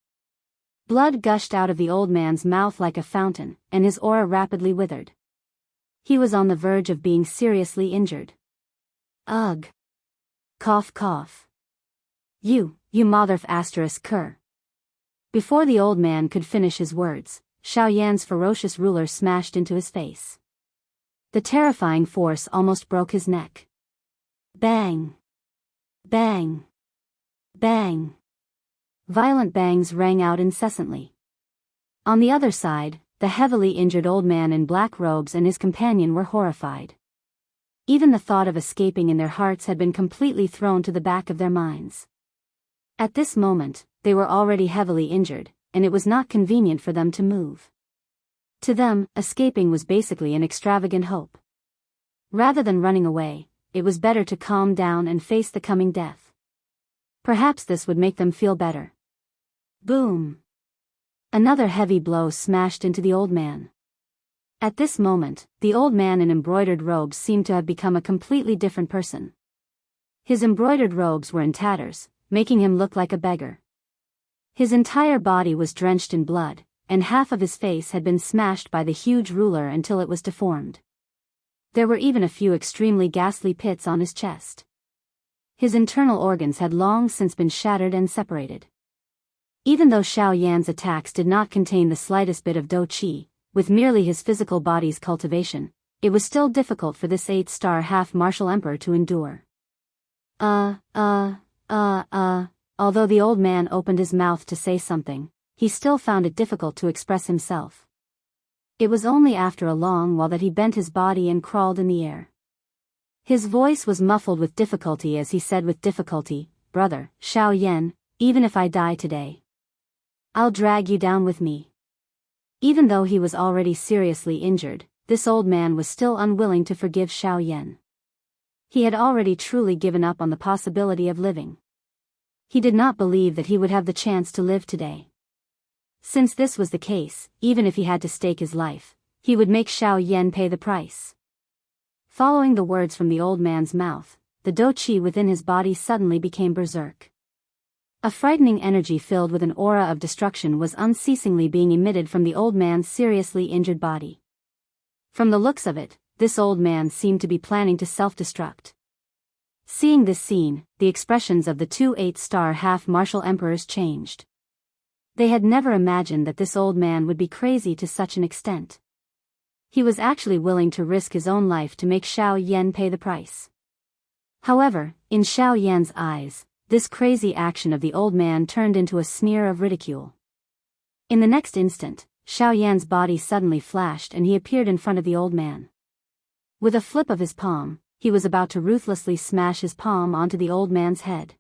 Blood gushed out of the old man's mouth like a fountain, and his aura rapidly withered. He was on the verge of being seriously injured. Ugh. Cough cough. You mother****. Before the old man could finish his words, Xiao Yan's ferocious ruler smashed into his face. The terrifying force almost broke his neck. Bang! Bang! Bang! Violent bangs rang out incessantly. On the other side, the heavily injured old man in black robes and his companion were horrified. Even the thought of escaping in their hearts had been completely thrown to the back of their minds. At this moment, they were already heavily injured, and it was not convenient for them to move. To them, escaping was basically an extravagant hope. Rather than running away, it was better to calm down and face the coming death. Perhaps this would make them feel better. Boom! Another heavy blow smashed into the old man. At this moment, the old man in embroidered robes seemed to have become a completely different person. His embroidered robes were in tatters, making him look like a beggar. His entire body was drenched in blood, and half of his face had been smashed by the huge ruler until it was deformed. There were even a few extremely ghastly pits on his chest. His internal organs had long since been shattered and separated. Even though Xiao Yan's attacks did not contain the slightest bit of dou qi, with merely his physical body's cultivation, it was still difficult for this 8-star half-martial emperor to endure. Although the old man opened his mouth to say something, he still found it difficult to express himself. It was only after a long while that he bent his body and crawled in the air. His voice was muffled with difficulty as he said with difficulty, "Brother, Xiao Yan, even if I die today, I'll drag you down with me." Even though he was already seriously injured, this old man was still unwilling to forgive Xiao Yan. He had already truly given up on the possibility of living. He did not believe that he would have the chance to live today. Since this was the case, even if he had to stake his life, he would make Xiao Yan pay the price. Following the words from the old man's mouth, the dou qi within his body suddenly became berserk. A frightening energy filled with an aura of destruction was unceasingly being emitted from the old man's seriously injured body. From the looks of it, this old man seemed to be planning to self-destruct. Seeing this scene, the expressions of the two 8-star half-martial emperors changed. They had never imagined that this old man would be crazy to such an extent. He was actually willing to risk his own life to make Xiao Yan pay the price. However, in Xiao Yan's eyes, this crazy action of the old man turned into a sneer of ridicule. In the next instant, Xiao Yan's body suddenly flashed and he appeared in front of the old man. With a flip of his palm, he was about to ruthlessly smash his palm onto the old man's head.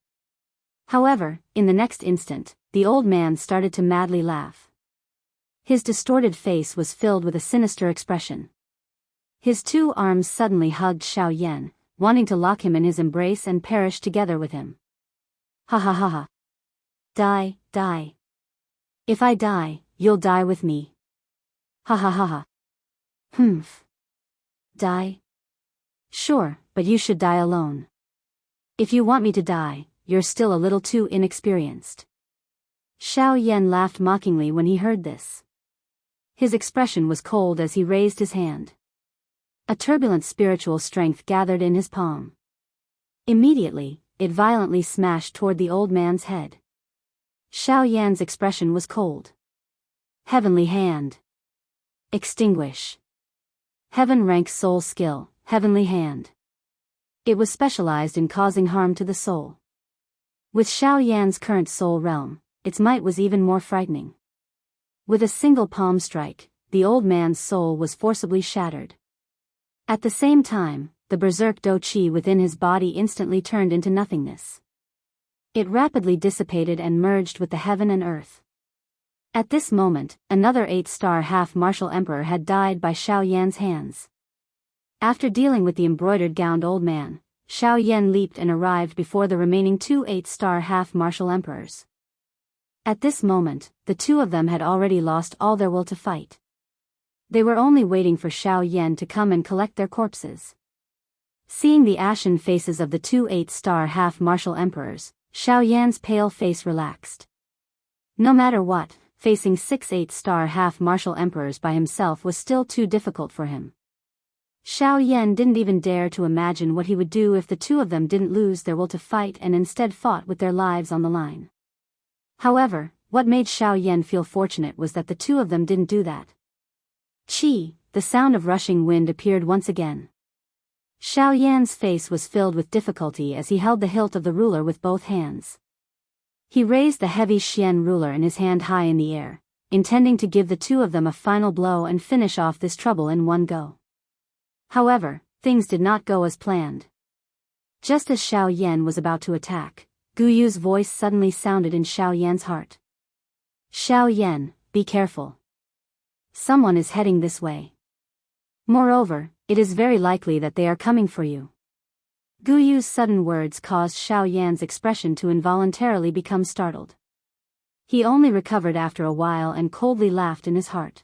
However, in the next instant, the old man started to madly laugh. His distorted face was filled with a sinister expression. His two arms suddenly hugged Xiao Yan, wanting to lock him in his embrace and perish together with him. Ha ha ha ha. Die, die. If I die, you'll die with me. Ha ha ha ha. Humph. Die? Sure, but you should die alone. If you want me to die, you're still a little too inexperienced. Xiao Yan laughed mockingly when he heard this. His expression was cold as he raised his hand. A turbulent spiritual strength gathered in his palm. Immediately, it violently smashed toward the old man's head. Xiao Yan's expression was cold. Heavenly hand. Extinguish. Heaven rank soul skill, heavenly hand. It was specialized in causing harm to the soul. With Xiao Yan's current soul realm, its might was even more frightening. With a single palm strike, the old man's soul was forcibly shattered. At the same time, the berserk do qi within his body instantly turned into nothingness. It rapidly dissipated and merged with the heaven and earth. At this moment, another 8-star half-martial emperor had died by Xiao Yan's hands. After dealing with the embroidered-gowned old man, Xiao Yan leaped and arrived before the remaining 2 8-star half-martial emperors. At this moment, the two of them had already lost all their will to fight. They were only waiting for Xiao Yan to come and collect their corpses. Seeing the ashen faces of the 2 8-star half-martial emperors, Xiao Yan's pale face relaxed. No matter what, facing 6 8-star half-martial emperors by himself was still too difficult for him. Xiao Yan didn't even dare to imagine what he would do if the two of them didn't lose their will to fight and instead fought with their lives on the line. However, what made Xiao Yan feel fortunate was that the two of them didn't do that. Qi, the sound of rushing wind appeared once again. Xiao Yan's face was filled with difficulty as he held the hilt of the ruler with both hands. He raised the heavy Xian ruler in his hand high in the air, intending to give the two of them a final blow and finish off this trouble in one go. However, things did not go as planned. Just as Xiao Yan was about to attack, Gu Yu's voice suddenly sounded in Xiao Yan's heart. Xiao Yan, be careful. Someone is heading this way. Moreover, it is very likely that they are coming for you. Gu Yu's sudden words caused Xiao Yan's expression to involuntarily become startled. He only recovered after a while and coldly laughed in his heart.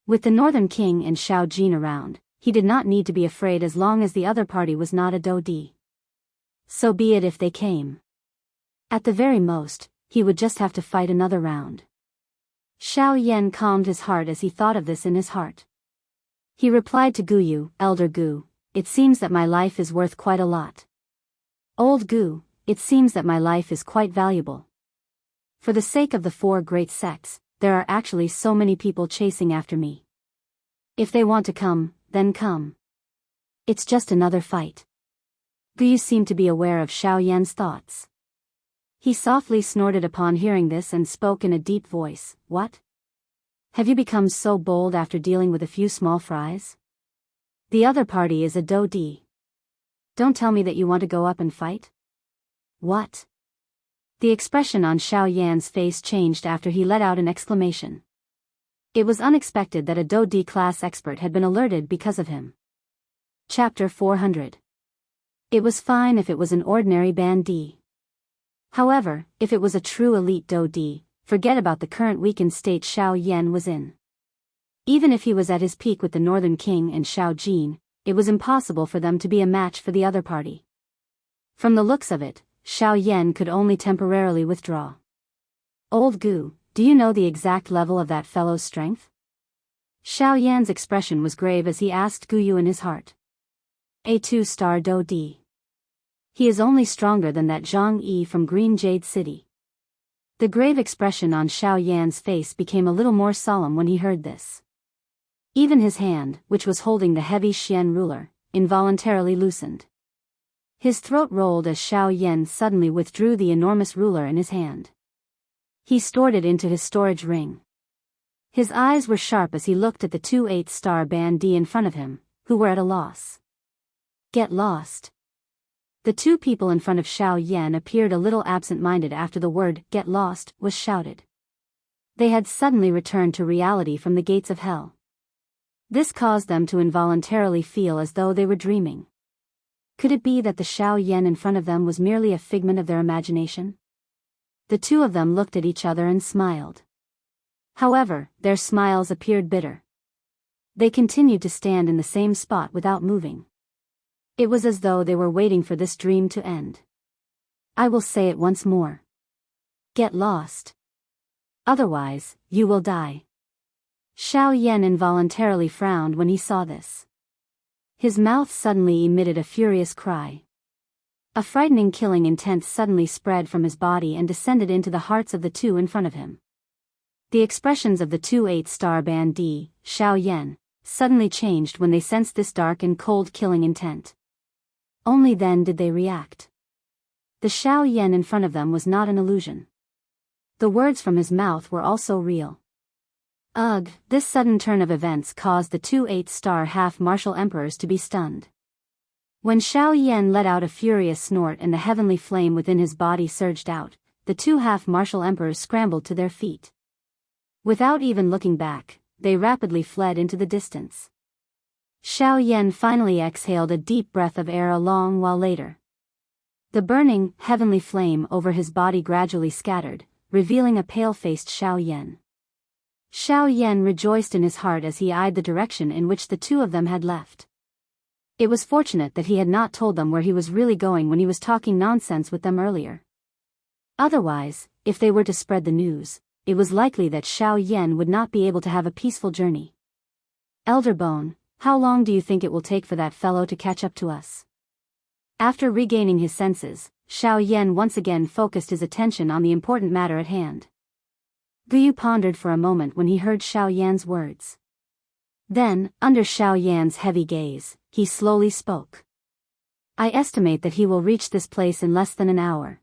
With the Northern King and Xiao Jin around, he did not need to be afraid as long as the other party was not a Dodi. So be it if they came. At the very most, he would just have to fight another round. Xiao Yan calmed his heart as he thought of this in his heart. He replied to Gu Yu, Elder Gu, it seems that my life is worth quite a lot. Old Gu, it seems that my life is quite valuable. For the sake of the 4 great sects, there are actually so many people chasing after me. If they want to come, then come. It's just another fight. Gu Yu seemed to be aware of Xiao Yan's thoughts. He softly snorted upon hearing this and spoke in a deep voice, What? Have you become so bold after dealing with a few small fries? The other party is a Dodi. Don't tell me that you want to go up and fight? What? The expression on Xiao Yan's face changed after he let out an exclamation. It was unexpected that a Dodi class expert had been alerted because of him. Chapter 400. It was fine if it was an ordinary Bandi. However, if it was a true elite Dodi, forget about the current weakened state Xiao Yan was in. Even if he was at his peak with the Northern King and Xiao Jin, it was impossible for them to be a match for the other party. From the looks of it, Xiao Yan could only temporarily withdraw. Old Gu, do you know the exact level of that fellow's strength? Xiao Yan's expression was grave as he asked Gu Yu in his heart. A 2-star Dodi. He is only stronger than that Zhang Yi from Green Jade City. The grave expression on Xiao Yan's face became a little more solemn when he heard this. Even his hand, which was holding the heavy Xian ruler, involuntarily loosened. His throat rolled as Xiao Yan suddenly withdrew the enormous ruler in his hand. He stored it into his storage ring. His eyes were sharp as he looked at the 2 8-star Bandi in front of him, who were at a loss. Get lost. The two people in front of Xiao Yan appeared a little absent-minded after the word, get lost, was shouted. They had suddenly returned to reality from the gates of hell. This caused them to involuntarily feel as though they were dreaming. Could it be that the Xiao Yan in front of them was merely a figment of their imagination? The two of them looked at each other and smiled. However, their smiles appeared bitter. They continued to stand in the same spot without moving. It was as though they were waiting for this dream to end. I will say it once more. Get lost. Otherwise, you will die. Xiao Yan involuntarily frowned when he saw this. His mouth suddenly emitted a furious cry. A frightening killing intent suddenly spread from his body and descended into the hearts of the two in front of him. The expressions of the two 8-star band D, Xiao Yan, suddenly changed when they sensed this dark and cold killing intent. Only then did they react. The Xiao Yan in front of them was not an illusion. The words from his mouth were also real. Ugh, this sudden turn of events caused the two 8-star half-martial emperors to be stunned. When Xiao Yan let out a furious snort and the heavenly flame within his body surged out, the two half-martial emperors scrambled to their feet. Without even looking back, they rapidly fled into the distance. Xiao Yan finally exhaled a deep breath of air a long while later. The burning, heavenly flame over his body gradually scattered, revealing a pale-faced Xiao Yan. Xiao Yan rejoiced in his heart as he eyed the direction in which the two of them had left. It was fortunate that he had not told them where he was really going when he was talking nonsense with them earlier. Otherwise, if they were to spread the news, it was likely that Xiao Yan would not be able to have a peaceful journey. Elder Bone, how long do you think it will take for that fellow to catch up to us? After regaining his senses, Xiao Yan once again focused his attention on the important matter at hand. Guyu pondered for a moment when he heard Xiao Yan's words. Then, under Xiao Yan's heavy gaze, he slowly spoke. I estimate that he will reach this place in less than an hour.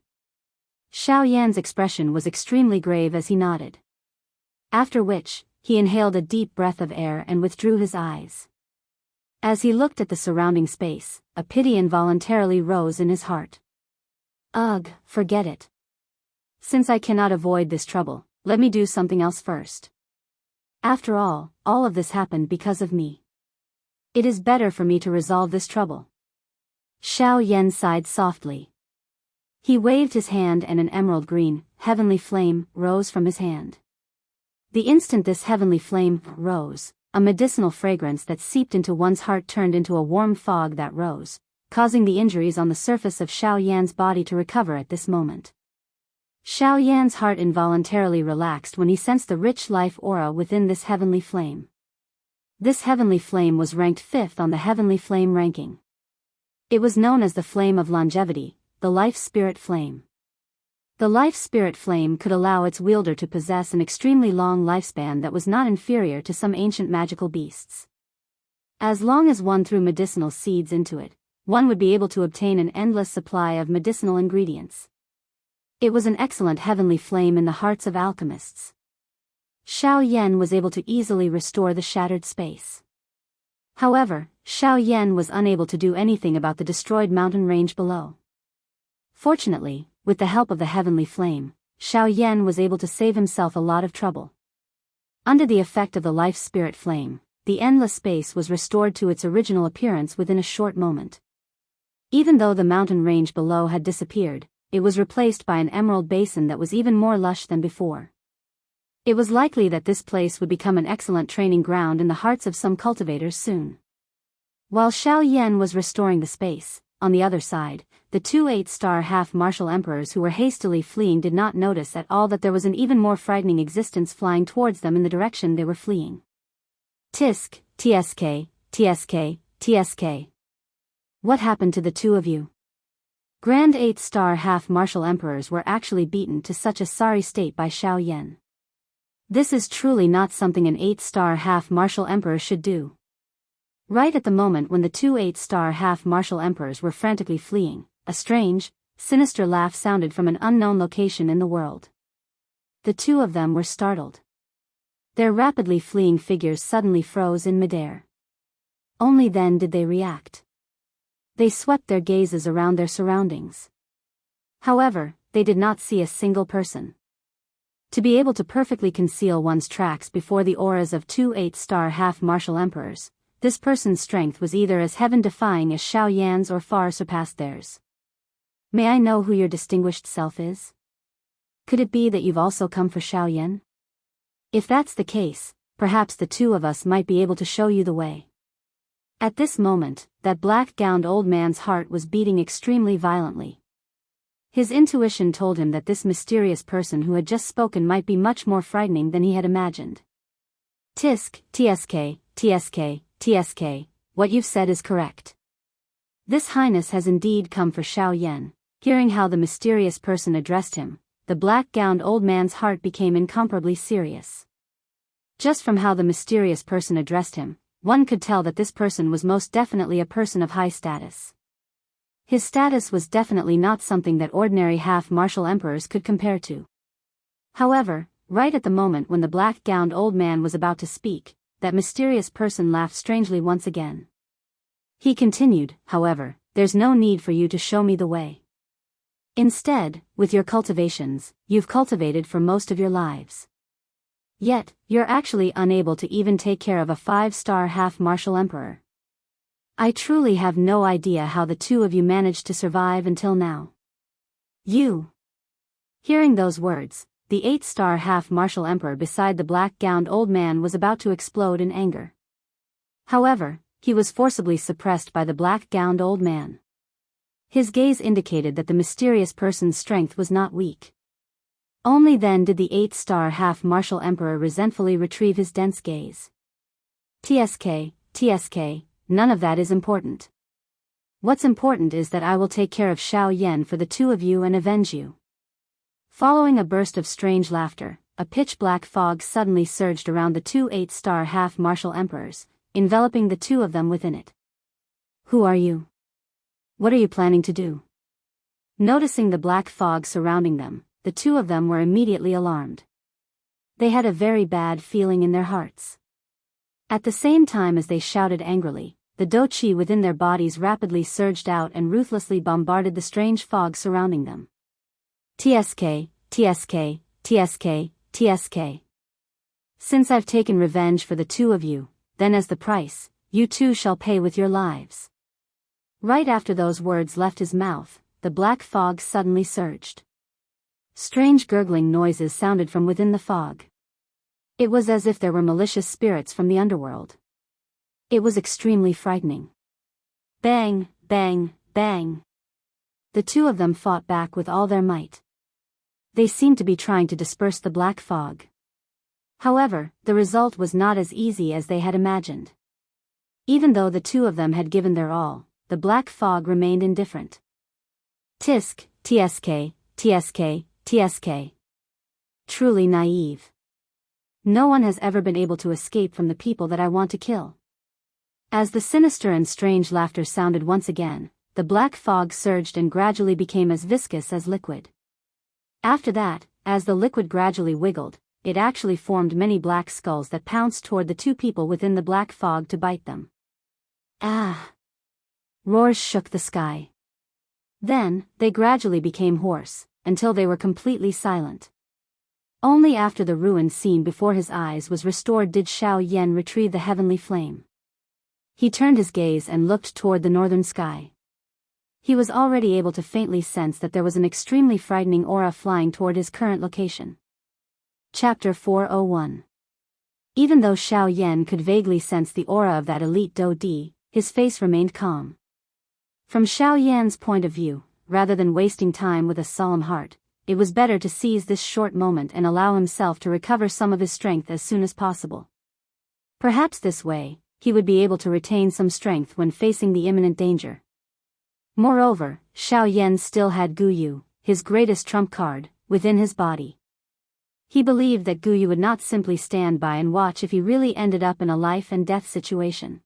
Xiao Yan's expression was extremely grave as he nodded. After which, he inhaled a deep breath of air and withdrew his eyes. As he looked at the surrounding space, a pity involuntarily rose in his heart. Ugh, forget it. Since I cannot avoid this trouble, let me do something else first. After all of this happened because of me. It is better for me to resolve this trouble. Xiao Yan sighed softly. He waved his hand and an emerald green, heavenly flame, rose from his hand. The instant this heavenly flame rose, a medicinal fragrance that seeped into one's heart turned into a warm fog that rose, causing the injuries on the surface of Xiao Yan's body to recover at this moment. Xiao Yan's heart involuntarily relaxed when he sensed the rich life aura within this heavenly flame. This heavenly flame was ranked 5th on the heavenly flame ranking. It was known as the flame of longevity, the life spirit flame. The life spirit flame could allow its wielder to possess an extremely long lifespan that was not inferior to some ancient magical beasts. As long as one threw medicinal seeds into it, one would be able to obtain an endless supply of medicinal ingredients. It was an excellent heavenly flame in the hearts of alchemists. Xiao Yan was able to easily restore the shattered space. However, Xiao Yan was unable to do anything about the destroyed mountain range below. Fortunately, with the help of the heavenly flame, Xiao Yan was able to save himself a lot of trouble. Under the effect of the life spirit flame, the endless space was restored to its original appearance within a short moment. Even though the mountain range below had disappeared, it was replaced by an emerald basin that was even more lush than before. It was likely that this place would become an excellent training ground in the hearts of some cultivators soon. While Xiao Yan was restoring the space, on the other side, the two 8-star half-martial emperors who were hastily fleeing did not notice at all that there was an even more frightening existence flying towards them in the direction they were fleeing. Tisk, tsk, tsk, tsk. What happened to the two of you? Grand 8-star half-martial emperors were actually beaten to such a sorry state by Xiao Yan. This is truly not something an 8-star half-martial emperor should do. Right at the moment when the two 8-star half-martial emperors were frantically fleeing, a strange, sinister laugh sounded from an unknown location in the world. The two of them were startled. Their rapidly fleeing figures suddenly froze in midair. Only then did they react. They swept their gazes around their surroundings. However, they did not see a single person. To be able to perfectly conceal one's tracks before the auras of two 8-star half-martial emperors, this person's strength was either as heaven-defying as Xiao Yan's or far surpassed theirs. May I know who your distinguished self is? Could it be that you've also come for Xiao Yan? If that's the case, perhaps the two of us might be able to show you the way. At this moment, that black-gowned old man's heart was beating extremely violently. His intuition told him that this mysterious person who had just spoken might be much more frightening than he had imagined. Tisk, tsk, tsk, tsk, what you've said is correct. This highness has indeed come for Xiao Yan. Hearing how the mysterious person addressed him, the black-gowned old man's heart became incomparably serious. Just from how the mysterious person addressed him, one could tell that this person was most definitely a person of high status. His status was definitely not something that ordinary half-martial emperors could compare to. However, right at the moment when the black-gowned old man was about to speak, that mysterious person laughed strangely once again. He continued, however, "There's no need for you to show me the way. Instead, with your cultivations, you've cultivated for most of your lives. Yet, you're actually unable to even take care of a 5-star half-martial emperor. I truly have no idea how the two of you managed to survive until now. You." Hearing those words, the 8-star half-martial emperor beside the black-gowned old man was about to explode in anger. However, he was forcibly suppressed by the black-gowned old man. His gaze indicated that the mysterious person's strength was not weak. Only then did the 8-star half-martial emperor resentfully retrieve his dense gaze. TSK, none of that is important. What's important is that I will take care of Xiao Yan for the two of you and avenge you. Following a burst of strange laughter, a pitch-black fog suddenly surged around the two 8-star half-martial emperors, enveloping the two of them within it. Who are you? What are you planning to do? Noticing the black fog surrounding them, the two of them were immediately alarmed. They had a very bad feeling in their hearts. At the same time as they shouted angrily, the do-chi within their bodies rapidly surged out and ruthlessly bombarded the strange fog surrounding them. TSK. Since I've taken revenge for the two of you, then as the price, you too shall pay with your lives. Right after those words left his mouth, the black fog suddenly surged. Strange gurgling noises sounded from within the fog. It was as if there were malicious spirits from the underworld. It was extremely frightening. Bang, bang, bang. The two of them fought back with all their might. They seemed to be trying to disperse the black fog. However, the result was not as easy as they had imagined. Even though the two of them had given their all, the black fog remained indifferent. TSK. Truly naive. No one has ever been able to escape from the people that I want to kill. As the sinister and strange laughter sounded once again, the black fog surged and gradually became as viscous as liquid. After that, as the liquid gradually wiggled, it actually formed many black skulls that pounced toward the two people within the black fog to bite them. Ah! Roars shook the sky. Then, they gradually became hoarse, until they were completely silent. Only after the ruined scene before his eyes was restored did Xiao Yan retrieve the heavenly flame. He turned his gaze and looked toward the northern sky. He was already able to faintly sense that there was an extremely frightening aura flying toward his current location. Chapter 401. Even though Xiao Yan could vaguely sense the aura of that elite Do-Di, his face remained calm. From Xiao Yan's point of view, rather than wasting time with a solemn heart, it was better to seize this short moment and allow himself to recover some of his strength as soon as possible. Perhaps this way, he would be able to retain some strength when facing the imminent danger. Moreover, Xiao Yan still had Guyu, his greatest trump card, within his body. He believed that Guyu would not simply stand by and watch if he really ended up in a life-and-death situation.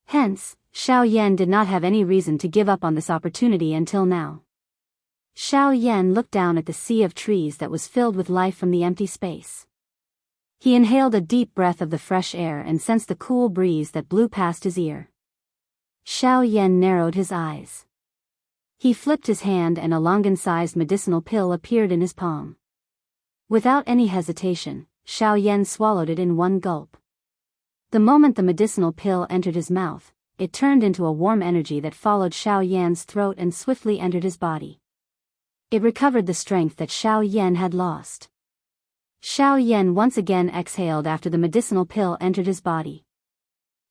Hence, Xiao Yan did not have any reason to give up on this opportunity until now. Xiao Yan looked down at the sea of trees that was filled with life from the empty space. He inhaled a deep breath of the fresh air and sensed the cool breeze that blew past his ear. Xiao Yan narrowed his eyes. He flipped his hand and a longan-sized medicinal pill appeared in his palm. Without any hesitation, Xiao Yan swallowed it in one gulp. The moment the medicinal pill entered his mouth, it turned into a warm energy that followed Xiao Yan's throat and swiftly entered his body. It recovered the strength that Xiao Yan had lost. Xiao Yan once again exhaled after the medicinal pill entered his body.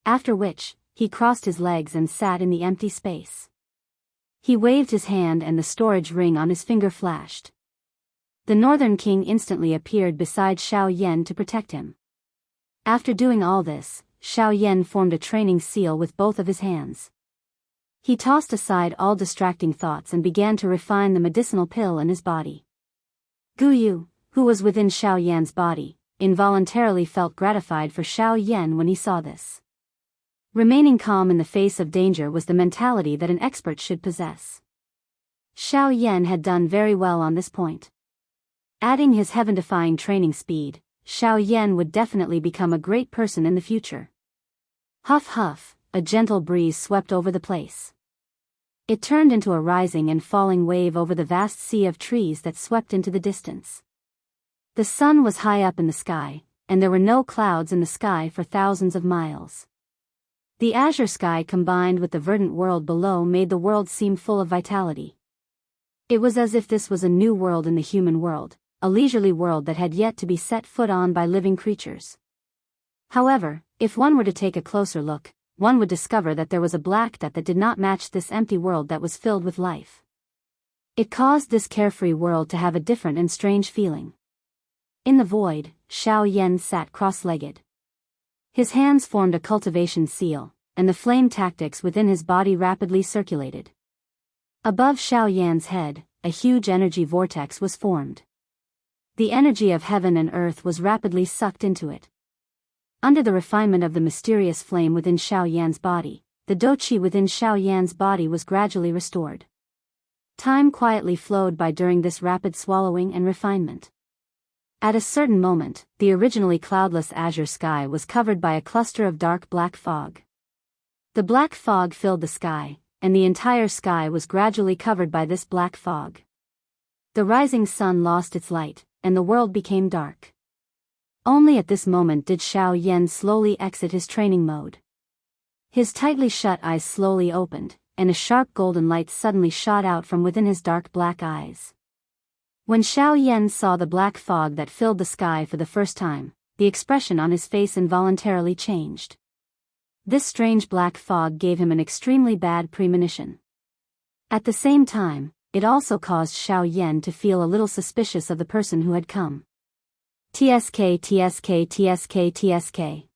After which, he crossed his legs and sat in the empty space. He waved his hand and the storage ring on his finger flashed. The Northern King instantly appeared beside Xiao Yan to protect him. After doing all this, Xiao Yan formed a training seal with both of his hands. He tossed aside all distracting thoughts and began to refine the medicinal pill in his body. Gu Yu, who was within Xiao Yan's body, involuntarily felt gratified for Xiao Yan when he saw this. Remaining calm in the face of danger was the mentality that an expert should possess. Xiao Yan had done very well on this point. Adding his heaven-defying training speed, Xiao Yan would definitely become a great person in the future. Huff huff, a gentle breeze swept over the place. It turned into a rising and falling wave over the vast sea of trees that swept into the distance. The sun was high up in the sky, and there were no clouds in the sky for thousands of miles. The azure sky combined with the verdant world below made the world seem full of vitality. It was as if this was a new world in the human world, a leisurely world that had yet to be set foot on by living creatures. However, if one were to take a closer look, one would discover that there was a black dot that did not match this empty world that was filled with life. It caused this carefree world to have a different and strange feeling. In the void, Xiao Yan sat cross-legged. His hands formed a cultivation seal, and the flame tactics within his body rapidly circulated. Above Xiao Yan's head, a huge energy vortex was formed. The energy of heaven and earth was rapidly sucked into it. Under the refinement of the mysterious flame within Xiao Yan's body, the doqi within Xiao Yan's body was gradually restored. Time quietly flowed by during this rapid swallowing and refinement. At a certain moment, the originally cloudless azure sky was covered by a cluster of dark black fog. The black fog filled the sky, and the entire sky was gradually covered by this black fog. The rising sun lost its light, and the world became dark. Only at this moment did Xiao Yan slowly exit his training mode. His tightly shut eyes slowly opened, and a sharp golden light suddenly shot out from within his dark black eyes. When Xiao Yan saw the black fog that filled the sky for the first time, the expression on his face involuntarily changed. This strange black fog gave him an extremely bad premonition. At the same time, it also caused Xiao Yan to feel a little suspicious of the person who had come. TSK TSK TSK TSK.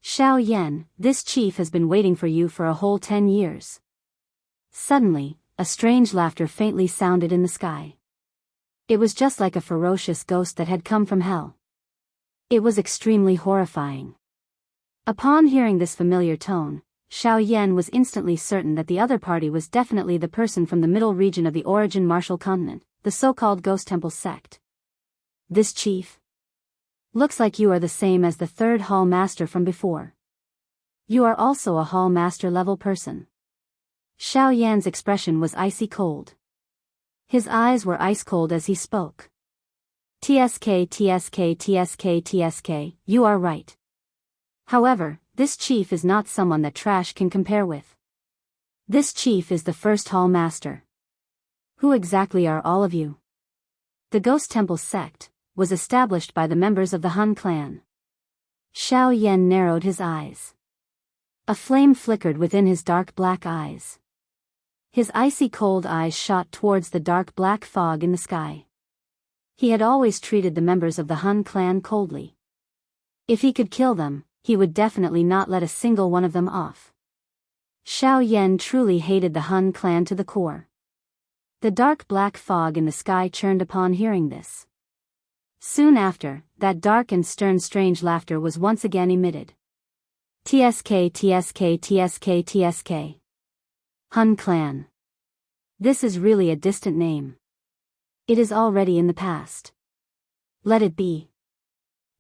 Xiao Yan, this chief has been waiting for you for a whole 10 years. Suddenly, a strange laughter faintly sounded in the sky. It was just like a ferocious ghost that had come from hell. It was extremely horrifying. Upon hearing this familiar tone, Xiao Yan was instantly certain that the other party was definitely the person from the middle region of the origin martial continent, the so-called Ghost Temple sect. This chief? Looks like you are the same as the third hall master from before. You are also a hall master level person. Xiao Yan's expression was icy cold. His eyes were ice cold as he spoke. TSK TSK TSK TSK, you are right. However, this chief is not someone that trash can compare with. This chief is the first hall master. Who exactly are all of you? The Ghost Temple sect was established by the members of the Han clan. Xiao Yan narrowed his eyes. A flame flickered within his dark black eyes. His icy cold eyes shot towards the dark black fog in the sky. He had always treated the members of the Han clan coldly. If he could kill them, he would definitely not let a single one of them off. Xiao Yan truly hated the Han clan to the core. The dark black fog in the sky churned upon hearing this. Soon after, that dark and stern strange laughter was once again emitted. TSK TSK TSK TSK. Han clan. This is really a distant name. It is already in the past. Let it be.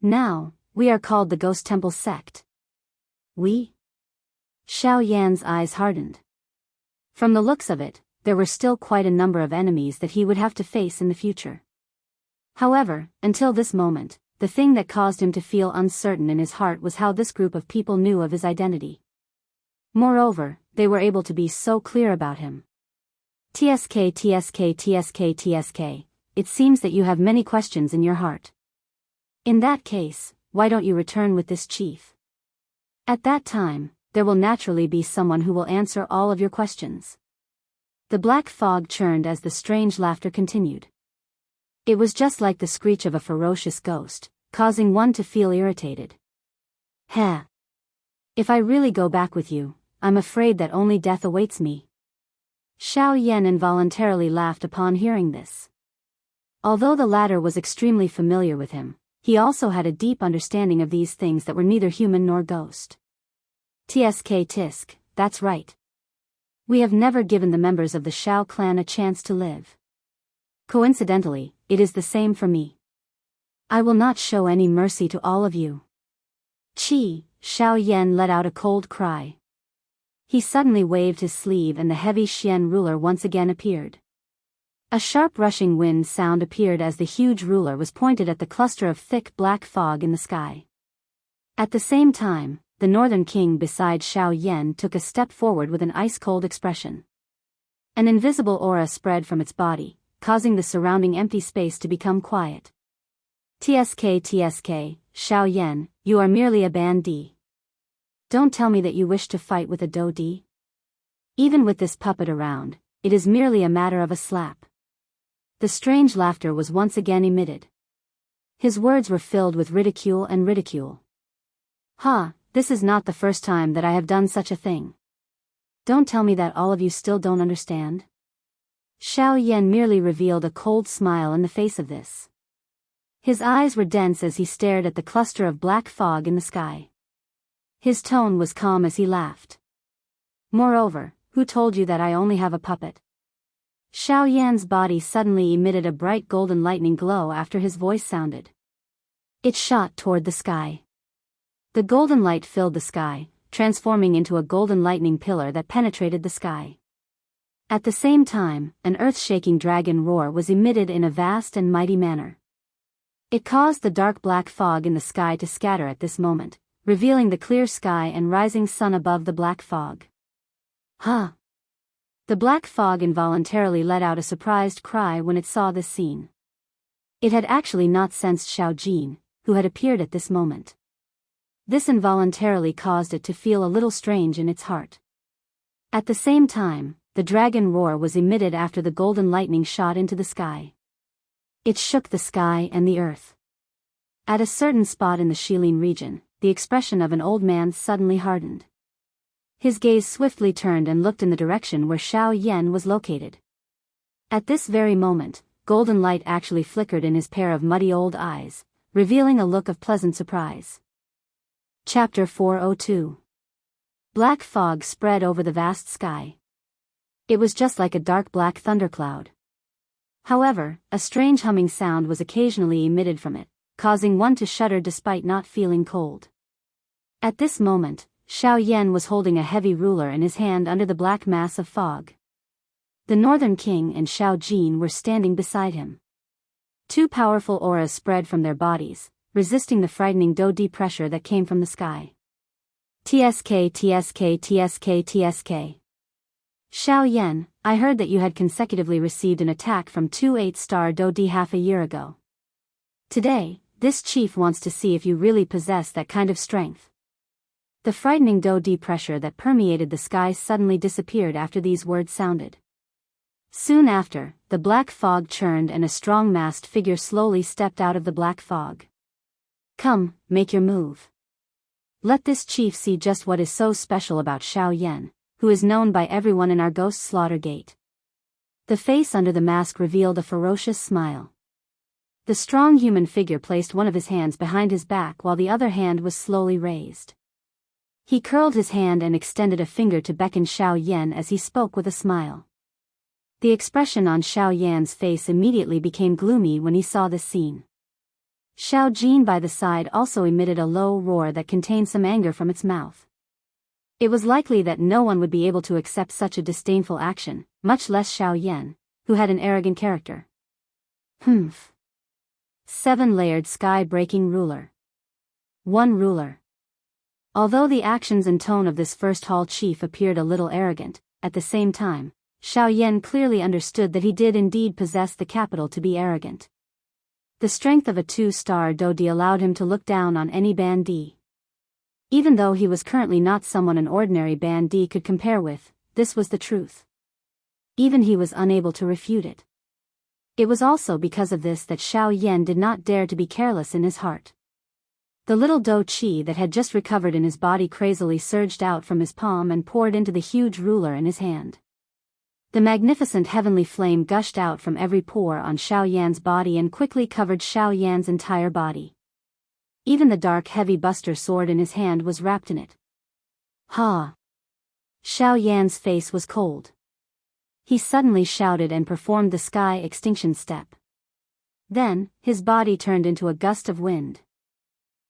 Now, we are called the Ghost Temple sect. We? Xiao Yan's eyes hardened. From the looks of it, there were still quite a number of enemies that he would have to face in the future. However, until this moment, the thing that caused him to feel uncertain in his heart was how this group of people knew of his identity. Moreover, they were able to be so clear about him. TSK TSK TSK TSK, it seems that you have many questions in your heart. In that case, why don't you return with this chief? At that time, there will naturally be someone who will answer all of your questions. The black fog churned as the strange laughter continued. It was just like the screech of a ferocious ghost, causing one to feel irritated. Heh. If I really go back with you, I'm afraid that only death awaits me. Xiao Yan involuntarily laughed upon hearing this. Although the latter was extremely familiar with him, he also had a deep understanding of these things that were neither human nor ghost. Tsk tisk, that's right. We have never given the members of the Shao clan a chance to live. Coincidentally, it is the same for me. I will not show any mercy to all of you. Chi, Xiao Yan let out a cold cry. He suddenly waved his sleeve and the heavy Xian ruler once again appeared. A sharp rushing wind sound appeared as the huge ruler was pointed at the cluster of thick black fog in the sky. At the same time, the Northern King beside Xiao Yan took a step forward with an ice-cold expression. An invisible aura spread from its body, causing the surrounding empty space to become quiet. Tsk, Xiao Yan, you are merely a bandit. Don't tell me that you wish to fight with a Dodi. Even with this puppet around, it is merely a matter of a slap. The strange laughter was once again emitted. His words were filled with ridicule and ridicule. Ha, this is not the first time that I have done such a thing. Don't tell me that all of you still don't understand. Xiao Yan merely revealed a cold smile in the face of this. His eyes were dense as he stared at the cluster of black fog in the sky. His tone was calm as he laughed. Moreover, who told you that I only have a puppet? Xiao Yan's body suddenly emitted a bright golden lightning glow after his voice sounded. It shot toward the sky. The golden light filled the sky, transforming into a golden lightning pillar that penetrated the sky. At the same time, an earth-shaking dragon roar was emitted in a vast and mighty manner. It caused the dark black fog in the sky to scatter at this moment, revealing the clear sky and rising sun above the black fog. Huh! The black fog involuntarily let out a surprised cry when it saw this scene. It had actually not sensed Xiao Jin, who had appeared at this moment. This involuntarily caused it to feel a little strange in its heart. At the same time, the dragon roar was emitted after the golden lightning shot into the sky. It shook the sky and the earth. At a certain spot in the Shilin region, the expression of an old man suddenly hardened. His gaze swiftly turned and looked in the direction where Xiao Yan was located. At this very moment, golden light actually flickered in his pair of muddy old eyes, revealing a look of pleasant surprise. Chapter 402. Black fog spread over the vast sky. It was just like a dark black thundercloud. However, a strange humming sound was occasionally emitted from it, causing one to shudder despite not feeling cold. At this moment, Xiao Yan was holding a heavy ruler in his hand under the black mass of fog. The Northern King and Xiao Jin were standing beside him. Two powerful auras spread from their bodies, resisting the frightening Dodi pressure that came from the sky. Tsk. Xiao Yan, I heard that you had consecutively received an attack from two 8-star Dodi half a year ago. Today, this chief wants to see if you really possess that kind of strength. The frightening Dodi pressure that permeated the sky suddenly disappeared after these words sounded. Soon after, the black fog churned and a strong masked figure slowly stepped out of the black fog. Come, make your move. Let this chief see just what is so special about Xiao Yan, who is known by everyone in our ghost slaughter gate. The face under the mask revealed a ferocious smile. The strong human figure placed one of his hands behind his back while the other hand was slowly raised. He curled his hand and extended a finger to beckon Xiao Yan as he spoke with a smile. The expression on Xiao Yan's face immediately became gloomy when he saw this scene. Xiao Jin by the side also emitted a low roar that contained some anger from its mouth. It was likely that no one would be able to accept such a disdainful action, much less Xiao Yan, who had an arrogant character. Humph. 7-layered sky-breaking ruler. 1 ruler. Although the actions and tone of this first hall chief appeared a little arrogant, at the same time, Xiao Yan clearly understood that he did indeed possess the capital to be arrogant. The strength of a 2-star Dodi allowed him to look down on any bandit. Even though he was currently not someone an ordinary bandit could compare with, this was the truth. Even he was unable to refute it. It was also because of this that Xiao Yan did not dare to be careless in his heart. The little dough chi that had just recovered in his body crazily surged out from his palm and poured into the huge ruler in his hand. The magnificent heavenly flame gushed out from every pore on Xiao Yan's body and quickly covered Xiao Yan's entire body. Even the dark heavy buster sword in his hand was wrapped in it. Ha! Xiao Yan's face was cold. He suddenly shouted and performed the sky extinction step. Then, his body turned into a gust of wind.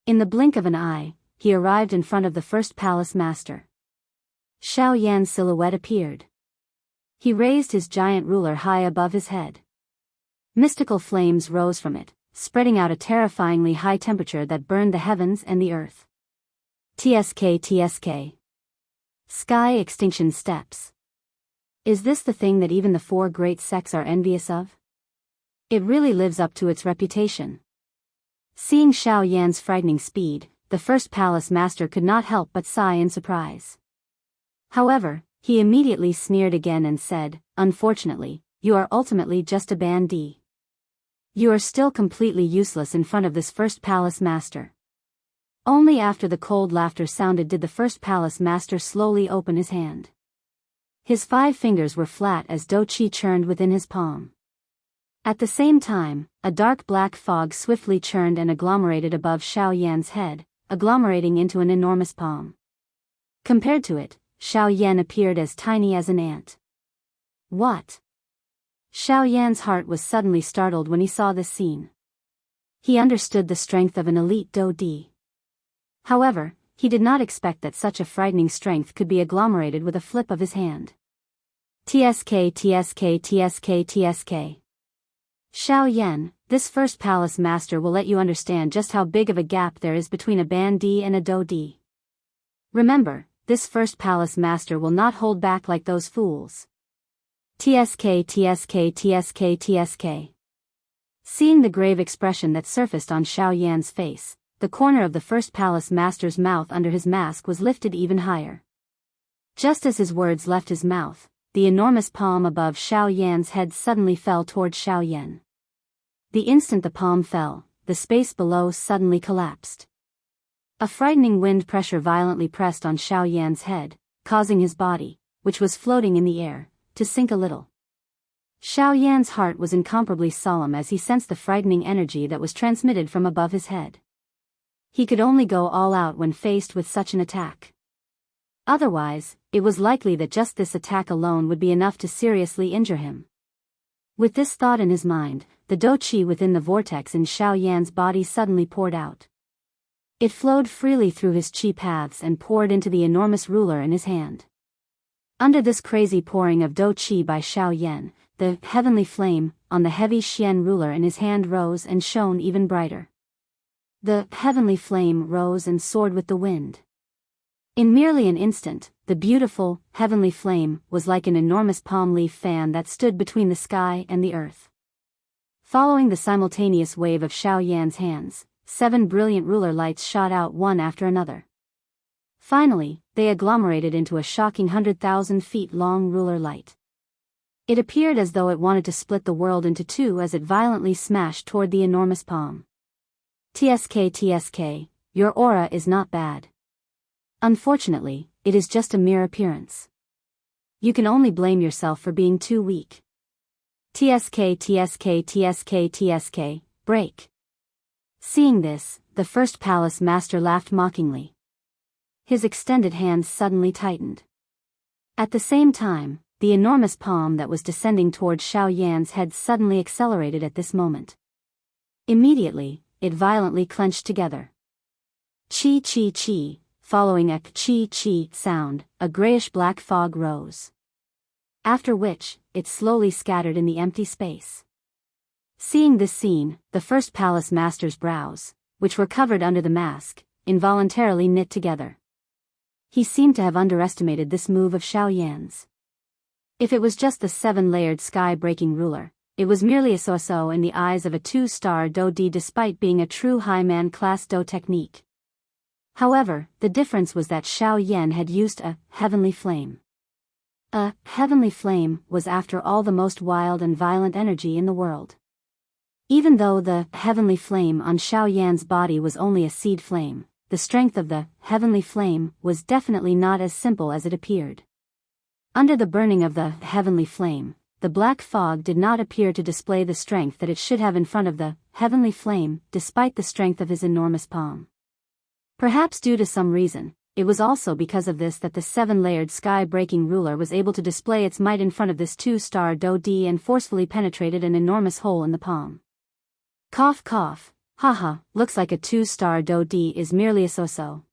In the blink of an eye, he arrived in front of the first palace master. Xiao Yan's silhouette appeared. He raised his giant ruler high above his head. Mystical flames rose from it, spreading out a terrifyingly high temperature that burned the heavens and the earth. TSK. Sky extinction steps. Is this the thing that even the four great sects are envious of? It really lives up to its reputation. Seeing Xiao Yan's frightening speed, the first palace master could not help but sigh in surprise. However, he immediately sneered again and said, "Unfortunately, you are ultimately just a bandit. You are still completely useless in front of this first palace master." Only after the cold laughter sounded did the first palace master slowly open his hand. His 5 fingers were flat as dough chi churned within his palm. At the same time, a dark black fog swiftly churned and agglomerated above Xiao Yan's head, agglomerating into an enormous palm. Compared to it, Xiao Yan appeared as tiny as an ant. What? Xiao Yan's heart was suddenly startled when he saw this scene. He understood the strength of an elite dough di. However, he did not expect that such a frightening strength could be agglomerated with a flip of his hand. TSK. Xiao Yan, this first palace master will let you understand just how big of a gap there is between a bandit and a dough di. Remember, this first palace master will not hold back like those fools. TSK. Seeing the grave expression that surfaced on Xiao Yan's face, the corner of the first palace master's mouth under his mask was lifted even higher. Just as his words left his mouth, the enormous palm above Xiao Yan's head suddenly fell toward Xiao Yan. The instant the palm fell, the space below suddenly collapsed. A frightening wind pressure violently pressed on Xiao Yan's head, causing his body, which was floating in the air, to sink a little. Xiao Yan's heart was incomparably solemn as he sensed the frightening energy that was transmitted from above his head. He could only go all out when faced with such an attack. Otherwise, it was likely that just this attack alone would be enough to seriously injure him. With this thought in his mind, the dough chi within the vortex in Xiao Yan's body suddenly poured out. It flowed freely through his chi paths and poured into the enormous ruler in his hand. Under this crazy pouring of dough chi by Xiao Yan, the heavenly flame on the heavy xian ruler in his hand rose and shone even brighter. The heavenly flame rose and soared with the wind. In merely an instant, the beautiful, heavenly flame was like an enormous palm leaf fan that stood between the sky and the earth. Following the simultaneous wave of Xiao Yan's hands, 7 brilliant ruler lights shot out one after another. Finally, they agglomerated into a shocking 100,000 feet long ruler light. It appeared as though it wanted to split the world into two as it violently smashed toward the enormous palm. TSK, your aura is not bad. Unfortunately, it is just a mere appearance. You can only blame yourself for being too weak. TSK, break. Seeing this, the first palace master laughed mockingly. His extended hands suddenly tightened. At the same time, the enormous palm that was descending toward Xiao Yan's head suddenly accelerated at this moment. Immediately, it violently clenched together. Chi. Following a chi sound, a grayish-black fog rose. After which, it slowly scattered in the empty space. Seeing this scene, the first palace master's brows, which were covered under the mask, involuntarily knit together. He seemed to have underestimated this move of Xiao Yan's. If it was just the 7-layered sky-breaking ruler, it was merely a so-so in the eyes of a 2-star dough di despite being a true high-man class dough technique. However, the difference was that Xiao Yan had used a heavenly flame. A heavenly flame was after all the most wild and violent energy in the world. Even though the heavenly flame on Xiao Yan's body was only a seed flame, the strength of the heavenly flame was definitely not as simple as it appeared. Under the burning of the heavenly flame, the black fog did not appear to display the strength that it should have in front of the heavenly flame, despite the strength of his enormous palm. Perhaps due to some reason, it was also because of this that the seven-layered sky-breaking ruler was able to display its might in front of this two-star Do-D and forcefully penetrated an enormous hole in the palm. Cough cough, haha, looks like a two-star Do-D is merely a so-so.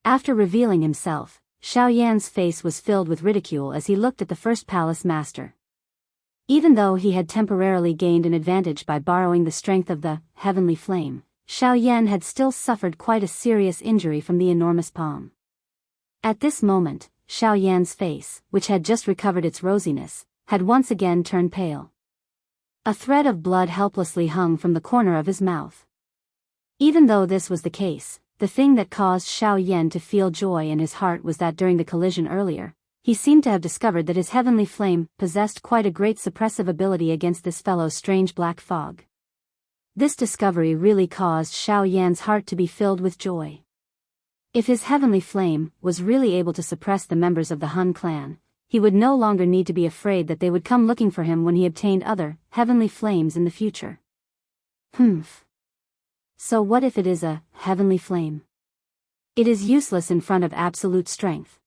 After revealing himself, Xiao Yan's face was filled with ridicule as he looked at the first palace master. Even though he had temporarily gained an advantage by borrowing the strength of the heavenly flame, Xiao Yan had still suffered quite a serious injury from the enormous palm. At this moment, Xiao Yan's face, which had just recovered its rosiness, had once again turned pale. A thread of blood helplessly hung from the corner of his mouth. Even though this was the case, the thing that caused Xiao Yan to feel joy in his heart was that during the collision earlier, he seemed to have discovered that his heavenly flame possessed quite a great suppressive ability against this fellow's strange black fog. This discovery really caused Xiao Yan's heart to be filled with joy. If his heavenly flame was really able to suppress the members of the Hun clan, he would no longer need to be afraid that they would come looking for him when he obtained other heavenly flames in the future. So what if it is a heavenly flame? It is useless in front of absolute strength.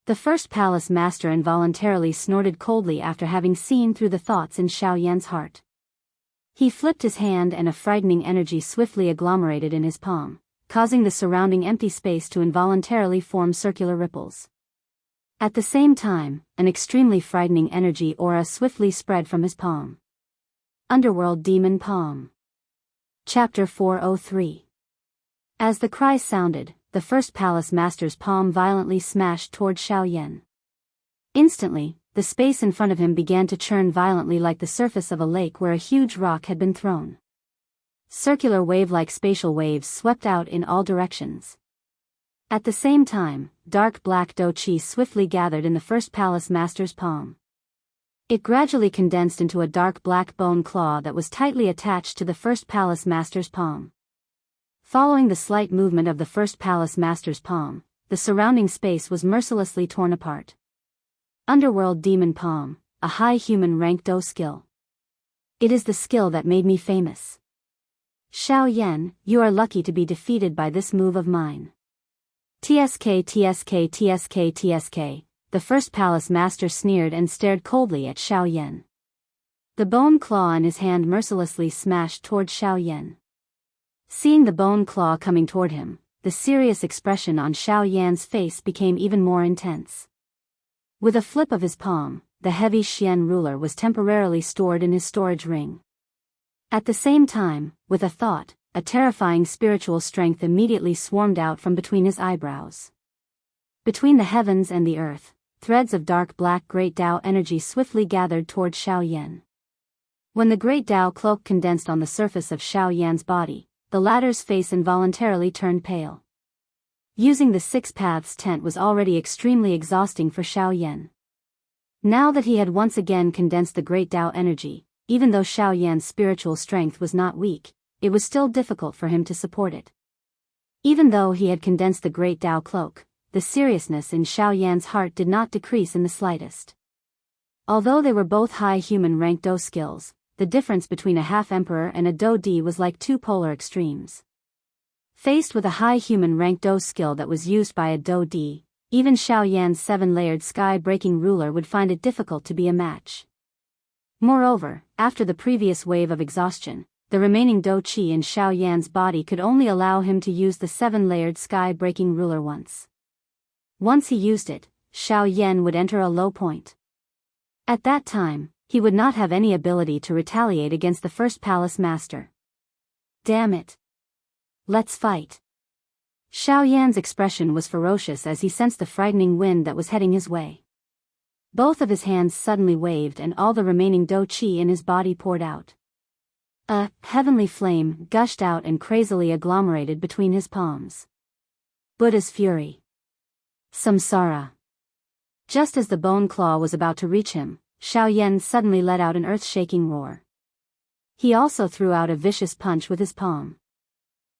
The first palace master involuntarily snorted coldly after having seen through the thoughts in Xiao Yan's heart. He flipped his hand and a frightening energy swiftly agglomerated in his palm, causing the surrounding empty space to involuntarily form circular ripples. At the same time, an extremely frightening energy aura swiftly spread from his palm. Underworld Demon Palm. Chapter 403. As the cry sounded, the first palace master's palm violently smashed toward Xiao Yan. Instantly, the space in front of him began to churn violently like the surface of a lake where a huge rock had been thrown. Circular wave-like spatial waves swept out in all directions. At the same time, dark black Do-Chi swiftly gathered in the first palace master's palm. It gradually condensed into a dark black bone claw that was tightly attached to the first palace master's palm. Following the slight movement of the first palace master's palm, the surrounding space was mercilessly torn apart. Underworld Demon Palm, a high human rank Do skill. It is the skill that made me famous. Xiao Yan, you are lucky to be defeated by this move of mine. TSK TSK TSK TSK, the first palace master sneered and stared coldly at Xiao Yan. The bone claw in his hand mercilessly smashed toward Xiao Yan. Seeing the bone claw coming toward him, the serious expression on Xiao Yan's face became even more intense. With a flip of his palm, the heavy Xian ruler was temporarily stored in his storage ring. At the same time, with a thought, a terrifying spiritual strength immediately swarmed out from between his eyebrows. Between the heavens and the earth, threads of dark black Great Tao energy swiftly gathered toward Xiao Yan. When the Great Tao cloak condensed on the surface of Xiao Yan's body, the latter's face involuntarily turned pale. Using the Six Paths tent was already extremely exhausting for Xiao Yan. Now that he had once again condensed the Great Tao energy, even though Xiao Yan's spiritual strength was not weak, it was still difficult for him to support it. Even though he had condensed the Great Tao cloak, the seriousness in Xiao Yan's heart did not decrease in the slightest. Although they were both high human rank Do skills, the difference between a half-emperor and a Do-D was like two polar extremes. Faced with a high human rank Do skill that was used by a Do-D, even Xiao Yan's seven-layered sky-breaking ruler would find it difficult to be a match. Moreover, after the previous wave of exhaustion, the remaining Do-Chi in Xiao Yan's body could only allow him to use the seven-layered sky-breaking ruler once. Once he used it, Xiao Yan would enter a low point. At that time, he would not have any ability to retaliate against the first palace master. Damn it. Let's fight. Xiao Yan's expression was ferocious as he sensed the frightening wind that was heading his way. Both of his hands suddenly waved and all the remaining Do-Chi in his body poured out. A heavenly flame gushed out and crazily agglomerated between his palms. Buddha's fury. Samsara. Just as the bone claw was about to reach him, Xiao Yan suddenly let out an earth-shaking roar. He also threw out a vicious punch with his palm.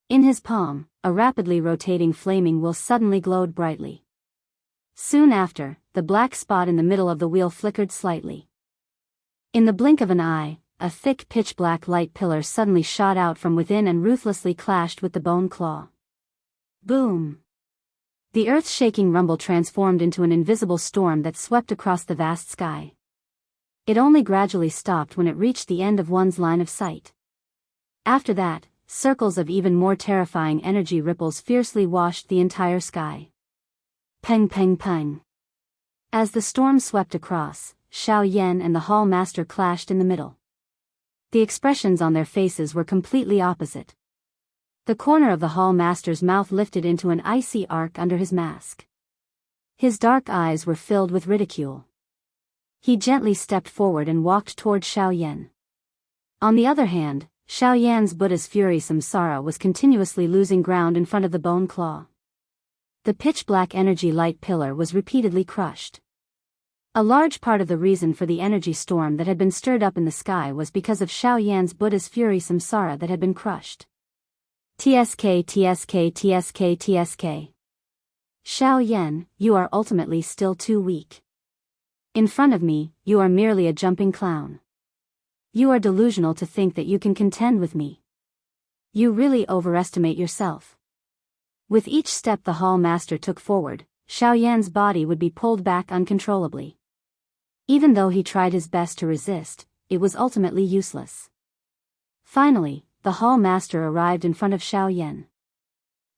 In his palm, a rapidly rotating flaming wheel suddenly glowed brightly. Soon after, the black spot in the middle of the wheel flickered slightly. In the blink of an eye, a thick pitch-black light pillar suddenly shot out from within and ruthlessly clashed with the bone claw. Boom! The earth-shaking rumble transformed into an invisible storm that swept across the vast sky. It only gradually stopped when it reached the end of one's line of sight. After that, circles of even more terrifying energy ripples fiercely washed the entire sky. Peng peng peng. As the storm swept across, Xiao Yan and the Hall Master clashed in the middle. The expressions on their faces were completely opposite. The corner of the Hall Master's mouth lifted into an icy arc under his mask. His dark eyes were filled with ridicule. He gently stepped forward and walked toward Xiao Yan. On the other hand, Xiao Yan's Buddha's fury samsara was continuously losing ground in front of the bone claw. The pitch-black energy light pillar was repeatedly crushed. A large part of the reason for the energy storm that had been stirred up in the sky was because of Xiao Yan's Buddha's fury samsara that had been crushed. TSK TSK TSK TSK. Xiao Yan, you are ultimately still too weak. In front of me, you are merely a jumping clown. You are delusional to think that you can contend with me. You really overestimate yourself. With each step the Hall Master took forward, Xiao Yan's body would be pulled back uncontrollably. Even though he tried his best to resist, it was ultimately useless. Finally, the Hall Master arrived in front of Xiao Yan.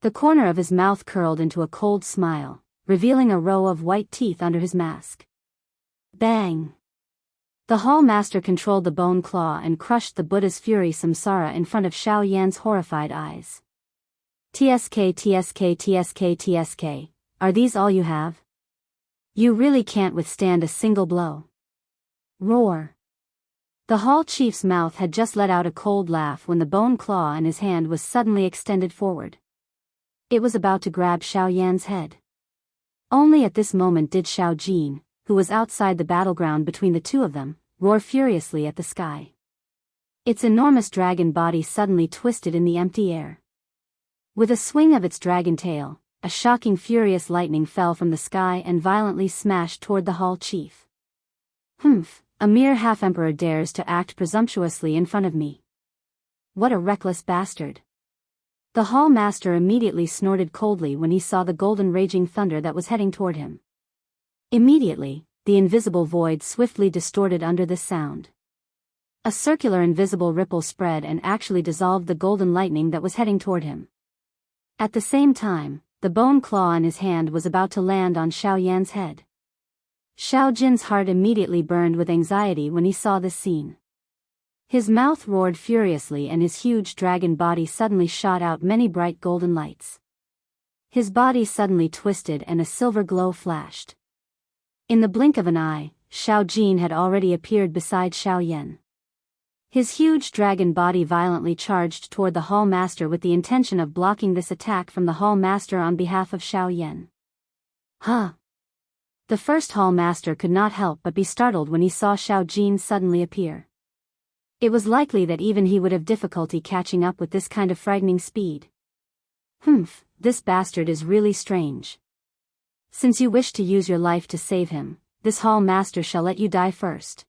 The corner of his mouth curled into a cold smile, revealing a row of white teeth under his mask. Bang! The Hall Master controlled the bone claw and crushed the Buddha's fury samsara in front of Xiao Yan's horrified eyes. TSK TSK TSK TSK, are these all you have? You really can't withstand a single blow. Roar! The Hall Chief's mouth had just let out a cold laugh when the bone claw in his hand was suddenly extended forward. It was about to grab Xiao Yan's head. Only at this moment did Xiao Jin, who was outside the battleground between the two of them, roar furiously at the sky. Its enormous dragon body suddenly twisted in the empty air. With a swing of its dragon tail, a shocking furious lightning fell from the sky and violently smashed toward the Hall Chief. Humph! A mere half-emperor dares to act presumptuously in front of me. What a reckless bastard. The Hall Master immediately snorted coldly when he saw the golden raging thunder that was heading toward him. Immediately, the invisible void swiftly distorted under this sound. A circular invisible ripple spread and actually dissolved the golden lightning that was heading toward him. At the same time, the bone claw in his hand was about to land on Xiao Yan's head. Xiao Jin's heart immediately burned with anxiety when he saw this scene. His mouth roared furiously and his huge dragon body suddenly shot out many bright golden lights. His body suddenly twisted and a silver glow flashed. In the blink of an eye, Xiao Jin had already appeared beside Xiao Yan. His huge dragon body violently charged toward the Hall Master with the intention of blocking this attack from the Hall Master on behalf of Xiao Yan. Huh! The first Hall Master could not help but be startled when he saw Xiao Jin suddenly appear. It was likely that even he would have difficulty catching up with this kind of frightening speed. Humph, this bastard is really strange. Since you wish to use your life to save him, this Hall Master shall let you die first.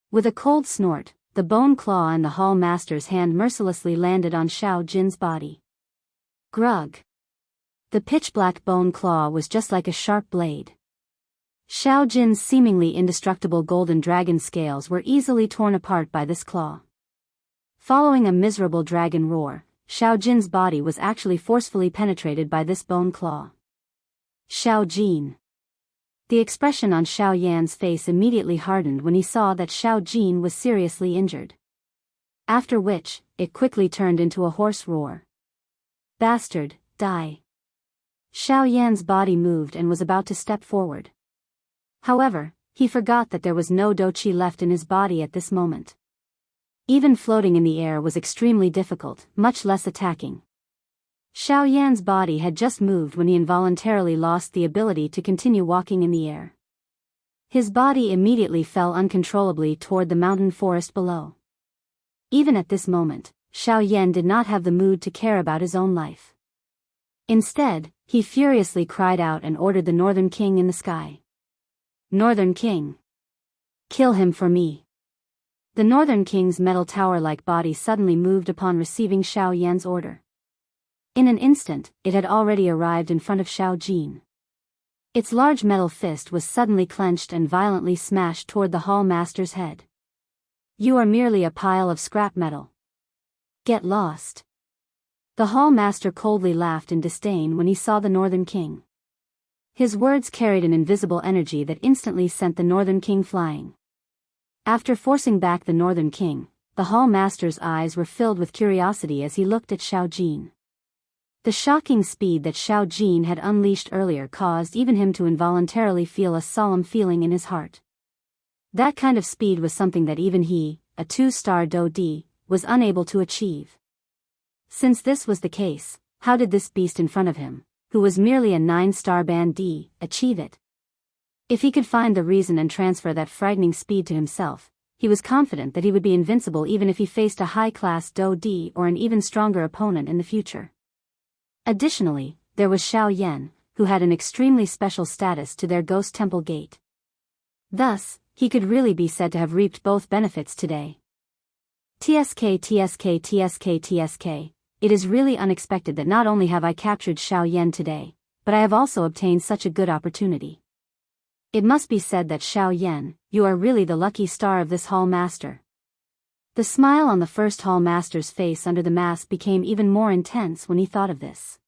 With a cold snort, the bone claw in the Hall Master's hand mercilessly landed on Xiao Jin's body. Grug! The pitch-black bone claw was just like a sharp blade. Xiao Jin's seemingly indestructible golden dragon scales were easily torn apart by this claw. Following a miserable dragon roar, Xiao Jin's body was actually forcefully penetrated by this bone claw. Xiao Jin. The expression on Xiao Yan's face immediately hardened when he saw that Xiao Jin was seriously injured. After which, it quickly turned into a hoarse roar. Bastard, die. Xiao Yan's body moved and was about to step forward. However, he forgot that there was no doqi left in his body at this moment. Even floating in the air was extremely difficult, much less attacking. Xiao Yan's body had just moved when he involuntarily lost the ability to continue walking in the air. His body immediately fell uncontrollably toward the mountain forest below. even at this moment, Xiao Yan did not have the mood to care about his own life. Instead, he furiously cried out and ordered the Northern King in the sky. Northern King! Kill him for me! The Northern King's metal tower-like body suddenly moved upon receiving Xiao Yan's order. In an instant, it had already arrived in front of Xiao Jin. Its large metal fist was suddenly clenched and violently smashed toward the Hall Master's head. You are merely a pile of scrap metal. Get lost. The Hall Master coldly laughed in disdain when he saw the Northern King. His words carried an invisible energy that instantly sent the Northern King flying. After forcing back the Northern King, the Hall Master's eyes were filled with curiosity as he looked at Xiao Jin. The shocking speed that Xiao Jin had unleashed earlier caused even him to involuntarily feel a solemn feeling in his heart. That kind of speed was something that even he, a 2-star Do Di, was unable to achieve. Since this was the case, how did this beast in front of him, who was merely a 9-star Ban Di, achieve it? If he could find the reason and transfer that frightening speed to himself, he was confident that he would be invincible even if he faced a high-class Do Di or an even stronger opponent in the future. Additionally, there was Xiao Yan, who had an extremely special status to their ghost temple gate. Thus, he could really be said to have reaped both benefits today. TSK TSK TSK TSK, it is really unexpected that not only have I captured Xiao Yan today, but I have also obtained such a good opportunity. It must be said that Xiao Yan, you are really the lucky star of this Hall Master. The smile on the first Hall Master's face under the mask became even more intense when he thought of this.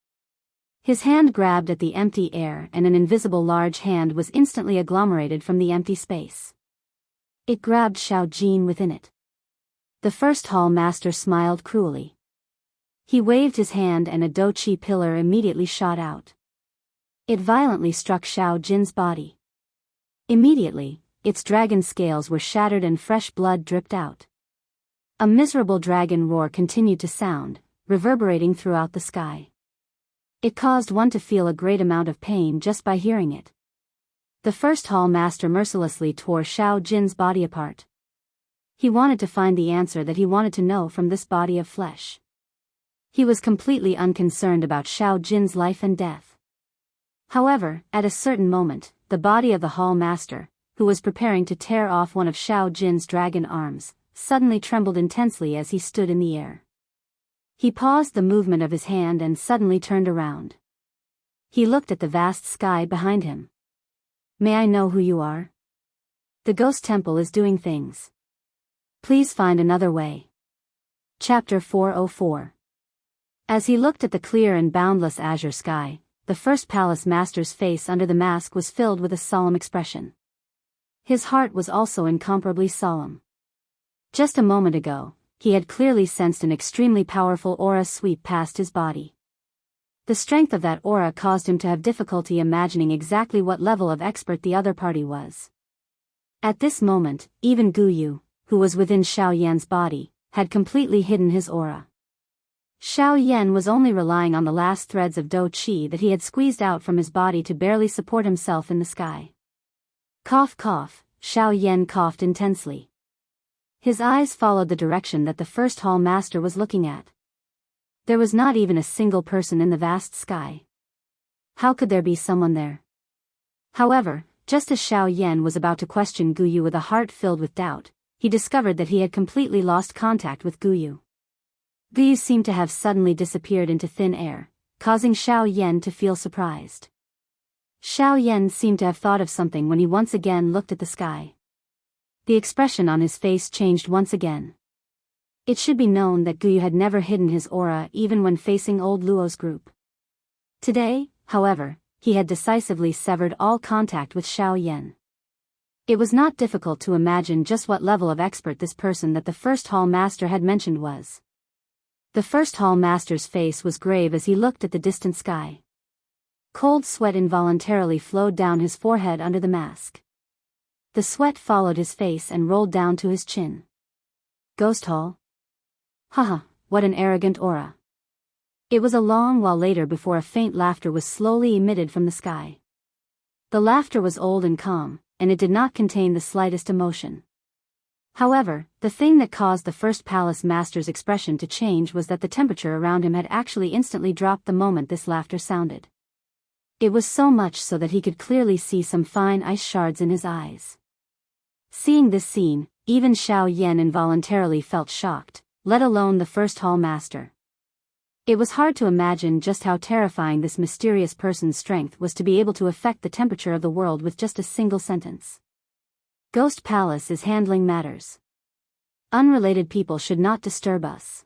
His hand grabbed at the empty air and an invisible large hand was instantly agglomerated from the empty space. It grabbed Xiao Jin within it. The first Hall Master smiled cruelly. He waved his hand and a Do-Chi pillar immediately shot out. It violently struck Xiao Jin's body. Immediately, its dragon scales were shattered and fresh blood dripped out. A miserable dragon roar continued to sound, reverberating throughout the sky. It caused one to feel a great amount of pain just by hearing it. The first Hall Master mercilessly tore Xiao Jin's body apart. He wanted to find the answer that he wanted to know from this body of flesh. He was completely unconcerned about Xiao Jin's life and death. However, at a certain moment, the body of the Hall Master, who was preparing to tear off one of Xiao Jin's dragon arms, suddenly trembled intensely as he stood in the air. He paused the movement of his hand and suddenly turned around. He looked at the vast sky behind him. May I know who you are? The Ghost Temple is doing things. Please find another way. Chapter 404. As he looked at the clear and boundless azure sky, the first Palace Master's face under the mask was filled with a solemn expression. His heart was also incomparably solemn. Just a moment ago, he had clearly sensed an extremely powerful aura sweep past his body. The strength of that aura caused him to have difficulty imagining exactly what level of expert the other party was. At this moment, even Gu Yu, who was within Xiao Yan's body, had completely hidden his aura. Xiao Yan was only relying on the last threads of Do-Chi that he had squeezed out from his body to barely support himself in the sky. Cough cough, Xiao Yan coughed intensely. His eyes followed the direction that the first Hall Master was looking at. There was not even a single person in the vast sky. How could there be someone there? However, just as Xiao Yan was about to question Gu Yu with a heart filled with doubt, he discovered that he had completely lost contact with Gu Yu. Gu Yu seemed to have suddenly disappeared into thin air, causing Xiao Yan to feel surprised. Xiao Yan seemed to have thought of something when he once again looked at the sky. The expression on his face changed once again. It should be known that Gu Yu had never hidden his aura even when facing old Luo's group. Today, however, he had decisively severed all contact with Xiao Yan. It was not difficult to imagine just what level of expert this person that the first Hall Master had mentioned was. The first Hall Master's face was grave as he looked at the distant sky. Cold sweat involuntarily flowed down his forehead under the mask. The sweat followed his face and rolled down to his chin. Ghost Hall? Haha, what an arrogant aura. It was a long while later before a faint laughter was slowly emitted from the sky. The laughter was old and calm, and it did not contain the slightest emotion. However, the thing that caused the first palace master's expression to change was that the temperature around him had actually instantly dropped the moment this laughter sounded. It was so much so that he could clearly see some fine ice shards in his eyes. Seeing this scene, even Xiao Yan involuntarily felt shocked, let alone the first hall master. It was hard to imagine just how terrifying this mysterious person's strength was to be able to affect the temperature of the world with just a single sentence. Ghost Palace is handling matters. Unrelated people should not disturb us.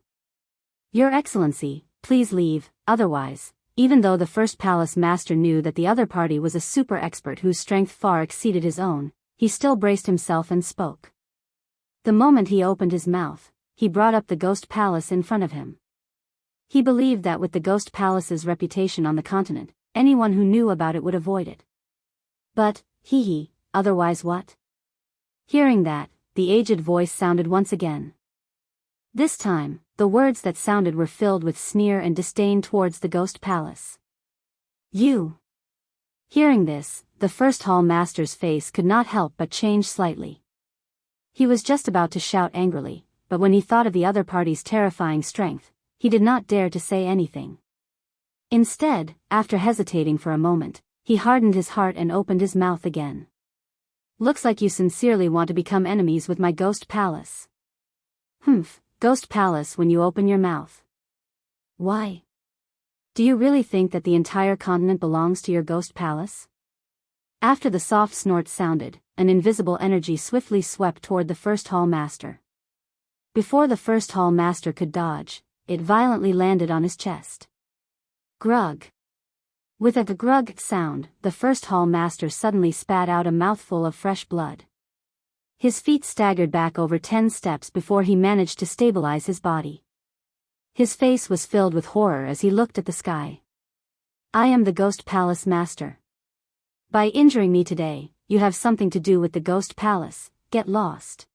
Your Excellency, please leave, otherwise. Even though the first palace master knew that the other party was a super expert whose strength far exceeded his own, he still braced himself and spoke. The moment he opened his mouth, he brought up the Ghost Palace in front of him. He believed that with the Ghost Palace's reputation on the continent, anyone who knew about it would avoid it. But, otherwise what? Hearing that, the aged voice sounded once again. This time, the words that sounded were filled with sneer and disdain towards the Ghost Palace. You! Hearing this, the first hall master's face could not help but change slightly. He was just about to shout angrily, but when he thought of the other party's terrifying strength, he did not dare to say anything. Instead, after hesitating for a moment, he hardened his heart and opened his mouth again. Looks like you sincerely want to become enemies with my Ghost Palace. Ghost Palace when you open your mouth. Why? Do you really think that the entire continent belongs to your Ghost Palace? After the soft snort sounded, an invisible energy swiftly swept toward the first hall master. Before the first hall master could dodge, it violently landed on his chest. Grug. With a grug sound, the first hall master suddenly spat out a mouthful of fresh blood. His feet staggered back over 10 steps before he managed to stabilize his body. His face was filled with horror as he looked at the sky. I am the Ghost Palace Master. By injuring me today, you have something to do with the Ghost Palace, get lost.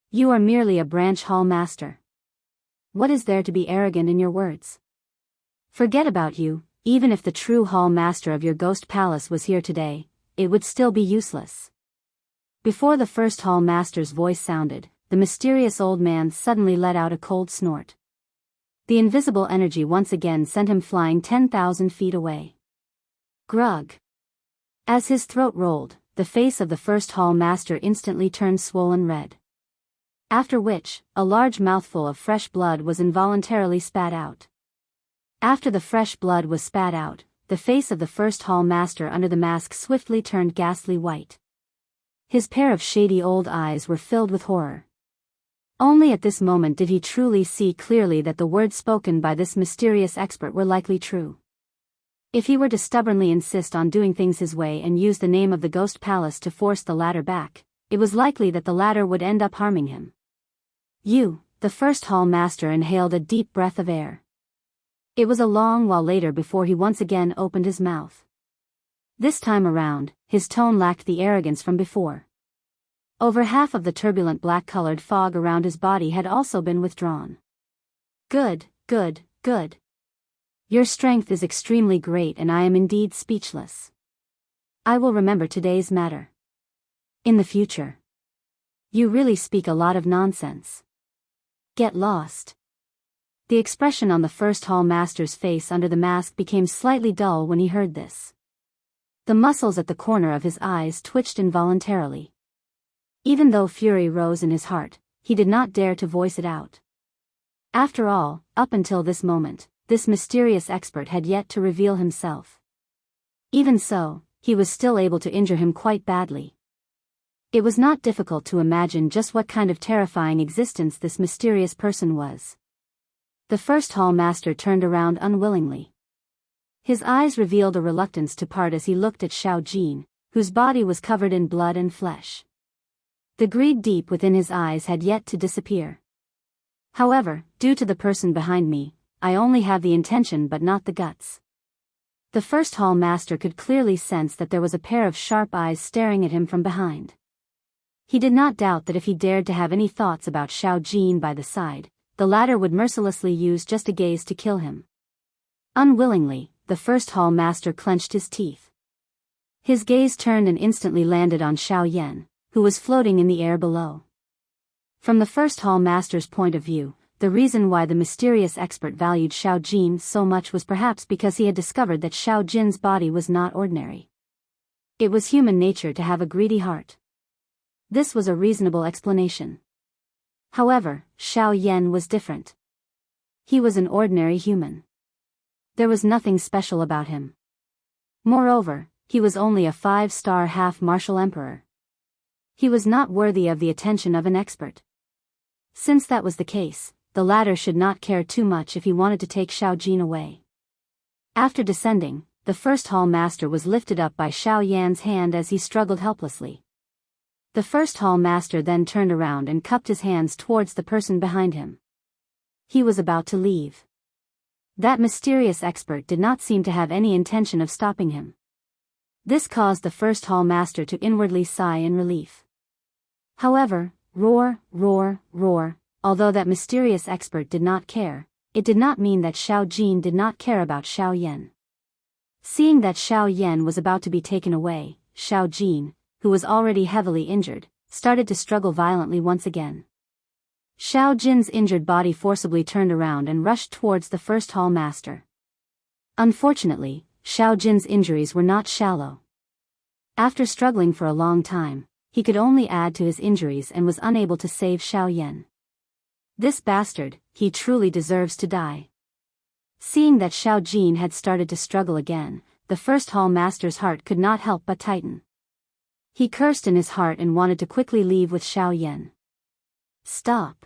You are merely a branch hall master. What is there to be arrogant in your words? Forget about you. Even if the true hall master of your Ghost Palace was here today, it would still be useless. Before the first hall master's voice sounded, the mysterious old man suddenly let out a cold snort. The invisible energy once again sent him flying 10,000 feet away. Grug. As his throat rolled, the face of the first hall master instantly turned swollen red. After which, a large mouthful of fresh blood was involuntarily spat out. After the fresh blood was spat out, the face of the first hall master under the mask swiftly turned ghastly white. His pair of shady old eyes were filled with horror. Only at this moment did he truly see clearly that the words spoken by this mysterious expert were likely true. If he were to stubbornly insist on doing things his way and use the name of the Ghost Palace to force the latter back, it was likely that the latter would end up harming him. The first hall master inhaled a deep breath of air. It was a long while later before he once again opened his mouth. This time around, his tone lacked the arrogance from before. Over half of the turbulent black-colored fog around his body had also been withdrawn. Good. Your strength is extremely great and I am indeed speechless. I will remember today's matter. In the future. You really speak a lot of nonsense. Get lost. The expression on the first hall master's face under the mask became slightly dull when he heard this. The muscles at the corner of his eyes twitched involuntarily. Even though fury rose in his heart, he did not dare to voice it out. After all, up until this moment, this mysterious expert had yet to reveal himself. Even so, he was still able to injure him quite badly. It was not difficult to imagine just what kind of terrifying existence this mysterious person was. The first hall master turned around unwillingly. His eyes revealed a reluctance to part as he looked at Xiao Jin, whose body was covered in blood and flesh. The greed deep within his eyes had yet to disappear. However, due to the person behind me, I only have the intention but not the guts. The first hall master could clearly sense that there was a pair of sharp eyes staring at him from behind. He did not doubt that if he dared to have any thoughts about Xiao Jin by the side, the latter would mercilessly use just a gaze to kill him. Unwillingly, the first hall master clenched his teeth. His gaze turned and instantly landed on Xiao Yan, who was floating in the air below. From the first hall master's point of view, the reason why the mysterious expert valued Xiao Jin so much was perhaps because he had discovered that Xiao Jin's body was not ordinary. It was human nature to have a greedy heart. This was a reasonable explanation. However, Xiao Yan was different. He was an ordinary human. There was nothing special about him. Moreover, he was only a 5-star half-martial emperor. He was not worthy of the attention of an expert. Since that was the case, the latter should not care too much if he wanted to take Xiao Jin away. After descending, the first hall master was lifted up by Xiao Yan's hand as he struggled helplessly. The first hall master then turned around and cupped his hands towards the person behind him. He was about to leave. That mysterious expert did not seem to have any intention of stopping him. This caused the first hall master to inwardly sigh in relief. However, roar, roar, roar, although that mysterious expert did not care, it did not mean that Xiao Jin did not care about Xiao Yan. Seeing that Xiao Yan was about to be taken away, Xiao Jin, who was already heavily injured, started to struggle violently once again. Xiao Jin's injured body forcibly turned around and rushed towards the first hall master. Unfortunately, Xiao Jin's injuries were not shallow. After struggling for a long time, he could only add to his injuries and was unable to save Xiao Yan. This bastard, he truly deserves to die. Seeing that Xiao Jin had started to struggle again, the first hall master's heart could not help but tighten. He cursed in his heart and wanted to quickly leave with Xiao Yan. Stop.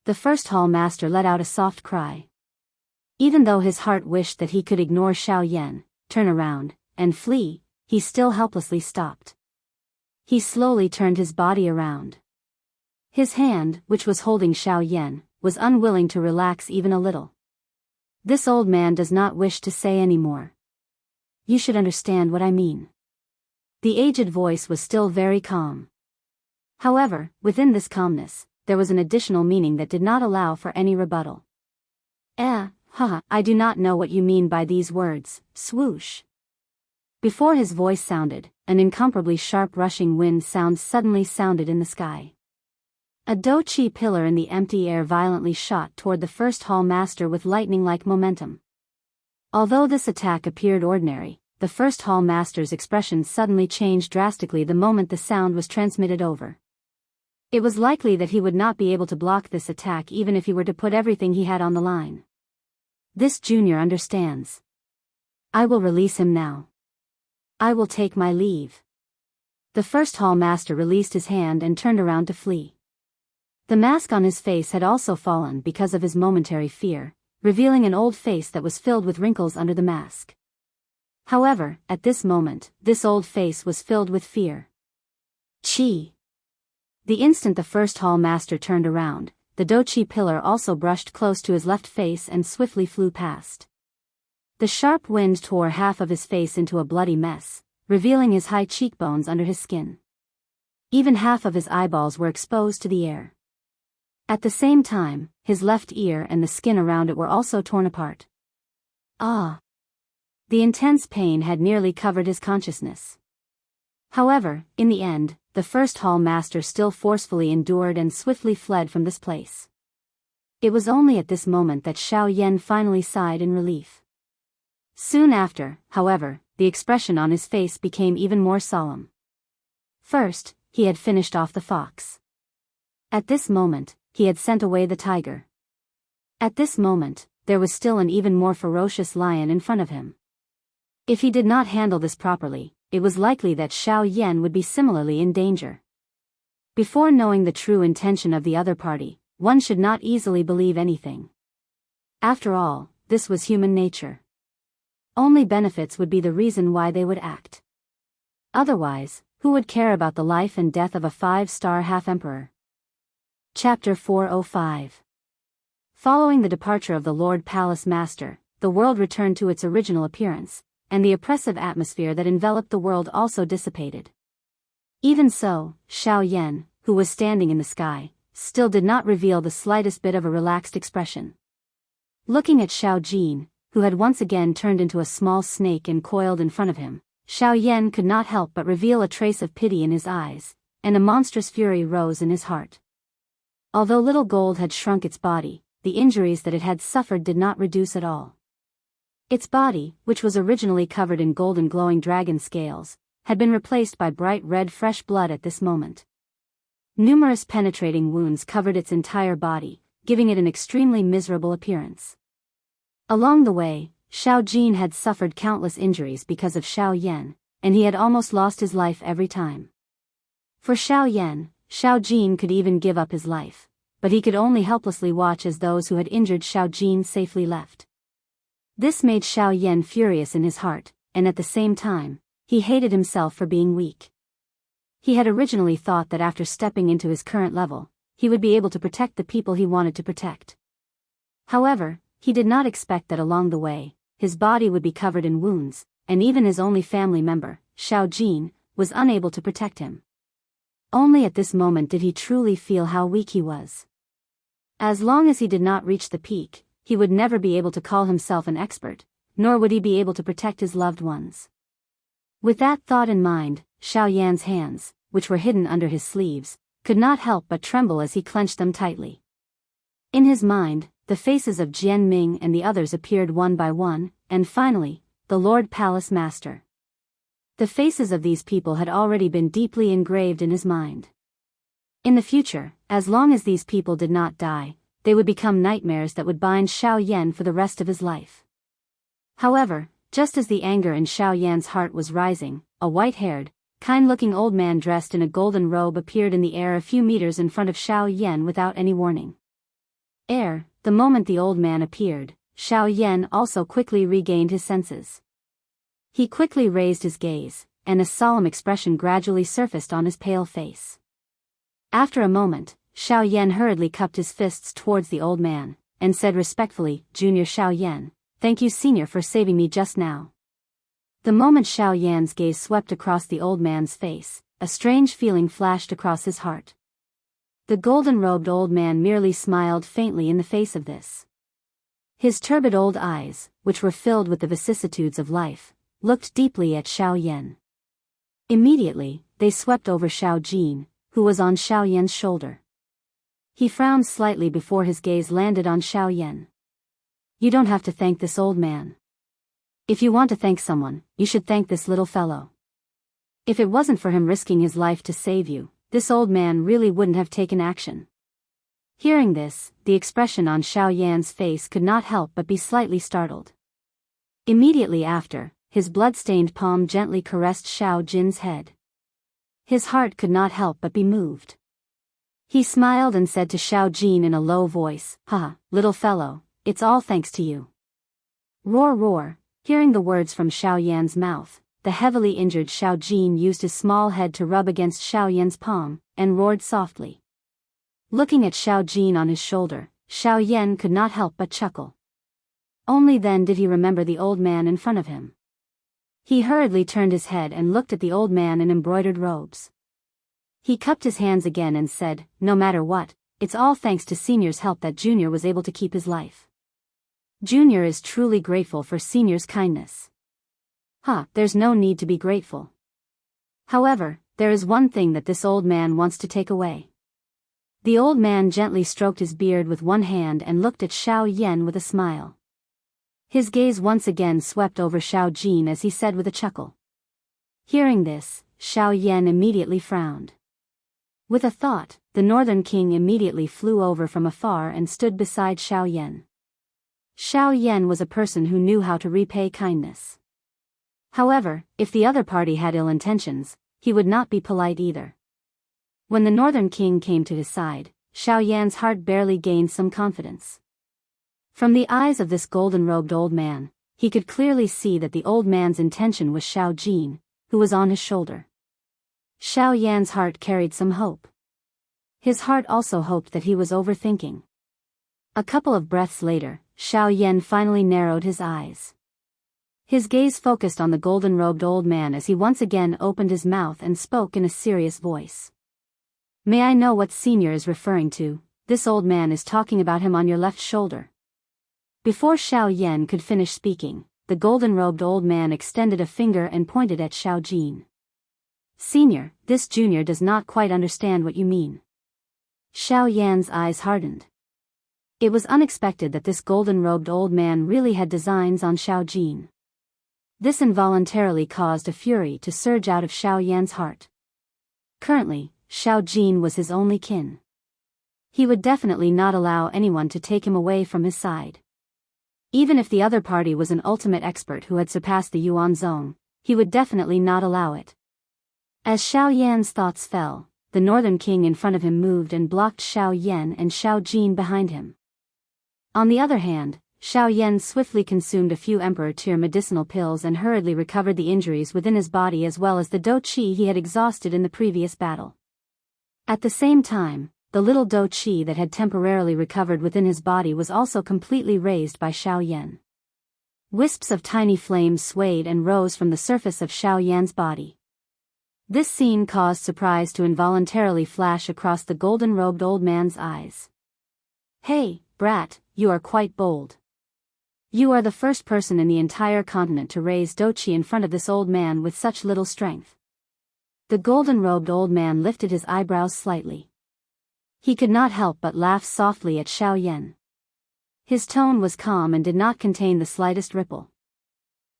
The first hall master let out a soft cry. Even though his heart wished that he could ignore Xiao Yan, turn around, and flee, he still helplessly stopped. He slowly turned his body around. His hand, which was holding Xiao Yan, was unwilling to relax even a little. This old man does not wish to say any more. You should understand what I mean. The aged voice was still very calm. However, within this calmness, there was an additional meaning that did not allow for any rebuttal. Haha, I do not know what you mean by these words, swoosh. Before his voice sounded, an incomparably sharp rushing wind sound suddenly sounded in the sky. A dochi pillar in the empty air violently shot toward the first hall master with lightning-like momentum. Although this attack appeared ordinary, the first hall master's expression suddenly changed drastically the moment the sound was transmitted over. It was likely that he would not be able to block this attack even if he were to put everything he had on the line. This junior understands. I will release him now. I will take my leave. The first hall master released his hand and turned around to flee. The mask on his face had also fallen because of his momentary fear, revealing an old face that was filled with wrinkles under the mask. However, at this moment, this old face was filled with fear. Chi. The instant the first hall master turned around, the dochi pillar also brushed close to his left face and swiftly flew past. The sharp wind tore half of his face into a bloody mess, revealing his high cheekbones under his skin. Even half of his eyeballs were exposed to the air. At the same time, his left ear and the skin around it were also torn apart. Ah! The intense pain had nearly covered his consciousness. However, in the end, the first hall master still forcefully endured and swiftly fled from this place. It was only at this moment that Xiao Yan finally sighed in relief. Soon after, however, the expression on his face became even more solemn. First, he had finished off the fox. At this moment, he had sent away the tiger. At this moment, there was still an even more ferocious lion in front of him. If he did not handle this properly, it was likely that Xiao Yan would be similarly in danger. Before knowing the true intention of the other party, one should not easily believe anything. After all, this was human nature. Only benefits would be the reason why they would act. Otherwise, who would care about the life and death of a 5-star half-emperor? Chapter 405. Following the departure of the Lord Palace Master, the world returned to its original appearance, and the oppressive atmosphere that enveloped the world also dissipated. Even so, Xiao Yan, who was standing in the sky, still did not reveal the slightest bit of a relaxed expression. Looking at Xiao Jin, who had once again turned into a small snake and coiled in front of him, Xiao Yan could not help but reveal a trace of pity in his eyes, and a monstrous fury rose in his heart. Although little gold had shrunk its body, the injuries that it had suffered did not reduce at all. Its body, which was originally covered in golden glowing dragon scales, had been replaced by bright red fresh blood at this moment. Numerous penetrating wounds covered its entire body, giving it an extremely miserable appearance. Along the way, Xiao Jin had suffered countless injuries because of Xiao Yan, and he had almost lost his life every time. For Xiao Yan, Xiao Jin could even give up his life, but he could only helplessly watch as those who had injured Xiao Jin safely left. This made Xiao Yan furious in his heart, and at the same time, he hated himself for being weak. He had originally thought that after stepping into his current level, he would be able to protect the people he wanted to protect. However, he did not expect that along the way, his body would be covered in wounds, and even his only family member, Xiao Jin, was unable to protect him. Only at this moment did he truly feel how weak he was. As long as he did not reach the peak, he would never be able to call himself an expert, nor would he be able to protect his loved ones. With that thought in mind, Xiao Yan's hands, which were hidden under his sleeves, could not help but tremble as he clenched them tightly. In his mind, the faces of Jian Ming and the others appeared one by one, and finally, the Lord Palace Master. The faces of these people had already been deeply engraved in his mind. In the future, as long as these people did not die, they would become nightmares that would bind Xiao Yan for the rest of his life. However, just as the anger in Xiao Yan's heart was rising, a white-haired, kind-looking old man dressed in a golden robe appeared in the air a few meters in front of Xiao Yan without any warning. The moment the old man appeared, Xiao Yan also quickly regained his senses. He quickly raised his gaze, and a solemn expression gradually surfaced on his pale face. After a moment, Xiao Yan hurriedly cupped his fists towards the old man, and said respectfully, "Junior Xiao Yan, thank you Senior for saving me just now." The moment Xiao Yan's gaze swept across the old man's face, a strange feeling flashed across his heart. The golden-robed old man merely smiled faintly in the face of this. His turbid old eyes, which were filled with the vicissitudes of life, looked deeply at Xiao Yan. Immediately, they swept over Xiao Jin, who was on Xiao Yan's shoulder. He frowned slightly before his gaze landed on Xiao Yan. "You don't have to thank this old man. If you want to thank someone, you should thank this little fellow. If it wasn't for him risking his life to save you, this old man really wouldn't have taken action." Hearing this, the expression on Xiao Yan's face could not help but be slightly startled. Immediately after, his blood-stained palm gently caressed Xiao Jin's head. His heart could not help but be moved. He smiled and said to Xiao Jin in a low voice, "Haha, little fellow, it's all thanks to you." Roar roar. Hearing the words from Xiao Yan's mouth, the heavily injured Xiao Jin used his small head to rub against Xiao Yan's palm, and roared softly. Looking at Xiao Jin on his shoulder, Xiao Yan could not help but chuckle. Only then did he remember the old man in front of him. He hurriedly turned his head and looked at the old man in embroidered robes. He cupped his hands again and said, "No matter what, it's all thanks to Senior's help that Junior was able to keep his life. Junior is truly grateful for Senior's kindness." There's no need to be grateful. However, there is one thing that this old man wants to take away. The old man gently stroked his beard with one hand and looked at Xiao Yan with a smile. His gaze once again swept over Xiao Jin as he said with a chuckle. Hearing this, Xiao Yan immediately frowned. With a thought, the Northern King immediately flew over from afar and stood beside Xiao Yan. Xiao Yan was a person who knew how to repay kindness. However, if the other party had ill intentions, he would not be polite either. When the Northern King came to his side, Xiao Yan's heart barely gained some confidence. From the eyes of this golden-robed old man, he could clearly see that the old man's intention was Xiao Jin, who was on his shoulder. Xiao Yan's heart carried some hope. His heart also hoped that he was overthinking. A couple of breaths later, Xiao Yan finally narrowed his eyes. His gaze focused on the golden-robed old man as he once again opened his mouth and spoke in a serious voice. "May I know what Senior is referring to? This old man is talking about him on your left shoulder." Before Xiao Yan could finish speaking, the golden-robed old man extended a finger and pointed at Xiao Jin. "Senior, this junior does not quite understand what you mean." Xiao Yan's eyes hardened. It was unexpected that this golden-robed old man really had designs on Xiao Jin. This involuntarily caused a fury to surge out of Xiao Yan's heart. Currently, Xiao Jin was his only kin. He would definitely not allow anyone to take him away from his side. Even if the other party was an ultimate expert who had surpassed the Yuan Zone, he would definitely not allow it. As Xiao Yan's thoughts fell, the Northern King in front of him moved and blocked Xiao Yan and Xiao Jin behind him. On the other hand, Xiao Yan swiftly consumed a few Emperor Tier medicinal pills and hurriedly recovered the injuries within his body as well as the Do Qi he had exhausted in the previous battle. At the same time, the little Do Qi that had temporarily recovered within his body was also completely raised by Xiao Yan. Wisps of tiny flames swayed and rose from the surface of Xiao Yan's body. This scene caused surprise to involuntarily flash across the golden-robed old man's eyes. "Hey, brat, you are quite bold. You are the first person in the entire continent to raise Do Qi in front of this old man with such little strength." The golden-robed old man lifted his eyebrows slightly. He could not help but laugh softly at Xiao Yan. His tone was calm and did not contain the slightest ripple.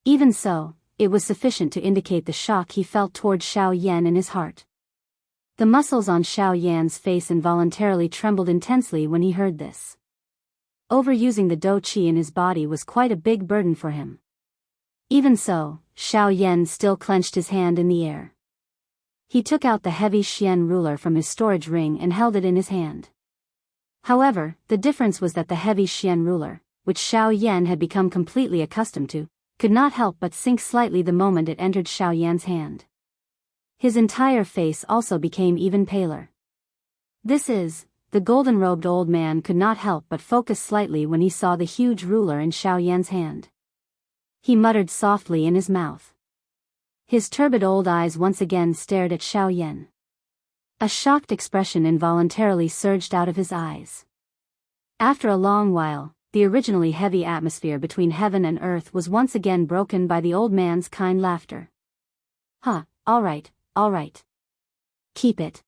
Even so, it was sufficient to indicate the shock he felt toward Xiao Yan in his heart. The muscles on Xiao Yan's face involuntarily trembled intensely when he heard this. Overusing the Do Qi in his body was quite a big burden for him. Even so, Xiao Yan still clenched his hand in the air. He took out the heavy Xian ruler from his storage ring and held it in his hand. However, the difference was that the heavy Xian ruler, which Xiao Yan had become completely accustomed to, could not help but sink slightly the moment it entered Xiao Yan's hand. His entire face also became even paler. The golden-robed old man could not help but focus slightly when he saw the huge ruler in Xiao Yan's hand. He muttered softly in his mouth. His turbid old eyes once again stared at Xiao Yan. A shocked expression involuntarily surged out of his eyes. After a long while, the originally heavy atmosphere between heaven and earth was once again broken by the old man's kind laughter. All right. Keep it.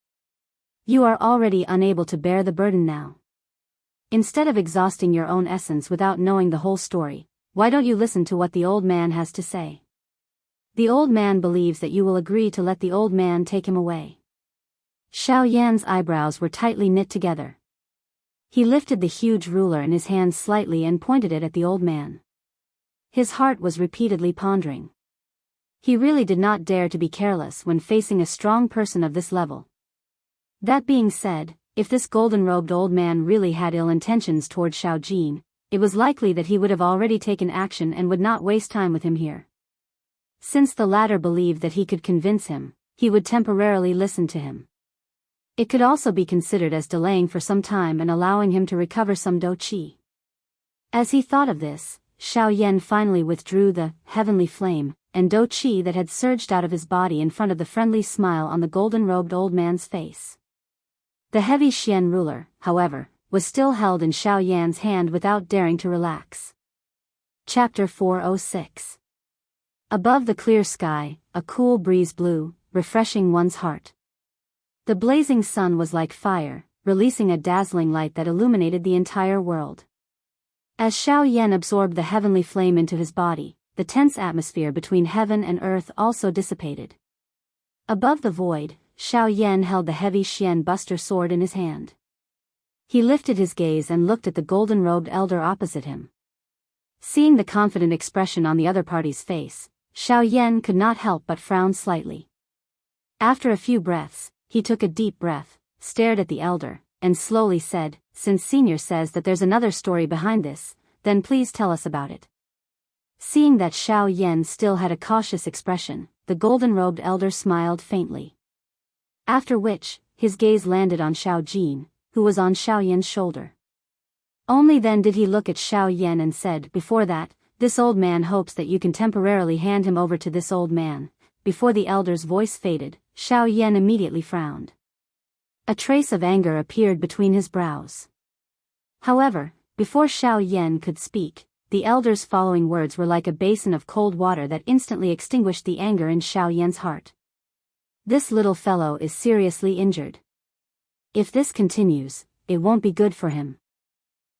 You are already unable to bear the burden now. Instead of exhausting your own essence without knowing the whole story, why don't you listen to what the old man has to say? The old man believes that you will agree to let the old man take him away. Xiao Yan's eyebrows were tightly knit together. He lifted the huge ruler in his hand slightly and pointed it at the old man. His heart was repeatedly pondering. He really did not dare to be careless when facing a strong person of this level. That being said, if this golden-robed old man really had ill intentions toward Xiao Jin, it was likely that he would have already taken action and would not waste time with him here. Since the latter believed that he could convince him, he would temporarily listen to him. It could also be considered as delaying for some time and allowing him to recover some Do Qi. As he thought of this, Xiao Yan finally withdrew the heavenly flame and Do Qi that had surged out of his body in front of the friendly smile on the golden-robed old man's face. The heavy Xian ruler, however, was still held in Xiao Yan's hand without daring to relax. Chapter 406. Above the clear sky, a cool breeze blew, refreshing one's heart. The blazing sun was like fire, releasing a dazzling light that illuminated the entire world. As Xiao Yan absorbed the heavenly flame into his body, the tense atmosphere between heaven and earth also dissipated. Above the void, Xiao Yan held the heavy Xian Buster sword in his hand. He lifted his gaze and looked at the golden-robed elder opposite him. Seeing the confident expression on the other party's face, Xiao Yan could not help but frown slightly. After a few breaths, he took a deep breath, stared at the elder, and slowly said, "Since Senior says that there's another story behind this, then please tell us about it." Seeing that Xiao Yan still had a cautious expression, the golden-robed elder smiled faintly. After which, his gaze landed on Xiao Jin, who was on Xiao Yan's shoulder. Only then did he look at Xiao Yan and said, "Before that, this old man hopes that you can temporarily hand him over to this old man." Before the elder's voice faded, Xiao Yan immediately frowned. A trace of anger appeared between his brows. However, before Xiao Yan could speak, the elder's following words were like a basin of cold water that instantly extinguished the anger in Xiao Yan's heart. "This little fellow is seriously injured. If this continues, it won't be good for him.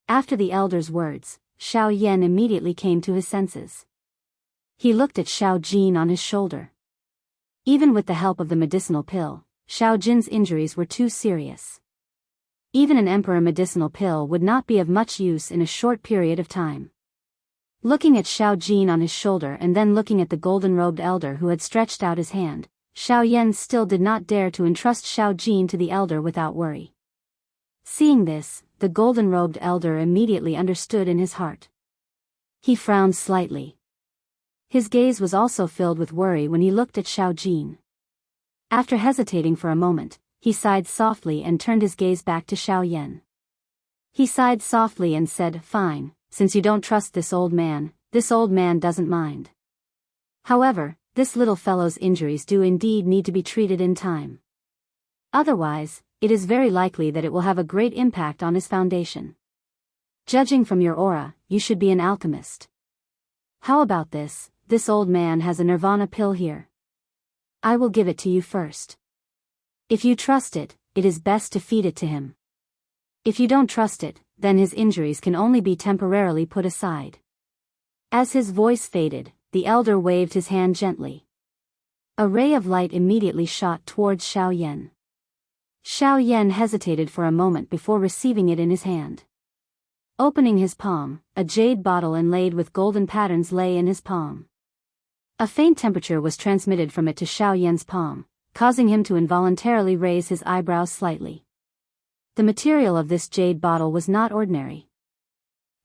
After the elder's words, Xiao Yan immediately came to his senses. He looked at Xiao Jin on his shoulder. Even with the help of the medicinal pill, Xiao Jin's injuries were too serious. Even an emperor medicinal pill would not be of much use in a short period of time. Looking at Xiao Jin on his shoulder and then looking at the golden-robed elder who had stretched out his hand, Xiao Yan still did not dare to entrust Xiao Jin to the elder without worry. Seeing this, the golden-robed elder immediately understood in his heart. He frowned slightly. His gaze was also filled with worry when he looked at Xiao Jin. After hesitating for a moment, he sighed softly and turned his gaze back to Xiao Yan. He sighed softly and said, "Fine, since you don't trust this old man doesn't mind. However, this little fellow's injuries do indeed need to be treated in time. Otherwise, it is very likely that it will have a great impact on his foundation. Judging from your aura, you should be an alchemist. How about this? This old man has a nirvana pill here. I will give it to you first. If you trust it, it is best to feed it to him. If you don't trust it, then his injuries can only be temporarily put aside." As his voice faded, the elder waved his hand gently. A ray of light immediately shot towards Xiao Yan. Xiao Yan hesitated for a moment before receiving it in his hand. Opening his palm, a jade bottle inlaid with golden patterns lay in his palm. A faint temperature was transmitted from it to Xiao Yan's palm, causing him to involuntarily raise his eyebrows slightly. The material of this jade bottle was not ordinary.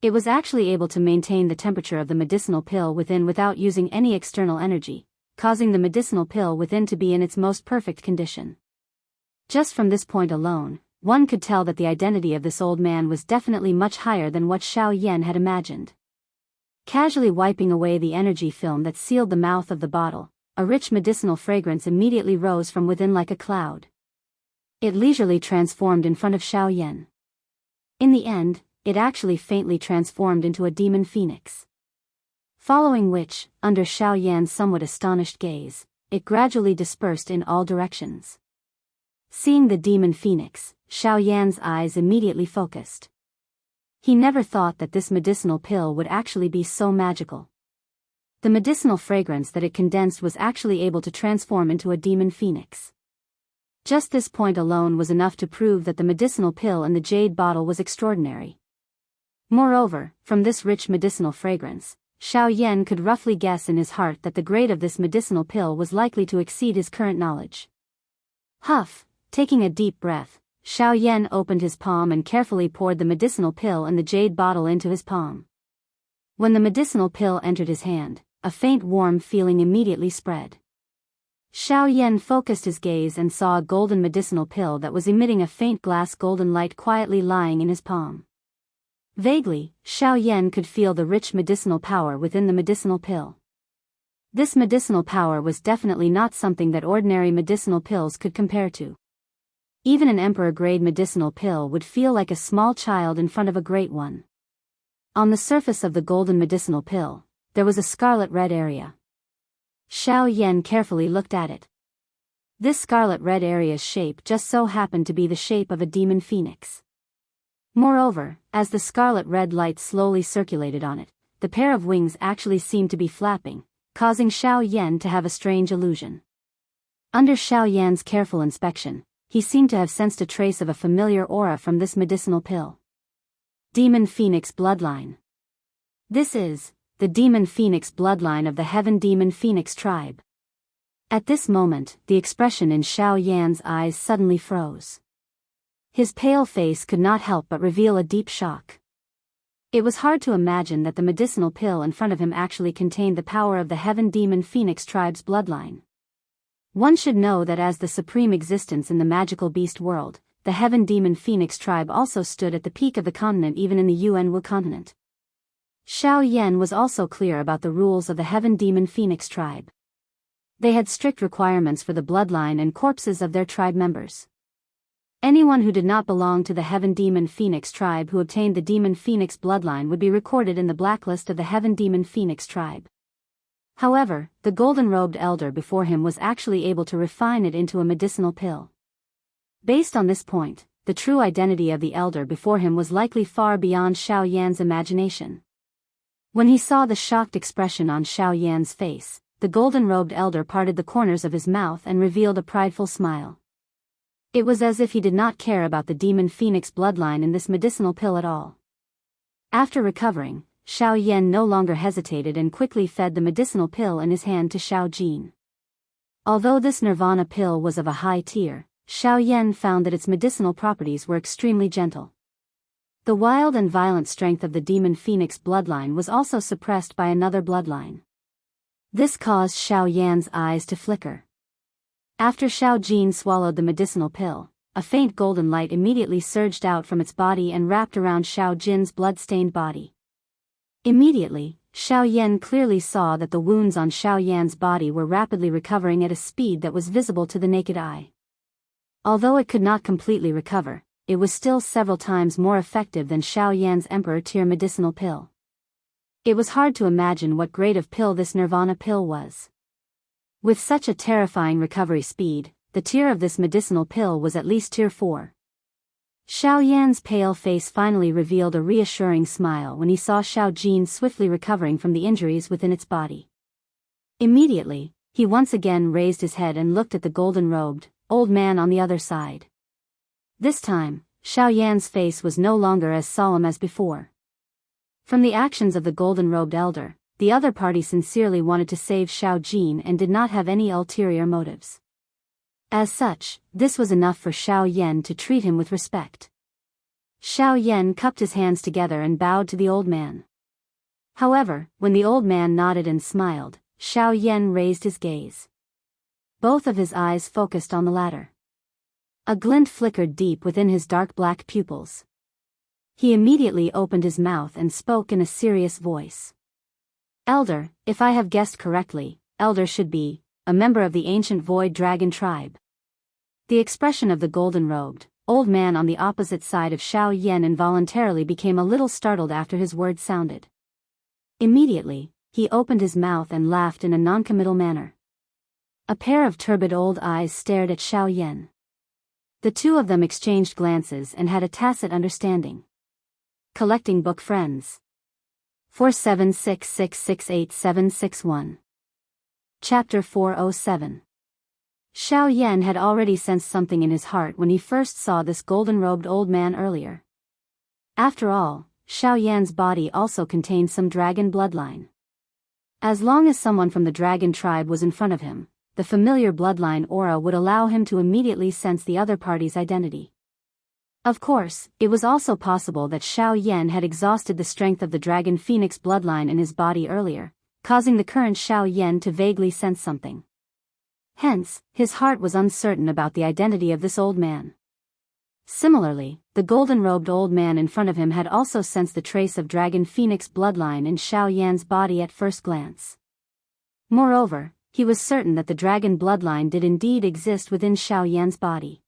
It was actually able to maintain the temperature of the medicinal pill within without using any external energy, causing the medicinal pill within to be in its most perfect condition. Just from this point alone, one could tell that the identity of this old man was definitely much higher than what Xiao Yan had imagined. Casually wiping away the energy film that sealed the mouth of the bottle, a rich medicinal fragrance immediately rose from within like a cloud. It leisurely transformed in front of Xiao Yan. In the end, it actually faintly transformed into a demon phoenix. Following which, under Xiao Yan's somewhat astonished gaze, it gradually dispersed in all directions. Seeing the demon phoenix, Xiao Yan's eyes immediately focused. He never thought that this medicinal pill would actually be so magical. The medicinal fragrance that it condensed was actually able to transform into a demon phoenix. Just this point alone was enough to prove that the medicinal pill in the jade bottle was extraordinary. Moreover, from this rich medicinal fragrance, Xiao Yan could roughly guess in his heart that the grade of this medicinal pill was likely to exceed his current knowledge. Huff, taking a deep breath, Xiao Yan opened his palm and carefully poured the medicinal pill in the jade bottle into his palm. When the medicinal pill entered his hand, a faint warm feeling immediately spread. Xiao Yan focused his gaze and saw a golden medicinal pill that was emitting a faint glass golden light quietly lying in his palm. Vaguely, Xiao Yan could feel the rich medicinal power within the medicinal pill. This medicinal power was definitely not something that ordinary medicinal pills could compare to. Even an emperor-grade medicinal pill would feel like a small child in front of a great one. On the surface of the golden medicinal pill, there was a scarlet-red area. Xiao Yan carefully looked at it. This scarlet-red area's shape just so happened to be the shape of a demon phoenix. Moreover, as the scarlet-red light slowly circulated on it, the pair of wings actually seemed to be flapping, causing Xiao Yan to have a strange illusion. Under Xiao Yan's careful inspection, he seemed to have sensed a trace of a familiar aura from this medicinal pill. Demon Phoenix Bloodline. This is the Demon Phoenix bloodline of the Heaven Demon Phoenix tribe. At this moment, the expression in Xiao Yan's eyes suddenly froze. His pale face could not help but reveal a deep shock. It was hard to imagine that the medicinal pill in front of him actually contained the power of the Heaven Demon Phoenix tribe's bloodline. One should know that as the supreme existence in the magical beast world, the Heaven Demon Phoenix tribe also stood at the peak of the continent even in the Yuan continent. Xiao Yan was also clear about the rules of the Heaven Demon Phoenix tribe. They had strict requirements for the bloodline and corpses of their tribe members. Anyone who did not belong to the Heaven Demon Phoenix tribe who obtained the Demon Phoenix bloodline would be recorded in the blacklist of the Heaven Demon Phoenix tribe. However, the golden-robed elder before him was actually able to refine it into a medicinal pill. Based on this point, the true identity of the elder before him was likely far beyond Xiao Yan's imagination. When he saw the shocked expression on Xiao Yan's face, the golden-robed elder parted the corners of his mouth and revealed a prideful smile. It was as if he did not care about the demon phoenix bloodline in this medicinal pill at all. After recovering, Xiao Yan no longer hesitated and quickly fed the medicinal pill in his hand to Xiao Jin. Although this nirvana pill was of a high tier, Xiao Yan found that its medicinal properties were extremely gentle. The wild and violent strength of the demon phoenix bloodline was also suppressed by another bloodline. This caused Xiao Yan's eyes to flicker. After Xiao Jin swallowed the medicinal pill, a faint golden light immediately surged out from its body and wrapped around Xiao Jin's blood-stained body. Immediately, Xiao Yan clearly saw that the wounds on Xiao Yan's body were rapidly recovering at a speed that was visible to the naked eye. Although it could not completely recover, it was still several times more effective than Xiao Yan's Emperor tier medicinal pill. It was hard to imagine what grade of pill this nirvana pill was. With such a terrifying recovery speed, the tier of this medicinal pill was at least tier 4. Xiao Yan's pale face finally revealed a reassuring smile when he saw Xiao Jin swiftly recovering from the injuries within its body. Immediately, he once again raised his head and looked at the golden-robed, old man on the other side. This time, Xiao Yan's face was no longer as solemn as before. From the actions of the golden-robed elder, the other party sincerely wanted to save Xiao Jin and did not have any ulterior motives. As such, this was enough for Xiao Yan to treat him with respect. Xiao Yan cupped his hands together and bowed to the old man. However, when the old man nodded and smiled, Xiao Yan raised his gaze. Both of his eyes focused on the latter. A glint flickered deep within his dark black pupils. He immediately opened his mouth and spoke in a serious voice. "Elder, if I have guessed correctly, Elder should be a member of the ancient Void Dragon tribe." The expression of the golden-robed, old man on the opposite side of Xiao Yan involuntarily became a little startled after his words sounded. Immediately, he opened his mouth and laughed in a noncommittal manner. A pair of turbid old eyes stared at Xiao Yan. The two of them exchanged glances and had a tacit understanding. Collecting book friends. 476668761. Chapter 407. Xiao Yan had already sensed something in his heart when he first saw this golden-robed old man earlier. After all, Xiao Yan's body also contained some dragon bloodline. As long as someone from the dragon tribe was in front of him, the familiar bloodline aura would allow him to immediately sense the other party's identity. Of course, it was also possible that Xiao Yan had exhausted the strength of the dragon phoenix bloodline in his body earlier, causing the current Xiao Yan to vaguely sense something. Hence, his heart was uncertain about the identity of this old man. Similarly, the golden-robed old man in front of him had also sensed the trace of dragon phoenix bloodline in Xiao Yan's body at first glance. Moreover, he was certain that the dragon bloodline did indeed exist within Xiao Yan's body.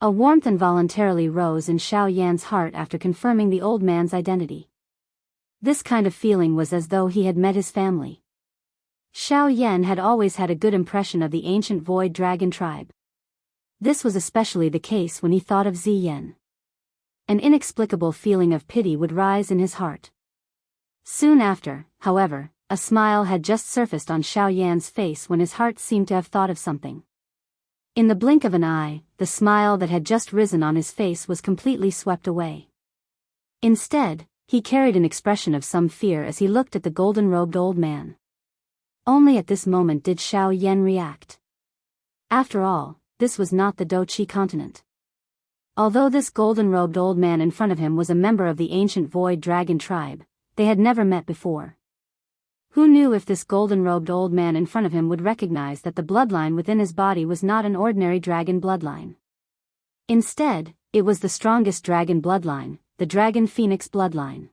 A warmth involuntarily rose in Xiao Yan's heart after confirming the old man's identity. This kind of feeling was as though he had met his family. Xiao Yan had always had a good impression of the ancient Void Dragon tribe. This was especially the case when he thought of Ziyan. An inexplicable feeling of pity would rise in his heart. Soon after, however, a smile had just surfaced on Xiao Yan's face when his heart seemed to have thought of something. In the blink of an eye, the smile that had just risen on his face was completely swept away. Instead, he carried an expression of some fear as he looked at the golden-robed old man. Only at this moment did Xiao Yan react. After all, this was not the Doqi continent. Although this golden-robed old man in front of him was a member of the ancient Void Dragon tribe, they had never met before. Who knew if this golden-robed old man in front of him would recognize that the bloodline within his body was not an ordinary dragon bloodline. Instead, it was the strongest dragon bloodline, the dragon phoenix bloodline.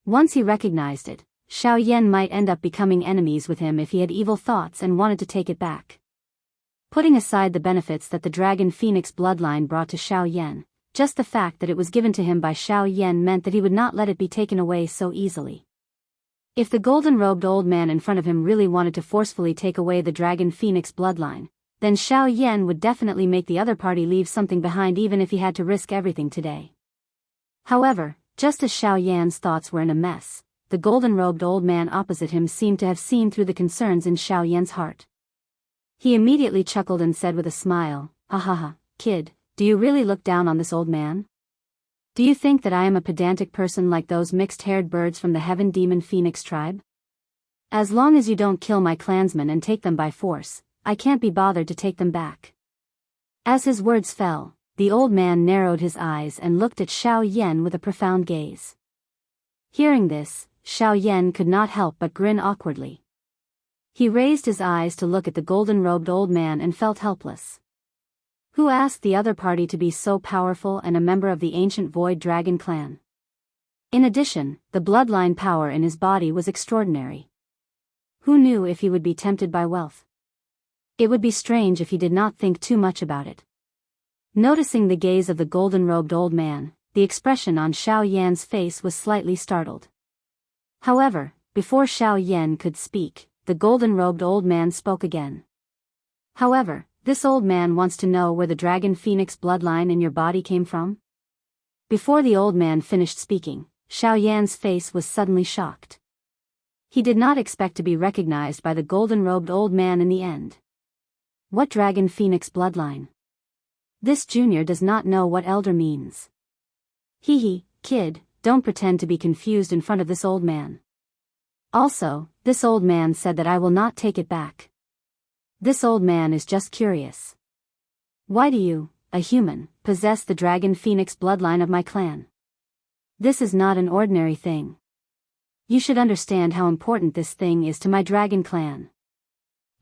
Once he recognized it, Xiao Yan might end up becoming enemies with him if he had evil thoughts and wanted to take it back. Putting aside the benefits that the dragon phoenix bloodline brought to Xiao Yan, just the fact that it was given to him by Xiao Yan meant that he would not let it be taken away so easily. If the golden-robed old man in front of him really wanted to forcefully take away the dragon phoenix bloodline, then Xiao Yan would definitely make the other party leave something behind even if he had to risk everything today. However, just as Xiao Yan's thoughts were in a mess, the golden-robed old man opposite him seemed to have seen through the concerns in Xiao Yan's heart. He immediately chuckled and said with a smile, "Ha ha ha, kid, do you really look down on this old man? Do you think that I am a pedantic person like those mixed-haired birds from the Heaven Demon Phoenix tribe? As long as you don't kill my clansmen and take them by force, I can't be bothered to take them back." As his words fell, the old man narrowed his eyes and looked at Xiao Yan with a profound gaze. Hearing this, Xiao Yan could not help but grin awkwardly. He raised his eyes to look at the golden-robed old man and felt helpless. Who asked the other party to be so powerful and a member of the ancient Void Dragon clan? In addition, the bloodline power in his body was extraordinary. Who knew if he would be tempted by wealth? It would be strange if he did not think too much about it. Noticing the gaze of the golden-robed old man, the expression on Xiao Yan's face was slightly startled. However, before Xiao Yan could speak, the golden-robed old man spoke again. "However, this old man wants to know where the dragon phoenix bloodline in your body came from?" Before the old man finished speaking, Xiao Yan's face was suddenly shocked. He did not expect to be recognized by the golden-robed old man in the end. What dragon phoenix bloodline? This junior does not know what elder means. Hee, kid, don't pretend to be confused in front of this old man. Also, this old man said that I will not take it back. This old man is just curious. Why do you, a human, possess the dragon phoenix bloodline of my clan? This is not an ordinary thing. You should understand how important this thing is to my dragon clan.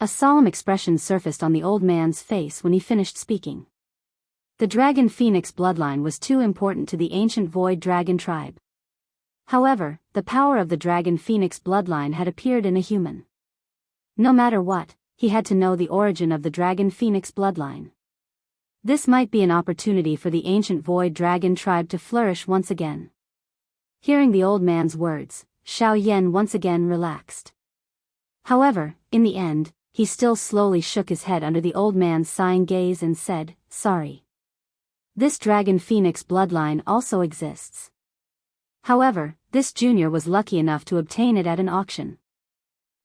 A solemn expression surfaced on the old man's face when he finished speaking. The dragon phoenix bloodline was too important to the ancient Void Dragon tribe. However, the power of the dragon phoenix bloodline had appeared in a human. No matter what, he had to know the origin of the dragon phoenix bloodline. This might be an opportunity for the ancient Void Dragon tribe to flourish once again. Hearing the old man's words, Xiao Yan once again relaxed. However, in the end, he still slowly shook his head under the old man's sighing gaze and said, "Sorry. This dragon phoenix bloodline also exists. However, this junior was lucky enough to obtain it at an auction.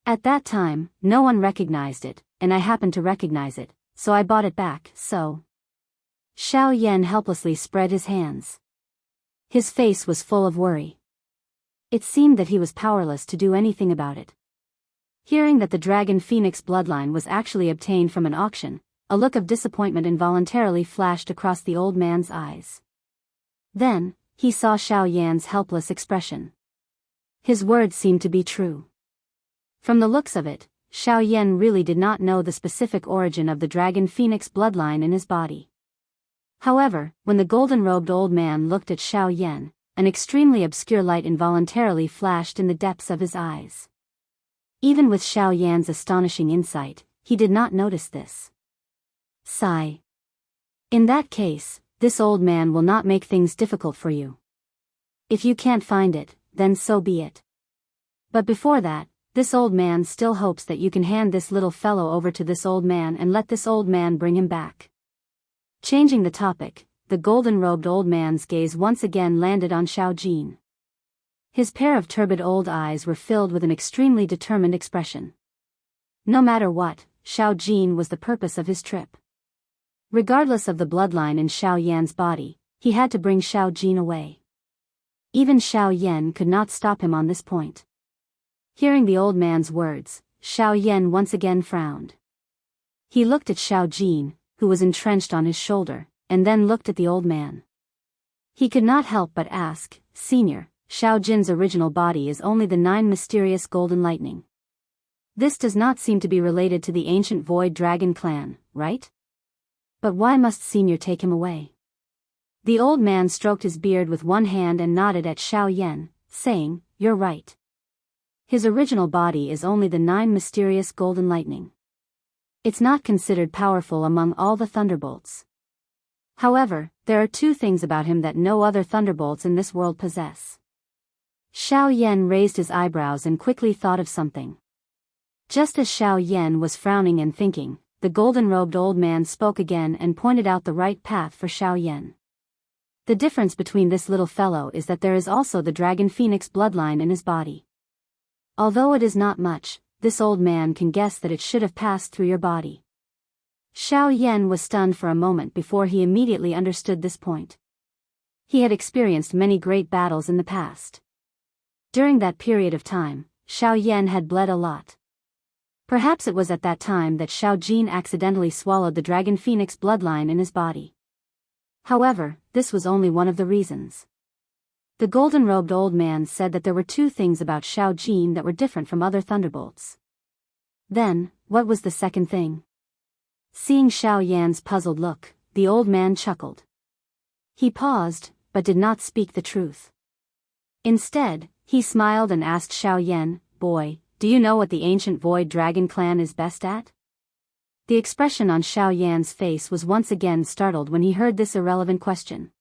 At that time, no one recognized it, and I happened to recognize it, so I bought it back, so..." Xiao Yan helplessly spread his hands. His face was full of worry. It seemed that he was powerless to do anything about it. Hearing that the dragon phoenix bloodline was actually obtained from an auction, a look of disappointment involuntarily flashed across the old man's eyes. Then, he saw Xiao Yan's helpless expression. His words seemed to be true. From the looks of it, Xiao Yan really did not know the specific origin of the dragon phoenix bloodline in his body. However, when the golden-robed old man looked at Xiao Yan, an extremely obscure light involuntarily flashed in the depths of his eyes. Even with Xiao Yan's astonishing insight, he did not notice this. Sigh. In that case, this old man will not make things difficult for you. If you can't find it, then so be it. But before that, this old man still hopes that you can hand this little fellow over to this old man and let this old man bring him back. Changing the topic, the golden-robed old man's gaze once again landed on Xiao Jin. His pair of turbid old eyes were filled with an extremely determined expression. No matter what, Xiao Jin was the purpose of his trip. Regardless of the bloodline in Xiao Yan's body, he had to bring Xiao Jin away. Even Xiao Yan could not stop him on this point. Hearing the old man's words, Xiao Yan once again frowned. He looked at Xiao Jin, who was entrenched on his shoulder, and then looked at the old man. He could not help but ask, "Senior, Xiao Jin's original body is only the 9 mysterious golden lightning. This does not seem to be related to the ancient Void Dragon clan, right? But why must Senior take him away?" The old man stroked his beard with one hand and nodded at Xiao Yan, saying, "You're right. His original body is only the 9 mysterious golden lightning. It's not considered powerful among all the thunderbolts. However, there are 2 things about him that no other thunderbolts in this world possess." Xiao Yan raised his eyebrows and quickly thought of something. Just as Xiao Yan was frowning and thinking, the golden-robed old man spoke again and pointed out the right path for Xiao Yan. The difference between this little fellow is that there is also the dragon phoenix bloodline in his body. Although it is not much, this old man can guess that it should have passed through your body. Xiao Yan was stunned for a moment before he immediately understood this point. He had experienced many great battles in the past. During that period of time, Xiao Yan had bled a lot. Perhaps it was at that time that Xiao Jin accidentally swallowed the dragon phoenix bloodline in his body. However, this was only one of the reasons. The golden-robed old man said that there were two things about Xiao Jin that were different from other thunderbolts. Then, what was the second thing? Seeing Xiao Yan's puzzled look, the old man chuckled. He paused, but did not speak the truth. Instead, he smiled and asked Xiao Yan, "Boy, do you know what the ancient Void Dragon clan is best at?" The expression on Xiao Yan's face was once again startled when he heard this irrelevant question.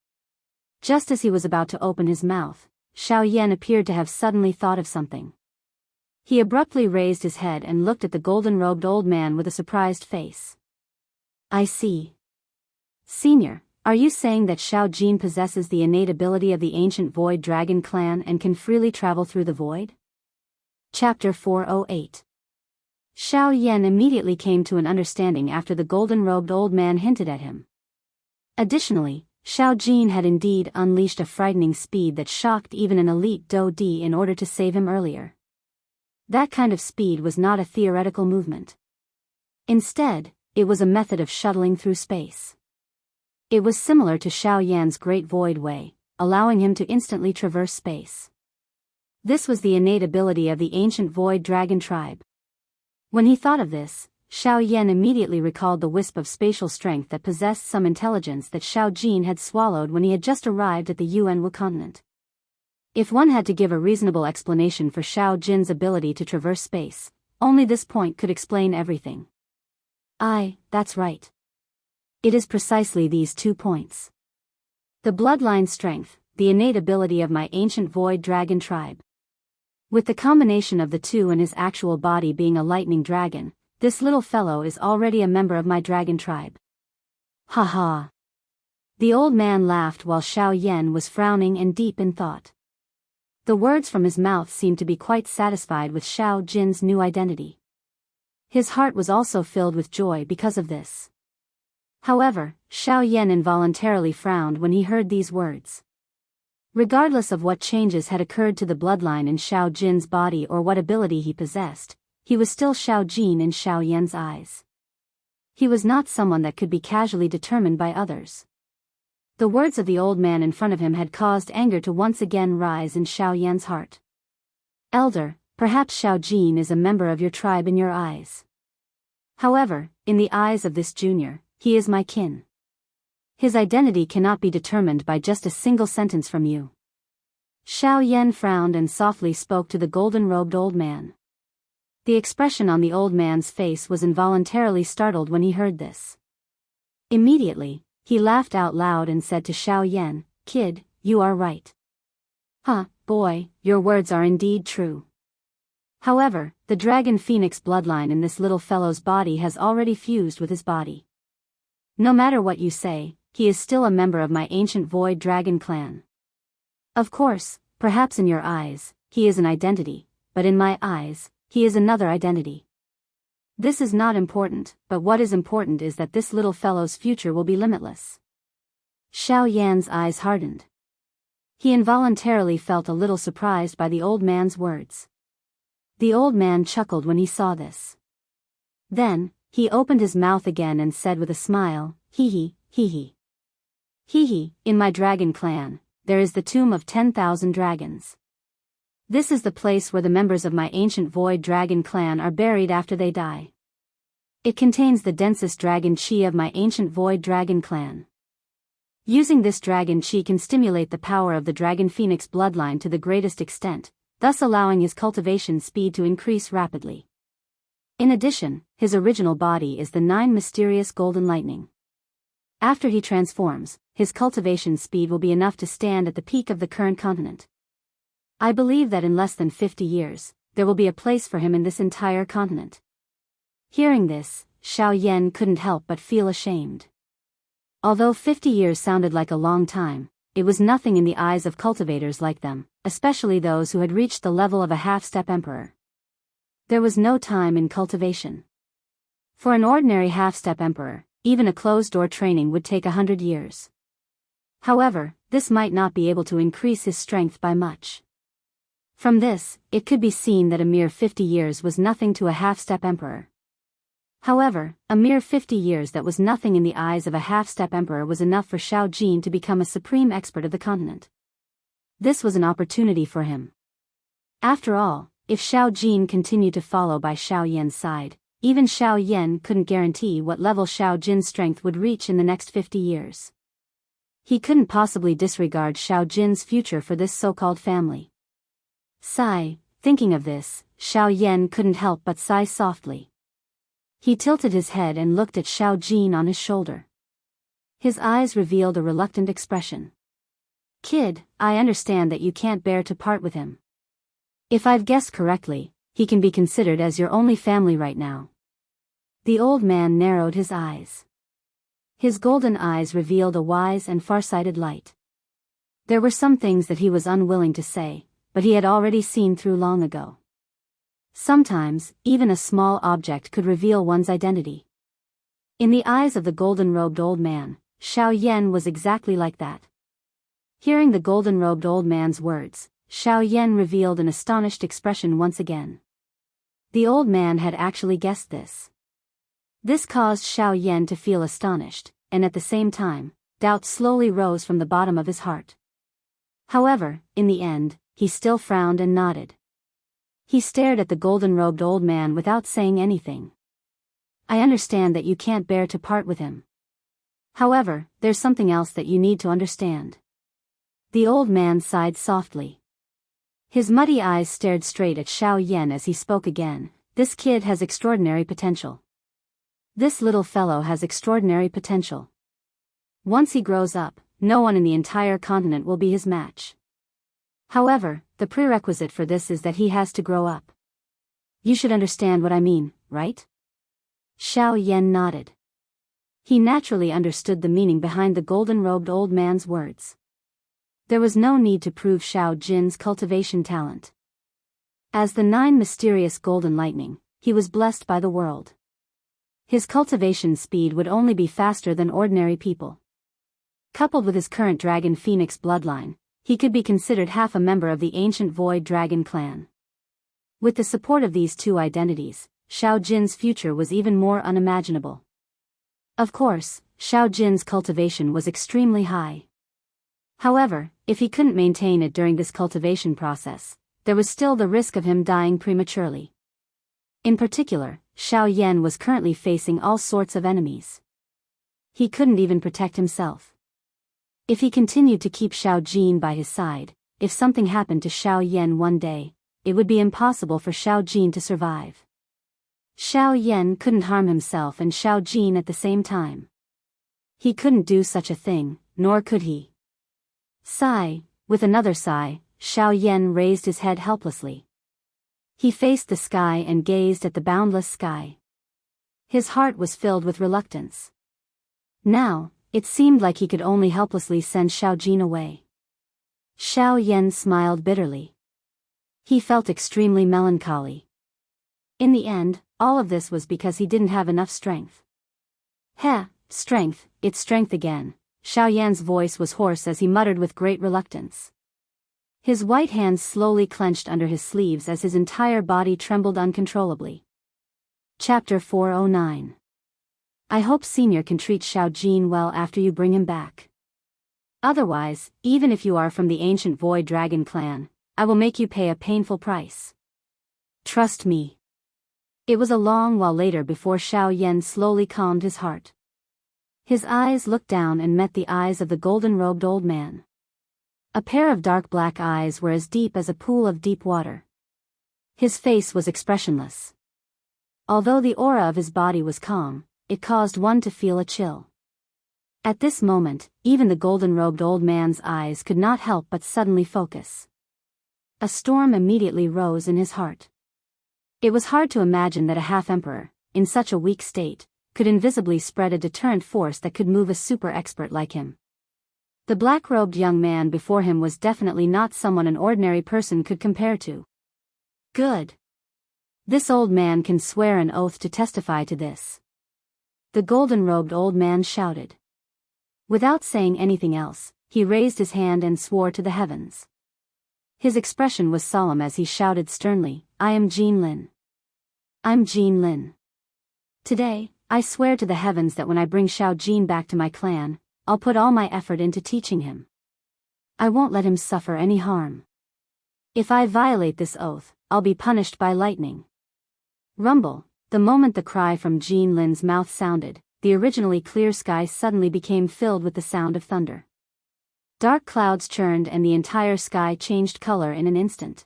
Just as he was about to open his mouth, Xiao Yan appeared to have suddenly thought of something. He abruptly raised his head and looked at the golden-robed old man with a surprised face. "I see. Senior, are you saying that Xiao Jin possesses the innate ability of the ancient Void Dragon clan and can freely travel through the void?" Chapter 408. Xiao Yan immediately came to an understanding after the golden-robed old man hinted at him. Additionally, Xiao Jin had indeed unleashed a frightening speed that shocked even an elite Do Di in order to save him earlier. That kind of speed was not a theoretical movement. Instead, it was a method of shuttling through space. It was similar to Xiao Yan's Great Void Way, allowing him to instantly traverse space. This was the innate ability of the ancient Void Dragon tribe. When he thought of this, Xiao Yan immediately recalled the wisp of spatial strength that possessed some intelligence that Xiao Jin had swallowed when he had just arrived at the Yuanwu continent. If one had to give a reasonable explanation for Xiao Jin's ability to traverse space, only this point could explain everything. That's right. It is precisely these 2 points. The bloodline strength, the innate ability of my ancient Void Dragon tribe. With the combination of the two and his actual body being a lightning dragon, this little fellow is already a member of my dragon tribe. Ha ha. The old man laughed while Xiao Yan was frowning and deep in thought. The words from his mouth seemed to be quite satisfied with Xiao Jin's new identity. His heart was also filled with joy because of this. However, Xiao Yan involuntarily frowned when he heard these words. Regardless of what changes had occurred to the bloodline in Xiao Jin's body or what ability he possessed, he was still Xiao Jin in Xiao Yan's eyes. He was not someone that could be casually determined by others. The words of the old man in front of him had caused anger to once again rise in Xiao Yan's heart. "Elder, perhaps Xiao Jin is a member of your tribe in your eyes. However, in the eyes of this junior, he is my kin. His identity cannot be determined by just a single sentence from you." Xiao Yan frowned and softly spoke to the golden-robed old man. The expression on the old man's face was involuntarily startled when he heard this. Immediately, he laughed out loud and said to Xiao Yan, "Kid, you are right. Boy, your words are indeed true. However, the dragon phoenix bloodline in this little fellow's body has already fused with his body. No matter what you say, he is still a member of my ancient Void Dragon clan. Of course, perhaps in your eyes, he is an identity, but in my eyes, he is another identity. This is not important, but what is important is that this little fellow's future will be limitless." Xiao Yan's eyes hardened. He involuntarily felt a little surprised by the old man's words. The old man chuckled when he saw this. Then, he opened his mouth again and said with a smile, "Hee hee. In my dragon clan, there is the tomb of 10,000 dragons. This is the place where the members of my ancient Void Dragon clan are buried after they die. It contains the densest dragon chi of my ancient Void Dragon clan. Using this dragon chi can stimulate the power of the dragon phoenix bloodline to the greatest extent, thus allowing his cultivation speed to increase rapidly. In addition, his original body is the 9 mysterious golden lightning. After he transforms, his cultivation speed will be enough to stand at the peak of the current continent. I believe that in less than 50 years, there will be a place for him in this entire continent." Hearing this, Xiao Yan couldn't help but feel ashamed. Although 50 years sounded like a long time, it was nothing in the eyes of cultivators like them, especially those who had reached the level of a half-step emperor. There was no time in cultivation. For an ordinary half-step emperor, even a closed-door training would take 100 years. However, this might not be able to increase his strength by much. From this, it could be seen that a mere 50 years was nothing to a half-step emperor. However, a mere 50 years that was nothing in the eyes of a half-step emperor was enough for Xiao Jin to become a supreme expert of the continent. This was an opportunity for him. After all, if Xiao Jin continued to follow by Xiao Yan's side, even Xiao Yan couldn't guarantee what level Xiao Jin's strength would reach in the next 50 years. He couldn't possibly disregard Xiao Jin's future for this so-called family. Sigh, thinking of this, Xiao Yan couldn't help but sigh softly. He tilted his head and looked at Xiao Jin on his shoulder. His eyes revealed a reluctant expression. Kid, I understand that you can't bear to part with him. If I've guessed correctly, he can be considered as your only family right now. The old man narrowed his eyes. His golden eyes revealed a wise and far-sighted light. There were some things that he was unwilling to say, but he had already seen through long ago. Sometimes, even a small object could reveal one's identity. In the eyes of the golden-robed old man, Xiao Yan was exactly like that. Hearing the golden-robed old man's words, Xiao Yan revealed an astonished expression once again. The old man had actually guessed this. This caused Xiao Yan to feel astonished, and at the same time, doubt slowly rose from the bottom of his heart. However, in the end, he still frowned and nodded. He stared at the golden-robed old man without saying anything. I understand that you can't bear to part with him. However, there's something else that you need to understand. The old man sighed softly. His muddy eyes stared straight at Xiao Yan as he spoke again. This kid has extraordinary potential. This little fellow has extraordinary potential. Once he grows up, no one in the entire continent will be his match. However, the prerequisite for this is that he has to grow up. You should understand what I mean, right? Xiao Yan nodded. He naturally understood the meaning behind the golden-robed old man's words. There was no need to prove Xiao Jin's cultivation talent. As the 9 mysterious golden lightning, he was blessed by the world. His cultivation speed would only be faster than ordinary people. Coupled with his current dragon phoenix bloodline, he could be considered half a member of the ancient void dragon clan. With the support of these two identities, Xiao Jin's future was even more unimaginable. Of course, Xiao Jin's cultivation was extremely high. However, if he couldn't maintain it during this cultivation process, there was still the risk of him dying prematurely. In particular, Xiao Yan was currently facing all sorts of enemies. He couldn't even protect himself. If he continued to keep Xiao Jin by his side, if something happened to Xiao Yan one day, it would be impossible for Xiao Jin to survive. Xiao Yan couldn't harm himself and Xiao Jin at the same time. He couldn't do such a thing, nor could he. Sigh, with another sigh, Xiao Yan raised his head helplessly. He faced the sky and gazed at the boundless sky. His heart was filled with reluctance. Now, it seemed like he could only helplessly send Xiao Jin away. Xiao Yan smiled bitterly. He felt extremely melancholy. In the end, all of this was because he didn't have enough strength. Strength, it's strength again. Xiao Yan's voice was hoarse as he muttered with great reluctance. His white hands slowly clenched under his sleeves as his entire body trembled uncontrollably. Chapter 409. I hope Senior can treat Xiao Jin well after you bring him back. Otherwise, even if you are from the ancient Void Dragon clan, I will make you pay a painful price. Trust me. It was a long while later before Xiao Yan slowly calmed his heart. His eyes looked down and met the eyes of the golden-robed old man. A pair of dark black eyes were as deep as a pool of deep water. His face was expressionless. Although the aura of his body was calm, it caused one to feel a chill. At this moment, even the golden-robed old man's eyes could not help but suddenly focus. A storm immediately rose in his heart. It was hard to imagine that a half-emperor, in such a weak state, could invisibly spread a deterrent force that could move a super expert like him. The black-robed young man before him was definitely not someone an ordinary person could compare to. Good. This old man can swear an oath to testify to this. The golden-robed old man shouted. Without saying anything else, he raised his hand and swore to the heavens. His expression was solemn as he shouted sternly, "I am Jean Lin. I'm Jean Lin. Today, I swear to the heavens that when I bring Xiao Jin back to my clan, I'll put all my effort into teaching him. I won't let him suffer any harm. If I violate this oath, I'll be punished by lightning." Rumble. The moment the cry from Jean Lin's mouth sounded, the originally clear sky suddenly became filled with the sound of thunder. Dark clouds churned and the entire sky changed color in an instant.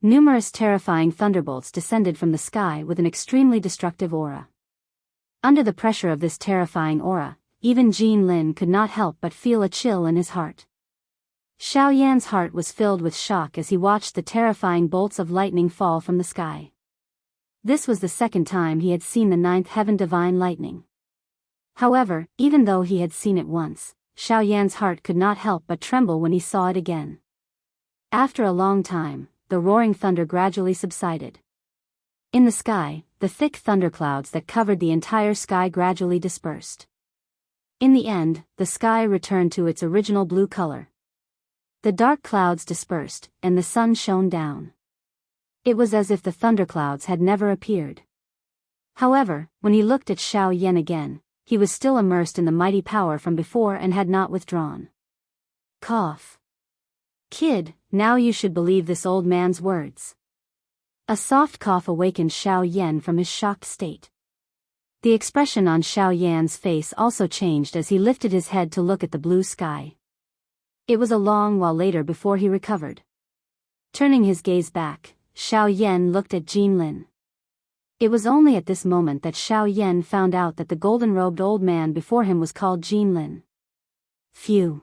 Numerous terrifying thunderbolts descended from the sky with an extremely destructive aura. Under the pressure of this terrifying aura, even Jean Lin could not help but feel a chill in his heart. Xiao Yan's heart was filled with shock as he watched the terrifying bolts of lightning fall from the sky. This was the second time he had seen the ninth heaven divine lightning. However, even though he had seen it once, Xiao Yan's heart could not help but tremble when he saw it again. After a long time, the roaring thunder gradually subsided. In the sky, the thick thunderclouds that covered the entire sky gradually dispersed. In the end, the sky returned to its original blue color. The dark clouds dispersed, and the sun shone down. It was as if the thunderclouds had never appeared. However, when he looked at Xiao Yan again, he was still immersed in the mighty power from before and had not withdrawn. Cough. Kid, now you should believe this old man's words. A soft cough awakened Xiao Yan from his shocked state. The expression on Xiao Yan's face also changed as he lifted his head to look at the blue sky. It was a long while later before he recovered. Turning his gaze back, Xiao Yan looked at Jean Lin. It was only at this moment that Xiao Yan found out that the golden-robed old man before him was called Jean Lin. Phew.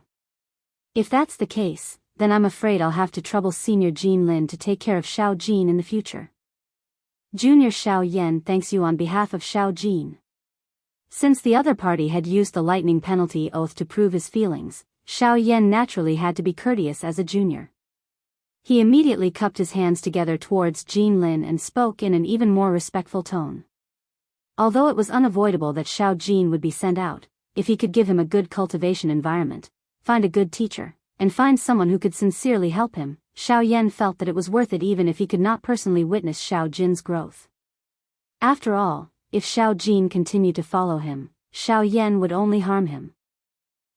If that's the case, then I'm afraid I'll have to trouble Senior Jean Lin to take care of Xiao Jin in the future. Junior Xiao Yan thanks you on behalf of Xiao Jin. Since the other party had used the lightning penalty oath to prove his feelings, Xiao Yan naturally had to be courteous as a junior. He immediately cupped his hands together towards Jean Lin and spoke in an even more respectful tone. Although it was unavoidable that Xiao Jin would be sent out, if he could give him a good cultivation environment, find a good teacher, and find someone who could sincerely help him, Xiao Yan felt that it was worth it even if he could not personally witness Xiao Jin's growth. After all, if Xiao Jin continued to follow him, Xiao Yan would only harm him.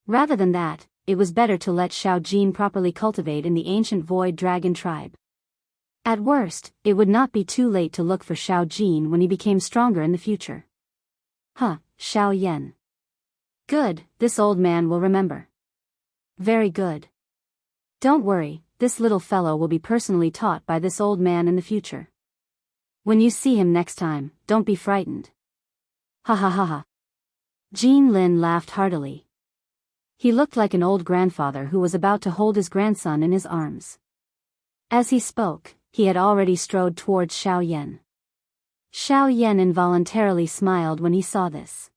Rather than that, it was better to let Xiao Jin properly cultivate in the ancient Void Dragon tribe. At worst, it would not be too late to look for Xiao Jin when he became stronger in the future. Xiao Yan. Good, this old man will remember. Very good. Don't worry, this little fellow will be personally taught by this old man in the future. When you see him next time, don't be frightened. Ha ha ha ha. Jean Lin laughed heartily. He looked like an old grandfather who was about to hold his grandson in his arms. As he spoke, he had already strode towards Xiao Yan. Xiao Yan involuntarily smiled when he saw this.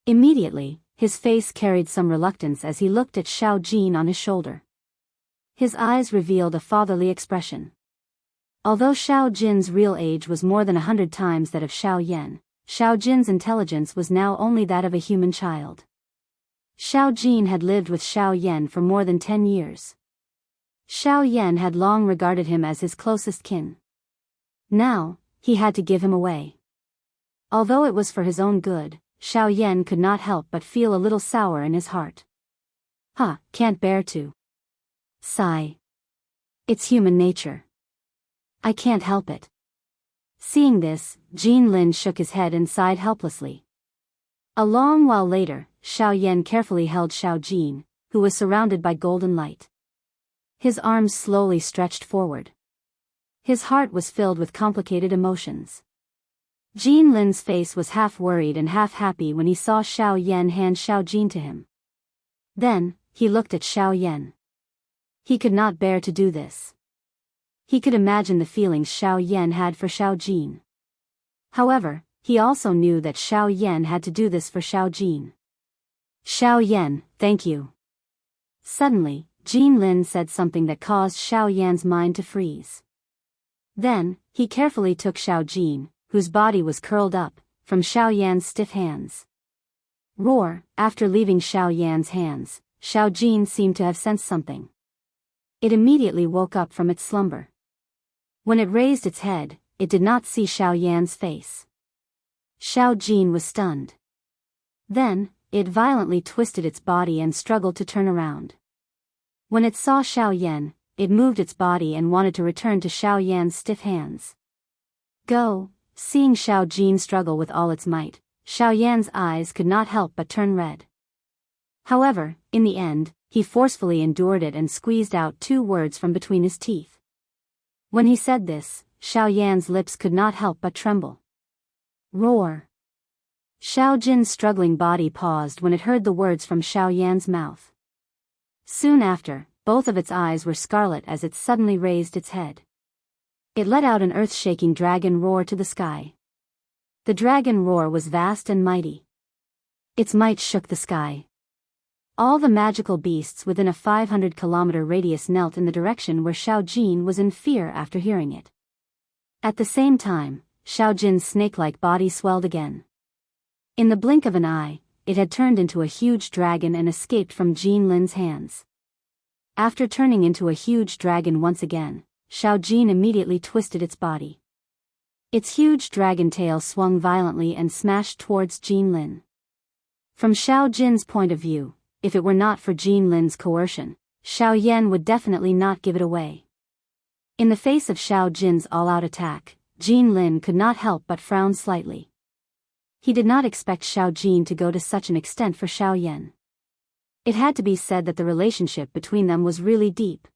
Immediately, his face carried some reluctance as he looked at Xiao Jin on his shoulder. His eyes revealed a fatherly expression. Although Xiao Jin's real age was more than 100 times that of Xiao Yan, Xiao Jin's intelligence was now only that of a human child. Xiao Jin had lived with Xiao Yan for more than 10 years. Xiao Yan had long regarded him as his closest kin. Now, he had to give him away. Although it was for his own good, Xiao Yan could not help but feel a little sour in his heart. Can't bear to. Sigh. It's human nature. I can't help it. Seeing this, Jean Lin shook his head and sighed helplessly. A long while later, Xiao Yan carefully held Xiao Jin, who was surrounded by golden light. His arms slowly stretched forward. His heart was filled with complicated emotions. Jean Lin's face was half worried and half happy when he saw Xiao Yan hand Xiao Jin to him. Then, he looked at Xiao Yan. He could not bear to do this. He could imagine the feelings Xiao Yan had for Xiao Jin. However, he also knew that Xiao Yan had to do this for Xiao Jin. Xiao Yan, thank you. Suddenly, Jin Lin said something that caused Xiao Yan's mind to freeze. Then, he carefully took Xiao Jin, whose body was curled up, from Xiao Yan's stiff hands. Roar, after leaving Xiao Yan's hands, Xiao Jin seemed to have sensed something. It immediately woke up from its slumber. When it raised its head, it did not see Xiao Yan's face. Xiao Jin was stunned. Then, it violently twisted its body and struggled to turn around. When it saw Xiao Yan, it moved its body and wanted to return to Xiao Yan's stiff hands. Go! Seeing Xiao Jin struggle with all its might, Xiao Yan's eyes could not help but turn red. However, in the end, he forcefully endured it and squeezed out 2 words from between his teeth. When he said this, Xiao Yan's lips could not help but tremble. Roar! Xiao Jin's struggling body paused when it heard the words from Xiao Yan's mouth. Soon after, both of its eyes were scarlet as it suddenly raised its head. It let out an earth-shaking dragon roar to the sky. The dragon roar was vast and mighty. Its might shook the sky. All the magical beasts within a 500-kilometer radius knelt in the direction where Xiao Jin was in fear after hearing it. At the same time, Xiao Jin's snake-like body swelled again. In the blink of an eye, it had turned into a huge dragon and escaped from Jin Lin's hands. After turning into a huge dragon once again, Xiao Jin immediately twisted its body. Its huge dragon tail swung violently and smashed towards Jin Lin. From Xiao Jin's point of view, if it were not for Jin Lin's coercion, Xiao Yan would definitely not give it away. In the face of Xiao Jin's all-out attack, Jin Lin could not help but frown slightly. He did not expect Xiao Jin to go to such an extent for Xiao Yan. It had to be said that the relationship between them was really deep.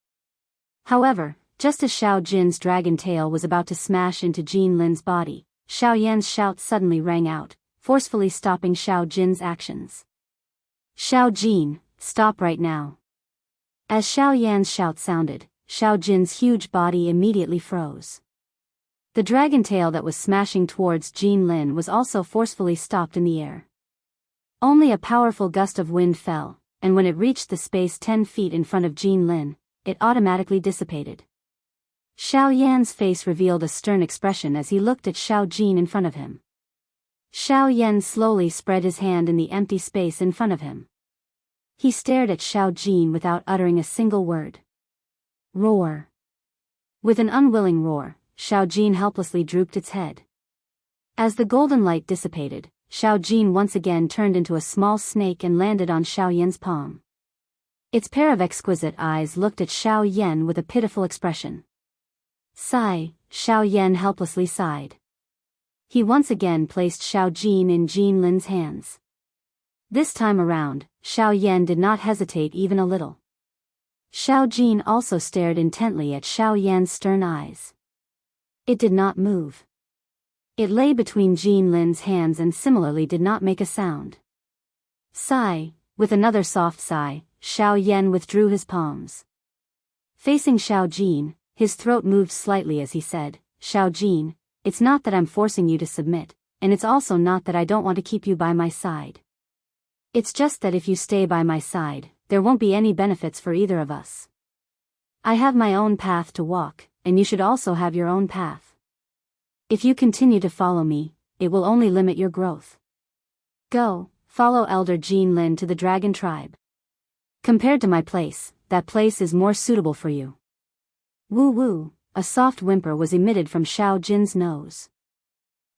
However, just as Xiao Jin's dragon tail was about to smash into Jin Lin's body, Xiao Yan's shout suddenly rang out, forcefully stopping Xiao Jin's actions. Xiao Jin, stop right now. As Xiao Yan's shout sounded, Xiao Jin's huge body immediately froze. The dragon tail that was smashing towards Jin Lin was also forcefully stopped in the air. Only a powerful gust of wind fell, and when it reached the space 10 feet in front of Jin Lin, it automatically dissipated. Xiao Yan's face revealed a stern expression as he looked at Xiao Jin in front of him. Xiao Yan slowly spread his hand in the empty space in front of him. He stared at Xiao Jin without uttering a single word. Roar! With an unwilling roar, Xiao Jin helplessly drooped its head. As the golden light dissipated, Xiao Jin once again turned into a small snake and landed on Xiao Yan's palm. Its pair of exquisite eyes looked at Xiao Yan with a pitiful expression. Sigh, Xiao Yan helplessly sighed. He once again placed Xiao Jin in Jin Lin's hands. This time around, Xiao Yan did not hesitate even a little. Xiao Jin also stared intently at Xiao Yan's stern eyes. It did not move. It lay between Jin Lin's hands and similarly did not make a sound. Sigh, with another soft sigh, Xiao Yan withdrew his palms. Facing Xiao Jin, his throat moved slightly as he said, Xiao Jin, it's not that I'm forcing you to submit, and it's also not that I don't want to keep you by my side. It's just that if you stay by my side, there won't be any benefits for either of us. I have my own path to walk, and you should also have your own path. If you continue to follow me, it will only limit your growth. Go, follow Elder Jin Lin to the Dragon Tribe. Compared to my place, that place is more suitable for you. Woo woo, a soft whimper was emitted from Xiao Jin's nose.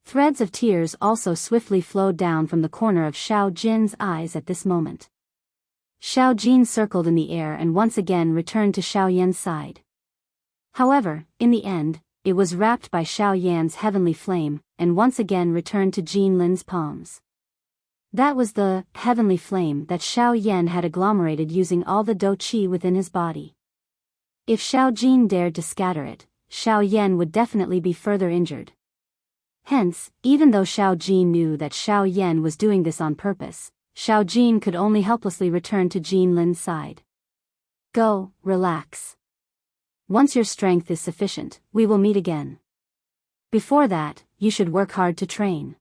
Threads of tears also swiftly flowed down from the corner of Xiao Jin's eyes at this moment. Xiao Jin circled in the air and once again returned to Xiao Yan's side. However, in the end, it was wrapped by Xiao Yan's heavenly flame, and once again returned to Jin Lin's palms. That was the heavenly flame that Xiao Yan had agglomerated using all the dou qi within his body. If Xiao Jin dared to scatter it, Xiao Yan would definitely be further injured. Hence, even though Xiao Jin knew that Xiao Yan was doing this on purpose, Xiao Jin could only helplessly return to Jin Lin's side. Go, relax. Once your strength is sufficient, we will meet again. Before that, you should work hard to train.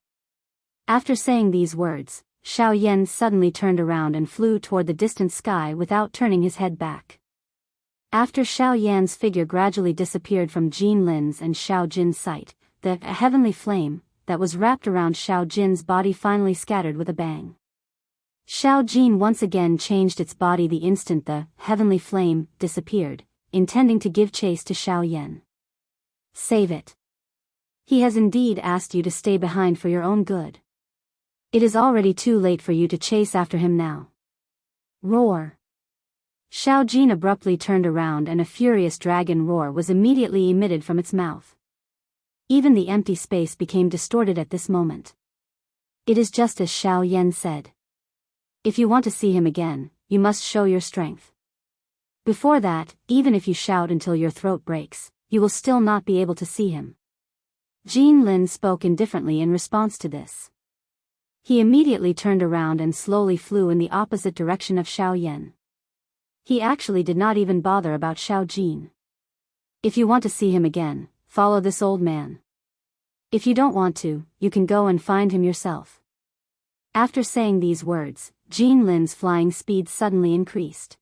After saying these words, Xiao Yan suddenly turned around and flew toward the distant sky without turning his head back. After Xiao Yan's figure gradually disappeared from Jin Lin's and Xiao Jin's sight, the heavenly flame that was wrapped around Xiao Jin's body finally scattered with a bang. Xiao Jin once again changed its body the instant the heavenly flame disappeared, intending to give chase to Xiao Yan. Save it. He has indeed asked you to stay behind for your own good. It is already too late for you to chase after him now. Roar. Xiao Jin abruptly turned around and a furious dragon roar was immediately emitted from its mouth. Even the empty space became distorted at this moment. It is just as Xiao Yan said. If you want to see him again, you must show your strength. Before that, even if you shout until your throat breaks, you will still not be able to see him. Jin Lin spoke indifferently in response to this. He immediately turned around and slowly flew in the opposite direction of Xiao Yan. He actually did not even bother about Xiao Jin. If you want to see him again, follow this old man. If you don't want to, you can go and find him yourself. After saying these words, Jin Lin's flying speed suddenly increased.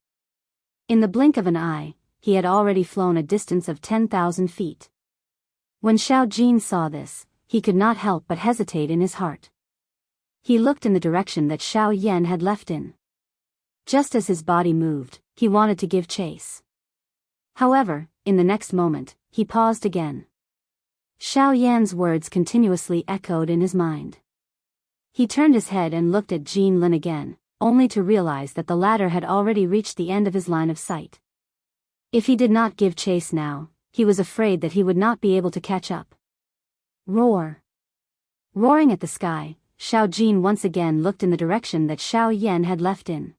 In the blink of an eye, he had already flown a distance of 10,000 feet. When Xiao Jin saw this, he could not help but hesitate in his heart. He looked in the direction that Xiao Yan had left in. Just as his body moved, he wanted to give chase. However, in the next moment, he paused again. Xiao Yan's words continuously echoed in his mind. He turned his head and looked at Jin Lin again, only to realize that the latter had already reached the end of his line of sight. If he did not give chase now, he was afraid that he would not be able to catch up. Roar. Roaring at the sky, Xiao Jin once again looked in the direction that Xiao Yan had left in.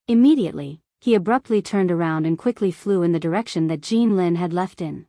Immediately, he abruptly turned around and quickly flew in the direction that Jin Lin had left in.